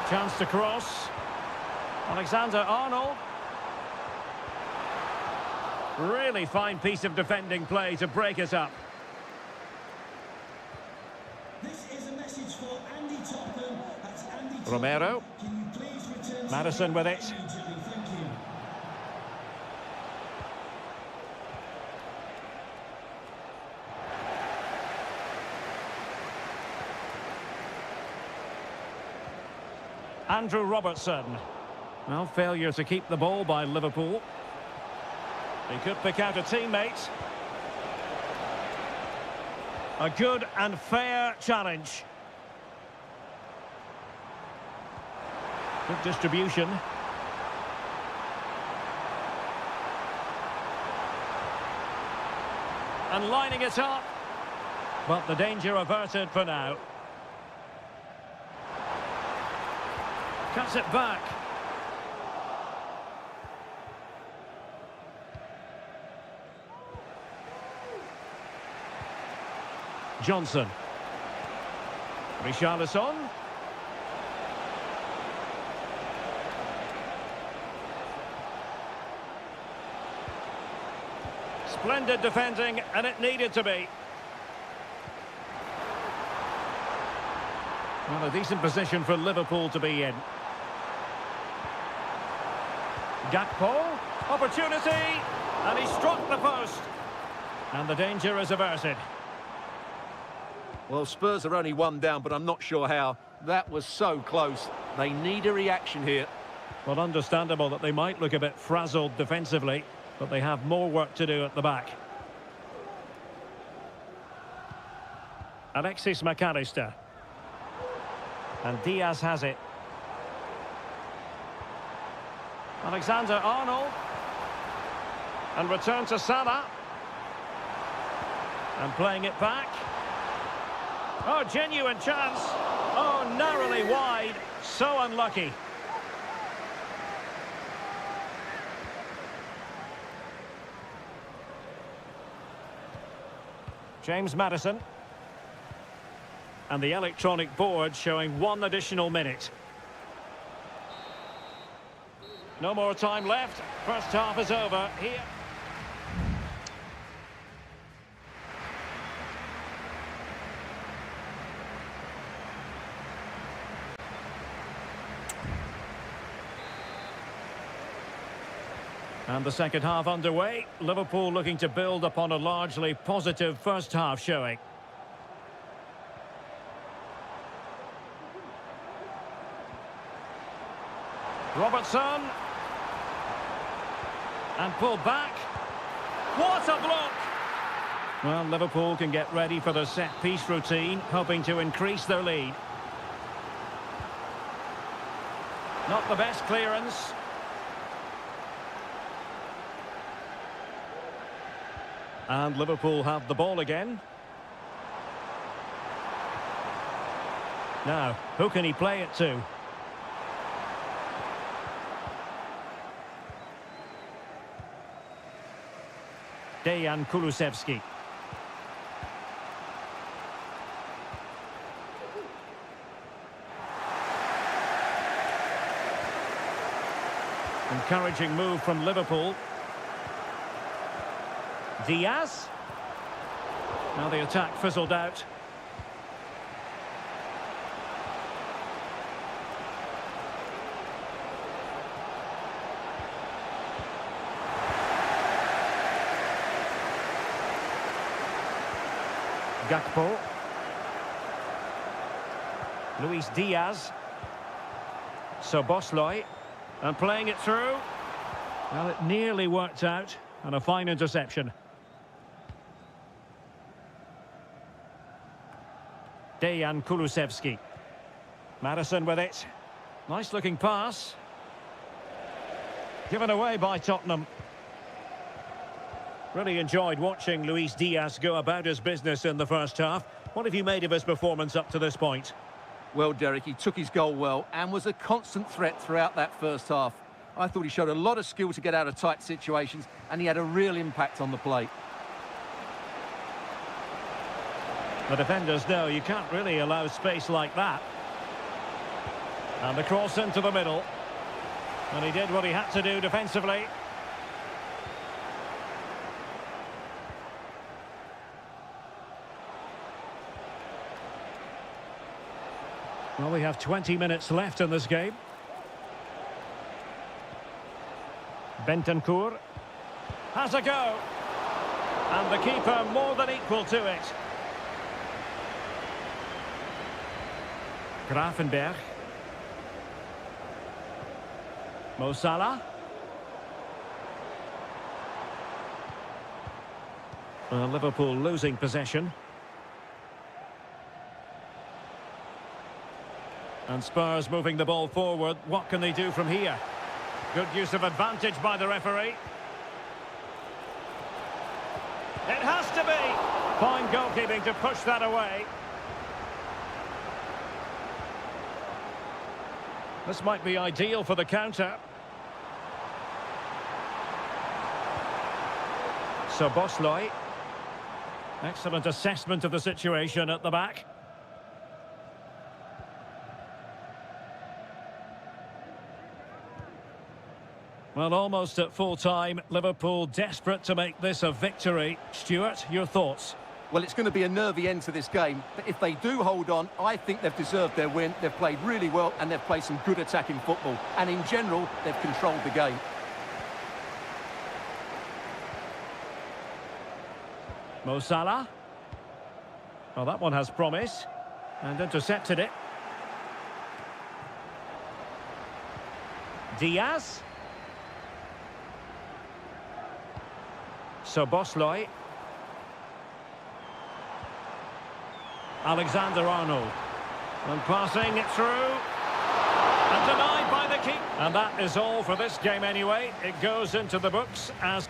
Chance to cross. Alexander-Arnold. Really fine piece of defending play to break us up. This is a message for Andy Tottenham. That's Andy Tottenham. Romero. Can you please return to Maddison with it. immediately? Thank you. Andrew Robertson. Well, failure to keep the ball by Liverpool. He could pick out a teammate. A good and fair challenge. Good distribution. And lining it up. But the danger averted for now. Cuts it back. Johnson. Richarlison. Splendid defending, and it needed to be. Well, a decent position for Liverpool to be in. Gakpo, opportunity, and he struck the post. And the danger is averted. Well, Spurs are only one down, but I'm not sure how. That was so close. They need a reaction here. Well, understandable that they might look a bit frazzled defensively, but they have more work to do at the back. Alexis McAllister. And Diaz has it. Alexander-Arnold. And return to Salah. And playing it back. Oh, genuine chance. Oh, narrowly wide. So unlucky. James Maddison. And the electronic board showing 1 additional minute. No more time left. First half is over here. And the second half underway. Liverpool looking to build upon a largely positive first half showing. Ederson. And pulled back. What a block! Well, Liverpool can get ready for the set-piece routine, hoping to increase their lead. Not the best clearance. And Liverpool have the ball again. Now, who can he play it to? Dejan Kulusevski. Encouraging move from Liverpool. Diaz. Now the attack fizzled out. Gakpo. Luis Diaz. Szoboszlai. And playing it through. Well, it nearly worked out. And a fine interception. Dejan Kulusevski. Madison with it. Nice looking pass. Given away by Tottenham. Really enjoyed watching Luis Diaz go about his business in the first half. What have you made of his performance up to this point? Well, Derek, he took his goal well and was a constant threat throughout that first half. I thought he showed a lot of skill to get out of tight situations, and he had a real impact on the plate. The defenders know you can't really allow space like that. And the cross into the middle. And he did what he had to do defensively. Well, we have 20 minutes left in this game. Bentancur has a go. And the keeper more than equal to it. Grafenberg. Mo Salah. Liverpool losing possession. And Spurs moving the ball forward. What can they do from here? Good use of advantage by the referee. It has to be. Fine goalkeeping to push that away. This might be ideal for the counter. Szoboszlai. Excellent assessment of the situation at the back. Well, almost at full time. Liverpool desperate to make this a victory. Stuart, your thoughts? Well, it's going to be a nervy end to this game, but if they do hold on, I think they've deserved their win. They've played really well and they've played some good attacking football. And in general, they've controlled the game. Mo Salah. Well, that one has promise. And intercepted it. Diaz. Szoboszlai. Alexander-Arnold. And passing it through. And denied by the keeper. And that is all for this game anyway. It goes into the books as...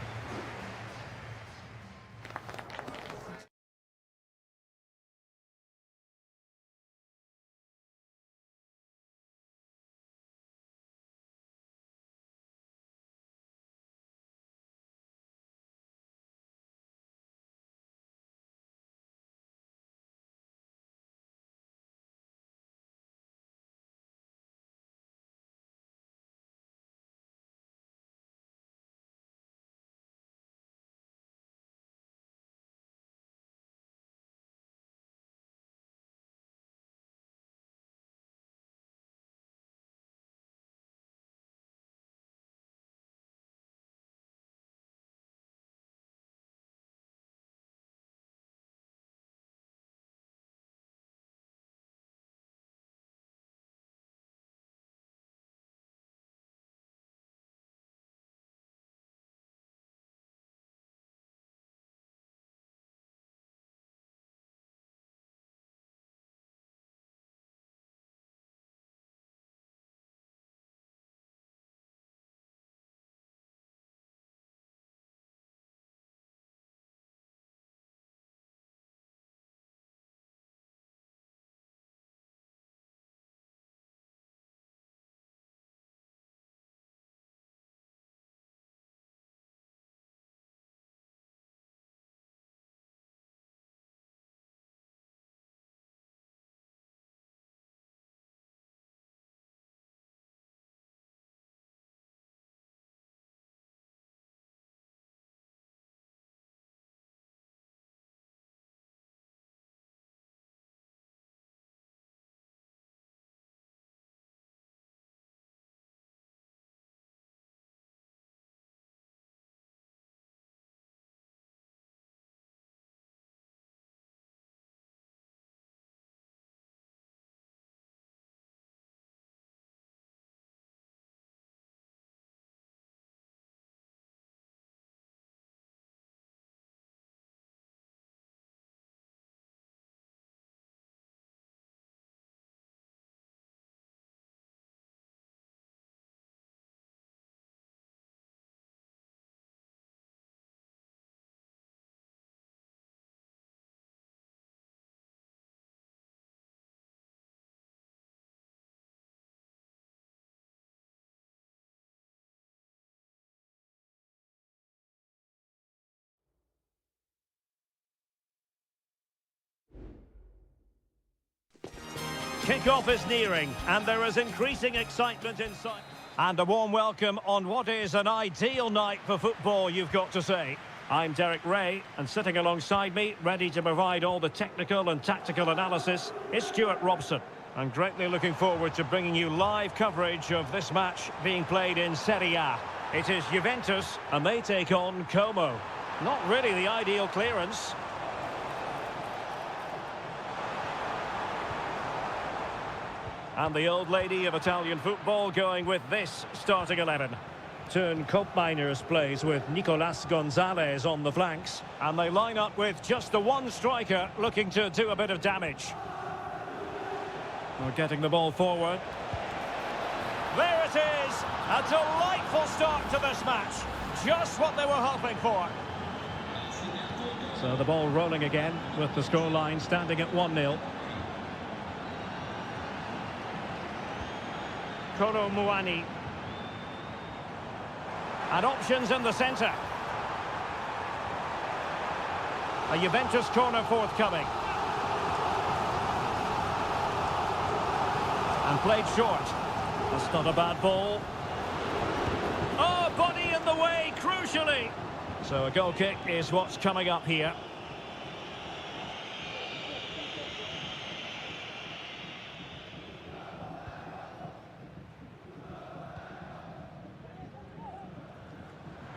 Kick-off is nearing, and there is increasing excitement inside. And a warm welcome on what is an ideal night for football, you've got to say. I'm Derek Ray, and sitting alongside me, ready to provide all the technical and tactical analysis, is Stuart Robson. I'm greatly looking forward to bringing you live coverage of this match being played in Serie A. It is Juventus, and they take on Como. Not really the ideal clearance. And the old lady of Italian football going with this starting 11. Turn Koopmeiners plays with Nicolas Gonzalez on the flanks. And they line up with just the one striker looking to do a bit of damage. We're getting the ball forward. There it is! A delightful start to this match. Just what they were hoping for. So the ball rolling again with the scoreline standing at 1-0. Kolo Muani. And options in the centre. A Juventus corner forthcoming. And played short. That's not a bad ball. Oh, body in the way, crucially. So a goal kick is what's coming up here.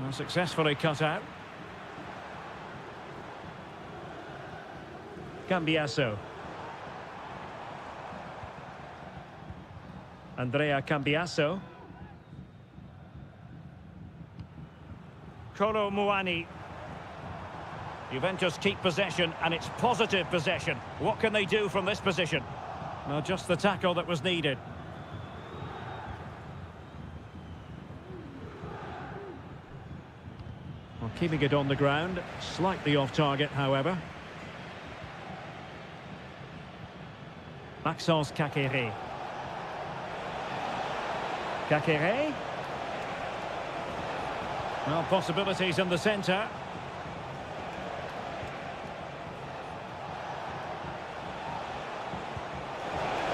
Well, successfully cut out. Cambiasso. Andrea Cambiasso. Kolo Muani. Juventus keep possession, and it's positive possession. What can they do from this position? Well, just the tackle that was needed. Well, keeping it on the ground, slightly off target, however. Maxence Caqueret. Caqueret. Well, possibilities in the centre.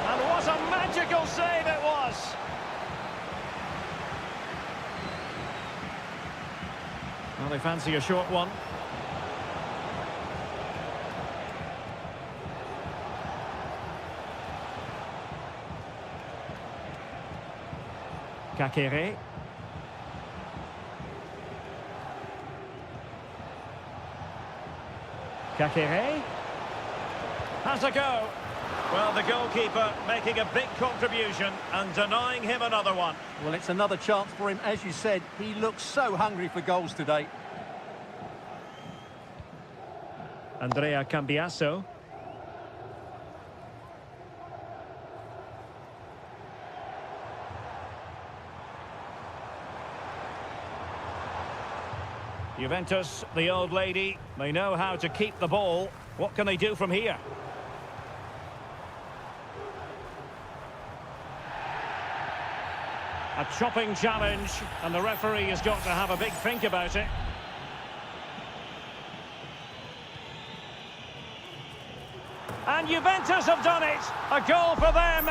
And what a magical save it was! Well, they fancy a short one. Caqueret. Caqueret has a go. Well, the goalkeeper making a big contribution and denying him another one. Well, it's another chance for him. As you said, he looks so hungry for goals today. Andrea Cambiasso. Juventus, the old lady, they know how to keep the ball. What can they do from here? A chopping challenge, and the referee has got to have a big think about it. And Juventus have done it! A goal for them,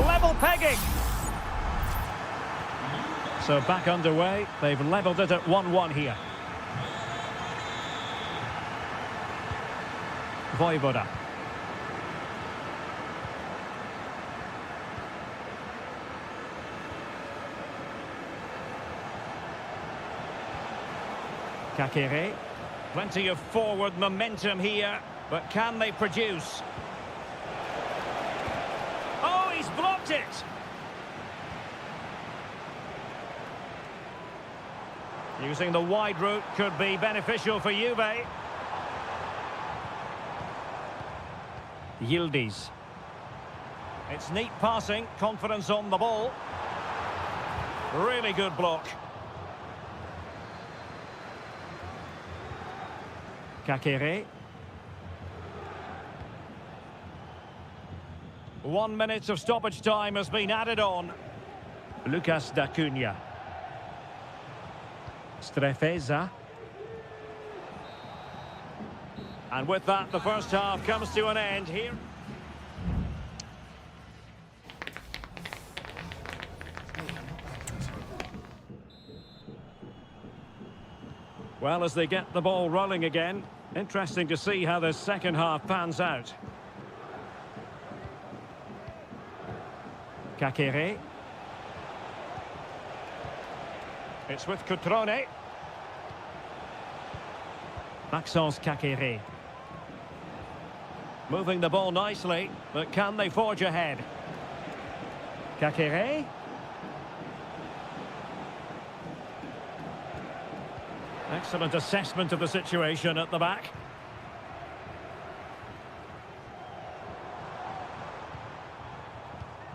level pegging. So back underway, they've levelled it at 1-1 here. Voivoda. Caqueret. Plenty of forward momentum here, but can they produce? Oh, he's blocked it! Using the wide route could be beneficial for Juve. Yildiz. It's neat passing, confidence on the ball. Really good block. Caqueret. 1 minute of stoppage time has been added on. Lucas D'Acunha. Strefeza. And with that, the first half comes to an end here. Well, as they get the ball rolling again, interesting to see how this second half pans out. Kakere. It's with Cutrone. Maxence Kakere. Moving the ball nicely, but can they forge ahead? Kakere. Excellent assessment of the situation at the back.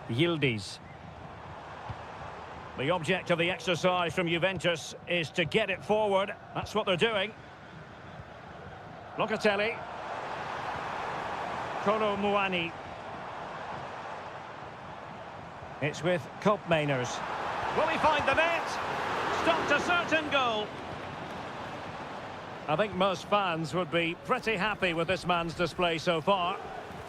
Yildiz. The object of the exercise from Juventus is to get it forward. That's what they're doing. Locatelli. Kolo Muani. It's with Koopmeiners. Will he find the net? Stopped a certain goal. I think most fans would be pretty happy with this man's display so far.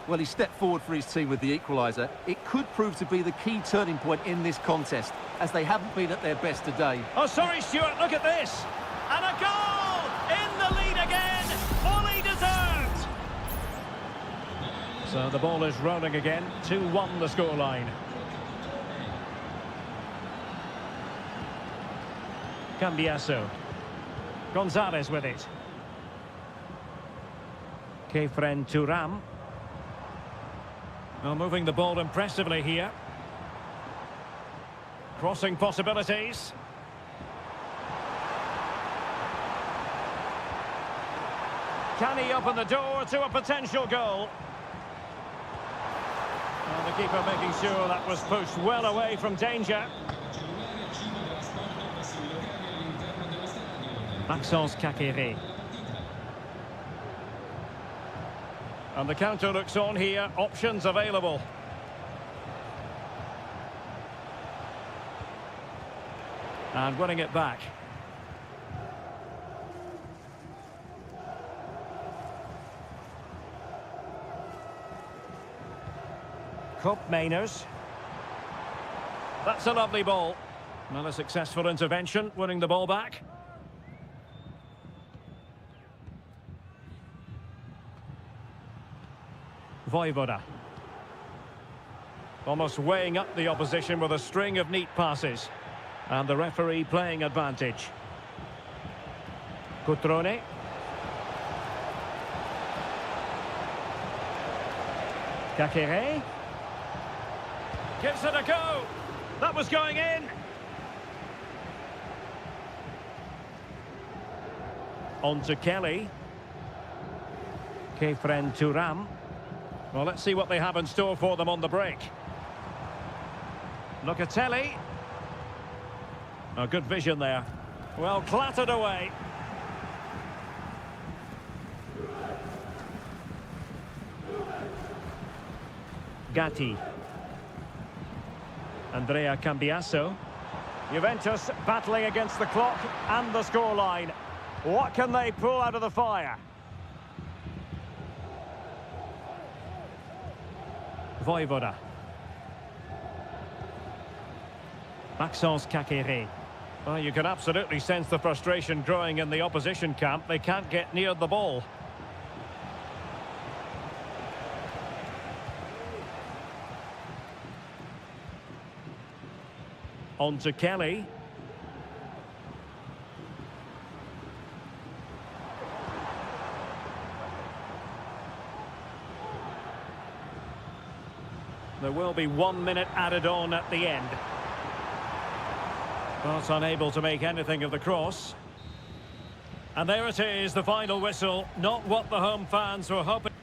Well, he stepped forward for his team with the equaliser. It could prove to be the key turning point in this contest, as they haven't been at their best today. Oh, sorry, Stuart, look at this. And a goal! In the lead again! Fully deserved! So the ball is rolling again. 2-1 the scoreline. Cambiasso. Gonzalez with it. Kefren Turam. Well, moving the ball impressively here. Crossing possibilities. Can he open the door to a potential goal? Well, the keeper making sure that was pushed well away from danger. Maxence Kakere. And the counter looks on here. Options available. And winning it back. Koopmeiners. That's a lovely ball. Another successful intervention, winning the ball back. Voivoda. Almost weighing up the opposition with a string of neat passes. And the referee playing advantage. Cutrone. Kakere. Gives it a go. That was going in. On to Kelly. Kefren Turam. Well, let's see what they have in store for them on the break. Locatelli. Oh, good vision there. Well, clattered away. Gatti. Andrea Cambiasso. Juventus battling against the clock and the scoreline. What can they pull out of the fire? Voivoda. Maxence Kakere. Well, you can absolutely sense the frustration growing in the opposition camp. They can't get near the ball. On to Kelly. There will be 1 minute added on at the end. But unable to make anything of the cross. And there it is, the final whistle. Not what the home fans were hoping.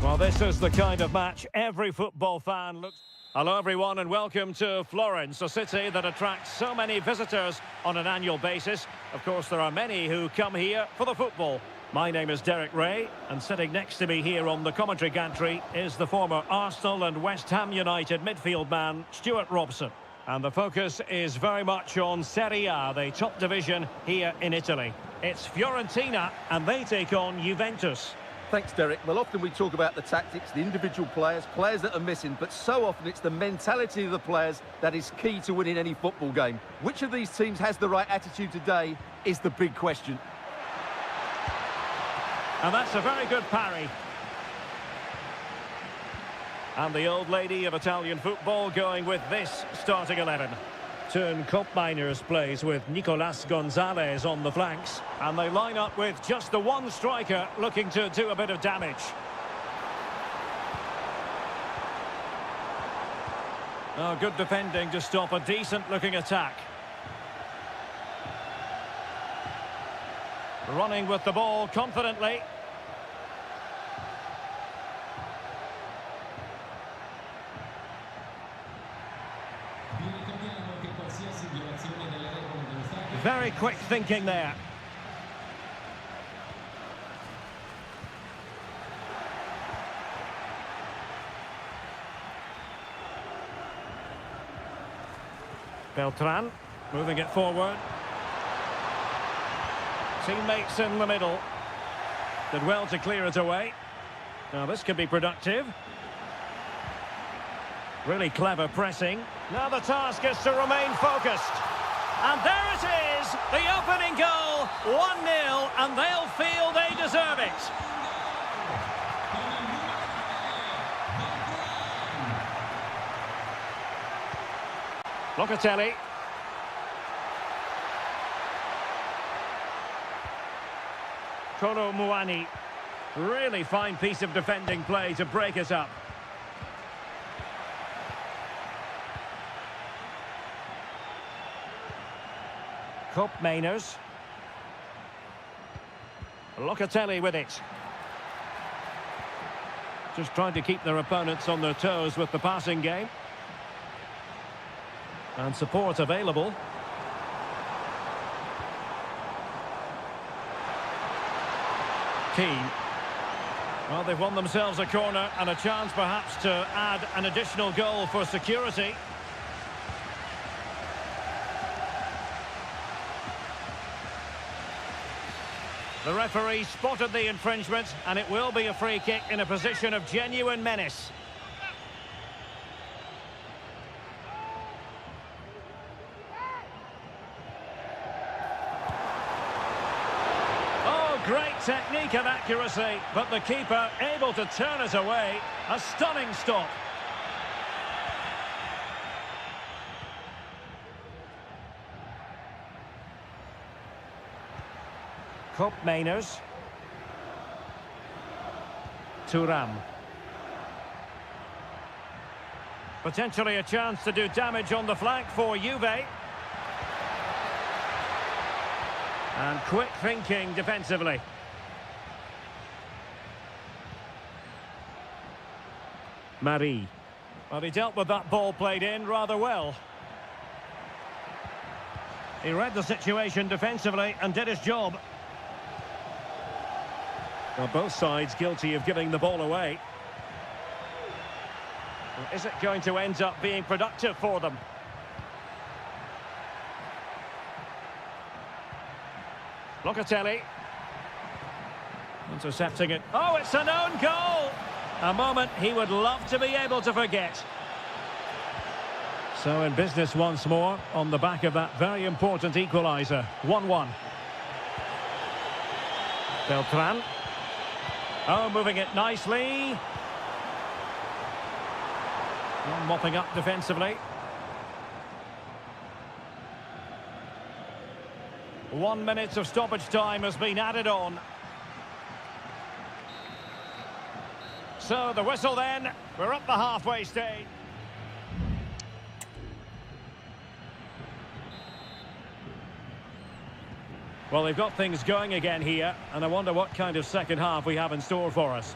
Well, this is the kind of match every football fan looks... Hello, everyone, and welcome to Florence, a city that attracts so many visitors on an annual basis. Of course, there are many who come here for the football. My name is Derek Ray, and sitting next to me here on the commentary gantry is the former Arsenal and West Ham United midfield man, Stuart Robson. And the focus is very much on Serie A, the top division here in Italy. It's Fiorentina, and they take on Juventus. Thanks, Derek. Well, often we talk about the tactics, the individual players that are missing, but so often it's the mentality of the players that is key to winning any football game. Which of these teams has the right attitude today is the big question. And that's a very good parry. And the old lady of Italian football going with this starting 11. Turn Miners plays with Nicolas Gonzalez on the flanks. And they line up with just the one striker looking to do a bit of damage. Oh, good defending to stop a decent-looking attack. Running with the ball confidently. Very quick thinking there. Beltran moving it forward. Teammates in the middle. Did well to clear it away. Now this could be productive. Really clever pressing. Now the task is to remain focused. And there it is, the opening goal, 1-0, and they'll feel they deserve it. Locatelli. Kolo Muani. Really fine piece of defending play to break it up. Mainers. Locatelli with it. Just trying to keep their opponents on their toes with the passing game. And support available. Keane. Well, they've won themselves a corner and a chance perhaps to add an additional goal for security. The referee spotted the infringement, and it will be a free kick in a position of genuine menace. Oh, great technique and accuracy, but the keeper able to turn it away. A stunning stop. Mainers. Thuram. Potentially a chance to do damage on the flank for Juve. And quick thinking defensively. Marie. Well, he dealt with that ball played in rather well. He read the situation defensively and did his job. Well, both sides guilty of giving the ball away. Well, is it going to end up being productive for them? Locatelli. Intercepting it. Oh, it's an own goal! A moment he would love to be able to forget. So in business once more on the back of that very important equaliser. 1-1. Beltran. Oh, moving it nicely. Oh, mopping up defensively. 1 minute of stoppage time has been added on. So the whistle then. We're up the halfway stage. Well, they've got things going again here, and I wonder what kind of second half we have in store for us.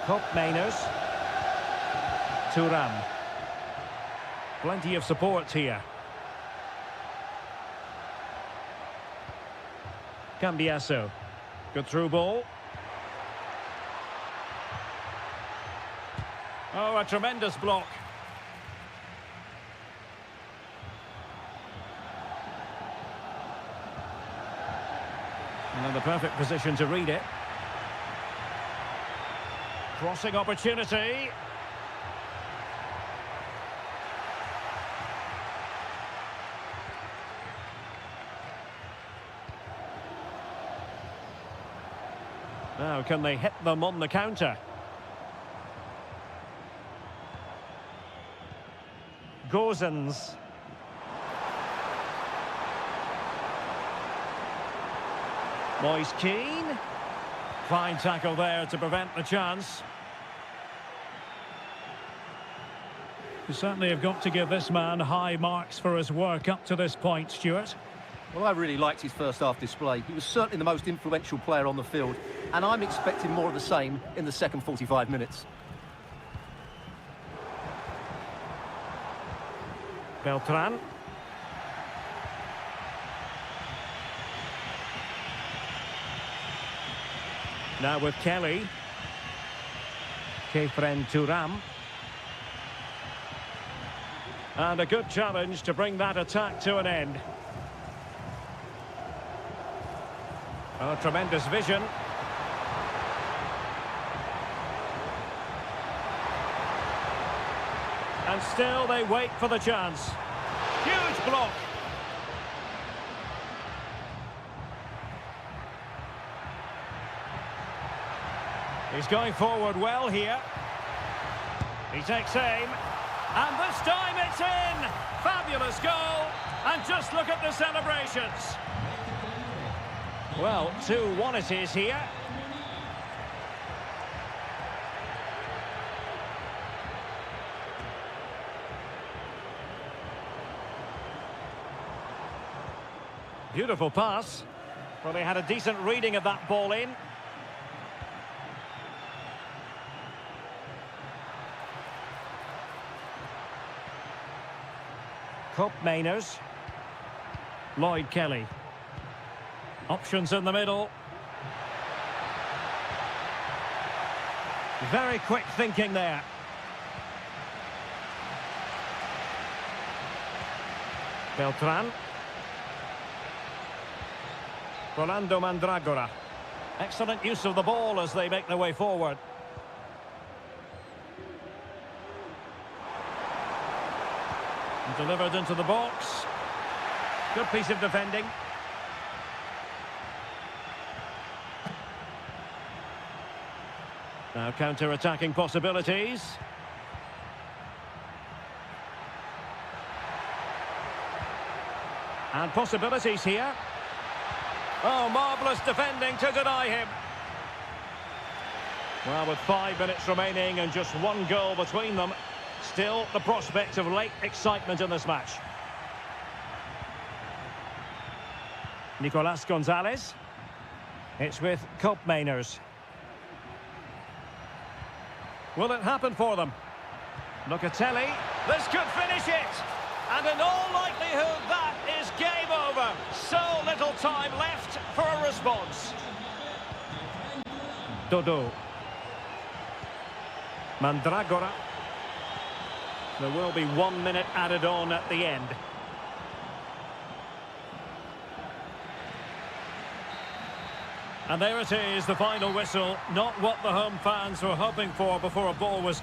Mainers. Thuram. Plenty of support here. Cambiasso. Good through ball. Oh, a tremendous block. And in the perfect position to read it. Crossing opportunity. Now, can they hit them on the counter? Gozens. Moise Keane. Fine tackle there to prevent the chance. You certainly have got to give this man high marks for his work up to this point, Stuart. Well, I really liked his first half display. He was certainly the most influential player on the field, and I'm expecting more of the same in the second 45 minutes. Beltran. Now with Kelly. Kefren Thuram. And a good challenge to bring that attack to an end. Oh, tremendous vision. And still they wait for the chance. Huge block. He's going forward well here. He takes aim. And this time it's in! Fabulous goal! And just look at the celebrations. Well, 2-1 it is here. Beautiful pass. Well, they had a decent reading of that ball in. Mainers. Lloyd Kelly. Options in the middle. Very quick thinking there. Beltran. Rolando Mandragora. Excellent use of the ball as they make their way forward. And delivered into the box. Good piece of defending. Now counter-attacking possibilities. And possibilities here. Oh, marvellous defending to deny him. Well, with 5 minutes remaining and just one goal between them, still the prospect of late excitement in this match. Nicolas Gonzalez. It's with Mainers. Will it happen for them? Locatelli. This could finish it. And in all likelihood, that is game over. So little time left for a response. Dodo. Mandragora. There will be 1 minute added on at the end. And there it is, the final whistle. Not what the home fans were hoping for before a ball was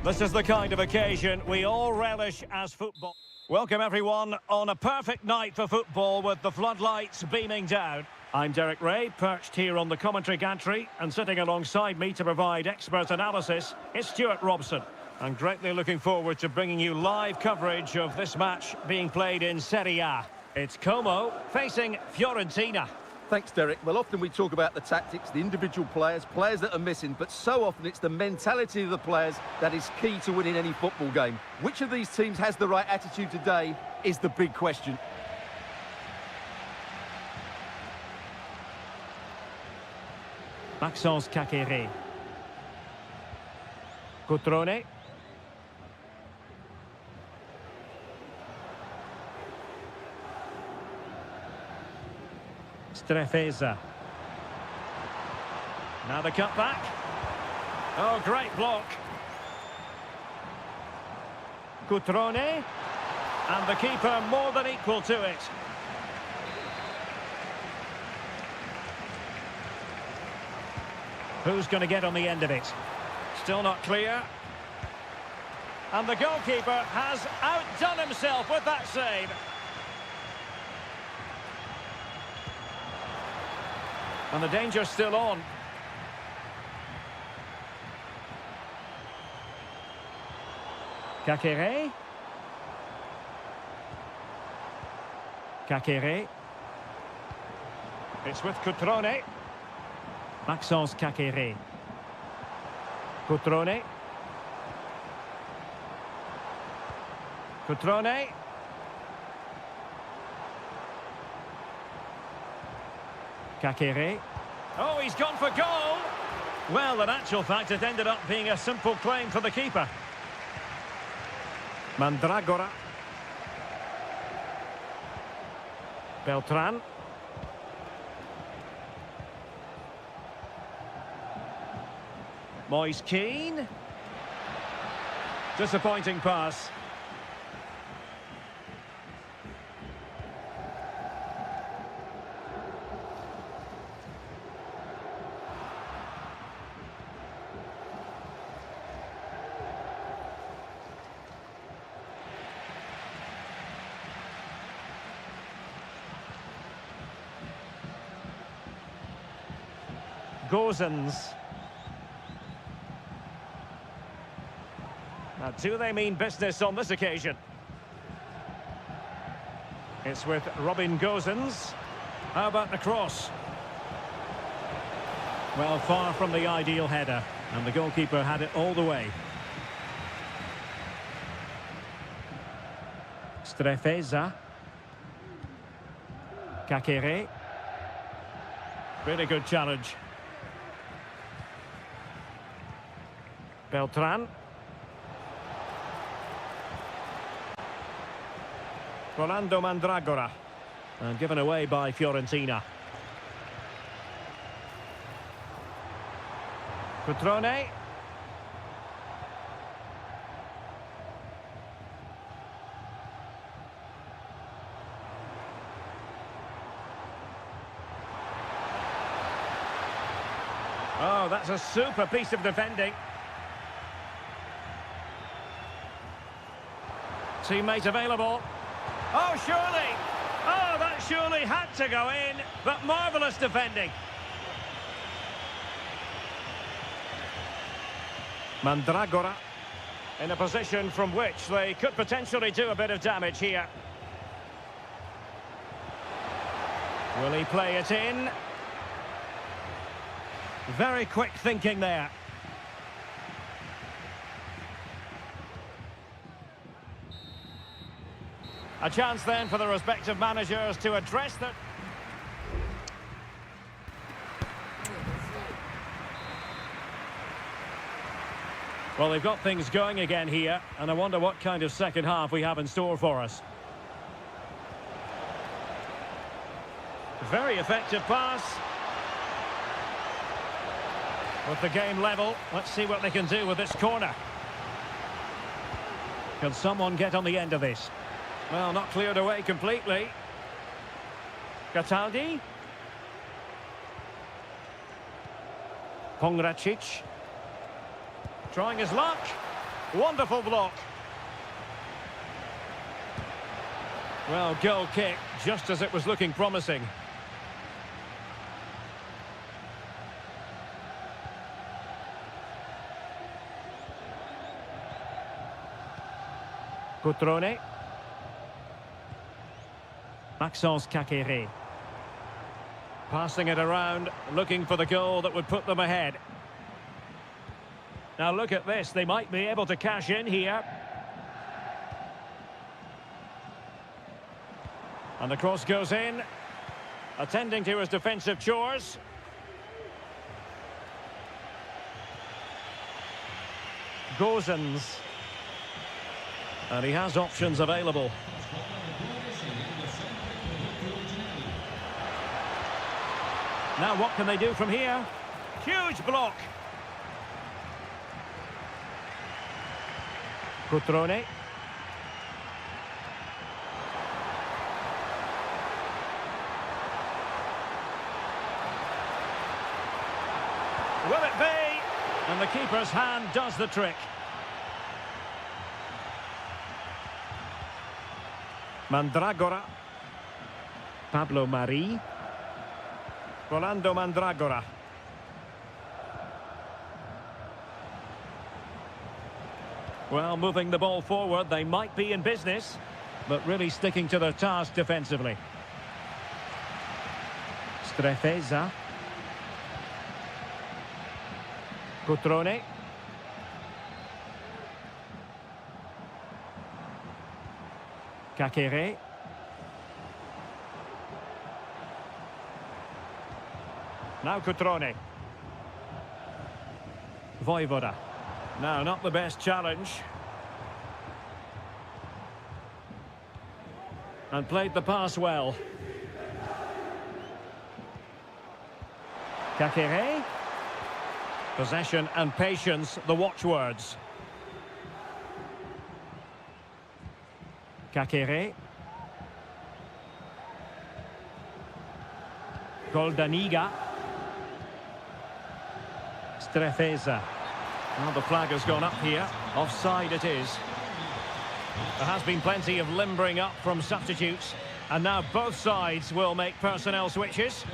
This is the kind of occasion we all relish as football. Welcome everyone on a perfect night for football with the floodlights beaming down. I'm Derek Ray, perched here on the commentary gantry, and sitting alongside me to provide expert analysis is Stuart Robson. I'm greatly looking forward to bringing you live coverage of this match being played in Serie A. It's Como facing Fiorentina. Thanks, Derek. Well, often we talk about the tactics, the individual players that are missing, but so often it's the mentality of the players that is key to winning any football game. Which of these teams has the right attitude today is the big question. Maxence Caqueret. Cutrone. Strefeza. Now the cut back. Oh, great block. Cutrone. And the keeper more than equal to it. Who's going to get on the end of it? Still not clear. And the goalkeeper has outdone himself with that save. And the danger's still on. Caqueret. Caqueret. It's with Cutrone. Maxence Caqueret. Cutrone. Cutrone. Caqueret. Oh, he's gone for goal! Well, in actual fact, it ended up being a simple claim for the keeper. Mandragora. Beltran. Moise Keane. Disappointing pass. Gozens. Now, do they mean business on this occasion? It's with Robin Gozens. How about the cross? Well, far from the ideal header, and the goalkeeper had it all the way. Strefeza. Caqueret. Really good challenge. Beltran. Rolando Mandragora. And given away by Fiorentina. Cutrone. Oh, that's a super piece of defending. Teammate available. Oh, surely! Oh, that surely had to go in, but marvellous defending. Mandragora in a position from which they could potentially do a bit of damage here. Will he play it in? Very quick thinking there. A chance then for the respective managers to address the... Well, they've got things going again here, and I wonder what kind of second half we have in store for us. Very effective pass. With the game level, let's see what they can do with this corner. Can someone get on the end of this? Well, not cleared away completely. Cataldi. Pongracic. Trying his luck. Wonderful block. Well, goal kick, just as it was looking promising. Cutrone. Maxence Caqueret. Passing it around, looking for the goal that would put them ahead. Now look at this, they might be able to cash in here. And the cross goes in, attending to his defensive chores. Gozens. And he has options available. Now what can they do from here? Huge block. Cutrone. Will it be? And the keeper's hand does the trick. Mandragora. Pablo Mari. Rolando Mandragora. Well, moving the ball forward, they might be in business, but really sticking to their task defensively. Strefeza. Cutrone. Caqueret. Now Cutrone. Voivoda. No, not the best challenge. And played the pass well. Caqueret. Possession and patience, the watchwords. Caqueret. Goldaniga. Strefeza. Well, the flag has gone up here. Offside it is. There has been plenty of limbering up from substitutes. And now both sides will make personnel switches.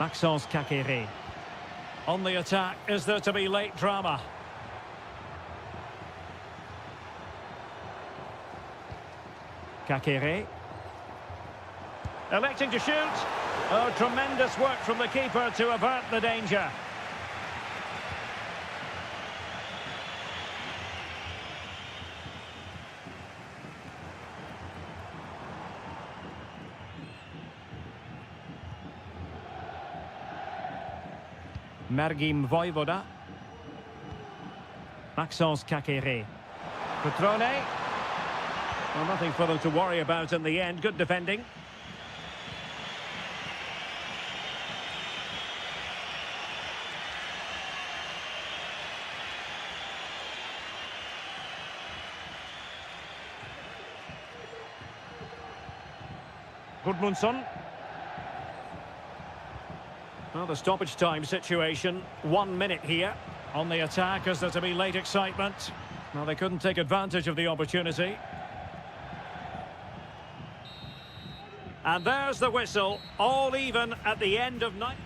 Maxence Caqueret. On the attack, is there to be late drama? Caqueret. Electing to shoot. Oh, tremendous work from the keeper to avert the danger. Mergim Voivoda. Maxence Caqueret. Cutrone. Well, nothing for them to worry about in the end. Good defending. Gudmundsson. Well, the stoppage time situation, 1 minute here. On the attack, is there to be late excitement? Well, they couldn't take advantage of the opportunity. And there's the whistle, all even at the end of night.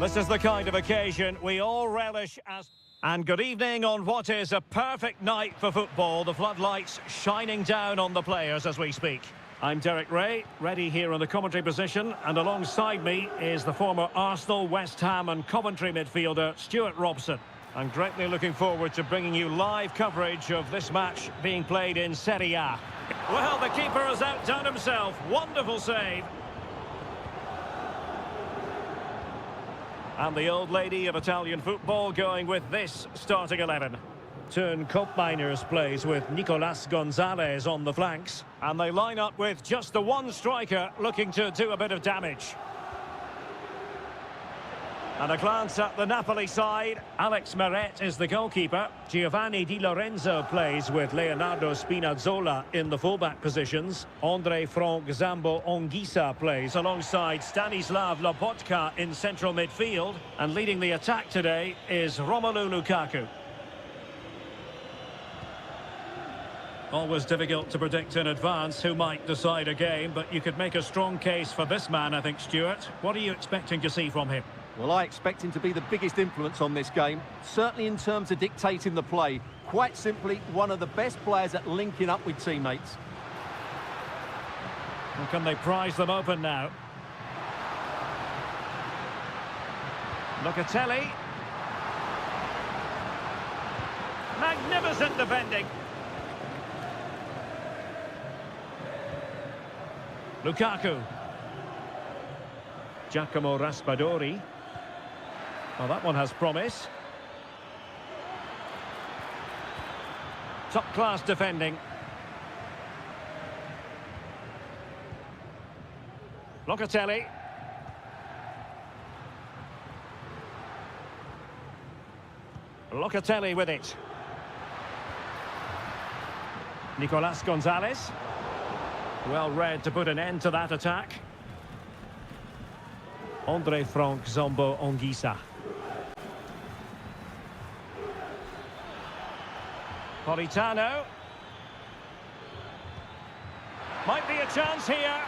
This is the kind of occasion we all relish as... And good evening on what is a perfect night for football. The floodlights shining down on the players as we speak. I'm Derek Ray, ready here in the commentary position, and alongside me is the former Arsenal, West Ham and Coventry midfielder Stuart Robson. I'm greatly looking forward to bringing you live coverage of this match being played in Serie A. Well, the keeper has outdone himself. Wonderful save. And the old lady of Italian football going with this starting 11. Turn Koopmeiners plays with Nicolas Gonzalez on the flanks. And they line up with just the one striker looking to do a bit of damage. And a glance at the Napoli side. Alex Meret is the goalkeeper. Giovanni Di Lorenzo plays with Leonardo Spinazzola in the fullback positions. Andre Frank Zambo Anguissa plays alongside Stanislav Lobotka in central midfield. And leading the attack today is Romelu Lukaku. Always difficult to predict in advance who might decide a game, but you could make a strong case for this man, I think, Stuart. What are you expecting to see from him? Well, I expect him to be the biggest influence on this game, certainly in terms of dictating the play. Quite simply, one of the best players at linking up with teammates. Well, can they prize them open now? Locatelli. Magnificent defending. Lukaku. Giacomo Raspadori. Well, that one has promise. Top-class defending. Locatelli. Locatelli with it. Nicolas Gonzalez. Well read to put an end to that attack. Andre Frank Zambo Anguissa. Politano. Might be a chance here.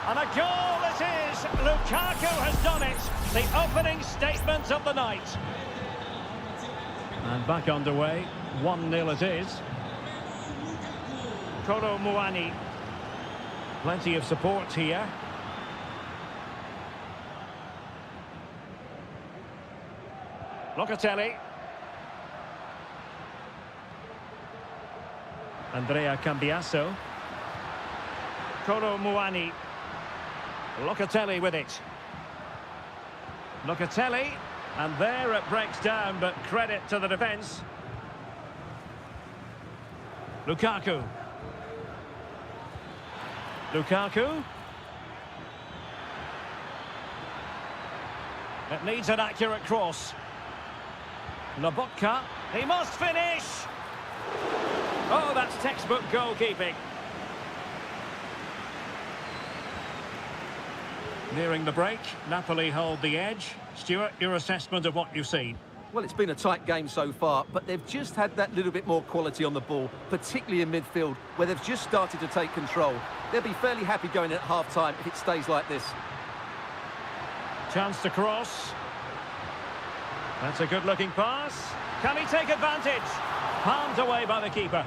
And a goal it is. Lukaku has done it. The opening statement of the night. And back underway. 1-0 it is. Kolo Muani. Plenty of support here. Locatelli. Andrea Cambiasso. Kolo Muani. Locatelli with it. Locatelli. And there it breaks down, but credit to the defence. Lukaku. Lukaku. It needs an accurate cross. Lobotka. He must finish. Oh, that's textbook goalkeeping. Nearing the break, Napoli hold the edge. Stuart, your assessment of what you've seen? Well, it's been a tight game so far, but they've just had that little bit more quality on the ball, particularly in midfield, where they've just started to take control. They'll be fairly happy going at half-time if it stays like this. Chance to cross. That's a good-looking pass. Can he take advantage? Palmed away by the keeper.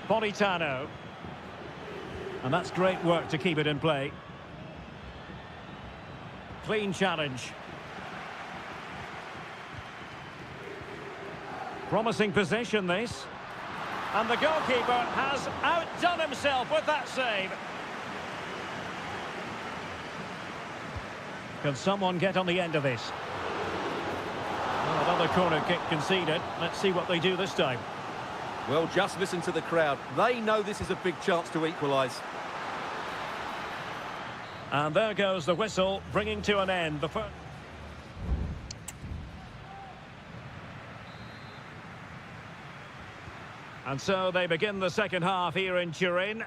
Politano. And that's great work to keep it in play. Clean challenge. Promising position, this. And the goalkeeper has outdone himself with that save. Can someone get on the end of this? Well, another corner kick conceded. Let's see what they do this time. Well, just listen to the crowd. They know this is a big chance to equalise. And there goes the whistle, bringing to an end the first. And so they begin the second half here in Turin.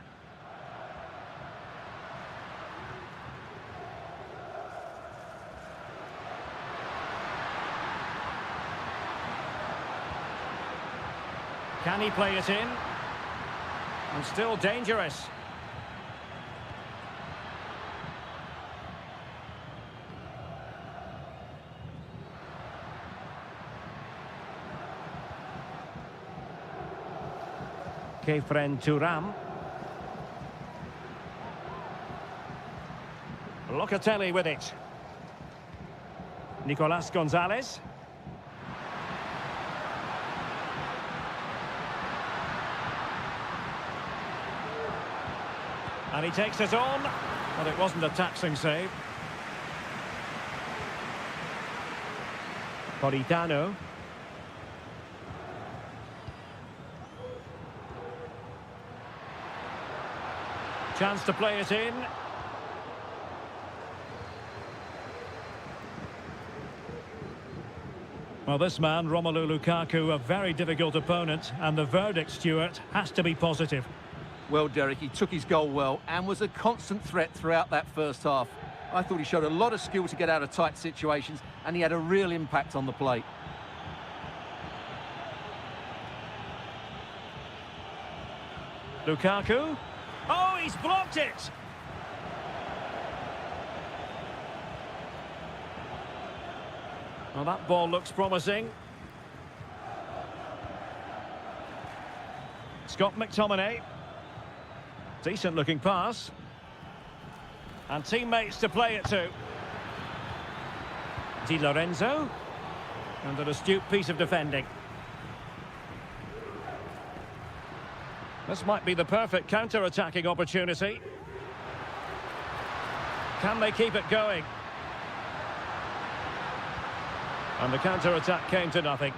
Can he play it in? And still dangerous. Kefren Turam. Locatelli with it. Nicolas Gonzalez. And he takes it on. Well, it wasn't a taxing save. Politano. Chance to play it in. Well, this man, Romelu Lukaku, a very difficult opponent, and the verdict, Stuart, has to be positive. Well, Derek, he took his goal well and was a constant threat throughout that first half. I thought he showed a lot of skill to get out of tight situations, and he had a real impact on the plate. Lukaku. Oh, he's blocked it! Well, that ball looks promising. Scott McTominay. Decent looking pass. And teammates to play it to. Di Lorenzo. And an astute piece of defending. This might be the perfect counter-attacking opportunity. Can they keep it going? And the counter-attack came to nothing.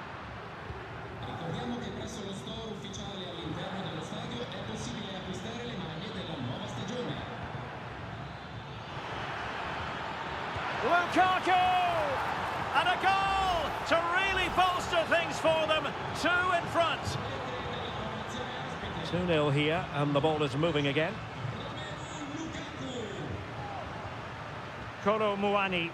Ricordiamo che presso lo store ufficiale all'interno dello stadio è possibile acquistare le maglie della nuova stagione. Lukaku! And a goal to really bolster things for them. 2 in front. 2-0 here, and the ball is moving again. Kolo Muani.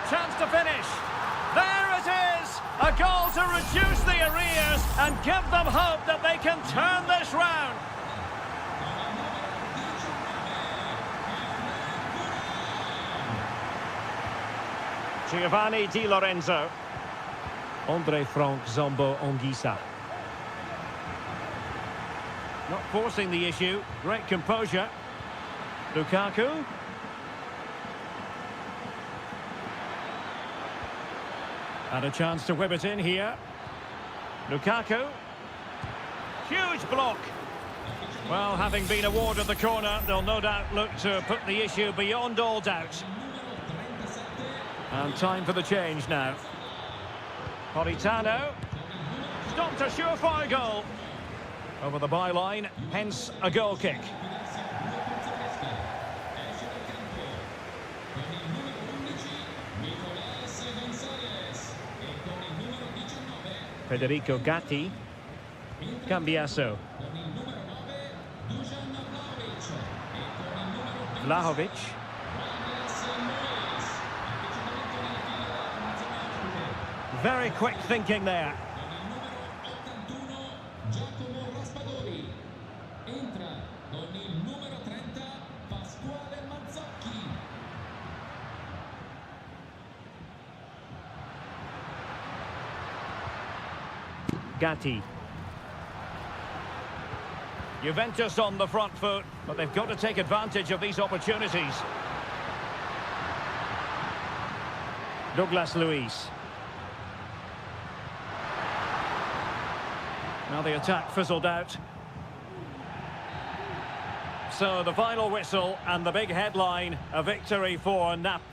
Chance to finish. There it is! A goal to reduce the arrears and give them hope that they can turn this round. Giovanni Di Lorenzo. Andre Frank Zombo Anguissa. Not forcing the issue. Great composure. Lukaku. And a chance to whip it in here. Lukaku. Huge block. Well, having been awarded the corner, they'll no doubt look to put the issue beyond all doubt. And time for the change now. Politano. Stopped a surefire goal. Over the byline, hence a goal kick. Federico Gatti. Cambiaso. Vlahovic. Very quick thinking there. Gatti. Juventus on the front foot, but they've got to take advantage of these opportunities. Douglas Luiz. Now the attack fizzled out. So the final whistle and the big headline, a victory for Napoli.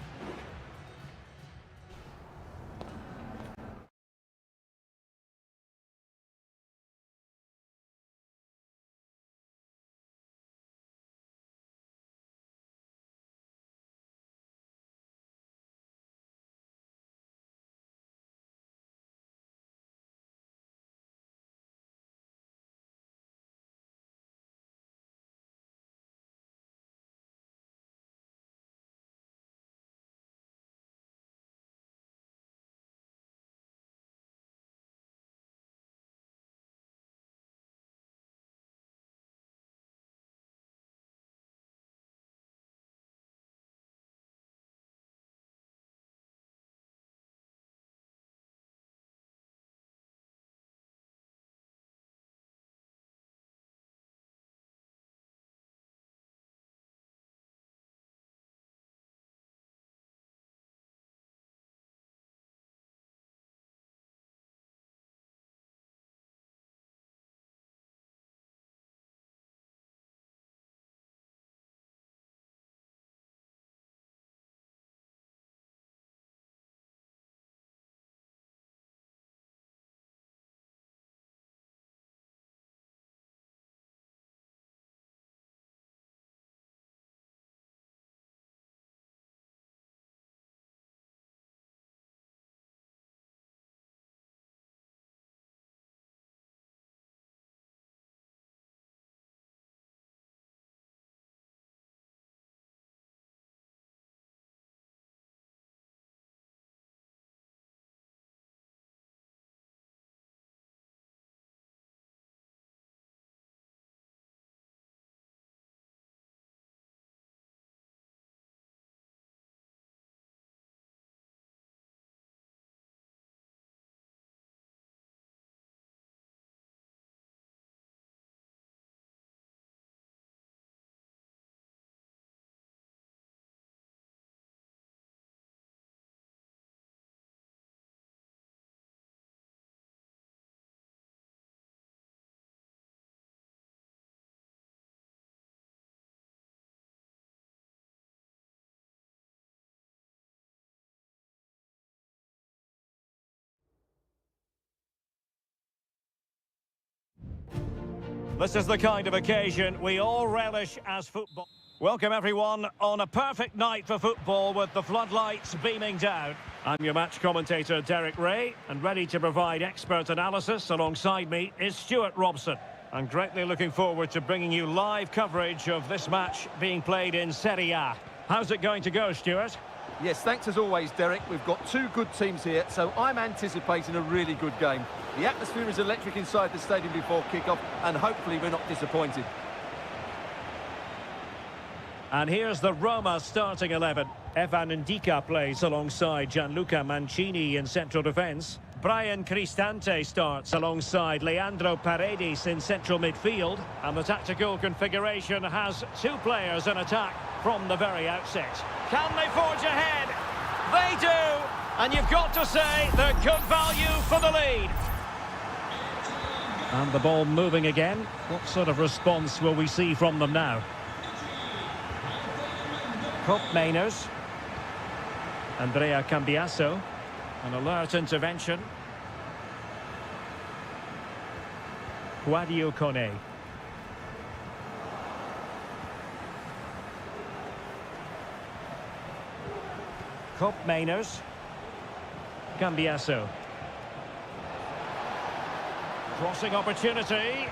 This is the kind of occasion we all relish as football. Welcome everyone on a perfect night for football with the floodlights beaming down. I'm your match commentator Derek Ray, and ready to provide expert analysis alongside me is Stuart Robson. I'm greatly looking forward to bringing you live coverage of this match being played in Serie A. How's it going to go, Stuart? Yes, thanks as always, Derek. We've got two good teams here, so I'm anticipating a really good game. The atmosphere is electric inside the stadium before kick-off, and hopefully we're not disappointed. And here's the Roma starting 11. Evan Ndika plays alongside Gianluca Mancini in central defence. Brian Cristante starts alongside Leandro Paredes in central midfield. And the tactical configuration has two players in attack from the very outset. Can they forge ahead? They do! And you've got to say they're good value for the lead. And the ball moving again. What sort of response will we see from them now? Cop Mainers. Andrea Cambiaso. An alert intervention. Guadio Kone. Cop Mainers. Cambiaso. Crossing opportunity.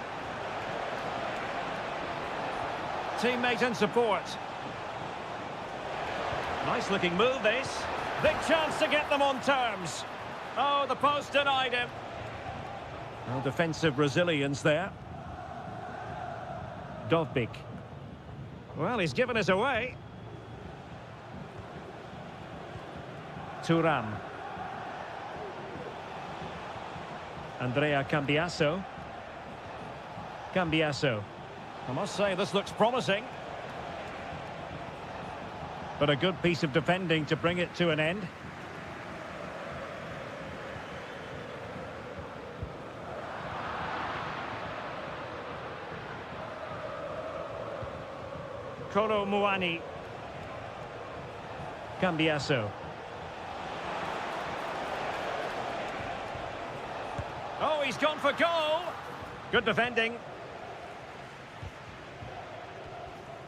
Teammate and support. Nice looking move this. Big chance to get them on terms. Oh, the post denied him. Well, defensive resilience there. Dovbik. Well, he's given us away. Thuram. Andrea Cambiaso. Cambiaso. I must say, this looks promising. But a good piece of defending to bring it to an end. Kolo Muani. Cambiaso. Oh, he's gone for goal. Good defending.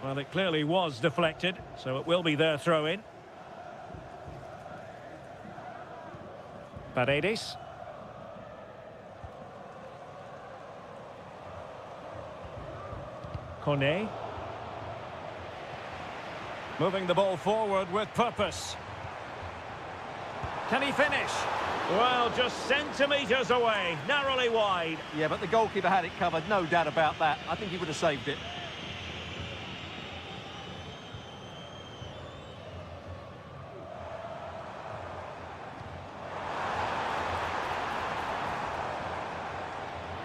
Well, it clearly was deflected, so it will be their throw-in. Paredes. Kone. Moving the ball forward with purpose. Can he finish? Well, just centimetres away, narrowly wide. Yeah, but the goalkeeper had it covered, no doubt about that. I think he would have saved it.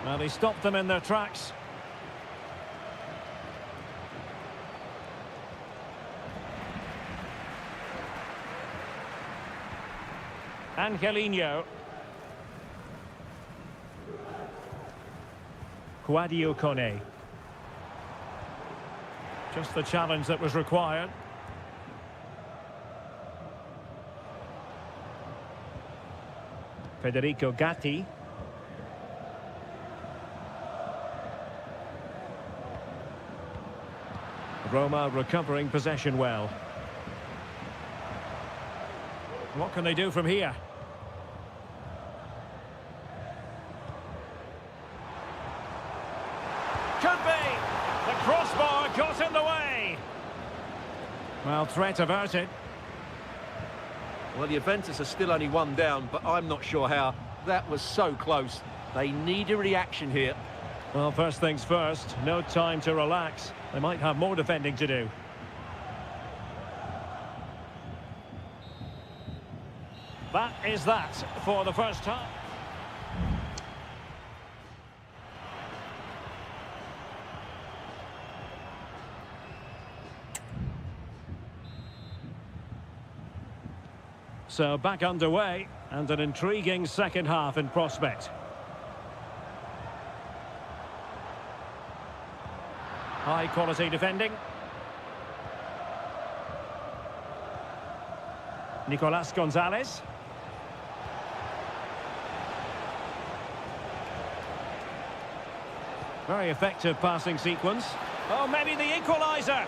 Well, he stopped them in their tracks. Angelino. Guadio Kone. Just the challenge that was required. Federico Gatti. Roma recovering possession well. What can they do from here? Could be! The crossbar got in the way! Well, threat averted. Well, the Juventus are still only one down, but I'm not sure how. That was so close. They need a reaction here. Well, first things first, no time to relax. They might have more defending to do. That is that for the first half. So back underway, and an intriguing second half in prospect. High quality defending. Nicolas Gonzalez. Very effective passing sequence. Oh, maybe the equaliser.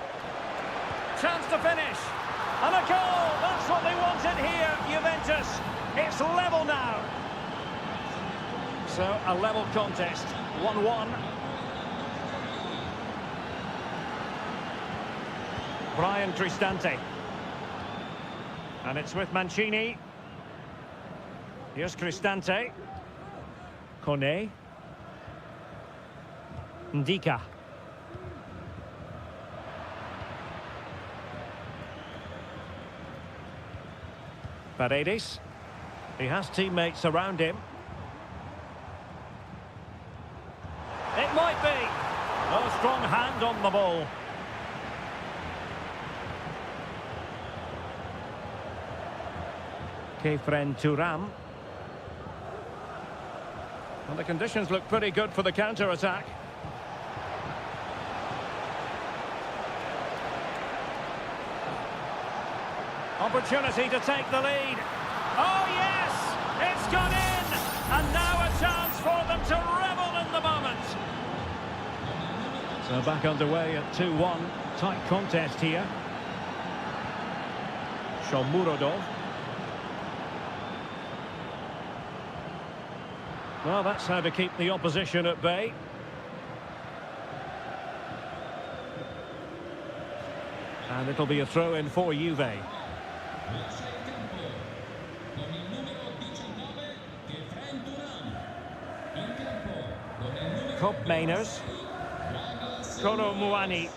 Chance to finish. And a goal! That's what they wanted here, Juventus. It's level now. So, a level contest. 1-1. Brian Cristante. And it's with Mancini. Here's Cristante. Kone. Ndika. Paredes. He has teammates around him. It might be. Oh, strong hand on the ball. Kefren Turam. Well, the conditions look pretty good for the counter-attack. Opportunity to take the lead. Oh, yes! It's gone in! And now a chance for them to revel in the moment. So back underway at 2-1. Tight contest here. Shomurodov. Well, that's how to keep the opposition at bay. And it'll be a throw-in for Juve. Cop Mainers. Kolo Muani.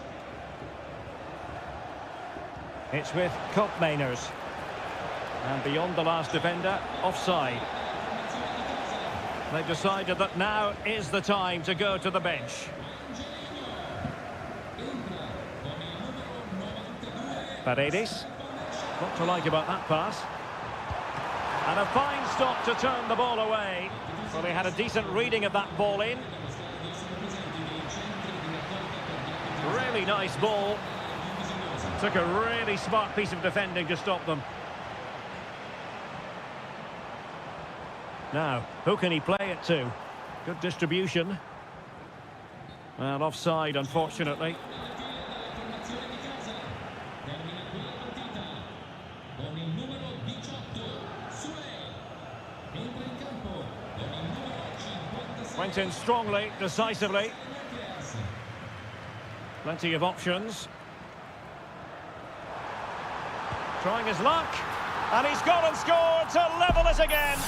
It's with Cop Mainers. And beyond the last defender, offside. They've decided that now is the time to go to the bench. Paredes. What to like about that pass. And a fine stop to turn the ball away. Well, he had a decent reading of that ball in. Really nice ball. Took a really smart piece of defending to stop them. Now, who can he play it to? Good distribution. Well, offside, unfortunately. Went in strongly, decisively. Plenty of options. Trying his luck. And he's gone and scored to level it again.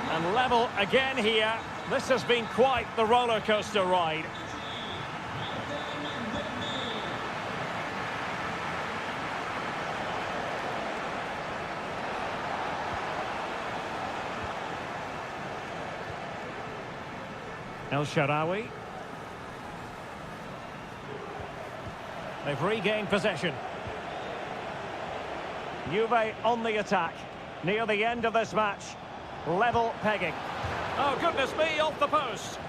And level again here. This has been quite the roller coaster ride. El Shaarawy. They've regained possession. Juve on the attack. Near the end of this match. Level pegging. Oh, goodness me, off the post.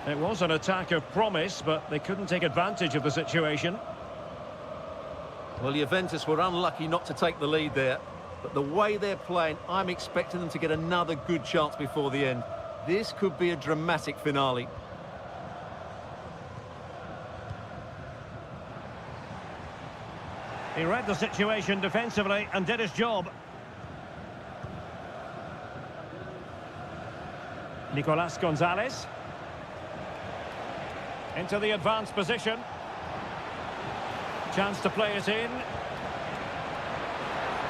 It was an attack of promise, but they couldn't take advantage of the situation. Well, Juventus were unlucky not to take the lead there. But the way they're playing, I'm expecting them to get another good chance before the end. This could be a dramatic finale. He read the situation defensively and did his job. Nicolas Gonzalez. Into the advanced position. Chance to play it in.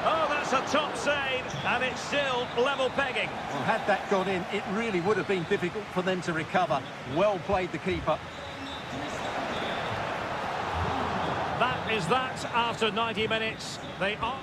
Oh, that's a top save, and it's still level pegging. Well, had that gone in, it really would have been difficult for them to recover. Well played, the keeper. That is that after 90 minutes. They are...